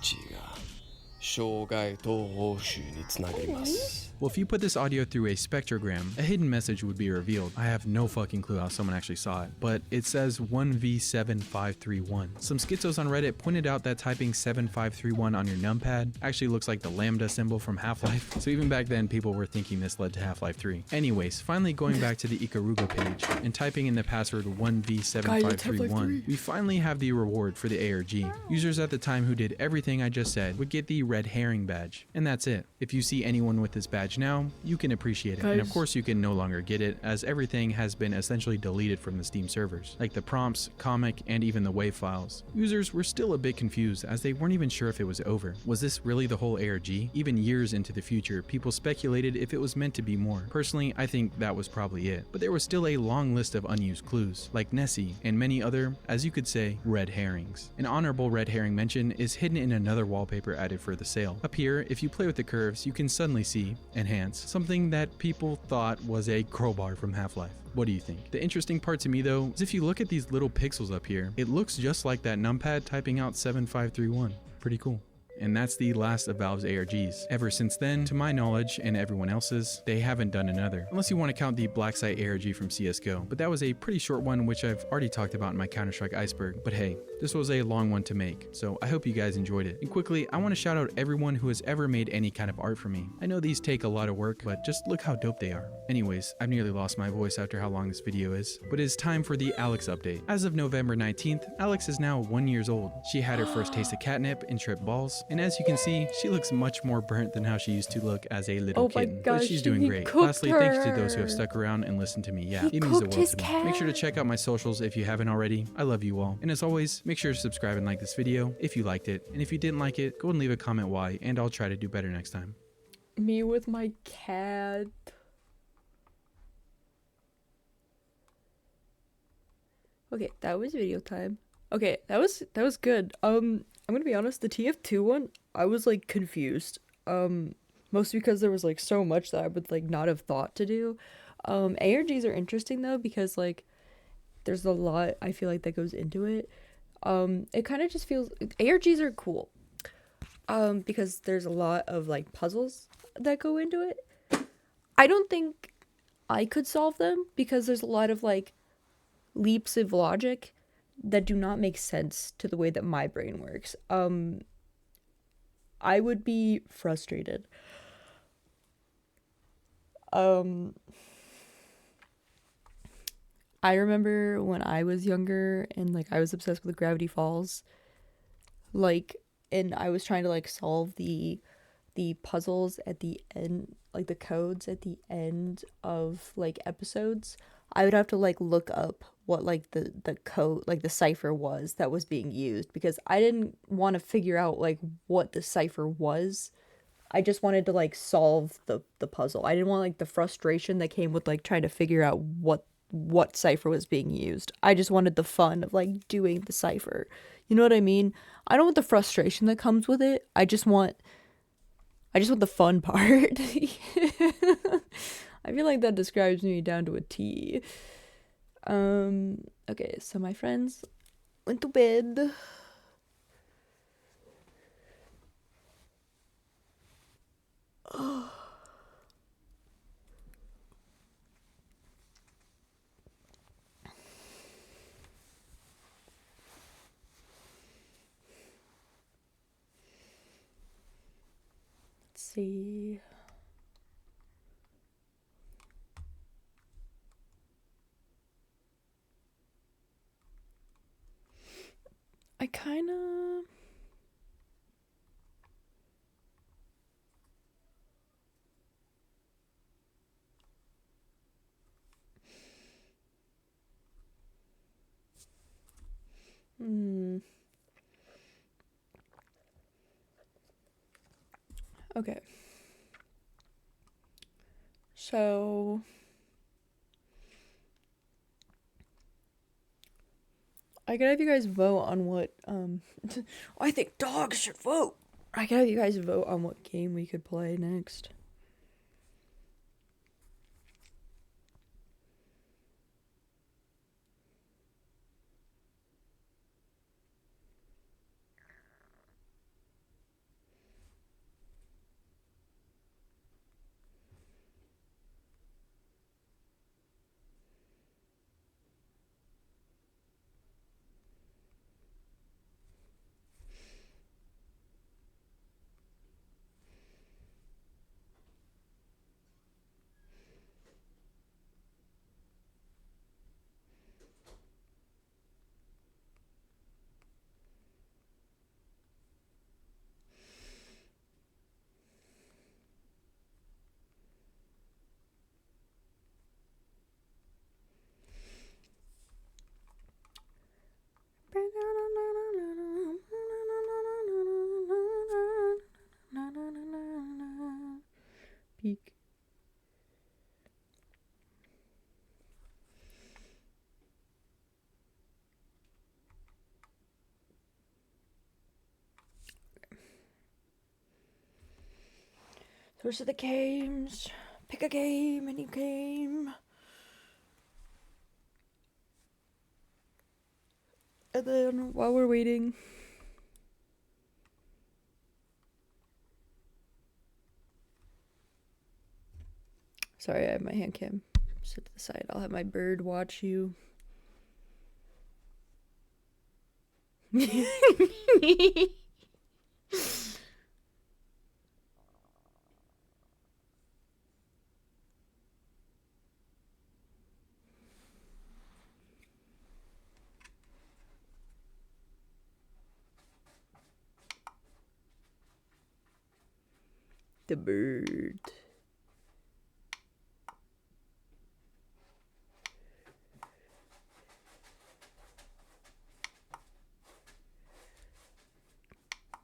Speaker 7: 生涯東方州につながります。
Speaker 21: Well, if you put this audio through a spectrogram, a hidden message would be revealed. I have no fucking clue how someone actually saw it, but it says 1V7531. Some schizos on Reddit pointed out that typing 7531 on your numpad actually looks like the lambda symbol from Half-Life, so even back then people were thinking this led to Half-Life 3. Anyways, finally going back to the Ikaruga page and typing in the password 1V7531, we finally have the reward for the ARG. Users at the time who did everything I just said would get the red herring badge, and that's it. If you see anyone with this badge now, you can appreciate it. And of course you can no longer get it, as everything has been essentially deleted from the Steam servers, like the prompts, comic, and even the WAV files. Users were still a bit confused, as they weren't even sure if it was over. Was this really the whole ARG? Even years into the future, people speculated if it was meant to be more. Personally, I think that was probably it. But there was still a long list of unused clues, like Nessie, and many other, as you could say, red herrings. An honorable red herring mention is hidden in another wallpaper added for the sale. Up here, if you play with the curves, you can suddenly see Enhance, something that people thought was a crowbar from Half-Life. What do you think? The interesting part to me though is if you look at these little pixels up here, it looks just like that numpad typing out 7531. Pretty cool. And that's the last of Valve's ARGs. Ever since then, to my knowledge and everyone else's, they haven't done another. Unless you want to count the Black Site ARG from CSGO. But that was a pretty short one, which I've already talked about in my Counter-Strike Iceberg. But hey, this was a long one to make, so I hope you guys enjoyed it. And quickly, I want to shout out everyone who has ever made any kind of art for me. I know these take a lot of work, but just look how dope they are. Anyways, I've nearly lost my voice after how long this video is, but it is time for the Alex update. As of November 19th, Alex is now 1 year old. She had her first taste of catnip and tripped balls, and as you can see, she looks much more burnt than how she used to look as a little kitten. But she's doing great. Lastly, thanks to those who have stuck around and listened to me. Yeah, it means the world to me. Make sure to check out my socials if you haven't already. I love you all. And as always, make sure to subscribe and like this video if you liked it. And if you didn't like it, go and leave a comment why, and I'll try to do better next time.
Speaker 5: Me with my cat. Okay, that was video time. Okay, that was good. I'm gonna be honest, the TF2 one, I was like confused. Mostly because there was like so much that I would like not have thought to do. ARGs are interesting though, because like there's a lot I feel like that goes into it. It kind of just feels, ARGs are cool. Because there's a lot of like puzzles that go into it. I don't think I could solve them because there's a lot of like leaps of logic that do not make sense to the way that my brain works. I would be frustrated. I remember when I was younger and like I was obsessed with Gravity Falls, like, and I was trying to like solve the puzzles at the end, like the codes at the end of like episodes. I would have to like look up what like the code, like the cipher was that was being used, because I didn't want to figure out like what the cipher was. I just wanted to like solve the puzzle. I didn't want like the frustration that came with like trying to figure out what cipher was being used. I just wanted the fun of like doing the cipher. You know what I mean? I don't want the frustration that comes with it. I just want the fun part. I feel like that describes me down to a T. Okay, so my friends went to bed. Let's see. I kind of... Okay. So... I gotta have you guys vote on what, I think dogs should vote. I gotta have you guys vote on what game we could play next. Peek. Those are the games. Pick a game, any game. And then while we're waiting, sorry, I have my hand cam set to the side. I'll have my bird watch you. The bird.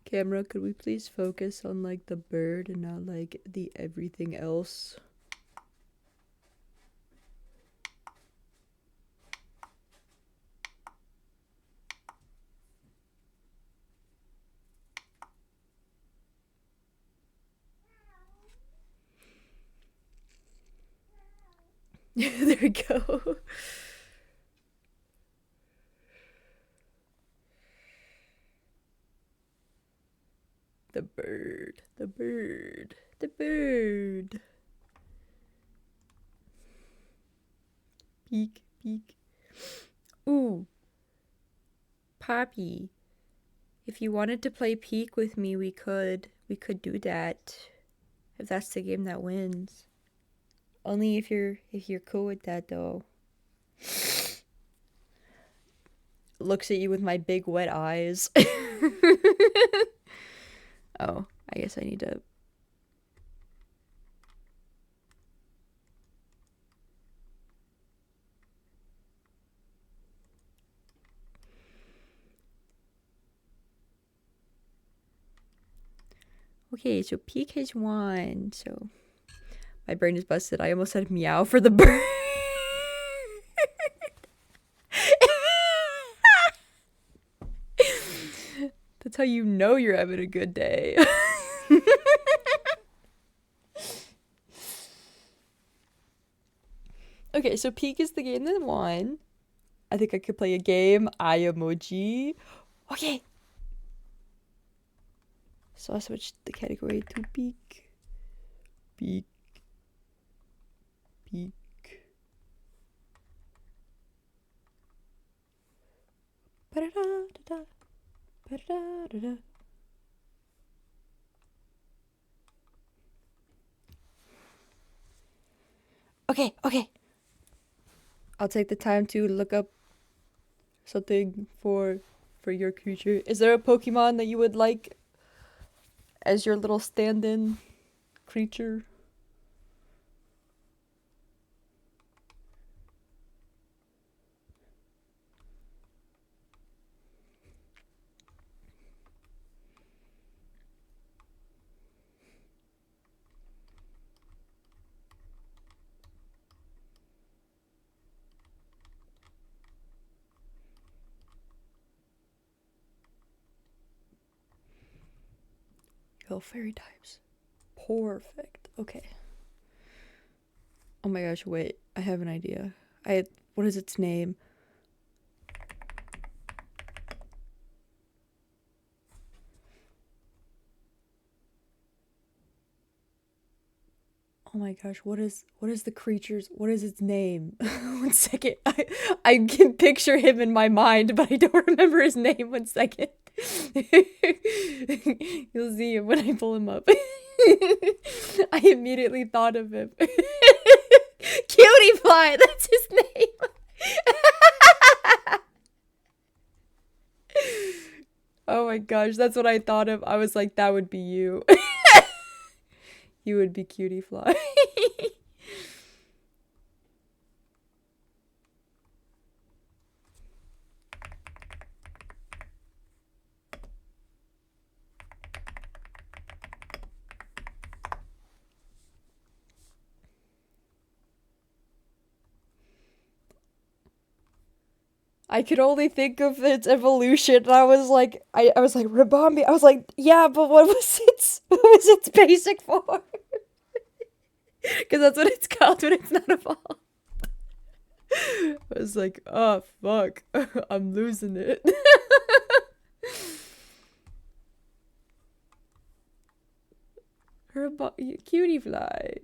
Speaker 5: Camera, could we please focus on like the bird and not like the everything else? There we go. The bird, the bird, the bird. Peek, peek. Ooh. Poppy. If you wanted to play Peek with me, we could. We could do that. If that's the game that wins. Only if you're cool with that though. Looks at you with my big wet eyes. Oh, I guess I need to. Okay, so Peek has won. So my brain is busted. I almost said meow for the bird. That's how you know you're having a good day. Okay, so Peek is the game that won. I think I could play a game. I emoji. Okay. So I switched the category to Peek. Peek. Peek. Ba-da-da-da-da. Ba-da-da-da-da. Okay, okay. I'll take the time to look up something for your creature. Is there a Pokemon that you would like as your little stand-in creature? Go fairy types. Perfect. Okay. Oh my gosh, wait. I have an idea. What is its name? Oh my gosh, what is the creature's, what is its name? One second. I can picture him in my mind, but I don't remember his name. 1 second. You'll see him when I pull him up. I immediately thought of him. Cutie Fly, that's his name. Oh my gosh, that's what I thought of. I was like, that would be you. You would be Cutie Fly. I could only think of its evolution, and I was like, Ribombee. I was like, yeah, but what was its basic form? Because that's what it's called when it's not evolved. I was like, oh fuck, I'm losing it. Cutie Fly.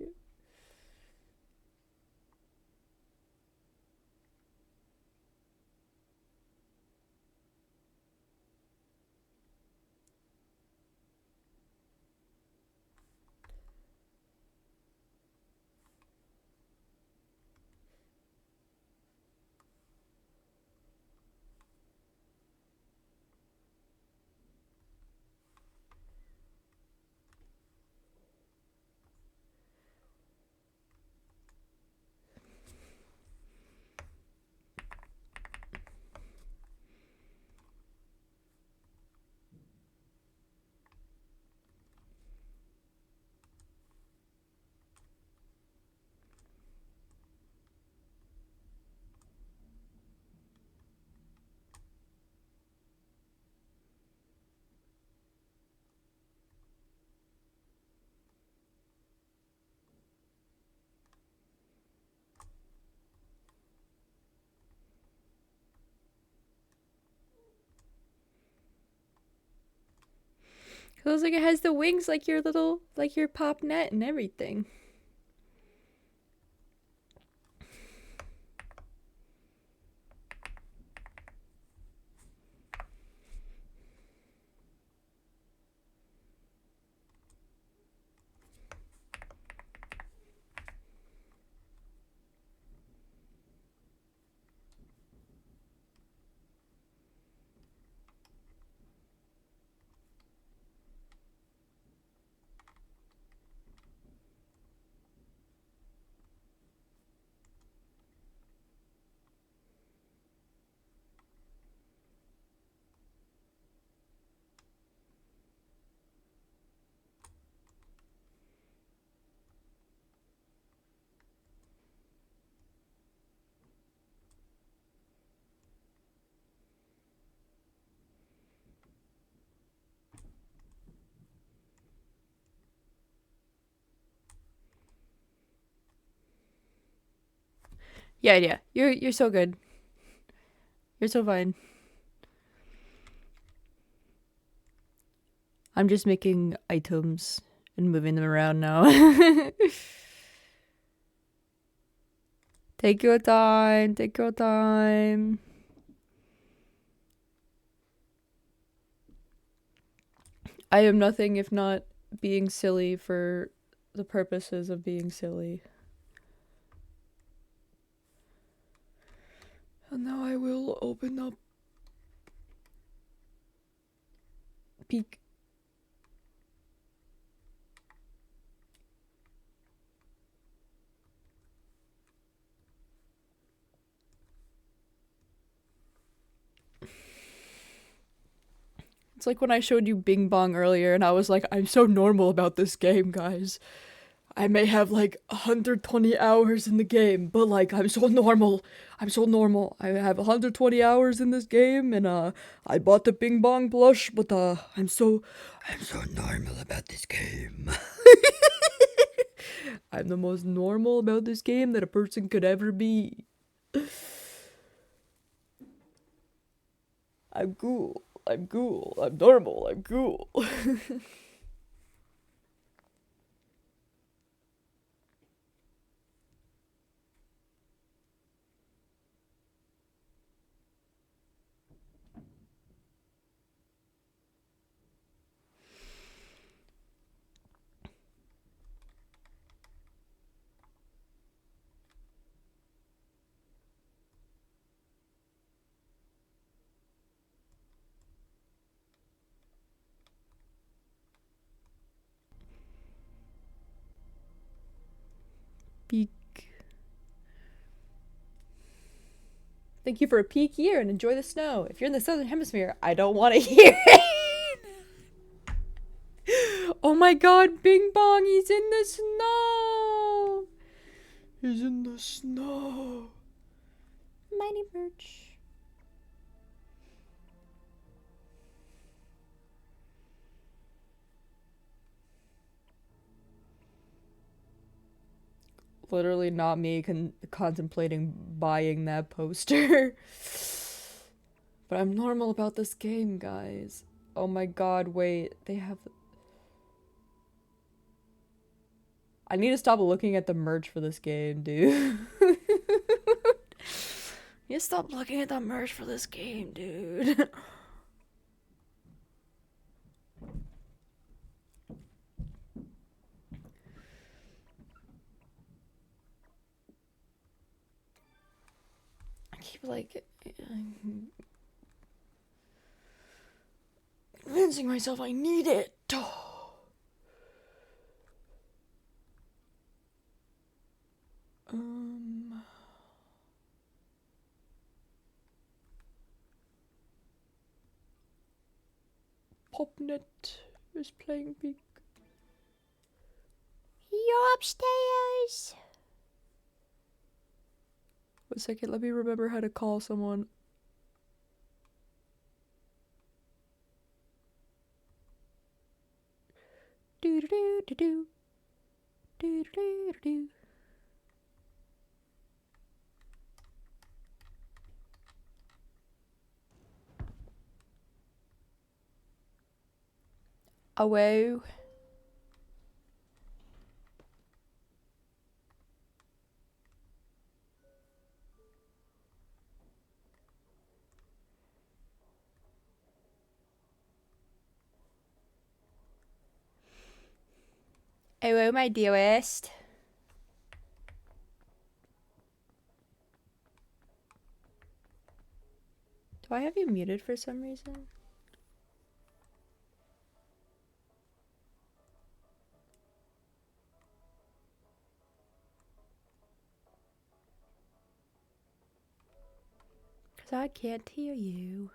Speaker 5: It looks like it has the wings like your little, like your pop net and everything. Yeah. You're so good. You're so fine. I'm just making items and moving them around now. Take your time. Take your time. I am nothing if not being silly for the purposes of being silly. And now I will open up Peek. It's like when I showed you Bing Bong earlier and I was like, I'm so normal about this game, guys. I may have like 120 hours in the game, but like I'm so normal. I'm so normal. I have 120 hours in this game and I bought the Bing Bong blush, but I'm so normal about this game. I'm the most normal about this game that a person could ever be. I'm cool. I'm cool. I'm normal. I'm cool. Peek. Thank you for a peak year and enjoy the snow. If you're in the southern hemisphere, I don't want to hear it. Oh my god, Bing Bong, he's in the snow. He's in the snow. Mighty Birch. Literally not me contemplating buying that poster. But I'm normal about this game, guys. Oh my god, wait. They have... I need to stop looking at the merch for this game, dude. You stop looking at the merch for this game, dude. Keep like convincing myself I need it. Popnet is playing big. You're upstairs. Wait a second, let me remember how to call someone. Do do do do do do do do. Away. Hello, my dearest. Do I have you muted for some reason? Because I can't hear you.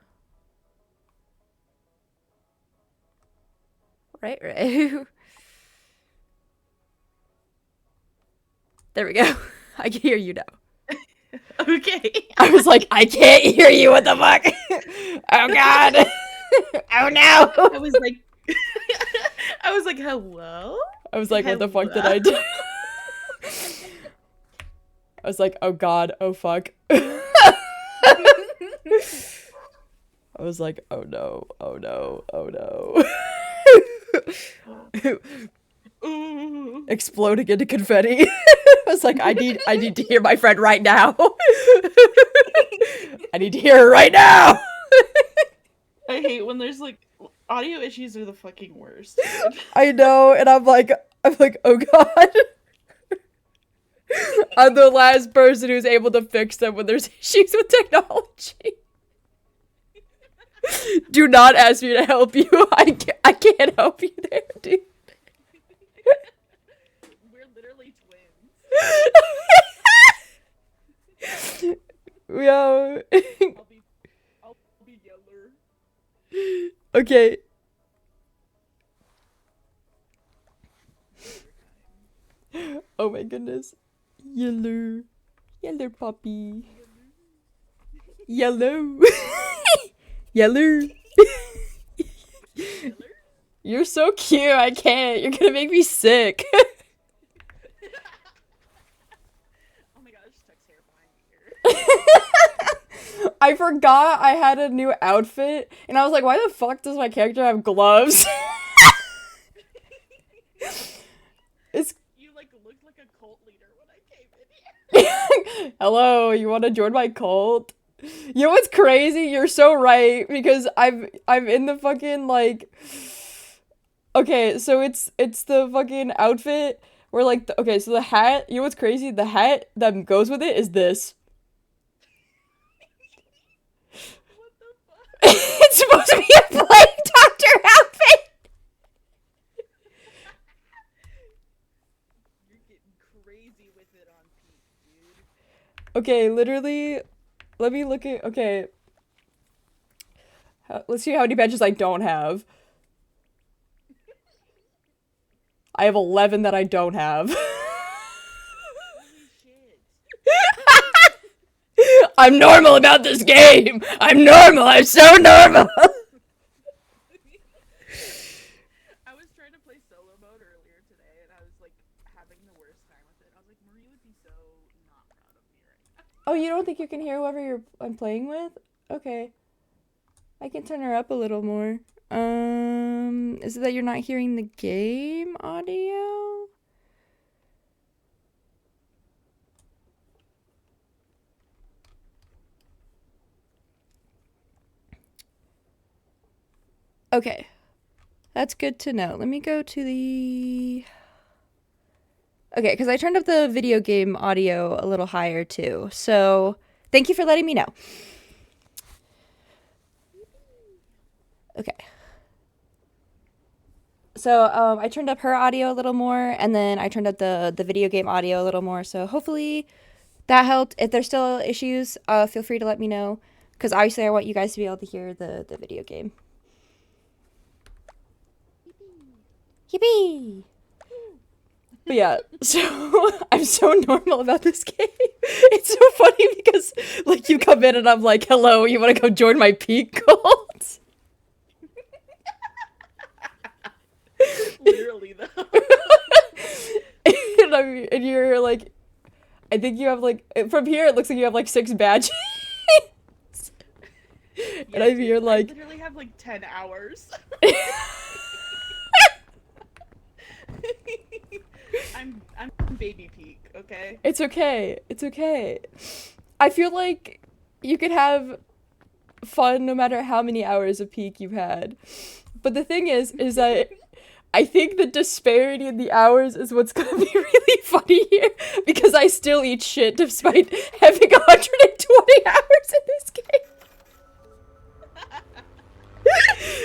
Speaker 5: Right. There we go. I can hear you now.
Speaker 9: Okay.
Speaker 5: I was like, I can't hear you. What the fuck? Oh god. Oh no.
Speaker 9: I was like, hello?
Speaker 5: I was like, what the fuck did I do? I was like, oh god, oh fuck. I was like, oh no, oh no, oh no. Exploding into confetti. I was like, I need to hear my friend right now. I need to hear her right now.
Speaker 9: I hate when there's like audio issues are the fucking worst. Dude.
Speaker 5: I know, and I'm like, oh god. I'm the last person who's able to fix them when there's issues with technology. Do not ask me to help you. I can't help you there, dude.
Speaker 9: We're literally twins.
Speaker 5: Yo.
Speaker 9: I'll be younger.
Speaker 5: Okay. Oh my goodness. Yellow. Yellow puppy. Yellow. Yellow. You're so cute. I can't. You're gonna make me sick.
Speaker 9: Oh my gosh, text terrifying.
Speaker 5: I forgot I had a new outfit, and I was like, why the fuck does my character have gloves?
Speaker 9: You like looked like a cult leader when I came in here.
Speaker 5: Hello, you want to join my cult? You know what's crazy? You're so right, because I'm in the fucking like. Okay, so it's the fucking outfit where like okay, so the hat. You know what's crazy? The hat that goes with it is this.
Speaker 9: What the fuck?
Speaker 5: It's supposed to be a plague doctor outfit.
Speaker 9: You're getting crazy with it on Peak, dude.
Speaker 5: Okay, literally, let me look at. Okay, let's see how many badges I don't have. I have 11 that I don't have.
Speaker 9: Holy shit.
Speaker 5: I'm normal about this game. I'm normal. I'm so normal.
Speaker 9: I was trying to play solo mode earlier today, and I was like having the worst time with it. I was like, Marie would be so not proud of me right now.
Speaker 5: Oh, you don't think you can hear whoever I'm playing with? Okay. I can turn her up a little more. Is it that you're not hearing the game audio? Okay. That's good to know. Let me go to the... Okay, because I turned up the video game audio a little higher too. So, thank you for letting me know. Okay. So, I turned up her audio a little more, and then I turned up the video game audio a little more. So, hopefully that helped. If there's still issues, feel free to let me know. Because obviously I want you guys to be able to hear the video game. Yippee! But yeah, so I'm so normal about this game. It's so funny because, like, you come in and I'm like, hello, you want to go join my Peak cult?
Speaker 9: Literally, though.
Speaker 5: and you're like, I think you have, like, from here it looks like you have, like, 6 badges. And I'm here, like...
Speaker 9: I literally have, like, 10 hours. I'm baby Peak, okay?
Speaker 5: It's okay. It's okay. I feel like you could have fun no matter how many hours of Peak you've had. But the thing is that I think the disparity in the hours is what's gonna be really funny here, because I still eat shit despite having 120 hours in this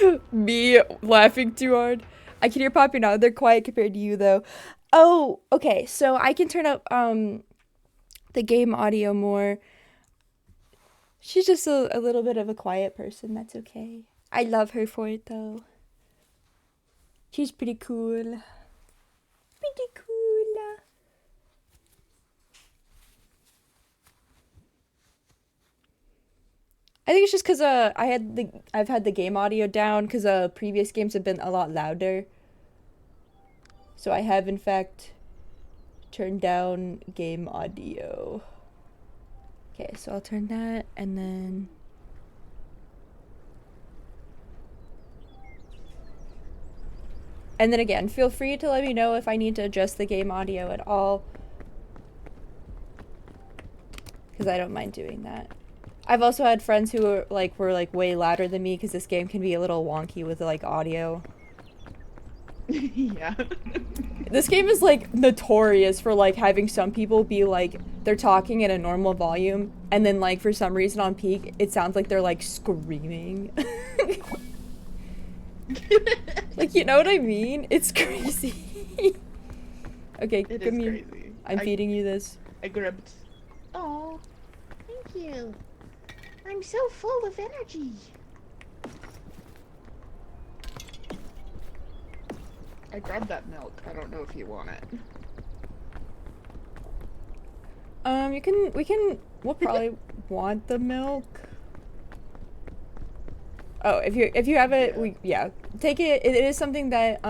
Speaker 5: game. Me laughing too hard. I can hear Poppy now. They're quiet compared to you, though. Oh, okay. So I can turn up the game audio more. She's just a little bit of a quiet person. That's okay. I love her for it, though. She's pretty cool. Pretty cool. I think it's just because I've had the game audio down because previous games have been a lot louder. So I have in fact turn down game audio. Okay, so I'll turn that and then... And then again, feel free to let me know if I need to adjust the game audio at all. Because I don't mind doing that. I've also had friends who were like way louder than me because this game can be a little wonky with like audio.
Speaker 9: Yeah.
Speaker 5: This game is like notorious for like having some people be like they're talking at a normal volume and then like for some reason on peak it sounds like they're like screaming. Like, you know what I mean? It's crazy. Okay,
Speaker 9: It
Speaker 5: come
Speaker 9: is
Speaker 5: here.
Speaker 9: crazy.
Speaker 5: I'm feeding you this.
Speaker 9: I grabbed.
Speaker 13: Oh, thank you. I'm so full of energy.
Speaker 9: I grabbed that milk. I don't know if you want it.
Speaker 5: We'll probably want the milk. Oh, if you have it, yeah, take it. It is something that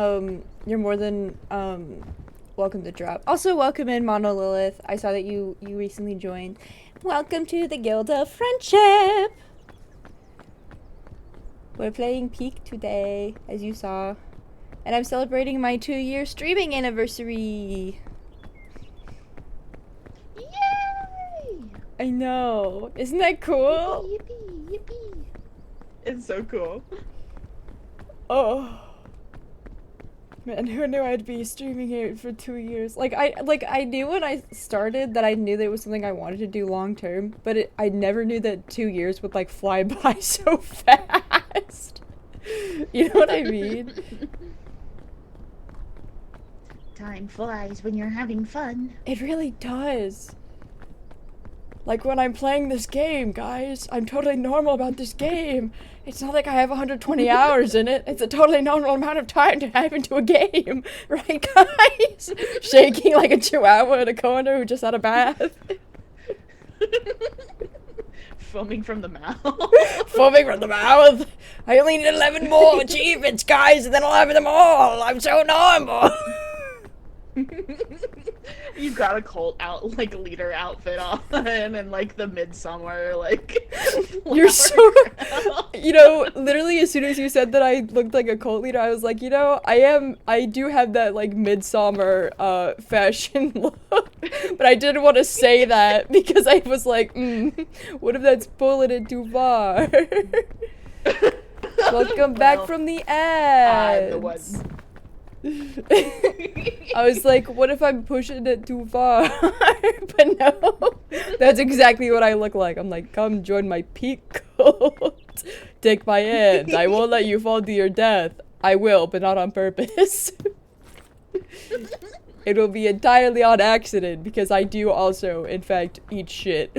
Speaker 5: you're more than welcome to drop. Also, welcome in Mono Lilith. I saw that you recently joined. Welcome to the Guild of Friendship. We're playing Peak today, as you saw, and I'm celebrating my 2-year streaming anniversary.
Speaker 13: Yay!
Speaker 5: I know. Isn't that cool?
Speaker 13: Yippee, yippee.
Speaker 9: It's so cool.
Speaker 5: Oh. Man, who knew I'd be streaming it for 2 years? I knew when I started that I knew that it was something I wanted to do long term, but I never knew that 2 years would like fly by so fast. You know what I mean?
Speaker 13: Time flies when you're having fun.
Speaker 5: It really does. Like when I'm playing this game, guys, I'm totally normal about this game. It's not like I have 120 hours in it. It's a totally normal amount of time to have into a game. Right, guys? Shaking like a chihuahua in a corner who just had a bath.
Speaker 9: Foaming from the mouth.
Speaker 5: Foaming from the mouth. I only need 11 more achievements, guys, and then I'll have them all. I'm so normal.
Speaker 9: You've got a cult out like leader outfit on and like the midsummer like
Speaker 5: You're so you know, literally as soon as you said that I looked like a cult leader, I was like, you know, I do have that like midsummer fashion look. But I didn't want to say that because I was like, what if that's pulling it too far? Welcome back from the ads.
Speaker 9: I'm the one.
Speaker 5: I was like, what if I'm pushing it too far? But no, that's exactly what I look like. I'm like, come join my peak cult. Take my hand. I won't let you fall to your death. I will, but not on purpose. It will be entirely on accident because I do also, in fact, eat shit.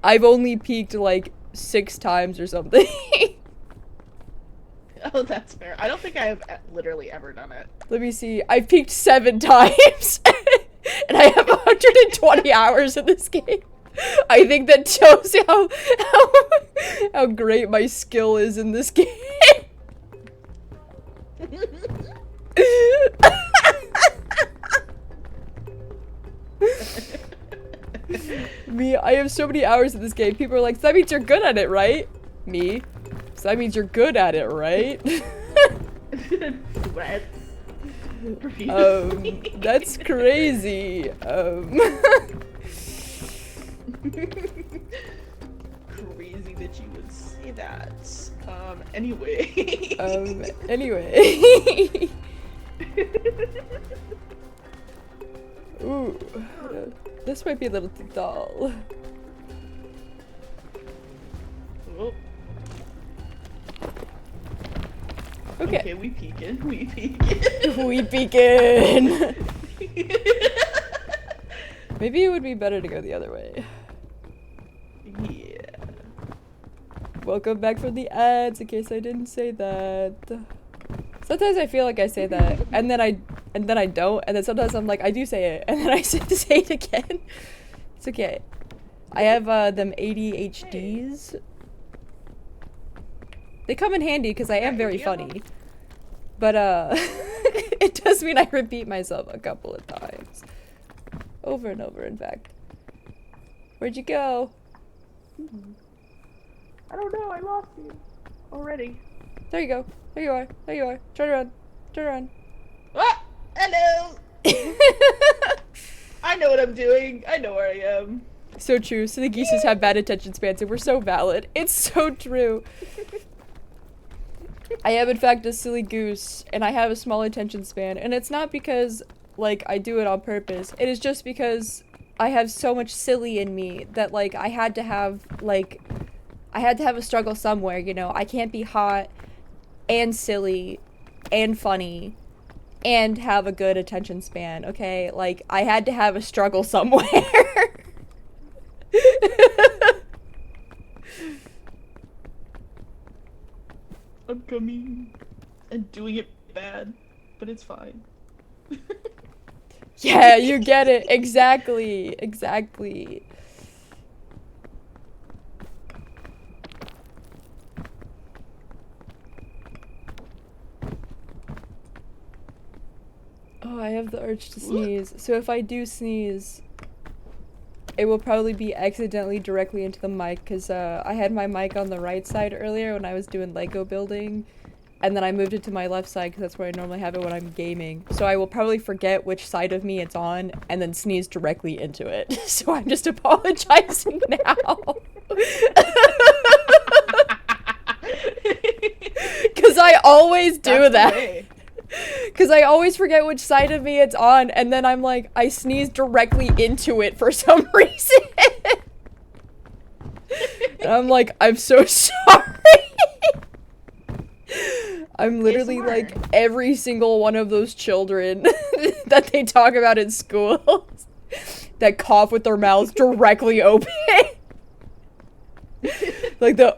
Speaker 5: I've only peaked like 6 times or something.
Speaker 9: Oh, that's fair. I don't think I have literally ever done it.
Speaker 5: Let me see. I've peaked 7 times. And I have 120 hours in this game. I think that shows how great my skill is in this game. Me, I have so many hours in this game. People are like, so that means you're good at it, right? Me. So that means you're good at it, right?
Speaker 9: What?
Speaker 5: That's crazy.
Speaker 9: Crazy that you would say that. Anyway.
Speaker 5: Anyway. Ooh. This might be a little too dull.
Speaker 9: Oh. Okay, we peeking. We peeking.
Speaker 5: We peeking. Maybe it would be better to go the other way.
Speaker 9: Yeah.
Speaker 5: Welcome back from the ads, in case I didn't say that. Sometimes I feel like I say that, and then I don't, and then sometimes I'm like, I do say it, and then I say it again. It's okay. I have them ADHDs. They come in handy because I am very funny. But it does mean I repeat myself a couple of times.
Speaker 1: Over and over, in fact. Where'd you go?
Speaker 9: I don't know, I lost you. Already.
Speaker 1: There you go. There you are. There you are. Turn around. Turn around.
Speaker 9: Ah! Hello! I know what I'm doing. I know where I am.
Speaker 1: So true. Silly geeses have bad attention spans and we're so valid. It's so true. I am in fact a silly goose and I have a small attention span, and it's not because like I do it on purpose. It is just because I have so much silly in me that like I had to have a struggle somewhere, you know. I can't be hot and silly and funny and have a good attention span, okay? Like I had to have a struggle somewhere.
Speaker 9: I'm coming and doing it bad, but it's fine.
Speaker 1: Yeah, you get it. Exactly. Exactly. Oh, I have the urge to sneeze. So if I do sneeze, it will probably be accidentally directly into the mic, because I had my mic on the right side earlier when I was doing Lego building, and then I moved it to my left side because that's where I normally have it when I'm gaming. So I will probably forget which side of me it's on and then sneeze directly into it. So I'm just apologizing now. Because I always do that. Because I always forget which side of me it's on, and then I'm like, I sneeze directly into it for some reason. And I'm like, I'm so sorry. I'm literally like every single one of those children that they talk about in school that cough with their mouths directly open. Like the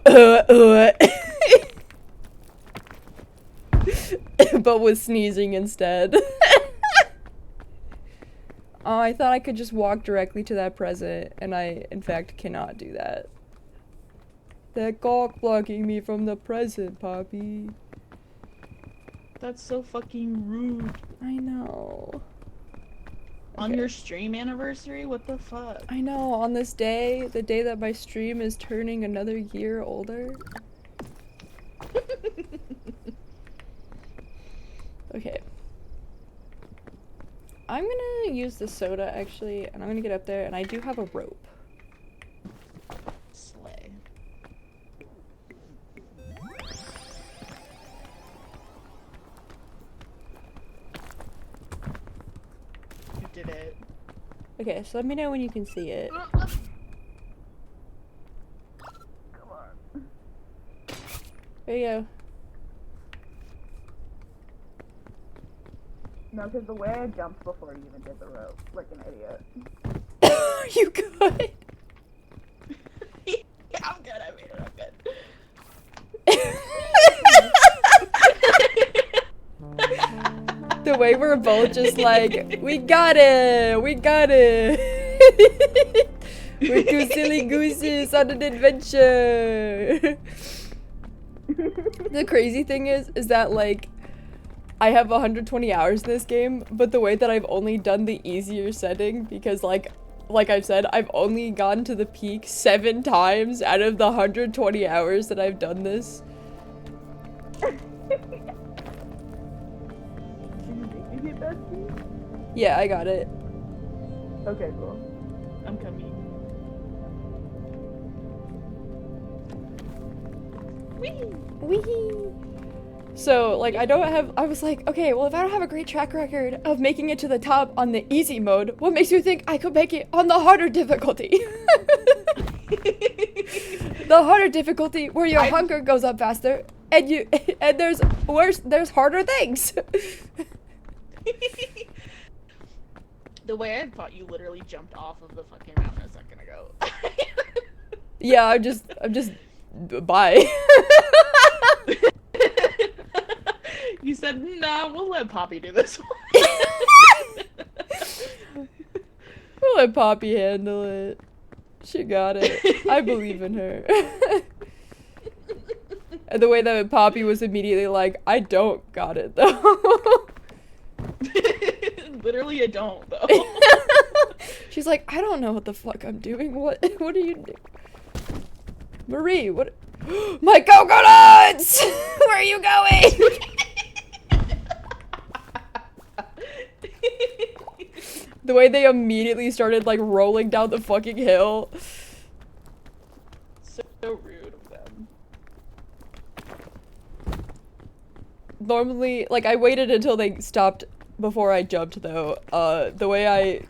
Speaker 1: but with sneezing instead. Oh, I thought I could just walk directly to that present, and I, in fact, cannot do that. They're cock blocking me from the present, Poppy.
Speaker 9: That's so fucking rude.
Speaker 1: I know.
Speaker 9: On your stream anniversary? What the fuck?
Speaker 1: I know, on this day, the day that my stream is turning another year older. Okay. I'm gonna use the soda, actually, and I'm gonna get up there, and I do have a rope.
Speaker 9: Slay. You did it.
Speaker 1: Okay, so let me know when you can see it.
Speaker 9: Come on.
Speaker 1: There you go.
Speaker 9: No, because the way I jumped before you even did the rope, like an idiot.
Speaker 1: Are you good?
Speaker 9: Yeah, I'm good. I made it. I'm good.
Speaker 1: The way we're both just like, we got it! We got it! We're two silly gooses on an adventure! The crazy thing is that like, I have 120 hours in this game, but the way that I've only done the easier setting, because like I've said, I've only gone to the peak 7 times out of the 120 hours that I've done this.
Speaker 9: Did you get that key?
Speaker 1: Yeah, I got it.
Speaker 9: Okay, cool. I'm coming.
Speaker 1: Wee! So, like, I was like, okay, well, if I don't have a great track record of making it to the top on the easy mode, what makes you think I could make it on the harder difficulty? The harder difficulty where your hunger goes up faster, and there's harder things.
Speaker 9: The way I thought you literally jumped off of the fucking mountain a second ago.
Speaker 1: Yeah, I'm just, bye.
Speaker 9: You said, nah, we'll let Poppy do this one.
Speaker 1: We'll let Poppy handle it. She got it. I believe in her. And the way that Poppy was immediately like, I don't got it though.
Speaker 9: Literally, I don't though.
Speaker 5: She's like, I don't know what the fuck I'm doing. What are you doing? Marie, what? My coconuts! Where are you going? The way they immediately started like rolling down the fucking hill.
Speaker 9: So rude of them.
Speaker 5: Normally, like, I waited until they stopped before I jumped though. The way I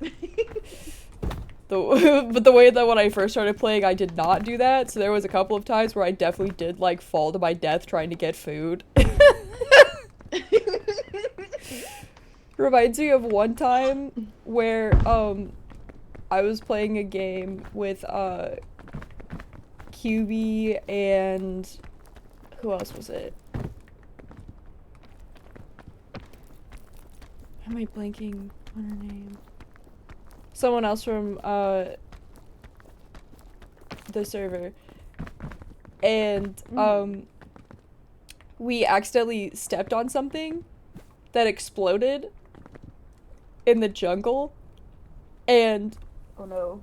Speaker 5: but the way that when I first started playing, I did not do that. So there was a couple of times where I definitely did like fall to my death trying to get food. Reminds me of one time where I was playing a game with QB and who else was it? Am I blanking on her name? Someone else from the server. And we accidentally stepped on something that exploded in the jungle, and
Speaker 9: Oh no.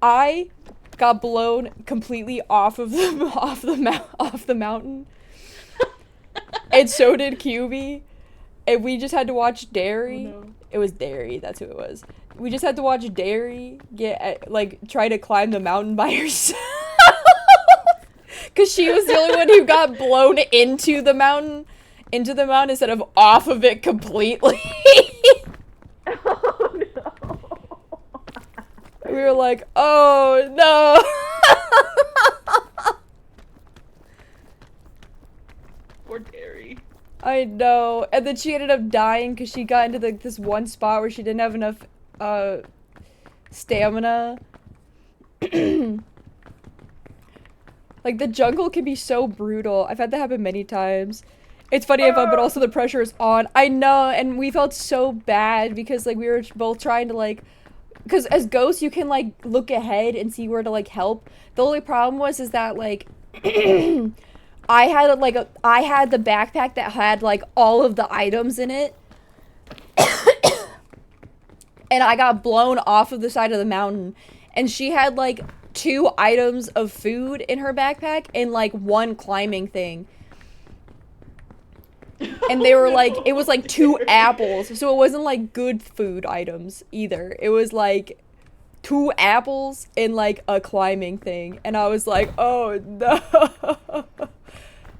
Speaker 5: I got blown completely off of the mountain, and so did QB, and we just had to watch Derry.
Speaker 9: Oh, no.
Speaker 5: It was Derry, that's who it was. We just had to watch Derry get like try to climb the mountain by herself, because she was the only one who got blown into the mountain instead of off of it completely.
Speaker 9: Oh no.
Speaker 5: We were like, oh no.
Speaker 9: Poor Derry.
Speaker 5: I know. And then she ended up dying because she got into this one spot where she didn't have enough stamina. Like, the jungle can be so brutal. I've had that happen many times. It's funny and fun, but also the pressure is on. I know, and we felt so bad because, like, we were both trying to, like... Because as ghosts, you can, like, look ahead and see where to, like, help. The only problem is that, like... I had the backpack that had, like, all of the items in it. And I got blown off of the side of the mountain. And she had, like, 2 items of food in her backpack and, like, 1 climbing thing. And they were like, it was like 2 apples. So it wasn't like good food items either. It was like 2 apples and like a climbing thing. And I was like, oh no.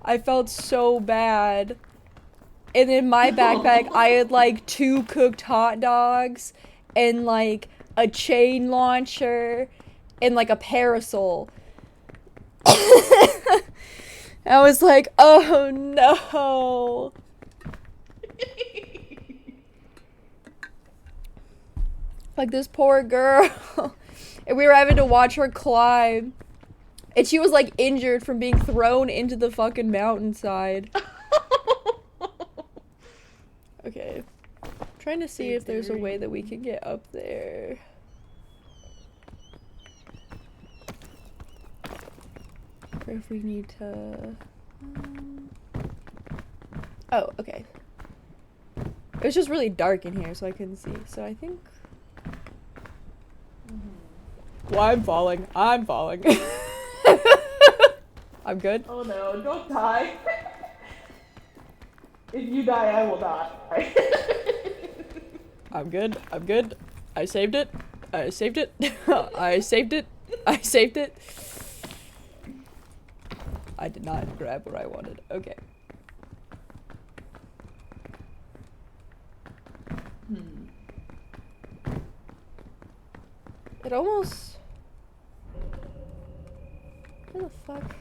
Speaker 5: I felt so bad. And in my backpack, I had like 2 cooked hot dogs and like a chain launcher and like a parasol. I was like, oh no. Like, this poor girl. And we were having to watch her climb. And she was like injured from being thrown into the fucking mountainside. Okay. I'm trying to see if there's a way that we can get up there. Or if we need to... Oh, okay. It was just really dark in here, so I couldn't see. So I think... Well, I'm falling. I'm falling. I'm good.
Speaker 9: Oh no, don't die. If you die, I will die.
Speaker 5: I'm good. I'm good. I saved it. I saved it. I saved it. I saved it. I did not grab what I wanted. Okay. It almost... Where the fuck?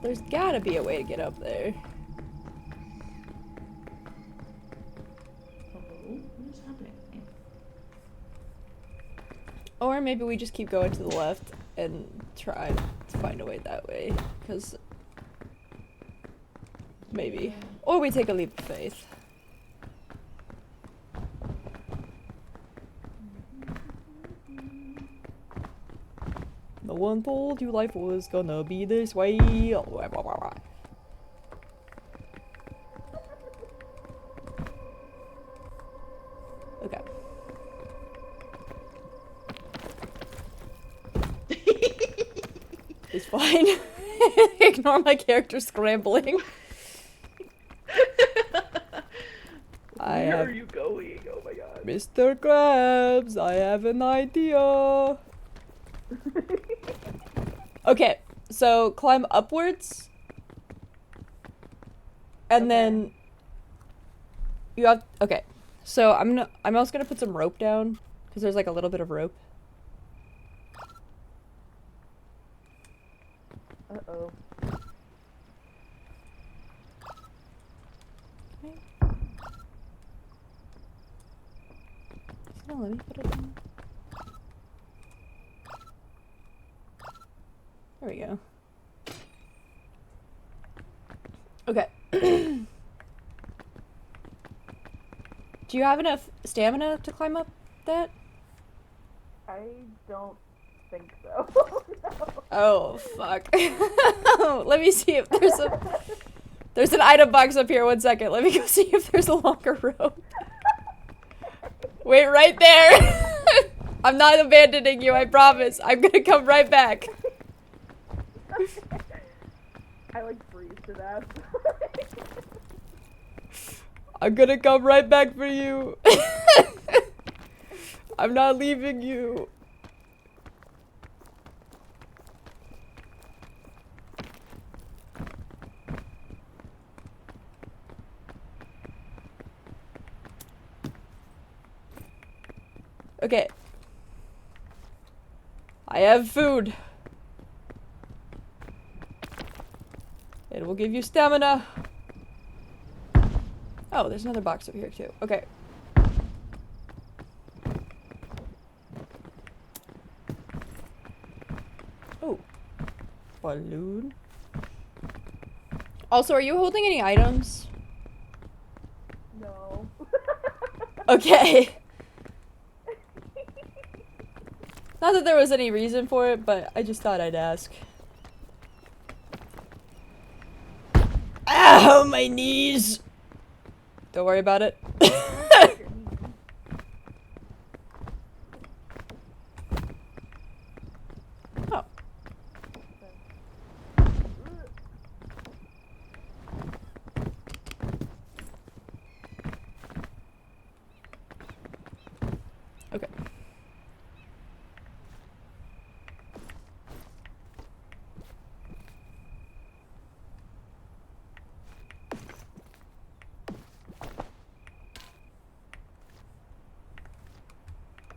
Speaker 5: There's gotta be a way to get up there.
Speaker 9: What is happening?
Speaker 5: Or maybe we just keep going to the left and try to find a way that way. Because... Maybe. Or we take a leap of faith. No one told you life was gonna be this way. Okay. It's fine. Ignore my character scrambling.
Speaker 9: Where are you going? Oh my god.
Speaker 5: Mr. Krabs, I have an idea. Okay, so climb upwards. And then you have okay. So I'm also gonna put some rope down because there's like a little bit of rope.
Speaker 9: Uh-oh.
Speaker 5: Okay. Let me put it down. There we go. Okay. Do you have enough stamina to climb up that?
Speaker 9: I don't think so. No.
Speaker 5: Oh, fuck. Let me see if there's an item box up here. 1 second. Let me go see if there's a longer rope. Wait right there. I'm not abandoning you, I promise. I'm gonna come right back.
Speaker 9: I like freeze to death.
Speaker 5: I'm gonna come right back for you. I'm not leaving you. Okay. I have food. It will give you stamina. Oh, there's another box over here too. Okay. Oh. Balloon. Also, are you holding any items?
Speaker 9: No.
Speaker 5: Okay. Not that there was any reason for it, but I just thought I'd ask. Ow, my knees! Don't worry about it. Oh. Okay.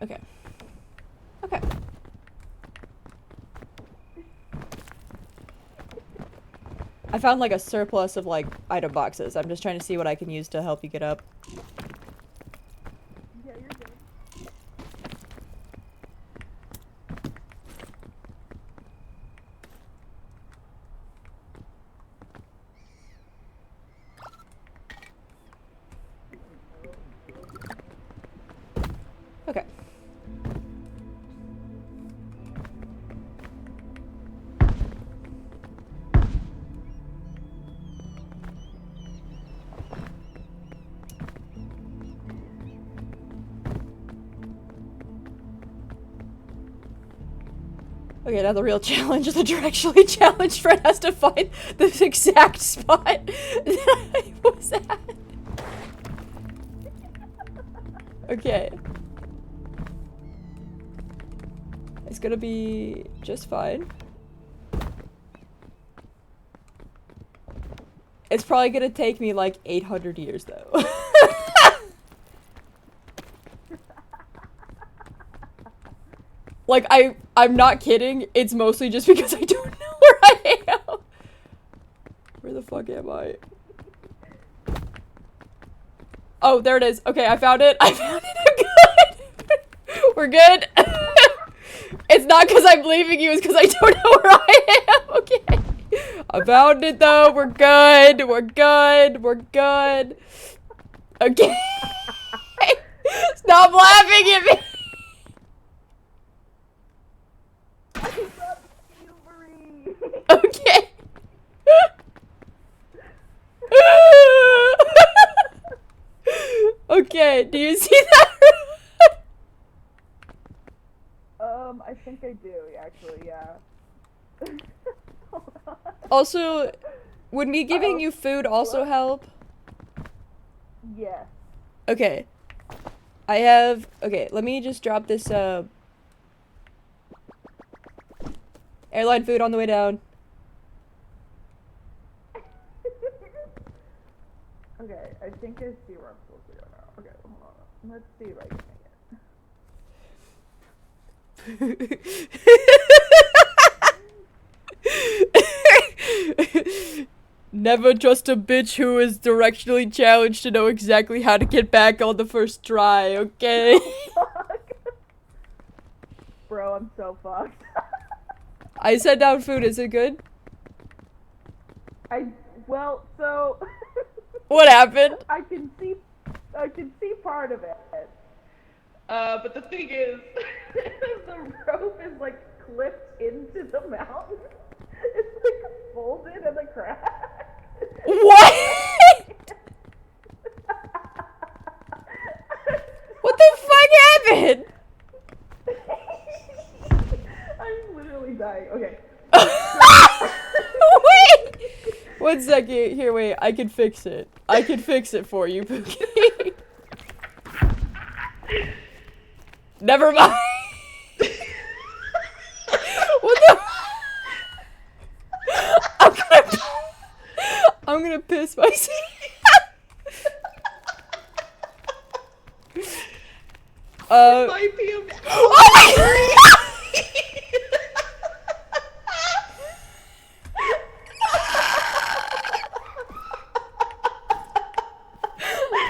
Speaker 5: Okay. Okay. I found like a surplus of like item boxes. I'm just trying to see what I can use to help you get up.
Speaker 9: Yeah, you're good.
Speaker 5: Okay. Okay, now the real challenge. The directionally challenged friend has to find the exact spot that I was at. Okay. It's gonna be just fine. It's probably gonna take me like 800 years though. Like, I'm not kidding. It's mostly just because I don't know where I am. Where the fuck am I? Oh, there it is. Okay, I found it. I found it. I'm good. We're good. It's not because I'm leaving you. It's because I don't know where I am. Okay. I found it, though. We're good. We're good. We're good. Okay. Stop laughing at me. Okay, do you see that?
Speaker 9: I think I do, actually, yeah.
Speaker 5: Also, would me giving you food also help?
Speaker 9: Yes.
Speaker 5: Okay. I have... Okay, let me just drop this, airline food on the way down.
Speaker 9: Okay, I think I see where I'm supposed to go now. Okay, hold on. Let's see if I can make
Speaker 5: it. Never trust a bitch who is directionally challenged to know exactly how to get back on the first try, okay?
Speaker 9: Bro, I'm so fucked.
Speaker 5: I set down food, is it good?
Speaker 9: Well, so...
Speaker 5: What happened?
Speaker 9: I can see part of it. But the thing is, the rope is like clipped into the mountain. It's like folded in the crack.
Speaker 5: What? What the fuck happened?
Speaker 9: I'm literally dying. Okay.
Speaker 5: Wait! 1 second. Here, wait. I can fix it. I can fix it for you, Pookie. Never mind. What the? I'm gonna piss myself.
Speaker 9: Might be a...
Speaker 5: Oh my god!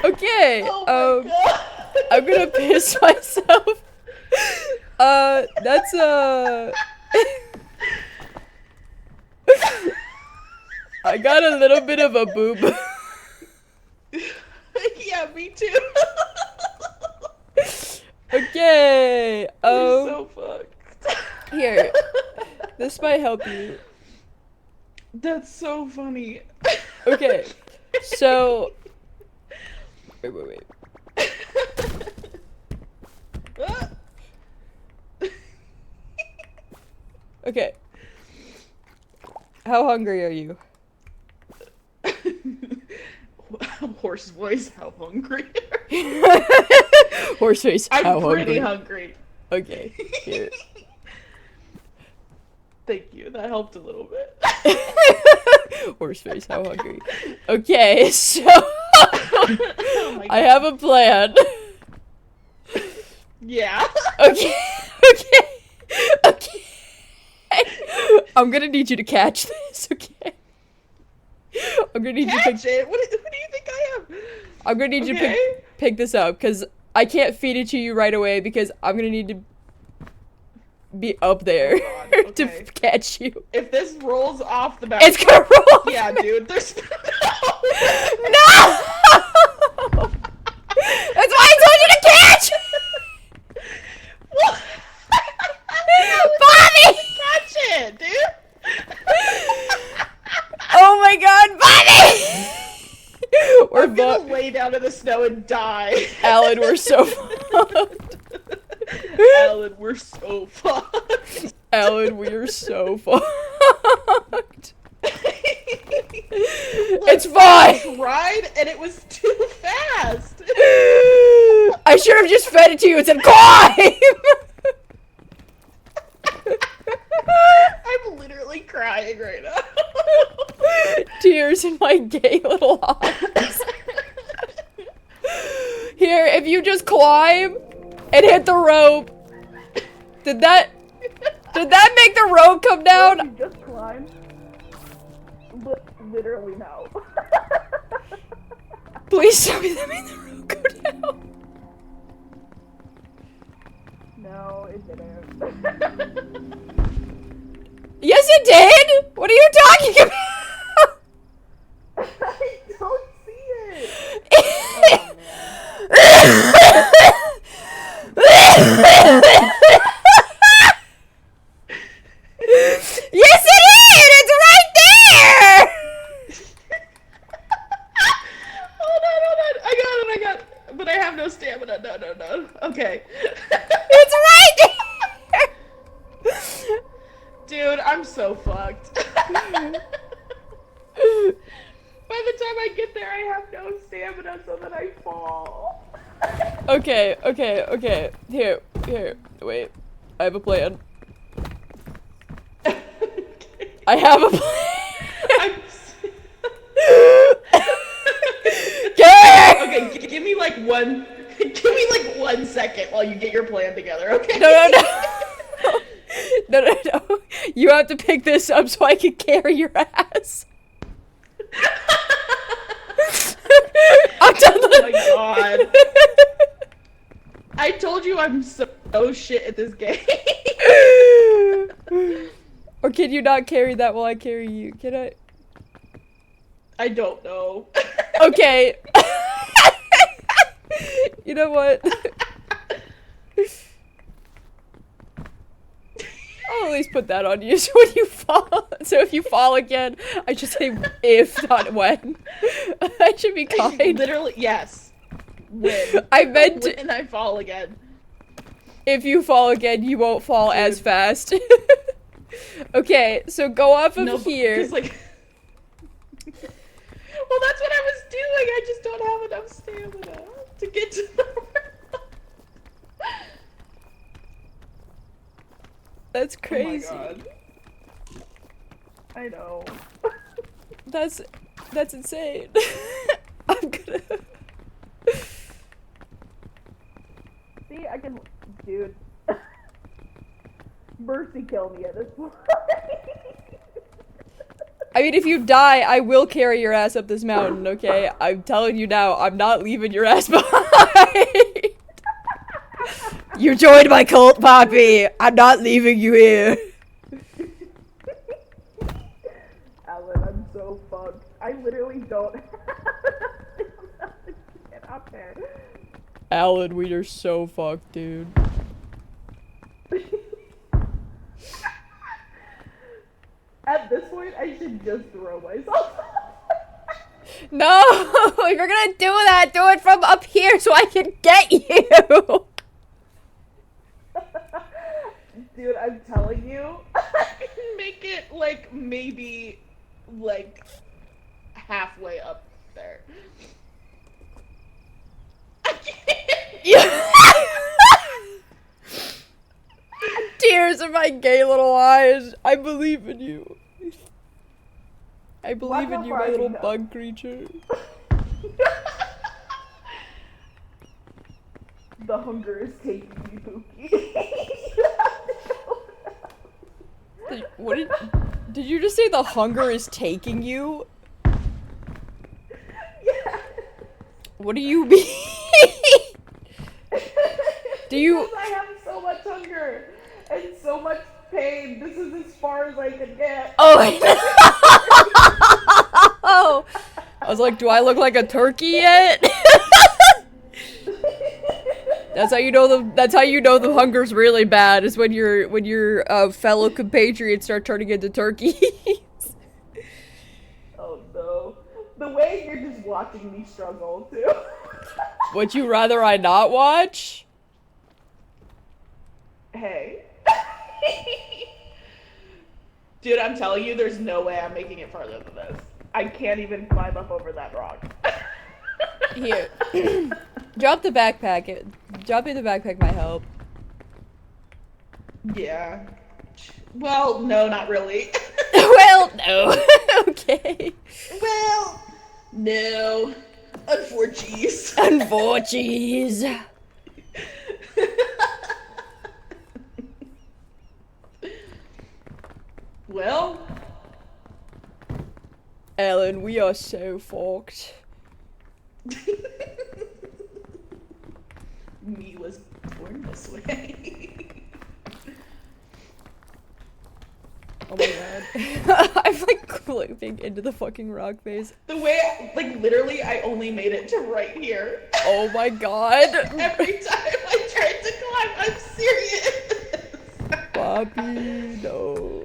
Speaker 5: Okay, I'm gonna piss myself. That's I got a little bit of a boob.
Speaker 9: Yeah, me too.
Speaker 5: Okay,
Speaker 9: We're so fucked.
Speaker 5: Here, this might help you.
Speaker 9: That's so funny.
Speaker 5: Okay, so... Wait. Okay. How hungry are you?
Speaker 9: Horse voice, how hungry?
Speaker 5: Horse face, how
Speaker 9: I'm
Speaker 5: hungry?
Speaker 9: pretty hungry.
Speaker 5: Okay, here.
Speaker 9: Thank you, that helped a little bit.
Speaker 5: Horse face, how hungry? Okay, so... I have a plan.
Speaker 9: Yeah.
Speaker 5: Okay. I'm gonna need you to catch this, okay? I'm gonna need you to
Speaker 9: catch it? Who do you think I am?
Speaker 5: I'm gonna need you to pick this up, because I can't feed it to you right away, because I'm gonna need to be up there to catch you.
Speaker 9: If this rolls off the back...
Speaker 5: It's gonna roll off.
Speaker 9: Yeah, dude, there's...
Speaker 5: No! That's why I told you to catch! Bobby!
Speaker 9: Catch it, dude!
Speaker 5: Oh my god, Bobby!
Speaker 9: I'm gonna lay down in the snow and die.
Speaker 5: Alan, we're so fucked.
Speaker 9: Alan, we're so fucked.
Speaker 5: Alan, we are so fucked. It's fine!
Speaker 9: I tried and it was too fast!
Speaker 5: I should have just fed it to you and said climb!
Speaker 9: I'm literally crying right now.
Speaker 5: Tears in my gay little eyes. Here, if you just climb and hit the rope. Did that make the rope come down?
Speaker 9: You just climb. Literally no.
Speaker 5: Please tell me that made the rope go down.
Speaker 9: No, it didn't.
Speaker 5: Yes, it did! What are you talking about?
Speaker 9: I don't see it!
Speaker 5: Yes, it is! It's right there!
Speaker 9: Hold on. I got it. But I have no Dude, I'm so fucked. By the time I get there, I have no stamina, so that I fall.
Speaker 5: Okay. Here. Wait. I have a plan. I have a plan.
Speaker 9: Okay, give me like 1 second while you get your plan together, okay?
Speaker 5: No. No. You have to pick this up so I can carry your ass. I'm done.
Speaker 9: Oh my god. I told you I'm so shit at this game.
Speaker 5: Or can you not carry that while I carry you? Can I?
Speaker 9: I don't know.
Speaker 5: Okay. You know what? I'll at least put that on you so when you fall. So if you fall again, I should say if, not when. I should be kind.
Speaker 9: Literally, yes. When.
Speaker 5: I meant to.
Speaker 9: When I fall again.
Speaker 5: If you fall again, you won't fall as fast. Okay, so go off of here.
Speaker 9: Like... Well, that's what I was doing. I just don't have enough stamina to get to the
Speaker 5: That's crazy.
Speaker 9: Oh my god. I know.
Speaker 5: That's insane. I'm gonna.
Speaker 9: See, I can, dude. Mercy kill me at this point.
Speaker 5: I mean, if you die, I will carry your ass up this mountain, okay? I'm telling you now, I'm not leaving your ass behind. You joined my cult, Poppy. I'm not leaving you here.
Speaker 9: Alan, I'm so fucked. I literally don't get up there.
Speaker 5: Alan, we are so fucked, dude.
Speaker 9: At this point, I should just throw myself.
Speaker 5: No! If you're gonna do that, do it from up here so I can get you!
Speaker 9: Dude, I'm telling you, I can make it, like, maybe, like, halfway up there.
Speaker 5: Tears in my gay little eyes. I believe in you. I believe in you, my little bug creature.
Speaker 9: The hunger is taking me, Pookie.
Speaker 5: What did you just say? The hunger is taking you?
Speaker 9: Yeah.
Speaker 5: What do you mean? Do you?
Speaker 9: Because I have so much hunger and so much pain. This is as far as I can get.
Speaker 5: Oh, I was like, do I look like a turkey yet? That's how you know the hunger's really bad, is when your fellow compatriots start turning into turkeys.
Speaker 9: Oh no. The way you're just watching me struggle too.
Speaker 5: Would you rather I not watch?
Speaker 9: Hey. Dude, I'm telling you, there's no way I'm making it farther than this. I can't even climb up over that rock.
Speaker 5: Here. Drop the backpack. Dropping the backpack might help.
Speaker 9: Yeah. Well, no, not really.
Speaker 5: Well, no. Okay.
Speaker 9: Well, no. Unfortunately.
Speaker 5: Unfortunately.
Speaker 9: Well,
Speaker 5: Ellen, we are so fucked.
Speaker 9: Me was born this way.
Speaker 5: Oh my god. I'm like clipping into the fucking rock face.
Speaker 9: The way, like, literally, I only made it to right here.
Speaker 5: Oh my god.
Speaker 9: Every time I tried to climb, I'm serious.
Speaker 5: Poppy, no.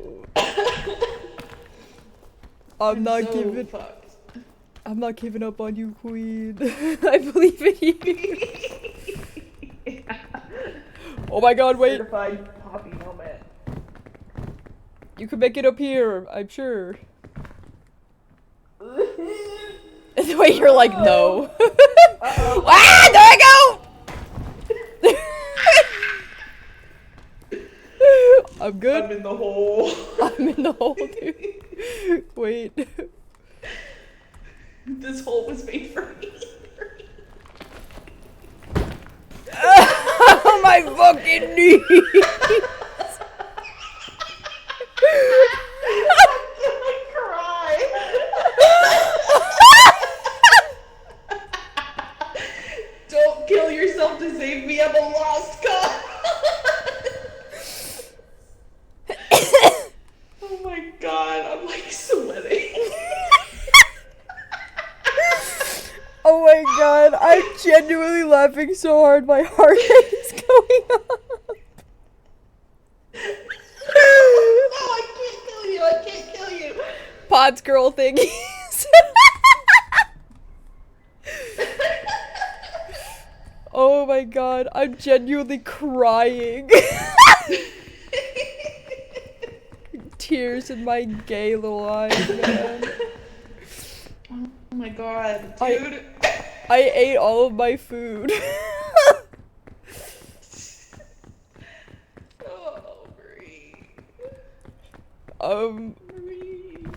Speaker 5: I'm not giving up on you, Queen. I believe in you.
Speaker 9: Yeah.
Speaker 5: Oh my god, wait.
Speaker 9: Certified Poppy moment.
Speaker 5: You can make it up here, I'm sure. The way you're like, no. Ah, there I go! I'm good.
Speaker 9: I'm in the hole.
Speaker 5: I'm in the hole, dude. Wait.
Speaker 9: This hole was made for me.
Speaker 5: Oh my fucking knees!
Speaker 9: Don't kill yourself to save me. I'm a lost cause. Oh my god, I'm like sweating.
Speaker 5: Oh my god, I'm genuinely laughing so hard my heart rate is going up.
Speaker 9: No, I can't kill you. I can't kill you.
Speaker 5: Pods girl thingies. Oh my god, I'm genuinely crying. Tears in my gay little eyes, man.
Speaker 9: Oh my god, dude.
Speaker 5: I ate all of my food.
Speaker 9: Oh, Bree.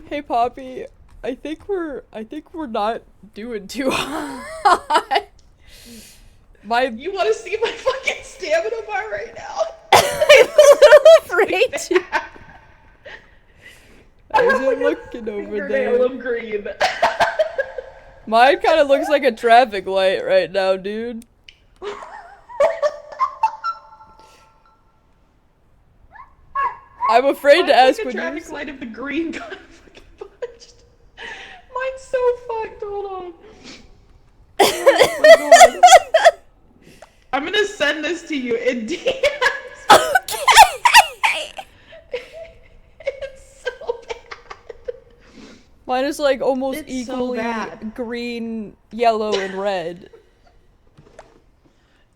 Speaker 5: Hey Poppy, I think we're not doing too hot.
Speaker 9: You want to see my fucking stamina bar right now?
Speaker 5: I'm a little afraid to. How's it looking over there?
Speaker 9: Fingernail of green.
Speaker 5: Mine kind of looks like a traffic light right now, dude. I'm afraid to ask
Speaker 9: like a
Speaker 5: when
Speaker 9: traffic light if the green got fucking punched. Mine's so fucked. Hold on. Oh my god. I'm gonna send this to you in DMs.
Speaker 5: Okay.
Speaker 9: It's so bad.
Speaker 5: Mine is like almost
Speaker 9: It's so
Speaker 5: equally
Speaker 9: bad.
Speaker 5: green, yellow, and red.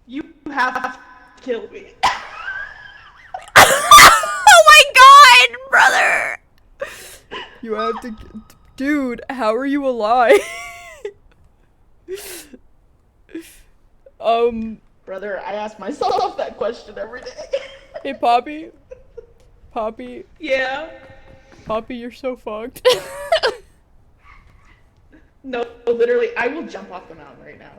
Speaker 9: You have to kill me.
Speaker 5: Oh my god, brother! You have to. Dude, how are you alive?
Speaker 9: Brother, I ask myself that question every day.
Speaker 5: Hey, Poppy? Poppy?
Speaker 9: Yeah?
Speaker 5: Poppy, you're so fucked.
Speaker 9: No, literally, I will jump off the mountain right now.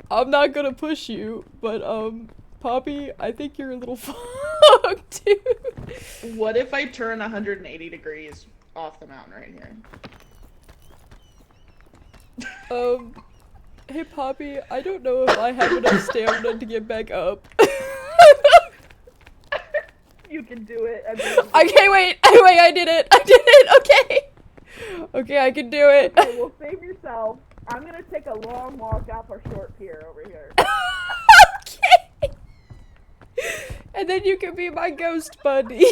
Speaker 5: I'm not gonna push you, but, Poppy, I think you're a little fucked, dude.
Speaker 9: What if I turn 180 degrees off the mountain right here?
Speaker 5: Hey, Poppy, I don't know if I have enough stamina to get back up.
Speaker 9: You can do it.
Speaker 5: Okay, wait, I did it, okay. Okay, I can do it.
Speaker 9: Okay, well, save yourself. I'm gonna take a long walk off our short pier over here.
Speaker 5: Okay. And then you can be my ghost buddy.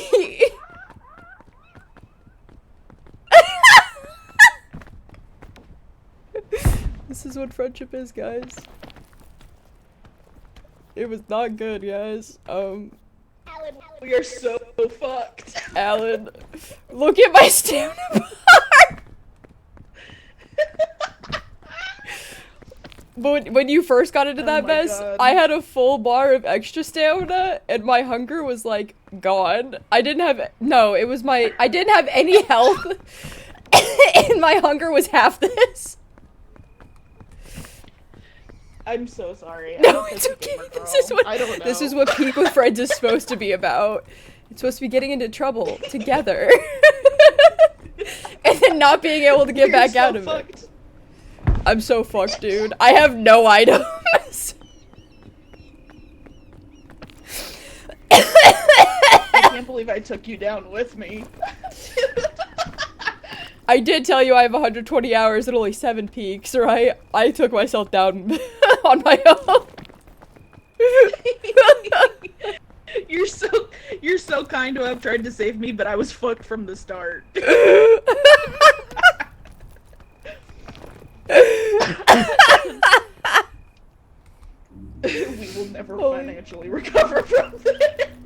Speaker 5: This is what friendship is, guys. It was not good, guys.
Speaker 9: Alan, we are so fucked.
Speaker 5: Alan, look at my stamina bar. But when you first got into that mess,
Speaker 9: God.
Speaker 5: I had a full bar of extra stamina, and my hunger was like gone. I didn't have I didn't have any health, and my hunger was half this.
Speaker 9: I'm so sorry.
Speaker 5: No, it's okay.
Speaker 9: I don't know.
Speaker 5: This is what Peak with Friends is supposed to be about. It's supposed to be getting into trouble together, and then not being able to get back out of it. I'm so fucked, dude. I have no items.
Speaker 9: I can't believe I took you down with me.
Speaker 5: I did tell you I have 120 hours and only 7 peaks, right? I took myself down on my own.
Speaker 9: You're so kind to have tried to save me, but I was fucked from the start. We will ever
Speaker 5: Holy-
Speaker 9: financially recover from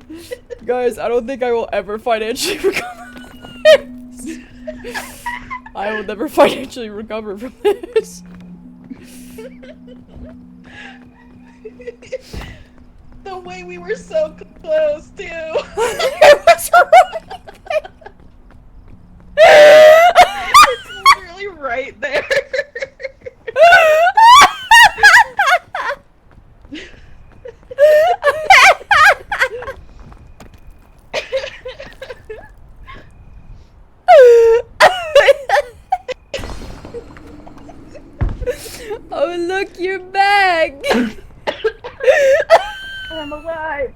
Speaker 9: this.
Speaker 5: Guys, I don't think I will ever financially recover from this. I will never financially recover from this.
Speaker 9: The way we were so close, too.
Speaker 5: It was
Speaker 9: It's literally right there.
Speaker 5: Oh, look, you're back.
Speaker 9: I'm alive.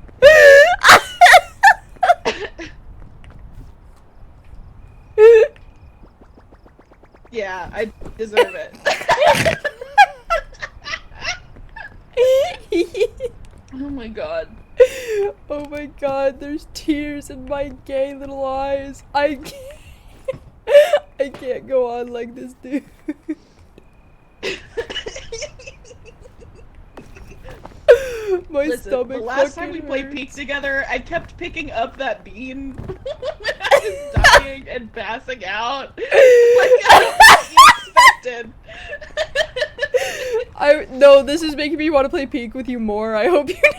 Speaker 9: Yeah, I deserve it. Oh my god.
Speaker 5: Oh my god, there's tears in my gay little eyes. I can't go on like this, dude. My
Speaker 9: Listen,
Speaker 5: stomach
Speaker 9: the last time
Speaker 5: fucking
Speaker 9: we played
Speaker 5: hurts.
Speaker 9: Peak together, I kept picking up that bean when I was dying and passing out. Like, I don't know what you expected.
Speaker 5: No, this is making me want to play Peak with you more. I hope you know.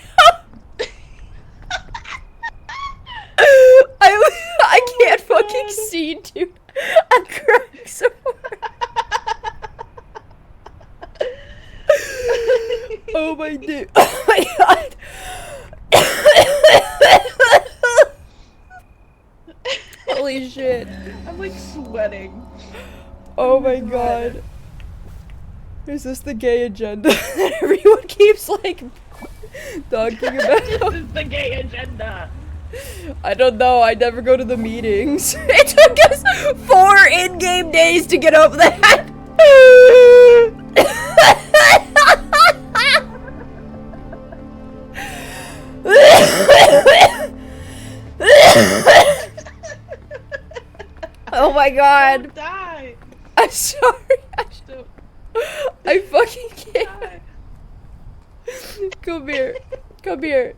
Speaker 5: I can't fucking see, dude. I'm crying so hard. Oh my dude. Oh my god. Holy shit.
Speaker 9: I'm like sweating.
Speaker 5: Oh my god. Is this the gay agenda that everyone keeps like talking about?
Speaker 9: This is the gay agenda.
Speaker 5: I don't know, I never go to the meetings. It took us 4 in-game days to get up that. Oh my god.
Speaker 9: Don't die.
Speaker 5: I'm sorry. I fucking can't. Come here. Come here.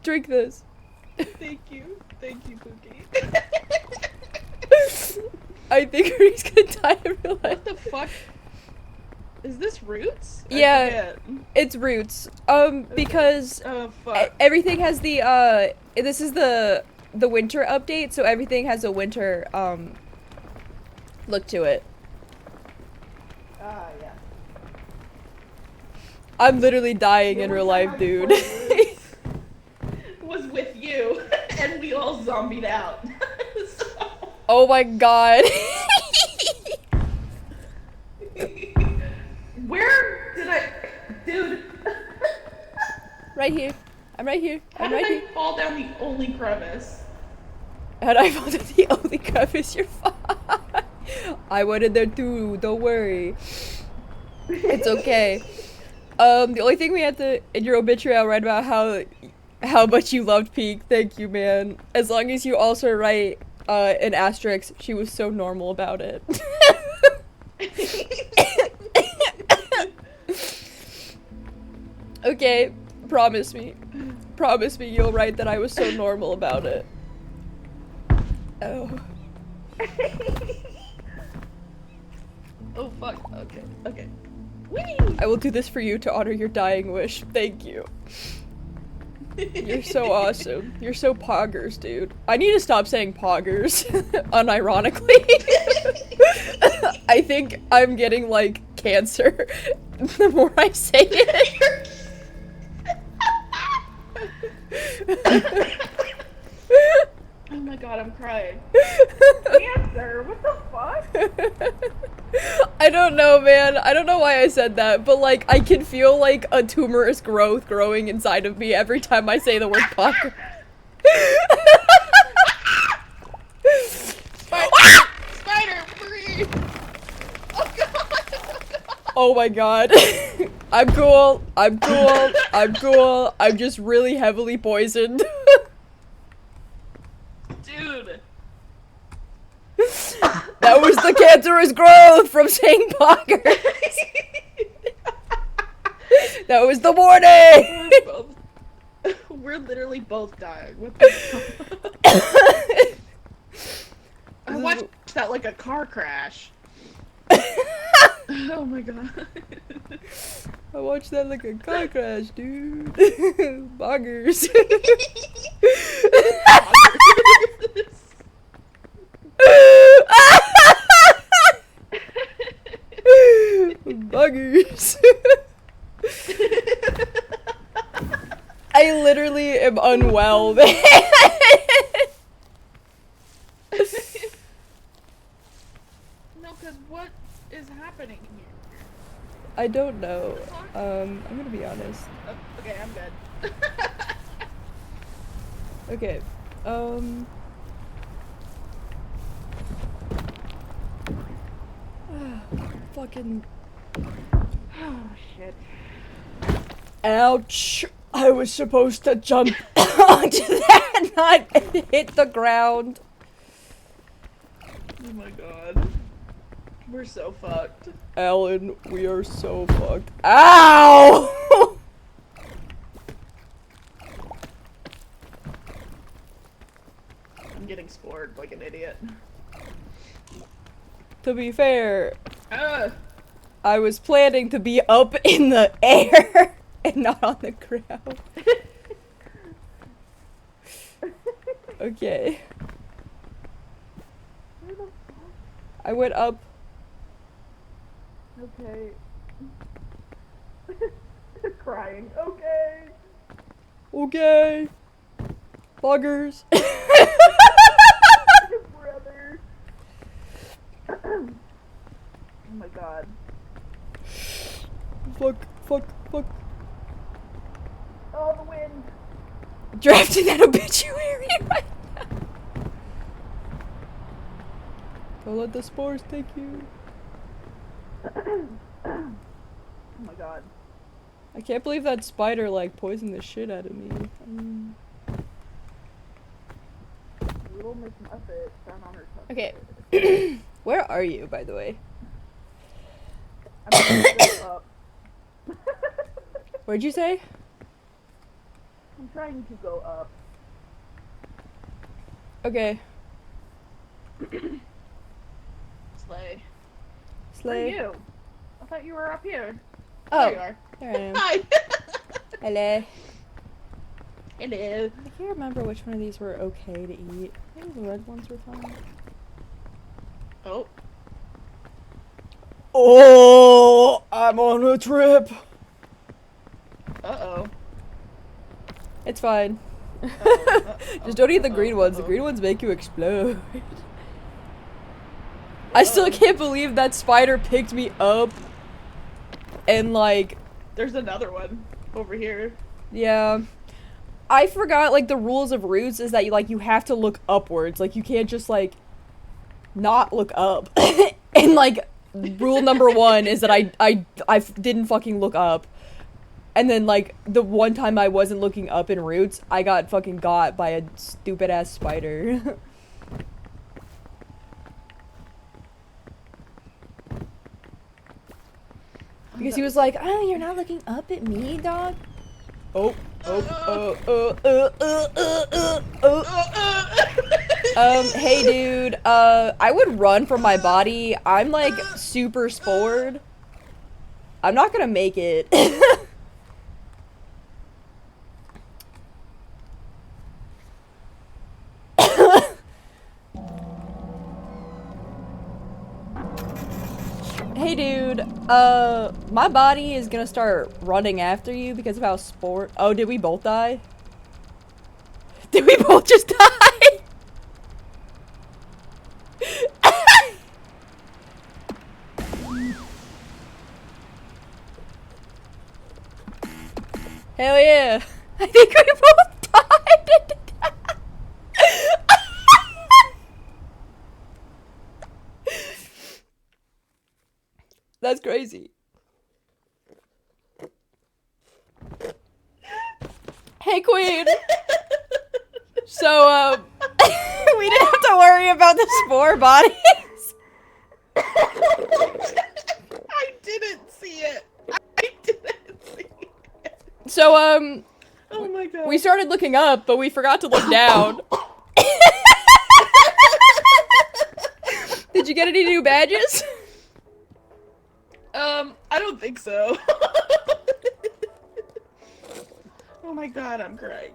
Speaker 5: Drink this.
Speaker 9: Thank you. Thank you, Pookie.
Speaker 5: I think he's gonna die in real life.
Speaker 9: What the fuck? Is this Roots? I
Speaker 5: Yeah,
Speaker 9: forget.
Speaker 5: it's Roots. Because
Speaker 9: Oh fuck.
Speaker 5: everything has the this is the winter update, so everything has a winter look to it.
Speaker 9: Ah, yeah.
Speaker 5: I'm literally dying in real life, dude.
Speaker 9: Was with you, and we all zombied out.
Speaker 5: Oh my god.
Speaker 9: Where did I, dude?
Speaker 5: Right here. I'm right here.
Speaker 9: How
Speaker 5: I'm
Speaker 9: did
Speaker 5: right
Speaker 9: I
Speaker 5: here.
Speaker 9: fall down the only crevice?
Speaker 5: And I found that the only crevice you're fine. I went in there too, don't worry. It's okay. The only thing we had to, in your obituary, I'll write about how much you loved Peak. Thank you, man. As long as you also write, an asterisk, she was so normal about it. Okay, promise me. Promise me you'll write that I was so normal about it. Oh.
Speaker 9: Oh fuck. Okay. Okay. Whee!
Speaker 5: I will do this for you to honor your dying wish. Thank you. You're so awesome. You're so poggers, dude. I need to stop saying poggers, unironically. I think I'm getting, like, cancer the more I say it.
Speaker 9: Oh my god, I'm crying. Cancer? What the fuck?
Speaker 5: I don't know, man. I don't know why I said that, but, like, I can feel, like, a tumorous growth growing inside of me every time I say the word pogger.
Speaker 9: Spider, breathe! Oh god!
Speaker 5: Oh my god. I'm cool. I'm cool. I'm cool. I'm just really heavily poisoned.
Speaker 9: Dude!
Speaker 5: That was the cancerous growth from saying poggers. That was the warning!
Speaker 9: We're literally both dying. What the fuck? I watched that like a car crash. Oh my god.
Speaker 5: I watched that like a car crash, dude. Buggers. Buggers. I literally am unwell, man.
Speaker 9: No, cause what is happening here?
Speaker 5: I don't know. I'm gonna be honest.
Speaker 9: Okay, I'm good.
Speaker 5: Okay. Fucking.
Speaker 9: Oh shit.
Speaker 5: Ouch! I was supposed to jump onto that, not hit the ground.
Speaker 9: Oh my god. We're so fucked.
Speaker 5: Alan, we are so fucked. Ow!
Speaker 9: I'm getting scored like an idiot.
Speaker 5: To be fair, I was planning to be up in the air and not on the ground. Okay. I went up.
Speaker 9: Okay. Crying. Okay.
Speaker 5: Okay. Buggers.
Speaker 9: Brother. Oh my god.
Speaker 5: Fuck.
Speaker 9: Oh, the wind.
Speaker 5: Drafting that obituary right now. Don't let the spores take you.
Speaker 9: Oh my god.
Speaker 5: I can't believe that spider like poisoned the shit out of me.
Speaker 9: Little Miss Muffet found on her tongue.
Speaker 5: Okay. Where are you, by the way?
Speaker 9: I'm trying to go up.
Speaker 5: Where'd you say?
Speaker 9: I'm trying to go up.
Speaker 5: Okay.
Speaker 9: Slay.
Speaker 5: Slay.
Speaker 9: Where are you? I thought you were up here.
Speaker 5: Oh,
Speaker 9: There you are.
Speaker 5: there I am.
Speaker 9: Hi.
Speaker 5: Hello.
Speaker 9: Hello.
Speaker 5: I can't remember which one of these were okay to eat. I think the red ones were fine.
Speaker 9: Oh.
Speaker 5: Oh, I'm on a trip.
Speaker 9: Uh-oh.
Speaker 5: It's fine. Just don't eat the green ones. The green ones make you explode. I still can't believe that spider picked me up and like...
Speaker 9: There's another one over here.
Speaker 5: Yeah. I forgot like the rules of roots is that you have to look upwards. Like you can't just like not look up. And like rule number 1 is that I didn't fucking look up. And then like the one time I wasn't looking up in roots, I got fucking got by a stupid ass spider. Because he was like, "Oh, you're not looking up at me, dog." Hey dude, I would run from my body. I'm like super spored. I'm not gonna make it. Hey dude, my body is gonna start running after you because of how sport- Oh, did we both die? Did we both just die? Hell yeah. I think we both died. That's crazy. Hey, Queen. So, we didn't have to worry about the spore bodies.
Speaker 9: I didn't see it. I didn't see it.
Speaker 5: So,
Speaker 9: Oh my god.
Speaker 5: We started looking up, but we forgot to look down. Did you get any new badges?
Speaker 9: I don't think so. Oh my god, I'm crying.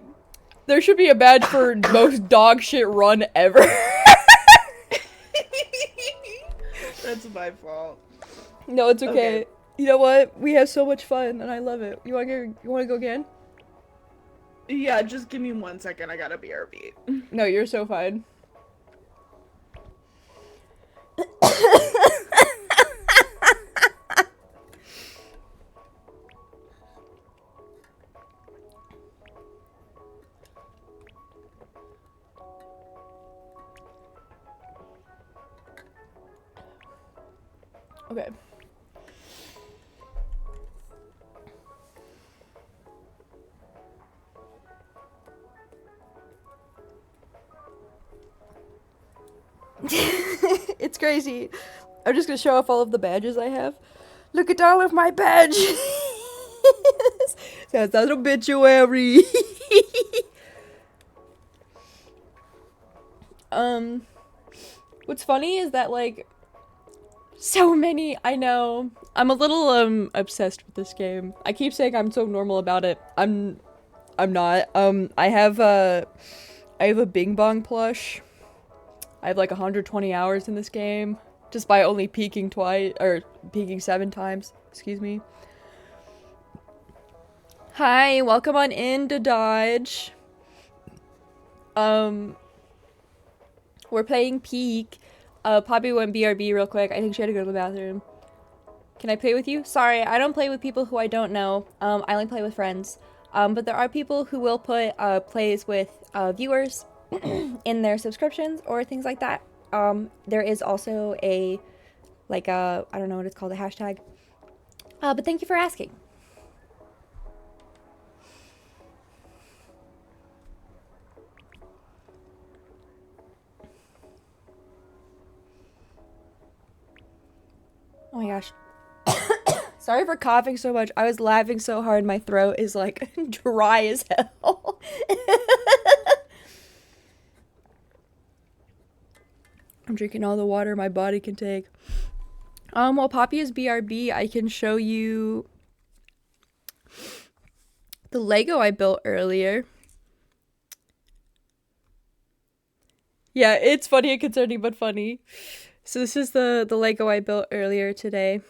Speaker 5: There should be a badge for most dog shit run ever.
Speaker 9: That's my fault.
Speaker 5: No, it's okay. You know what? We have so much fun, and I love it. You wanna go again?
Speaker 9: Yeah, just give me 1 second. I gotta BRB.
Speaker 5: No, you're so fine. Okay. It's crazy. I'm just gonna show off all of the badges I have. Look at all of my badges. That's that obituary. What's funny is that, like, so many, I know. I'm a little obsessed with this game. I keep saying I'm so normal about it. I'm not. I have a Bing Bong plush. I have like 120 hours in this game just by only peeking 7 times. Excuse me. Hi, welcome on in to Dodge. We're playing Peek. Poppy went BRB real quick. I think she had to go to the bathroom. Can I play with you? Sorry, I don't play with people who I don't know. I only play with friends. But there are people who will put plays with viewers in their subscriptions or things like that. There is also a, like a, I don't know what it's called, a hashtag. But thank you for asking. Oh my gosh. Sorry for coughing so much. I was laughing so hard my throat is like dry as hell. I'm drinking all the water my body can take. While Poppy is BRB, I can show you the Lego I built earlier. Yeah, it's funny and concerning, but funny. So this is the Lego I built earlier today.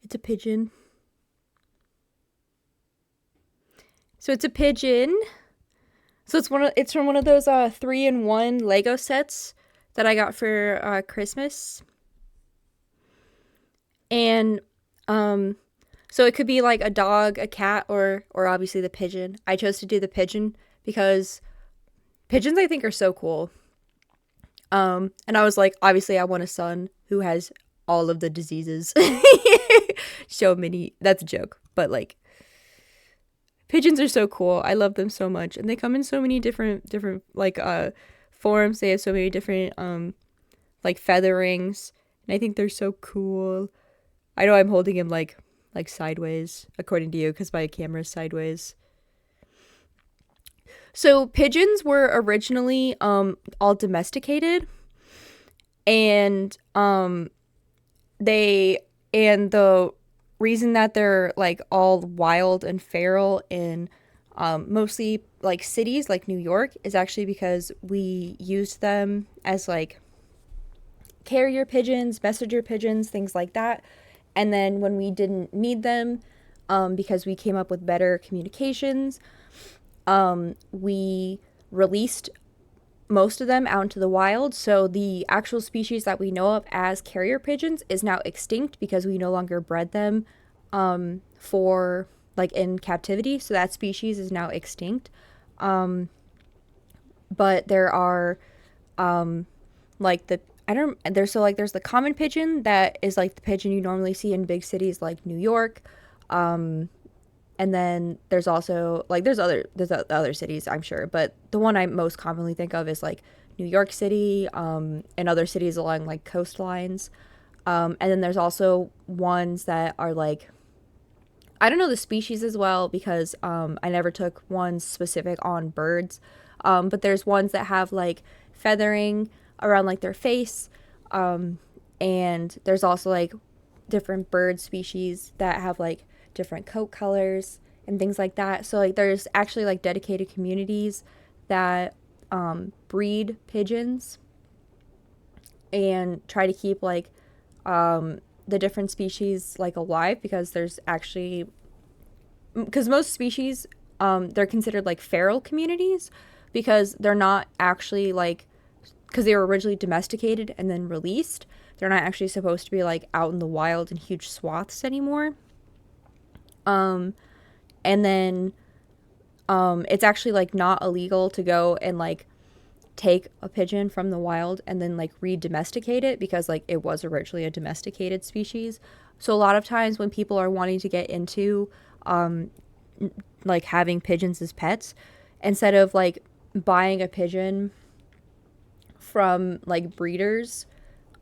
Speaker 5: It's a pigeon. So it's a pigeon. So it's from one of those 3-in-1 Lego sets that I got for Christmas. And so it could be like a dog, a cat, or obviously the pigeon. I chose to do the pigeon because pigeons I think are so cool. And I was like, obviously I want a son who has all of the diseases. So many, that's a joke, but like pigeons are so cool. I love them so much, and they come in so many different like forms. They have so many different like featherings, and I think they're so cool. I know I'm holding him like sideways according to you because my camera's sideways. So pigeons were originally all domesticated, and the reason that they're like all wild and feral in mostly like cities like New York is actually because we used them as like carrier pigeons, messenger pigeons, things like that. And then when we didn't need them, because we came up with better communications, we released most of them out into the wild. So the actual species that we know of as carrier pigeons is now extinct because we no longer bred them for like in captivity. So that species is now extinct. But there are like there's the common pigeon that is like the pigeon you normally see in big cities like New York. And then there's also like there's other cities, I'm sure, but the one I most commonly think of is like New York City, and other cities along like coastlines. And then there's also ones that are like I don't know the species as well because I never took one specific on birds. But there's ones that have like feathering around like their face. And there's also like different bird species that have like different coat colors and things like that. So like there's actually like dedicated communities that breed pigeons and try to keep like the different species like alive, because there's actually, because most species they're considered like feral communities because they're not actually like, because they were originally domesticated and then released, they're not actually supposed to be like out in the wild in huge swaths anymore. And then it's actually like not illegal to go and like take a pigeon from the wild and then like re-domesticate it, because like it was originally a domesticated species. So a lot of times when people are wanting to get into like having pigeons as pets, instead of like buying a pigeon from like breeders,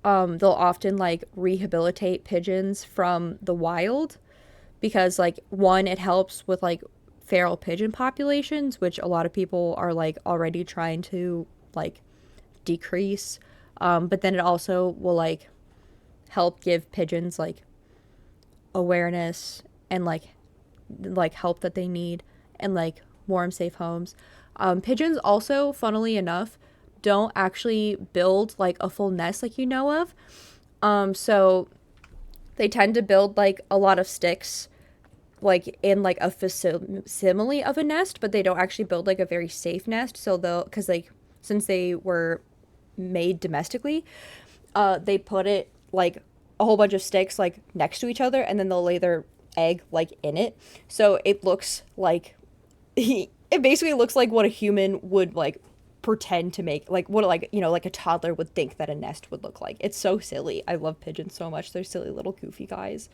Speaker 5: they'll often like rehabilitate pigeons from the wild, because like one, it helps with like feral pigeon populations, which a lot of people are like already trying to like decrease, but then it also will like help give pigeons like awareness and like help that they need and like warm, safe homes. Pigeons also, funnily enough, don't actually build like a full nest like you know of. So they tend to build like a lot of sticks like in like a facsimile of a nest, but they don't actually build like a very safe nest. So they'll, because like since they were made domestically, they put it like a whole bunch of sticks like next to each other, and then they'll lay their egg like in it. So it looks like it basically looks like what a human would like pretend to make, like what like, you know, like a toddler would think that a nest would look like. It's so silly. I love pigeons so much. They're silly little goofy guys.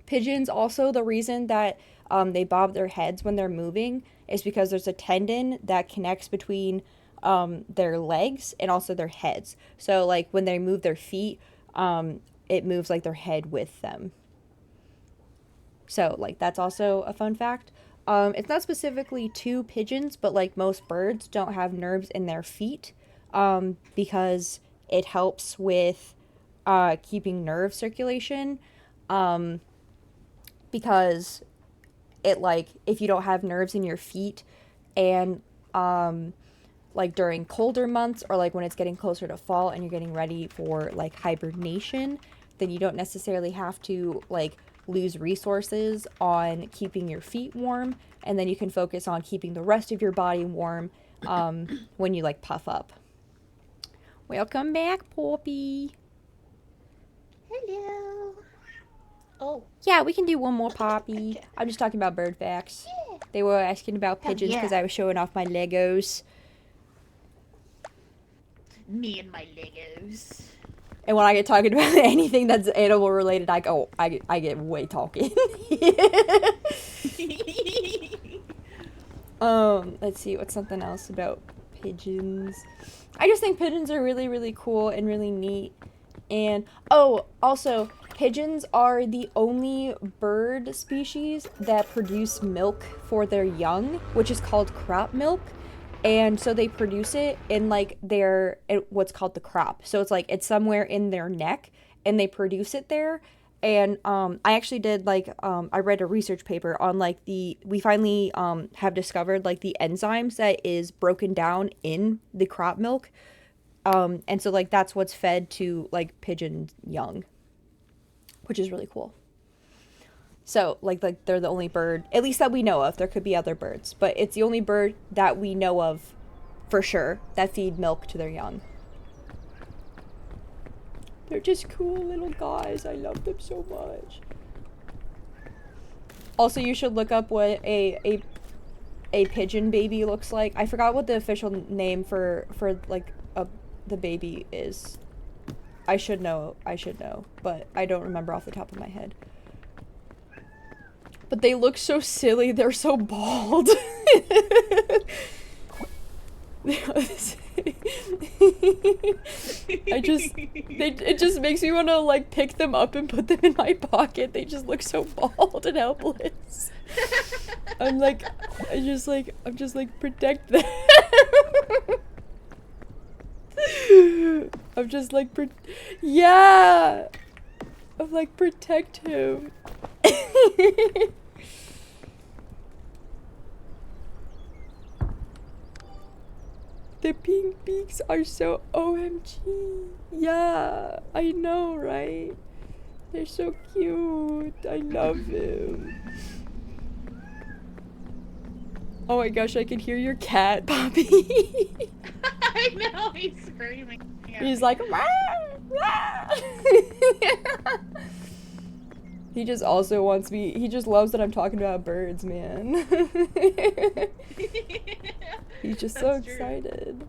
Speaker 5: Pigeons also, the reason that they bob their heads when they're moving is because there's a tendon that connects between their legs and also their heads. So like when they move their feet, it moves like their head with them. So like that's also a fun fact. It's not specifically to pigeons, but like most birds don't have nerves in their feet because it helps with keeping nerve circulation. Because it like, if you don't have nerves in your feet and like during colder months or like when it's getting closer to fall and you're getting ready for like hibernation, then you don't necessarily have to like lose resources on keeping your feet warm, and then you can focus on keeping the rest of your body warm when you like puff up. Welcome back, Poppy.
Speaker 13: Hello. Oh.
Speaker 5: Yeah, we can do one more, Poppy. I'm just talking about bird facts.
Speaker 13: Yeah.
Speaker 5: They were asking about
Speaker 13: Oh,
Speaker 5: pigeons because
Speaker 13: yeah.
Speaker 5: I was showing off my Legos.
Speaker 13: Me and my Legos.
Speaker 5: And when I get talking about anything that's animal related, I get way talking. Let's see, what's something else about pigeons? I just think pigeons are really, really cool and really neat. And, oh, also, pigeons are the only bird species that produce milk for their young, which is called crop milk. And so they produce it in like their, what's called the crop. So it's like, it's somewhere in their neck and they produce it there. And I actually did like, I read a research paper on like we finally have discovered like the enzymes that is broken down in the crop milk. And so like that's what's fed to like pigeon young, which is really cool. So like they're the only bird, at least that we know of. There could be other birds, but it's the only bird that we know of for sure that feed milk to their young. They're just cool little guys. I love them so much. Also, you should look up what a pigeon baby looks like. I forgot what the official name for like the baby is. I should know, but I don't remember off the top of my head. But they look so silly. They're so bald. It just makes me want to like pick them up and put them in my pocket. They just look so bald and helpless. I'm just like protect them. I'm just like yeah. I'm like protect him. The pink beaks are so OMG. Yeah, I know, right? They're so cute. I love him. Oh my gosh, I can hear your cat, Poppy.
Speaker 9: I know, he's screaming.
Speaker 5: He's like, "Wah, wah." He just also wants me, he just loves that I'm talking about birds, man. He's just so excited.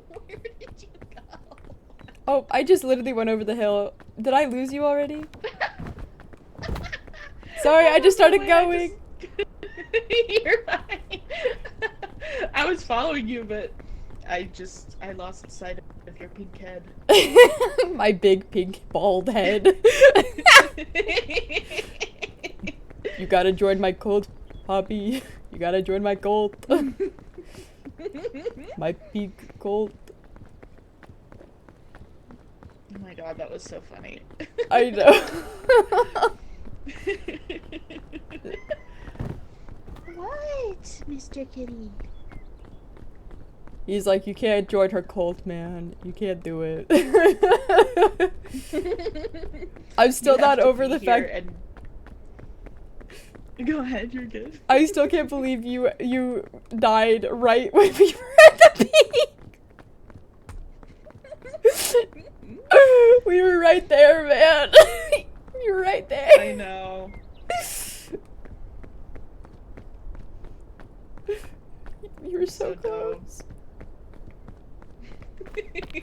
Speaker 9: Where did you go?
Speaker 5: Oh, I just literally went over the hill. Did I lose you already? Sorry, I just started going.
Speaker 9: You're fine. I was following you, but I lost sight of your pink head.
Speaker 5: My big pink bald head. You gotta join my cult, Poppy. You gotta join my cult. My pink cult.
Speaker 9: Oh my god, that was so funny.
Speaker 5: I know.
Speaker 13: What, Mr. Kitty?
Speaker 5: He's like, you can't join her cult, man. You can't do it. I'm still not over the fact.
Speaker 9: Go ahead, you're good.
Speaker 5: I still can't believe you died right when we were at the peak. We were right there, man. You were right there.
Speaker 9: I know.
Speaker 5: You were so close.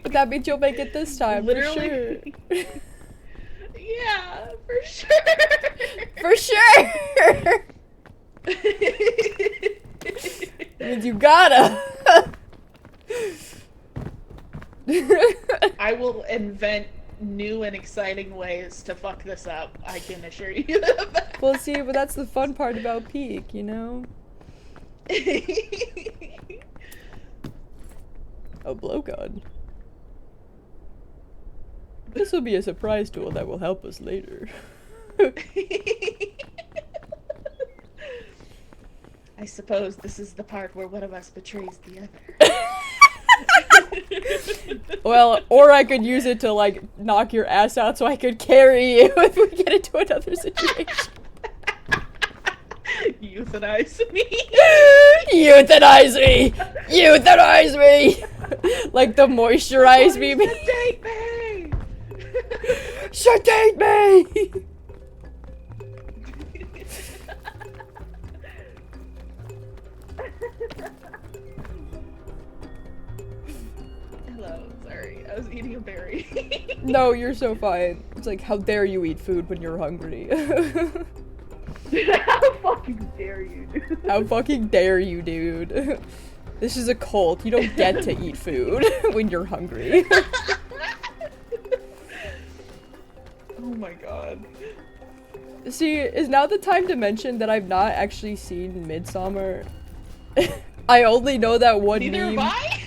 Speaker 5: But that means you'll make it this time,
Speaker 9: Literally.
Speaker 5: for sure.
Speaker 9: Yeah, for sure.
Speaker 5: For sure. Means you gotta.
Speaker 9: I will invent new and exciting ways to fuck this up. I can assure you of that.
Speaker 5: Well, see, but that's the fun part about Peak, you know? A blowgun. This will be a surprise tool that will help us later.
Speaker 9: I suppose this is the part where one of us betrays the other.
Speaker 5: Well, or I could use it to, like, knock your ass out so I could carry you if we get into another situation.
Speaker 9: Euthanize me.
Speaker 5: Euthanize me! Euthanize me! Like the moisturize me.
Speaker 9: Sedate me!
Speaker 5: Sedate me!
Speaker 9: Hello, sorry. I was eating a berry.
Speaker 5: No, you're so fine. It's like, how dare you eat food when you're hungry?
Speaker 9: How fucking dare you, dude?
Speaker 5: How fucking dare you, dude? This is a cult. You don't get to eat food when you're hungry.
Speaker 9: Oh my god.
Speaker 5: See, is now the time to mention that I've not actually seen Midsommar? I only know that one
Speaker 9: Neither
Speaker 5: meme.
Speaker 9: have I?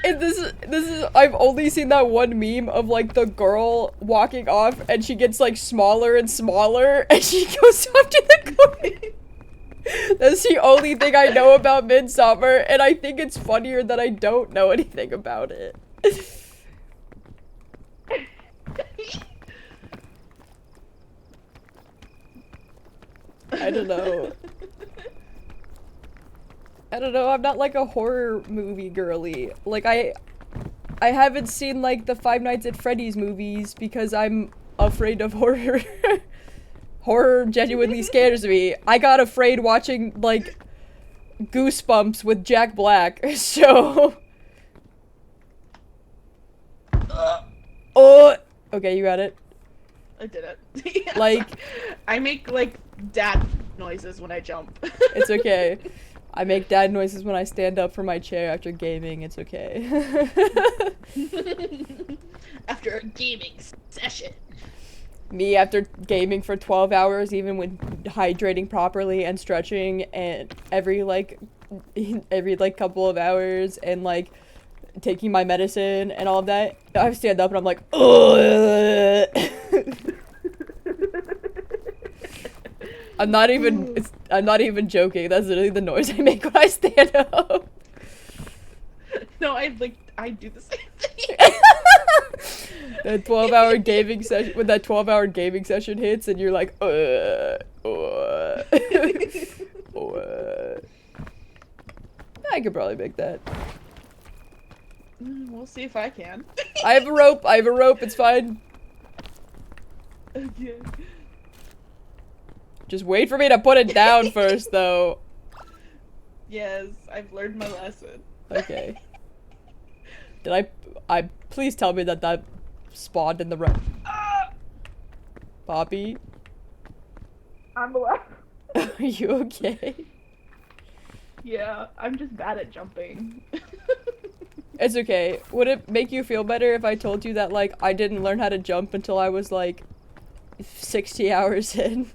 Speaker 5: And this is I've only seen that one meme of like the girl walking off and she gets like smaller and smaller and she goes off to the corner. That's the only thing I know about Midsommar, and I think it's funnier that I don't know anything about it. I don't know. I don't know, I'm not like a horror movie girly. Like I haven't seen like the Five Nights at Freddy's movies because I'm afraid of horror. Horror genuinely scares me. I got afraid watching like Goosebumps with Jack Black, so Oh, okay, you got it.
Speaker 9: I did it. Yeah,
Speaker 5: Like,
Speaker 9: I make like dad noises when I jump.
Speaker 5: it's okay. I make dad noises when I stand up from my chair after gaming. It's okay.
Speaker 9: After a gaming session.
Speaker 5: Me after gaming for 12 hours, even with hydrating properly and stretching, and every couple of hours, and like taking my medicine and all of that, I stand up and I'm like, ugh. I'm not even joking. That's literally the noise I make when I stand up.
Speaker 9: No, I do the same thing.
Speaker 5: The 12-hour gaming session, when that 12-hour gaming session hits and you're like, I could probably make that.
Speaker 9: We'll see if I can.
Speaker 5: I have a rope, it's fine.
Speaker 9: Okay.
Speaker 5: Just wait for me to put it down first, though.
Speaker 9: Yes, I've learned my lesson.
Speaker 5: Okay. Did I please tell me that spawned in the right. Bobby?
Speaker 9: I'm alive.
Speaker 5: Are you okay?
Speaker 9: Yeah, I'm just bad at jumping.
Speaker 5: It's okay. Would it make you feel better if I told you that, like, I didn't learn how to jump until I was, like, 60 hours in?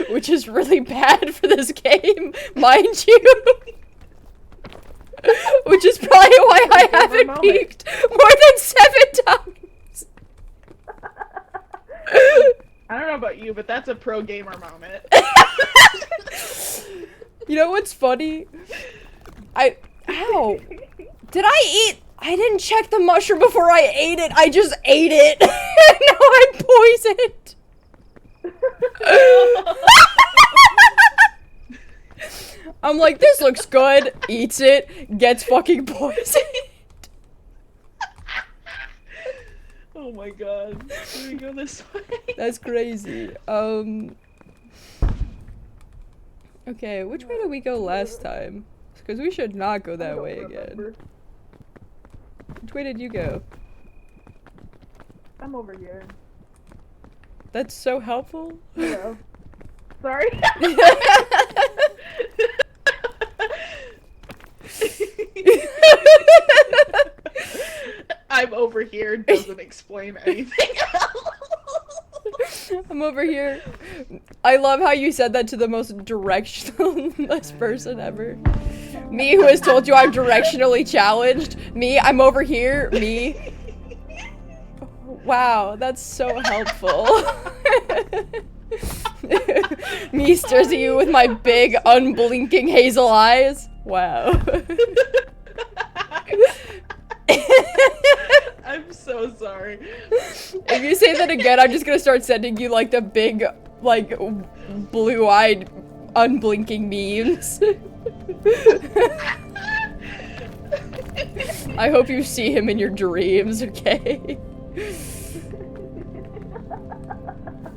Speaker 5: Which is really bad for this game, mind you. Which is probably why I haven't peaked more than 7 times.
Speaker 9: I don't know about you, but that's a pro gamer moment.
Speaker 5: You know what's funny? Ow! Did I eat? I didn't check the mushroom before I ate it. I just ate it. Now I'm poisoned. I'm like, this looks good. Eats it. Gets fucking poisoned.
Speaker 9: Oh my god. Let me go this way.
Speaker 5: That's crazy. Okay, which way did we go last time? Because we should not go that way again. Which way did you go?
Speaker 9: I'm over here.
Speaker 5: That's so helpful.
Speaker 9: Yeah. Sorry. I'm over here doesn't explain anything else.
Speaker 5: I'm over here. I love how you said that to the most directionless person ever. Me, who has told you I'm directionally challenged. Me, I'm over here. Me. Wow, that's so helpful. Me stares at you with my big, unblinking hazel eyes. Wow.
Speaker 9: I'm so sorry.
Speaker 5: If you say that again, I'm just gonna start sending you like the big, like, blue-eyed, unblinking memes. I hope you see him in your dreams, okay?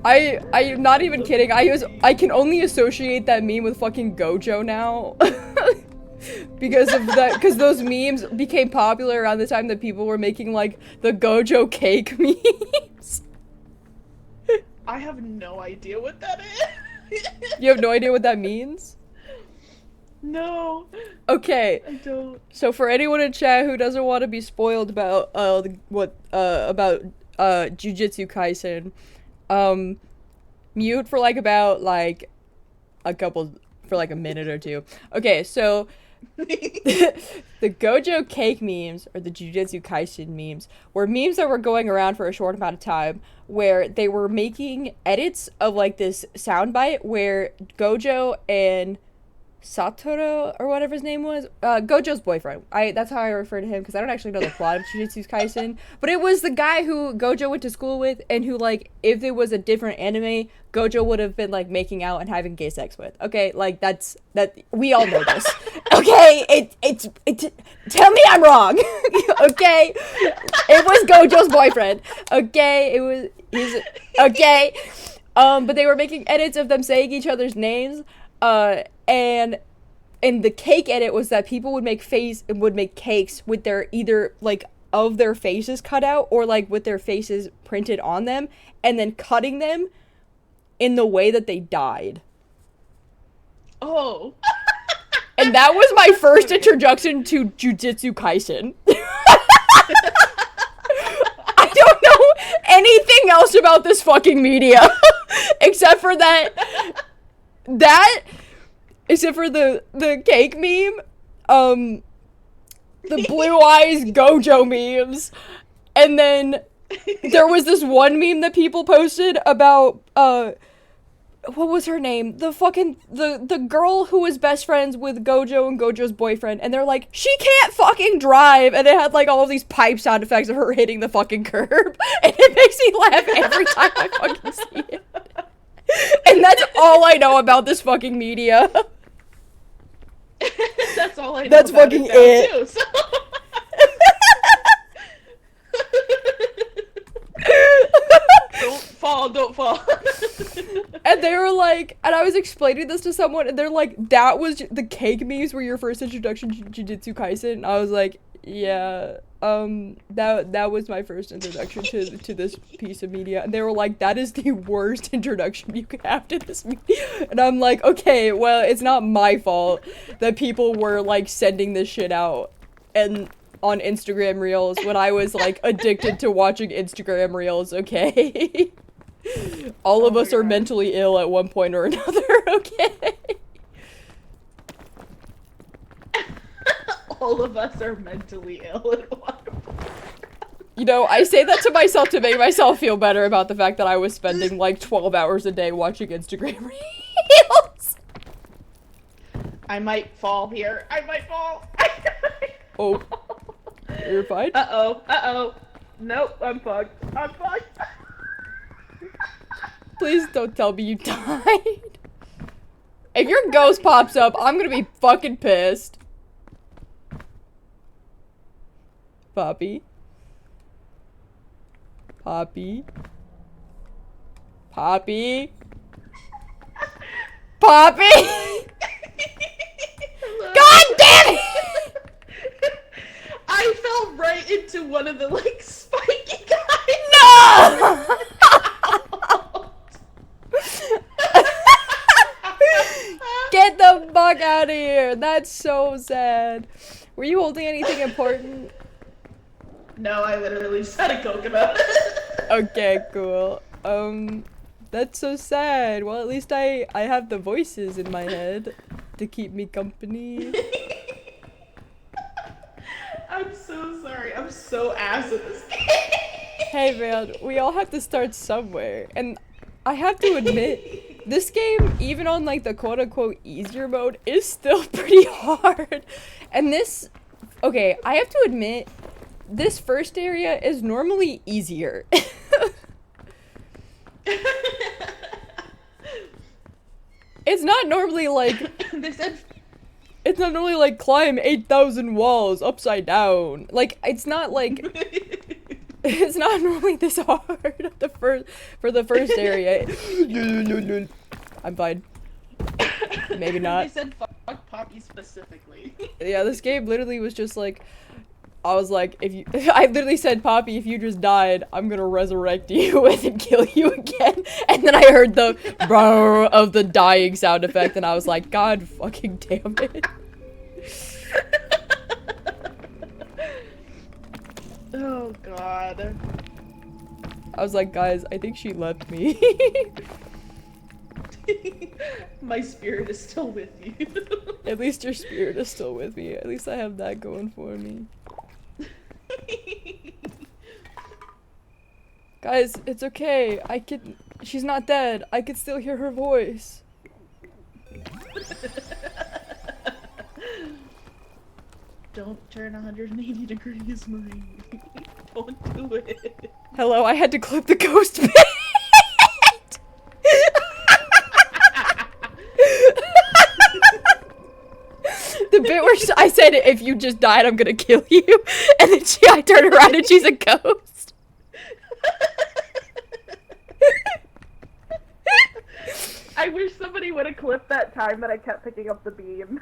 Speaker 5: I'm not even kidding. I can only associate that meme with fucking Gojo now. Because of that, because those memes became popular around the time that people were making like the Gojo cake memes.
Speaker 9: I have no idea what that is.
Speaker 5: You have no idea what that means?
Speaker 9: No.
Speaker 5: Okay.
Speaker 9: I don't.
Speaker 5: So for anyone in chat who doesn't want to be spoiled about about Jujutsu Kaisen, mute for like about like a minute or two. Okay, so the Gojo cake memes, or the Jujutsu Kaisen memes, were memes that were going around for a short amount of time, where they were making edits of like this soundbite where Gojo and Satoru, or whatever his name was, Gojo's boyfriend. That's how I refer to him, because I don't actually know the plot of Jujutsu Kaisen, but it was the guy who Gojo went to school with, and who, like, if it was a different anime, Gojo would have been, like, making out and having gay sex with. Okay, like, we all know this. Okay, tell me I'm wrong. Okay, it was Gojo's boyfriend. Okay, okay, but they were making edits of them saying each other's names, and and the cake edit was that people would make cakes with their either like of their faces cut out or like with their faces printed on them, and then cutting them in the way that they died.
Speaker 9: Oh.
Speaker 5: And that was my first introduction to Jujutsu Kaisen. I don't know anything else about this fucking media except for except for the cake meme, the blue eyes Gojo memes, and then there was this one meme that people posted about what was her name? The girl who was best friends with Gojo and Gojo's boyfriend, and they're like, she can't fucking drive, and it had like all of these pipe sound effects of her hitting the fucking curb, and it makes me laugh every time I fucking see it. And that's all I know about this fucking media.
Speaker 9: That's all I know.
Speaker 5: That's
Speaker 9: about
Speaker 5: fucking
Speaker 9: it. Now, too, so. Don't fall.
Speaker 5: And they were like, and I was explaining this to someone, and they're like, that was the cake memes were your first introduction to Jujutsu Kaisen? And I was like, yeah, that was my first introduction to this piece of media. And they were like, that is the worst introduction you could have to this media. And I'm like, okay, well, it's not my fault that people were like sending this shit out and on Instagram Reels when I was like addicted to watching Instagram Reels, okay? All of us are mentally ill at one point or another, okay?
Speaker 9: All of us are mentally ill at one point.
Speaker 5: You know, I say that to myself to make myself feel better about the fact that I was spending like 12 hours a day watching Instagram Reels.
Speaker 9: I might fall here. I might fall.
Speaker 5: Oh. You're fine?
Speaker 9: Uh-oh. Nope, I'm fucked.
Speaker 5: Please don't tell me you died. If your ghost pops up, I'm gonna be fucking pissed. Poppy. Poppy. Poppy. Poppy! God damn it!
Speaker 9: I fell right into one of the like spiky guys.
Speaker 5: No! Get the fuck out of here! That's so sad. Were you holding anything important?
Speaker 9: No, I literally just had a coconut.
Speaker 5: Okay, cool. That's so sad. Well, at least I have the voices in my head to keep me company.
Speaker 9: I'm so sorry. I'm so ass at this game.
Speaker 5: Hey man, we all have to start somewhere. And I have to admit, this game, even on like the quote-unquote easier mode, is still pretty hard. And this, okay, I have to admit, this first area is normally easier. It's not normally like it's not normally like climb 8,000 walls upside down. Like it's not like it's not normally this hard for the first area. I'm fine. Maybe not.
Speaker 9: I said fuck Poppy specifically.
Speaker 5: Yeah, this game literally was just like, I was like, I literally said, Poppy, if you just died, I'm gonna resurrect you and then kill you again. And then I heard the brrr of the dying sound effect, and I was like, God fucking damn it.
Speaker 9: Oh god.
Speaker 5: I was like, guys, I think she left me.
Speaker 9: My spirit is still with you.
Speaker 5: At least your spirit is still with me. At least I have that going for me. Guys, it's okay. She's not dead. I can still hear her voice.
Speaker 9: Don't turn 180 degrees, Marie. Don't do it.
Speaker 5: Hello, I had to clip the ghost bit. The bit where I said, if you just died, I'm gonna kill you. And then I turned around and she's a ghost.
Speaker 9: I wish somebody somebody would have clipped that time that I kept picking up the beam.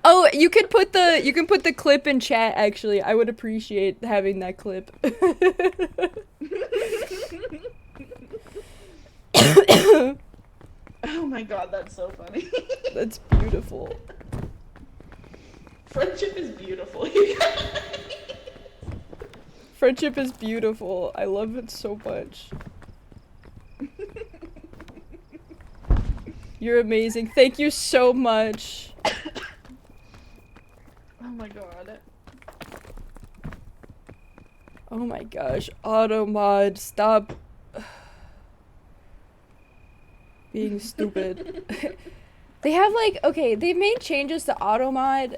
Speaker 5: Oh, you can put the clip in chat. Actually, I would appreciate having that clip.
Speaker 9: Oh my god, that's so funny.
Speaker 5: That's beautiful.
Speaker 9: Friendship is beautiful, you guys.
Speaker 5: Friendship is beautiful. I love it so much. You're amazing. Thank you so much.
Speaker 9: Oh my god.
Speaker 5: Oh my gosh. Automod, stop being stupid. They have like, okay, they've made changes to Automod,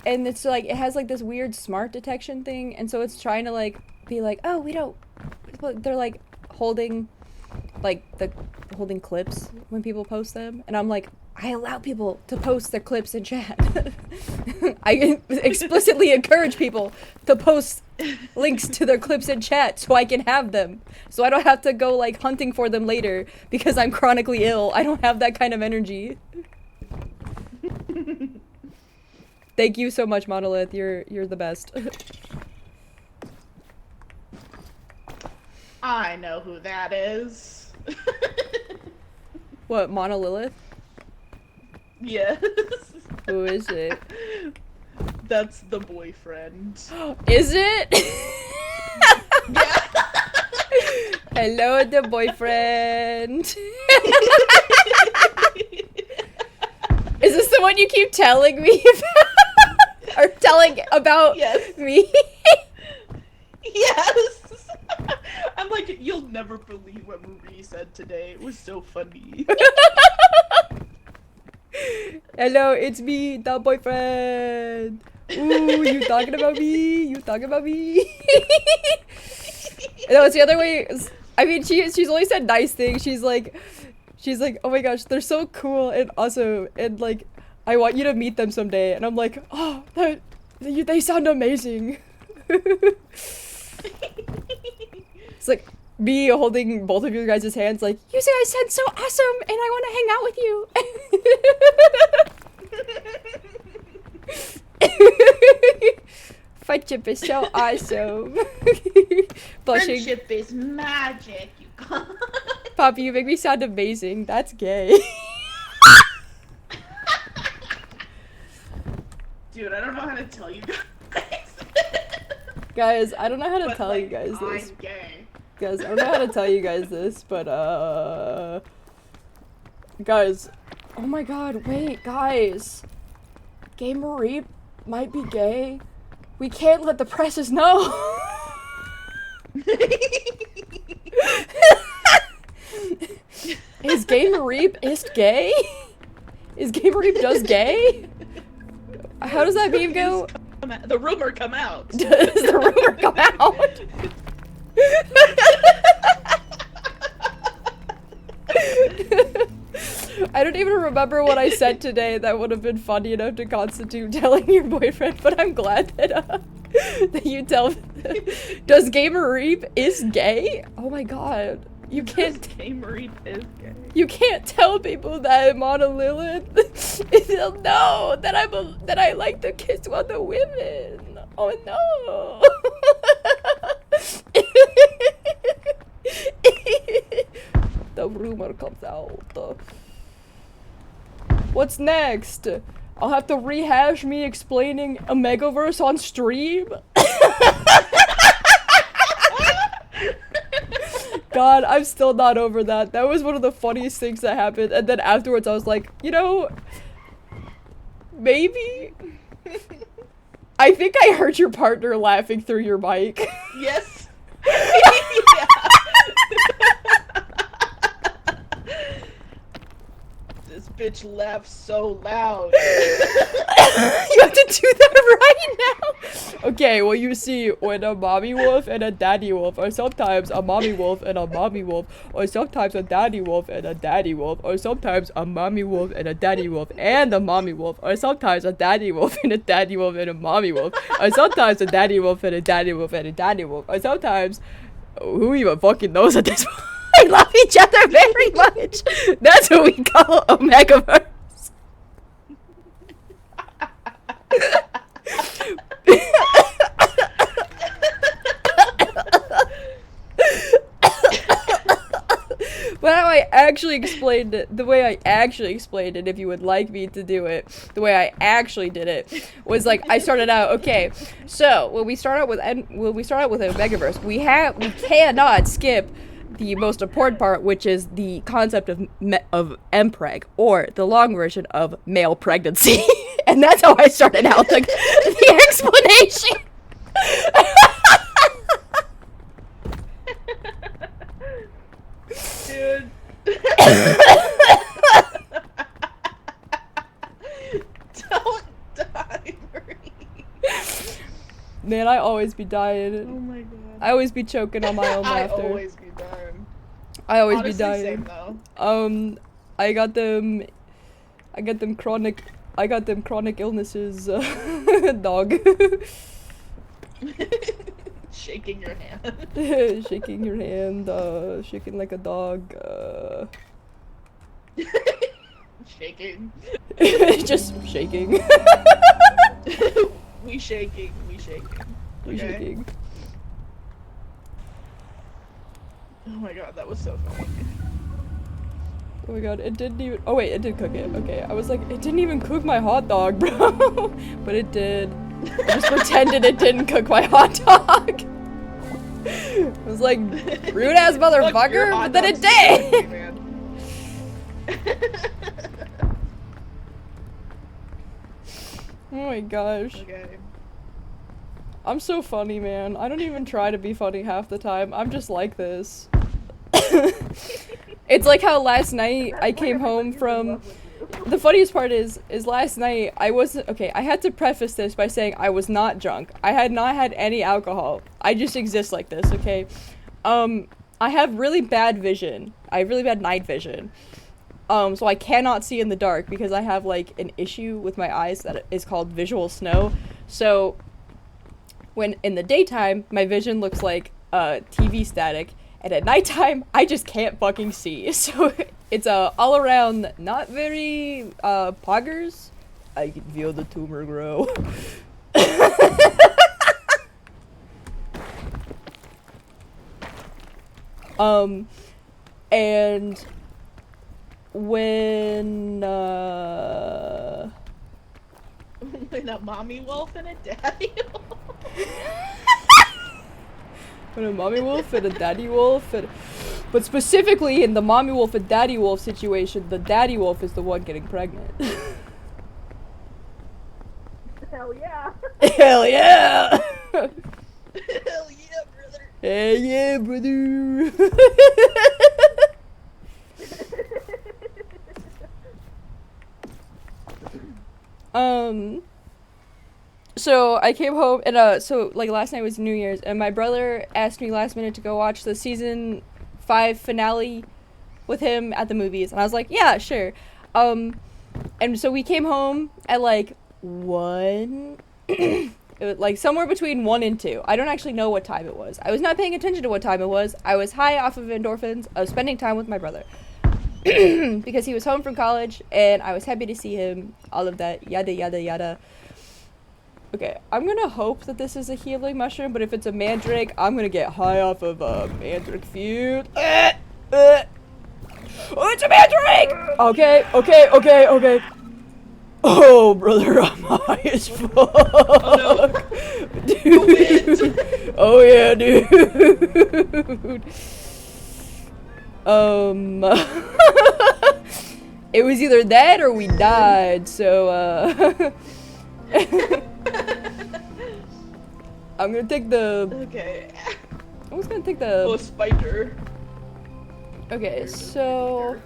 Speaker 5: and it's like, it has like this weird smart detection thing, and so it's trying to like, be like, oh, we don't, they're like holding, like, holding clips when people post them, and I'm like, I allow people to post their clips in chat. I explicitly encourage people to post links to their clips in chat so I can have them. So I don't have to go like hunting for them later because I'm chronically ill. I don't have that kind of energy. Thank you so much, Monolith. You're the best.
Speaker 9: I know who that is.
Speaker 5: What, Monolith?
Speaker 9: Yes.
Speaker 5: Who is it?
Speaker 9: That's the boyfriend.
Speaker 5: Is it? Hello, the boyfriend. Is this the one you keep telling me about? Or telling about me?
Speaker 9: Yes. I'm like, you'll never believe what Marie said today. It was so funny.
Speaker 5: Hello, it's me, the boyfriend. Ooh, you talking about me? You talking about me? No, it's the other way. I mean, she's only said nice things. She's like, oh my gosh, they're so cool and awesome, and like, I want you to meet them someday. And I'm like, oh, they sound amazing. It's like me holding both of your guys' hands, like, you guys sound so awesome, and I want to hang out with you. Friendship is so awesome. Blushing.
Speaker 9: Friendship is magic, you guys.
Speaker 5: Poppy, you make me sound amazing. That's gay.
Speaker 9: Dude, I don't know how to tell you guys.
Speaker 5: Guys, I don't know how to tell you guys this.
Speaker 9: I'm gay.
Speaker 5: Guys, I don't know how to tell you guys this, but guys, oh my god, wait, guys. Gay Marie might be gay. We can't let the presses know. Is Gay Marie ist gay? Is Gay Marie just gay? How does that meme go?
Speaker 9: The rumor come out.
Speaker 5: Does the rumor come out? I don't even remember what I said today that would have been funny enough to constitute telling your boyfriend, but I'm glad that that you tell. Does Gay Marie is gay? Oh my god. You can't.
Speaker 9: Gay Marie is gay.
Speaker 5: You can't tell people that I'm on a Lilith. They'll know that that I like to kiss other women. Oh no. The rumor comes out. What's next? I'll have to rehash me explaining Omegaverse on stream? God, I'm still not over that. That was one of the funniest things that happened. And then afterwards I was like, you know, maybe? I think I heard your partner laughing through your mic.
Speaker 9: Yes. This bitch laughs so loud.
Speaker 5: You have to do that right now. Okay, well you see, when a mommy wolf and a daddy wolf, or sometimes a mommy wolf and a mommy wolf, or sometimes a daddy wolf and a daddy wolf, or sometimes a mommy wolf and a daddy wolf and a mommy wolf, or sometimes a daddy wolf and a daddy wolf and a mommy wolf, or sometimes a daddy wolf and a daddy wolf and a daddy wolf, or sometimes, who even fucking knows at this point? I love each other very much. That's what we call Omegaverse. But how I actually explained it, the way I actually explained it, if you would like me to do it, the way I actually did it was like I started out, okay, so when we start out with Omegaverse, we cannot skip the most important part, which is the concept of MPreg, or the long version of male pregnancy. And that's how I started out the explanation.
Speaker 9: Dude. Don't die, Marie.
Speaker 5: Man, I always be dying.
Speaker 9: Oh my god.
Speaker 5: I always be choking on my own laughter.
Speaker 9: I always be dying.
Speaker 5: I always
Speaker 9: Honestly,
Speaker 5: be dying.
Speaker 9: Same, though.
Speaker 5: I got them chronic illnesses, dog.
Speaker 9: Shaking your hand.
Speaker 5: Shaking your hand, shaking like a dog,
Speaker 9: Shaking.
Speaker 5: Just shaking.
Speaker 9: We shaking.
Speaker 5: We
Speaker 9: Okay.
Speaker 5: shaking.
Speaker 9: Oh my god, that was so funny.
Speaker 5: Oh my god, it didn't even- oh wait, it did cook it. Okay, I was like, it didn't even cook my hot dog, bro. But it did. I just pretended it didn't cook my hot dog. I was like, rude ass motherfucker, but then it did. Oh my gosh.
Speaker 9: Okay.
Speaker 5: I'm so funny, man. I don't even try to be funny half the time. I'm just like this. It's like how last night I came home from... The funniest part is last night I wasn't... Okay, I had to preface this by saying I was not drunk. I had not had any alcohol. I just exist like this, okay? I have really bad vision. I have really bad night vision. So I cannot see in the dark because I have like an issue with my eyes that is called visual snow. So when in the daytime, my vision looks like TV static, and at nighttime, I just can't fucking see. So it's all around not very poggers. I can feel the tumor grow. And when
Speaker 9: When a mommy wolf and a daddy wolf.
Speaker 5: When a mommy wolf and a daddy wolf, but specifically in the mommy wolf and daddy wolf situation, the daddy wolf is the one getting pregnant.
Speaker 9: Hell yeah.
Speaker 5: Hell yeah!
Speaker 9: Hell yeah, brother.
Speaker 5: Hell yeah, brother! So I came home and so like last night was New Year's and my brother asked me last minute to go watch the season 5 finale with him at the movies, and I was like, yeah, sure. And so we came home at like 1 it was like somewhere between 1 and 2. I don't actually know what time it was. I was not paying attention to what time it was. I was high off of endorphins. I was spending time with my brother. Because he was home from college and I was happy to see him, all of that, yada yada yada. Okay, I'm gonna hope that this is a healing mushroom, but if it's a mandrake, I'm gonna get high off of a mandrake feud. Oh, it's a mandrake! Okay. Oh, brother, I'm high as fuck. Oh, no. Dude. Oh, yeah, dude. It was either that or we died, so, I'm gonna take the...
Speaker 9: Okay.
Speaker 5: I was gonna take the...
Speaker 9: Oh, spider.
Speaker 5: Okay, so...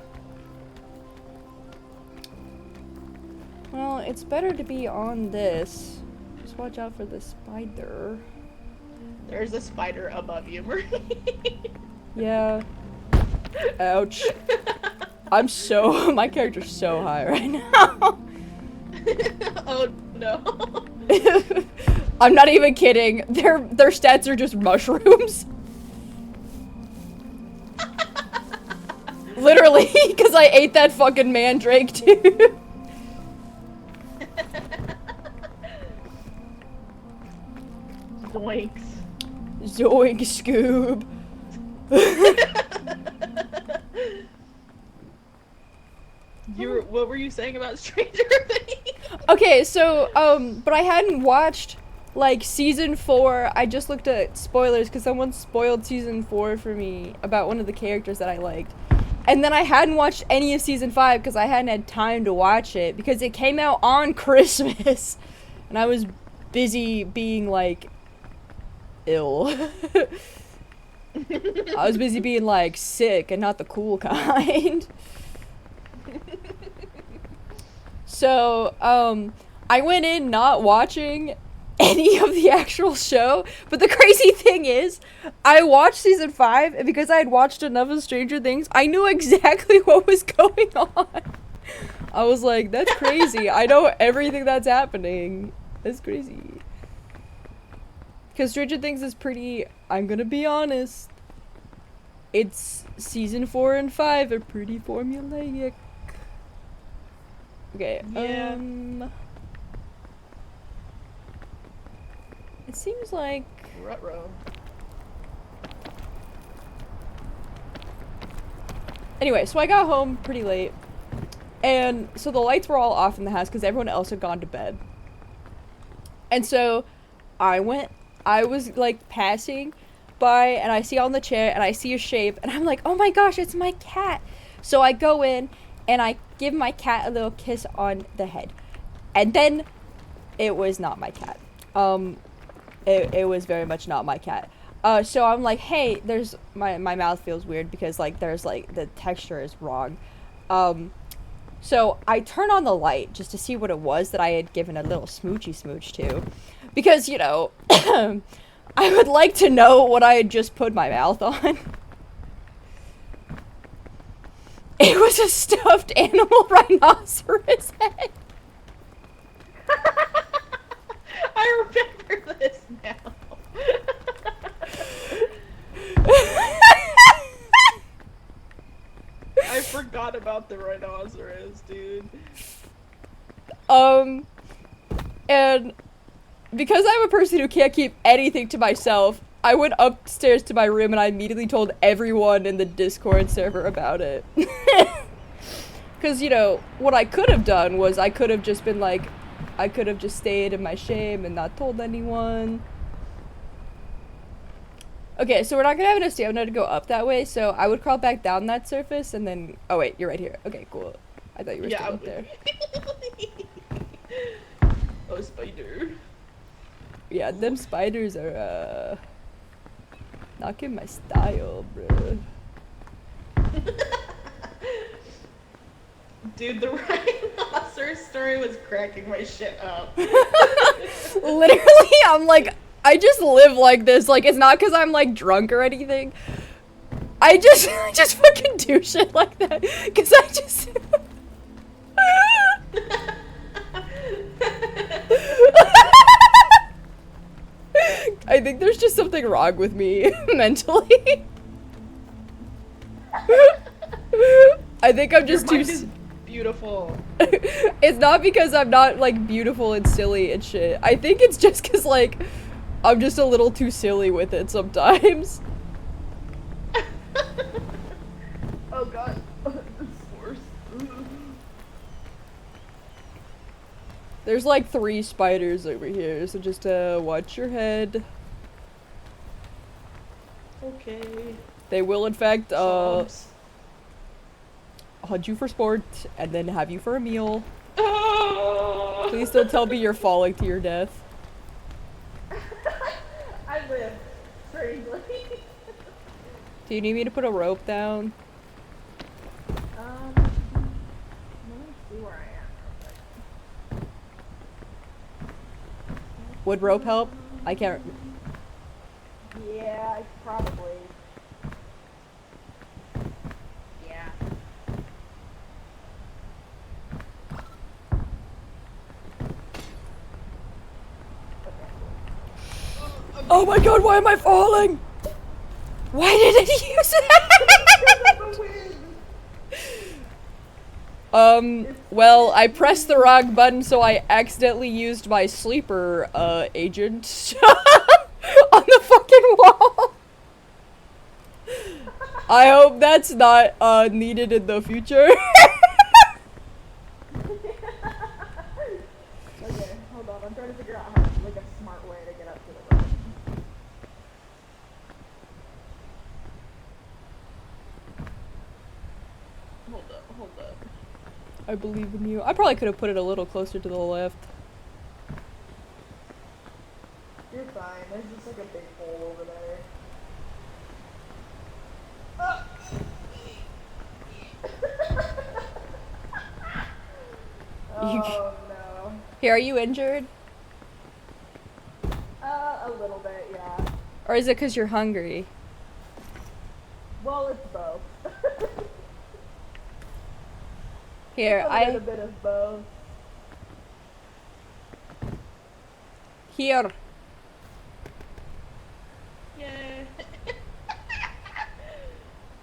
Speaker 5: Well, it's better to be on this. Just watch out for the spider.
Speaker 9: There's a spider above you, Marie.
Speaker 5: Yeah. Ouch. I'm so... My character's so high right now.
Speaker 9: Oh, no.
Speaker 5: I'm not even kidding. Their stats are just mushrooms. Literally, because I ate that fucking mandrake, dude.
Speaker 9: Zoinks.
Speaker 5: Zoink, Scoob.
Speaker 9: What were you saying about Stranger Things?
Speaker 5: Okay, so, but I hadn't watched, like, season 4. I just looked at spoilers because someone spoiled season 4 for me about one of the characters that I liked. And then I hadn't watched any of season 5 because I hadn't had time to watch it because it came out on Christmas. And I was busy being, like, ill. I was busy being, like, sick and not the cool kind. So, I went in not watching any of the actual show, but the crazy thing is, I watched season 5, and because I had watched enough of Stranger Things, I knew exactly what was going on. I was like, that's crazy. I know everything that's happening. That's crazy. Because Stranger Things is pretty, I'm gonna be honest, it's season 4 and 5 are pretty formulaic. Okay,
Speaker 9: Yeah.
Speaker 5: It seems like...
Speaker 9: Ruh-roh.
Speaker 5: Anyway, so I got home pretty late. And so the lights were all off in the house because everyone else had gone to bed. And so I was like passing by and I see on the chair and I see a shape and I'm like, oh my gosh, it's my cat. So I go in and I give my cat a little kiss on the head. And then it was not my cat. It was very much not my cat. So I'm like, hey, there's my mouth feels weird because like there's like the texture is wrong. So I turn on the light just to see what it was that I had given a little smoochy smooch to. Because, you know, I would like to know what I had just put my mouth on. It was a stuffed animal rhinoceros head.
Speaker 9: I remember this now. I forgot about the rhinoceros, dude.
Speaker 5: And because I'm a person who can't keep anything to myself, I went upstairs to my room and I immediately told everyone in the Discord server about it. Because, you know, what I could have done was I could have just been like, I could have just stayed in my shame and not told anyone. Okay, so we're not gonna have enough stamina to go up that way, so I would crawl back down that surface and then... Oh wait, you're right here. Okay, cool. I thought you were still up there.
Speaker 9: Oh, spider.
Speaker 5: Yeah, them spiders are, not in my style, bruh.
Speaker 9: Dude, the rhinoceros story was cracking my shit up.
Speaker 5: Literally, I'm like, I just live like this. Like, it's not because I'm like drunk or anything. I just fucking do shit like that. Because I just... I think there's just something wrong with me mentally. I think I'm just
Speaker 9: Your
Speaker 5: too...
Speaker 9: mind is beautiful.
Speaker 5: It's not because I'm not, like, beautiful and silly and shit. I think it's just because, like, I'm just a little too silly with it sometimes.
Speaker 9: Oh god. This force.
Speaker 5: There's, like, 3 spiders over here, so just, watch your head.
Speaker 9: Okay.
Speaker 5: They will, in fact, hunt you for sport, and then have you for a meal. Please don't tell me you're falling to your death.
Speaker 9: I live. Strangely.
Speaker 5: Do you need me to put a rope down?
Speaker 9: Let me see where I am.
Speaker 5: Would rope help? I can't...
Speaker 9: Yeah, probably. Yeah.
Speaker 5: Oh my god, why am I falling? Why did it use that? Well, I pressed the wrong button, so I accidentally used my sleeper, agent on the fucking wall. I hope that's not, needed in the future.
Speaker 9: Okay, hold on. I'm trying to figure out how, like, a smart way to get up to the rope. Hold up.
Speaker 5: I believe in you. I probably could have put it a little closer to the left.
Speaker 9: You're fine. There's just like a big hole over there. Oh no.
Speaker 5: Here, are you injured?
Speaker 9: A little bit, yeah.
Speaker 5: Or is it because you're hungry?
Speaker 9: Well, it's both.
Speaker 5: Here,
Speaker 9: A bit of both.
Speaker 5: Here.
Speaker 9: Yeah.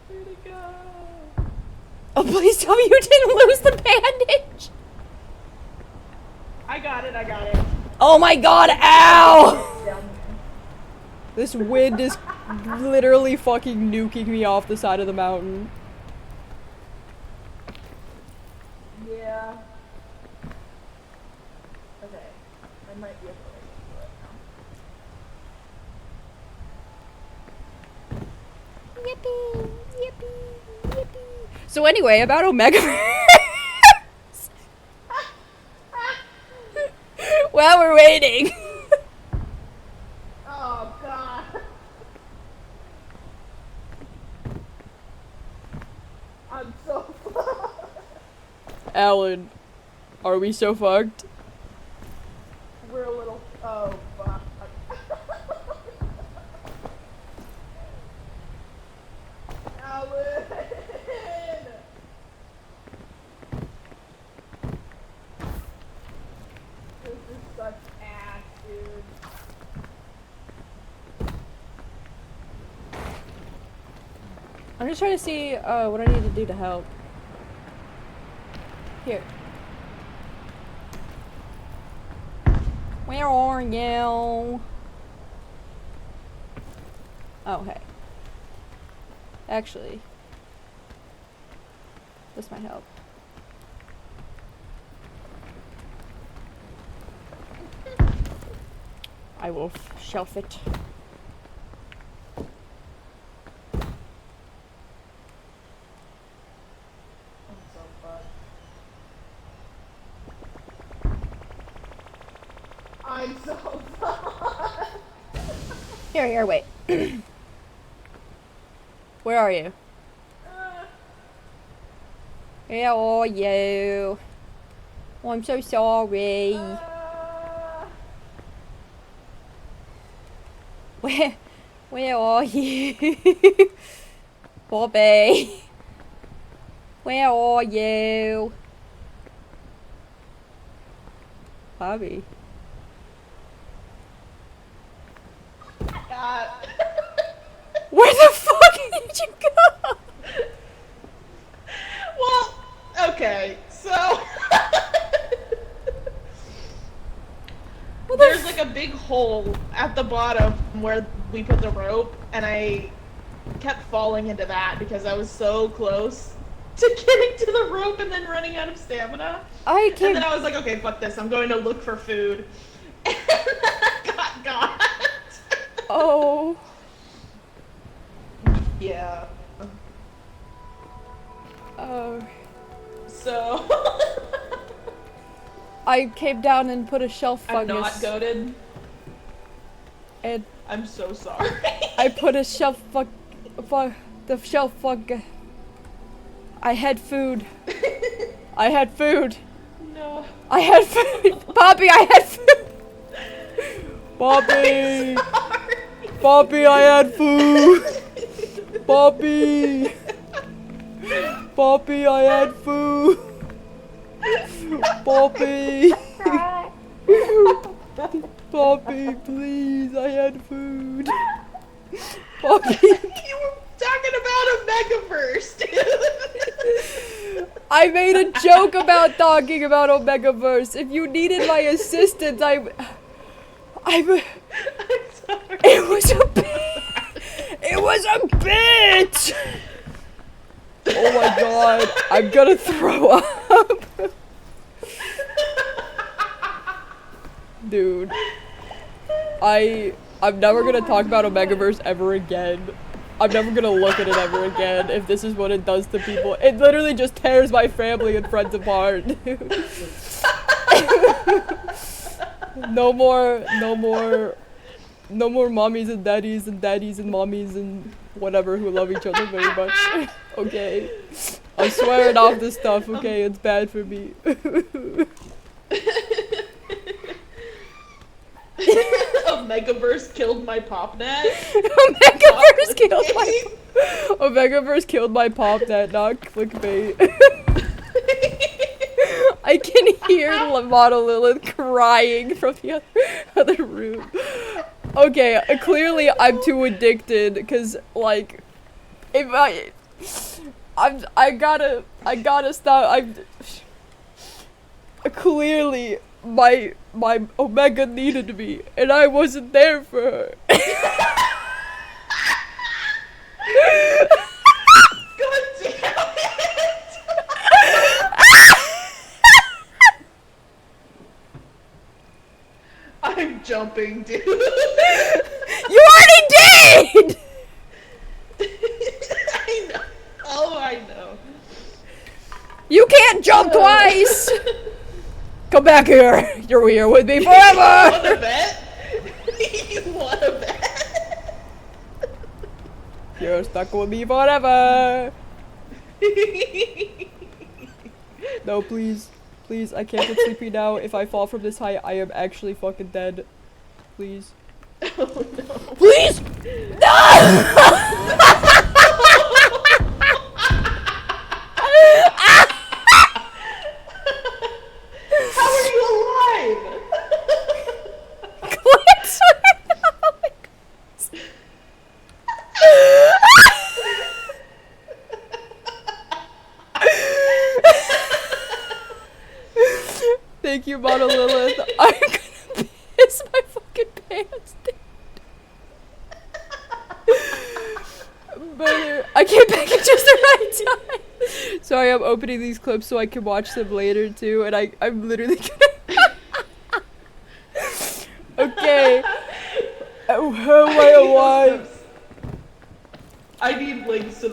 Speaker 9: Where'd it go?
Speaker 5: Oh, please tell me you didn't lose the bandage!
Speaker 9: I got it.
Speaker 5: Oh my god, ow! This wind is literally fucking nuking me off the side of the mountain.
Speaker 9: Yeah. Okay. I might be able to do it now.
Speaker 5: Yippee! Yippee! Yippee! So anyway, about Omega. While we're waiting.
Speaker 9: Oh god. I'm so fucked.
Speaker 5: Alan, are we so fucked?
Speaker 9: We're a little. Oh fuck. Alan. This is such ass, dude.
Speaker 5: I'm just trying to see what I need to do to help. Here. Where are you? Oh, hey. Actually, this might help. I will shelf it.
Speaker 9: I'm so fucked.
Speaker 5: Here, wait. Where are you? Where are you? Oh, I'm so sorry. Where are you? Bobby. Where are you? Bobby. Where the fuck did you go?
Speaker 9: Well, okay, so there's like a big hole at the bottom where we put the rope, and I kept falling into that because I was so close to getting to the rope and then running out of stamina. And then I was like, okay, fuck this, I'm going to look for food. And then I got.
Speaker 5: Oh.
Speaker 9: Yeah.
Speaker 5: Oh.
Speaker 9: So.
Speaker 5: I came down and put a shelf fungus.
Speaker 9: I'm not goated.
Speaker 5: And
Speaker 9: I'm so sorry.
Speaker 5: I put a shelf the shelf fungus. I had food. I had food.
Speaker 9: No.
Speaker 5: I had food. Bobby, I had food. Bobby. Bobby, I had food. Bobby. Bobby, I had food. Bobby. Bobby, please, I had food. Bobby.
Speaker 9: You were talking about a megaverse, dude.
Speaker 5: I made a joke about talking about Omegaverse. If you needed my assistance, I'm sorry. It was a bitch! Oh my god, I'm gonna throw up. Dude. I'm never gonna talk about Omegaverse ever again. I'm never gonna look at it ever again if this is what it does to people. It literally just tears my family and friends apart, dude. No more mommies and daddies and mommies and whatever who love each other very much. Okay. I'm swearing off this stuff, okay? It's bad for me.
Speaker 9: Omegaverse killed my popnet.
Speaker 5: Omegaverse killed my popnet, not clickbait. I can hear Lavada Lilith crying from the other room. Okay, clearly I'm too addicted, cause like, if I gotta stop. Clearly my Omega needed me, and I wasn't there for her.
Speaker 9: God damn it! I'm jumping, dude.
Speaker 5: You already did!
Speaker 9: I know. Oh, I know.
Speaker 5: You can't jump twice! Come back here! You're here with me forever!
Speaker 9: You wanna bet? You wanna bet?
Speaker 5: You're stuck with me forever! No, please. Please, I can't get sleepy now. If I fall from this height, I am actually fucking dead. Please.
Speaker 9: Oh no.
Speaker 5: Please! No!
Speaker 9: How are you alive?
Speaker 5: Glitch! Oh my Thank you, Mono Lilith. I'm gonna piss my fucking pants, dude. But I came back at just the right time. Sorry, I'm opening these clips so I can watch them later too, and I'm literally gonna. Okay. How am I alive?
Speaker 9: I need links to the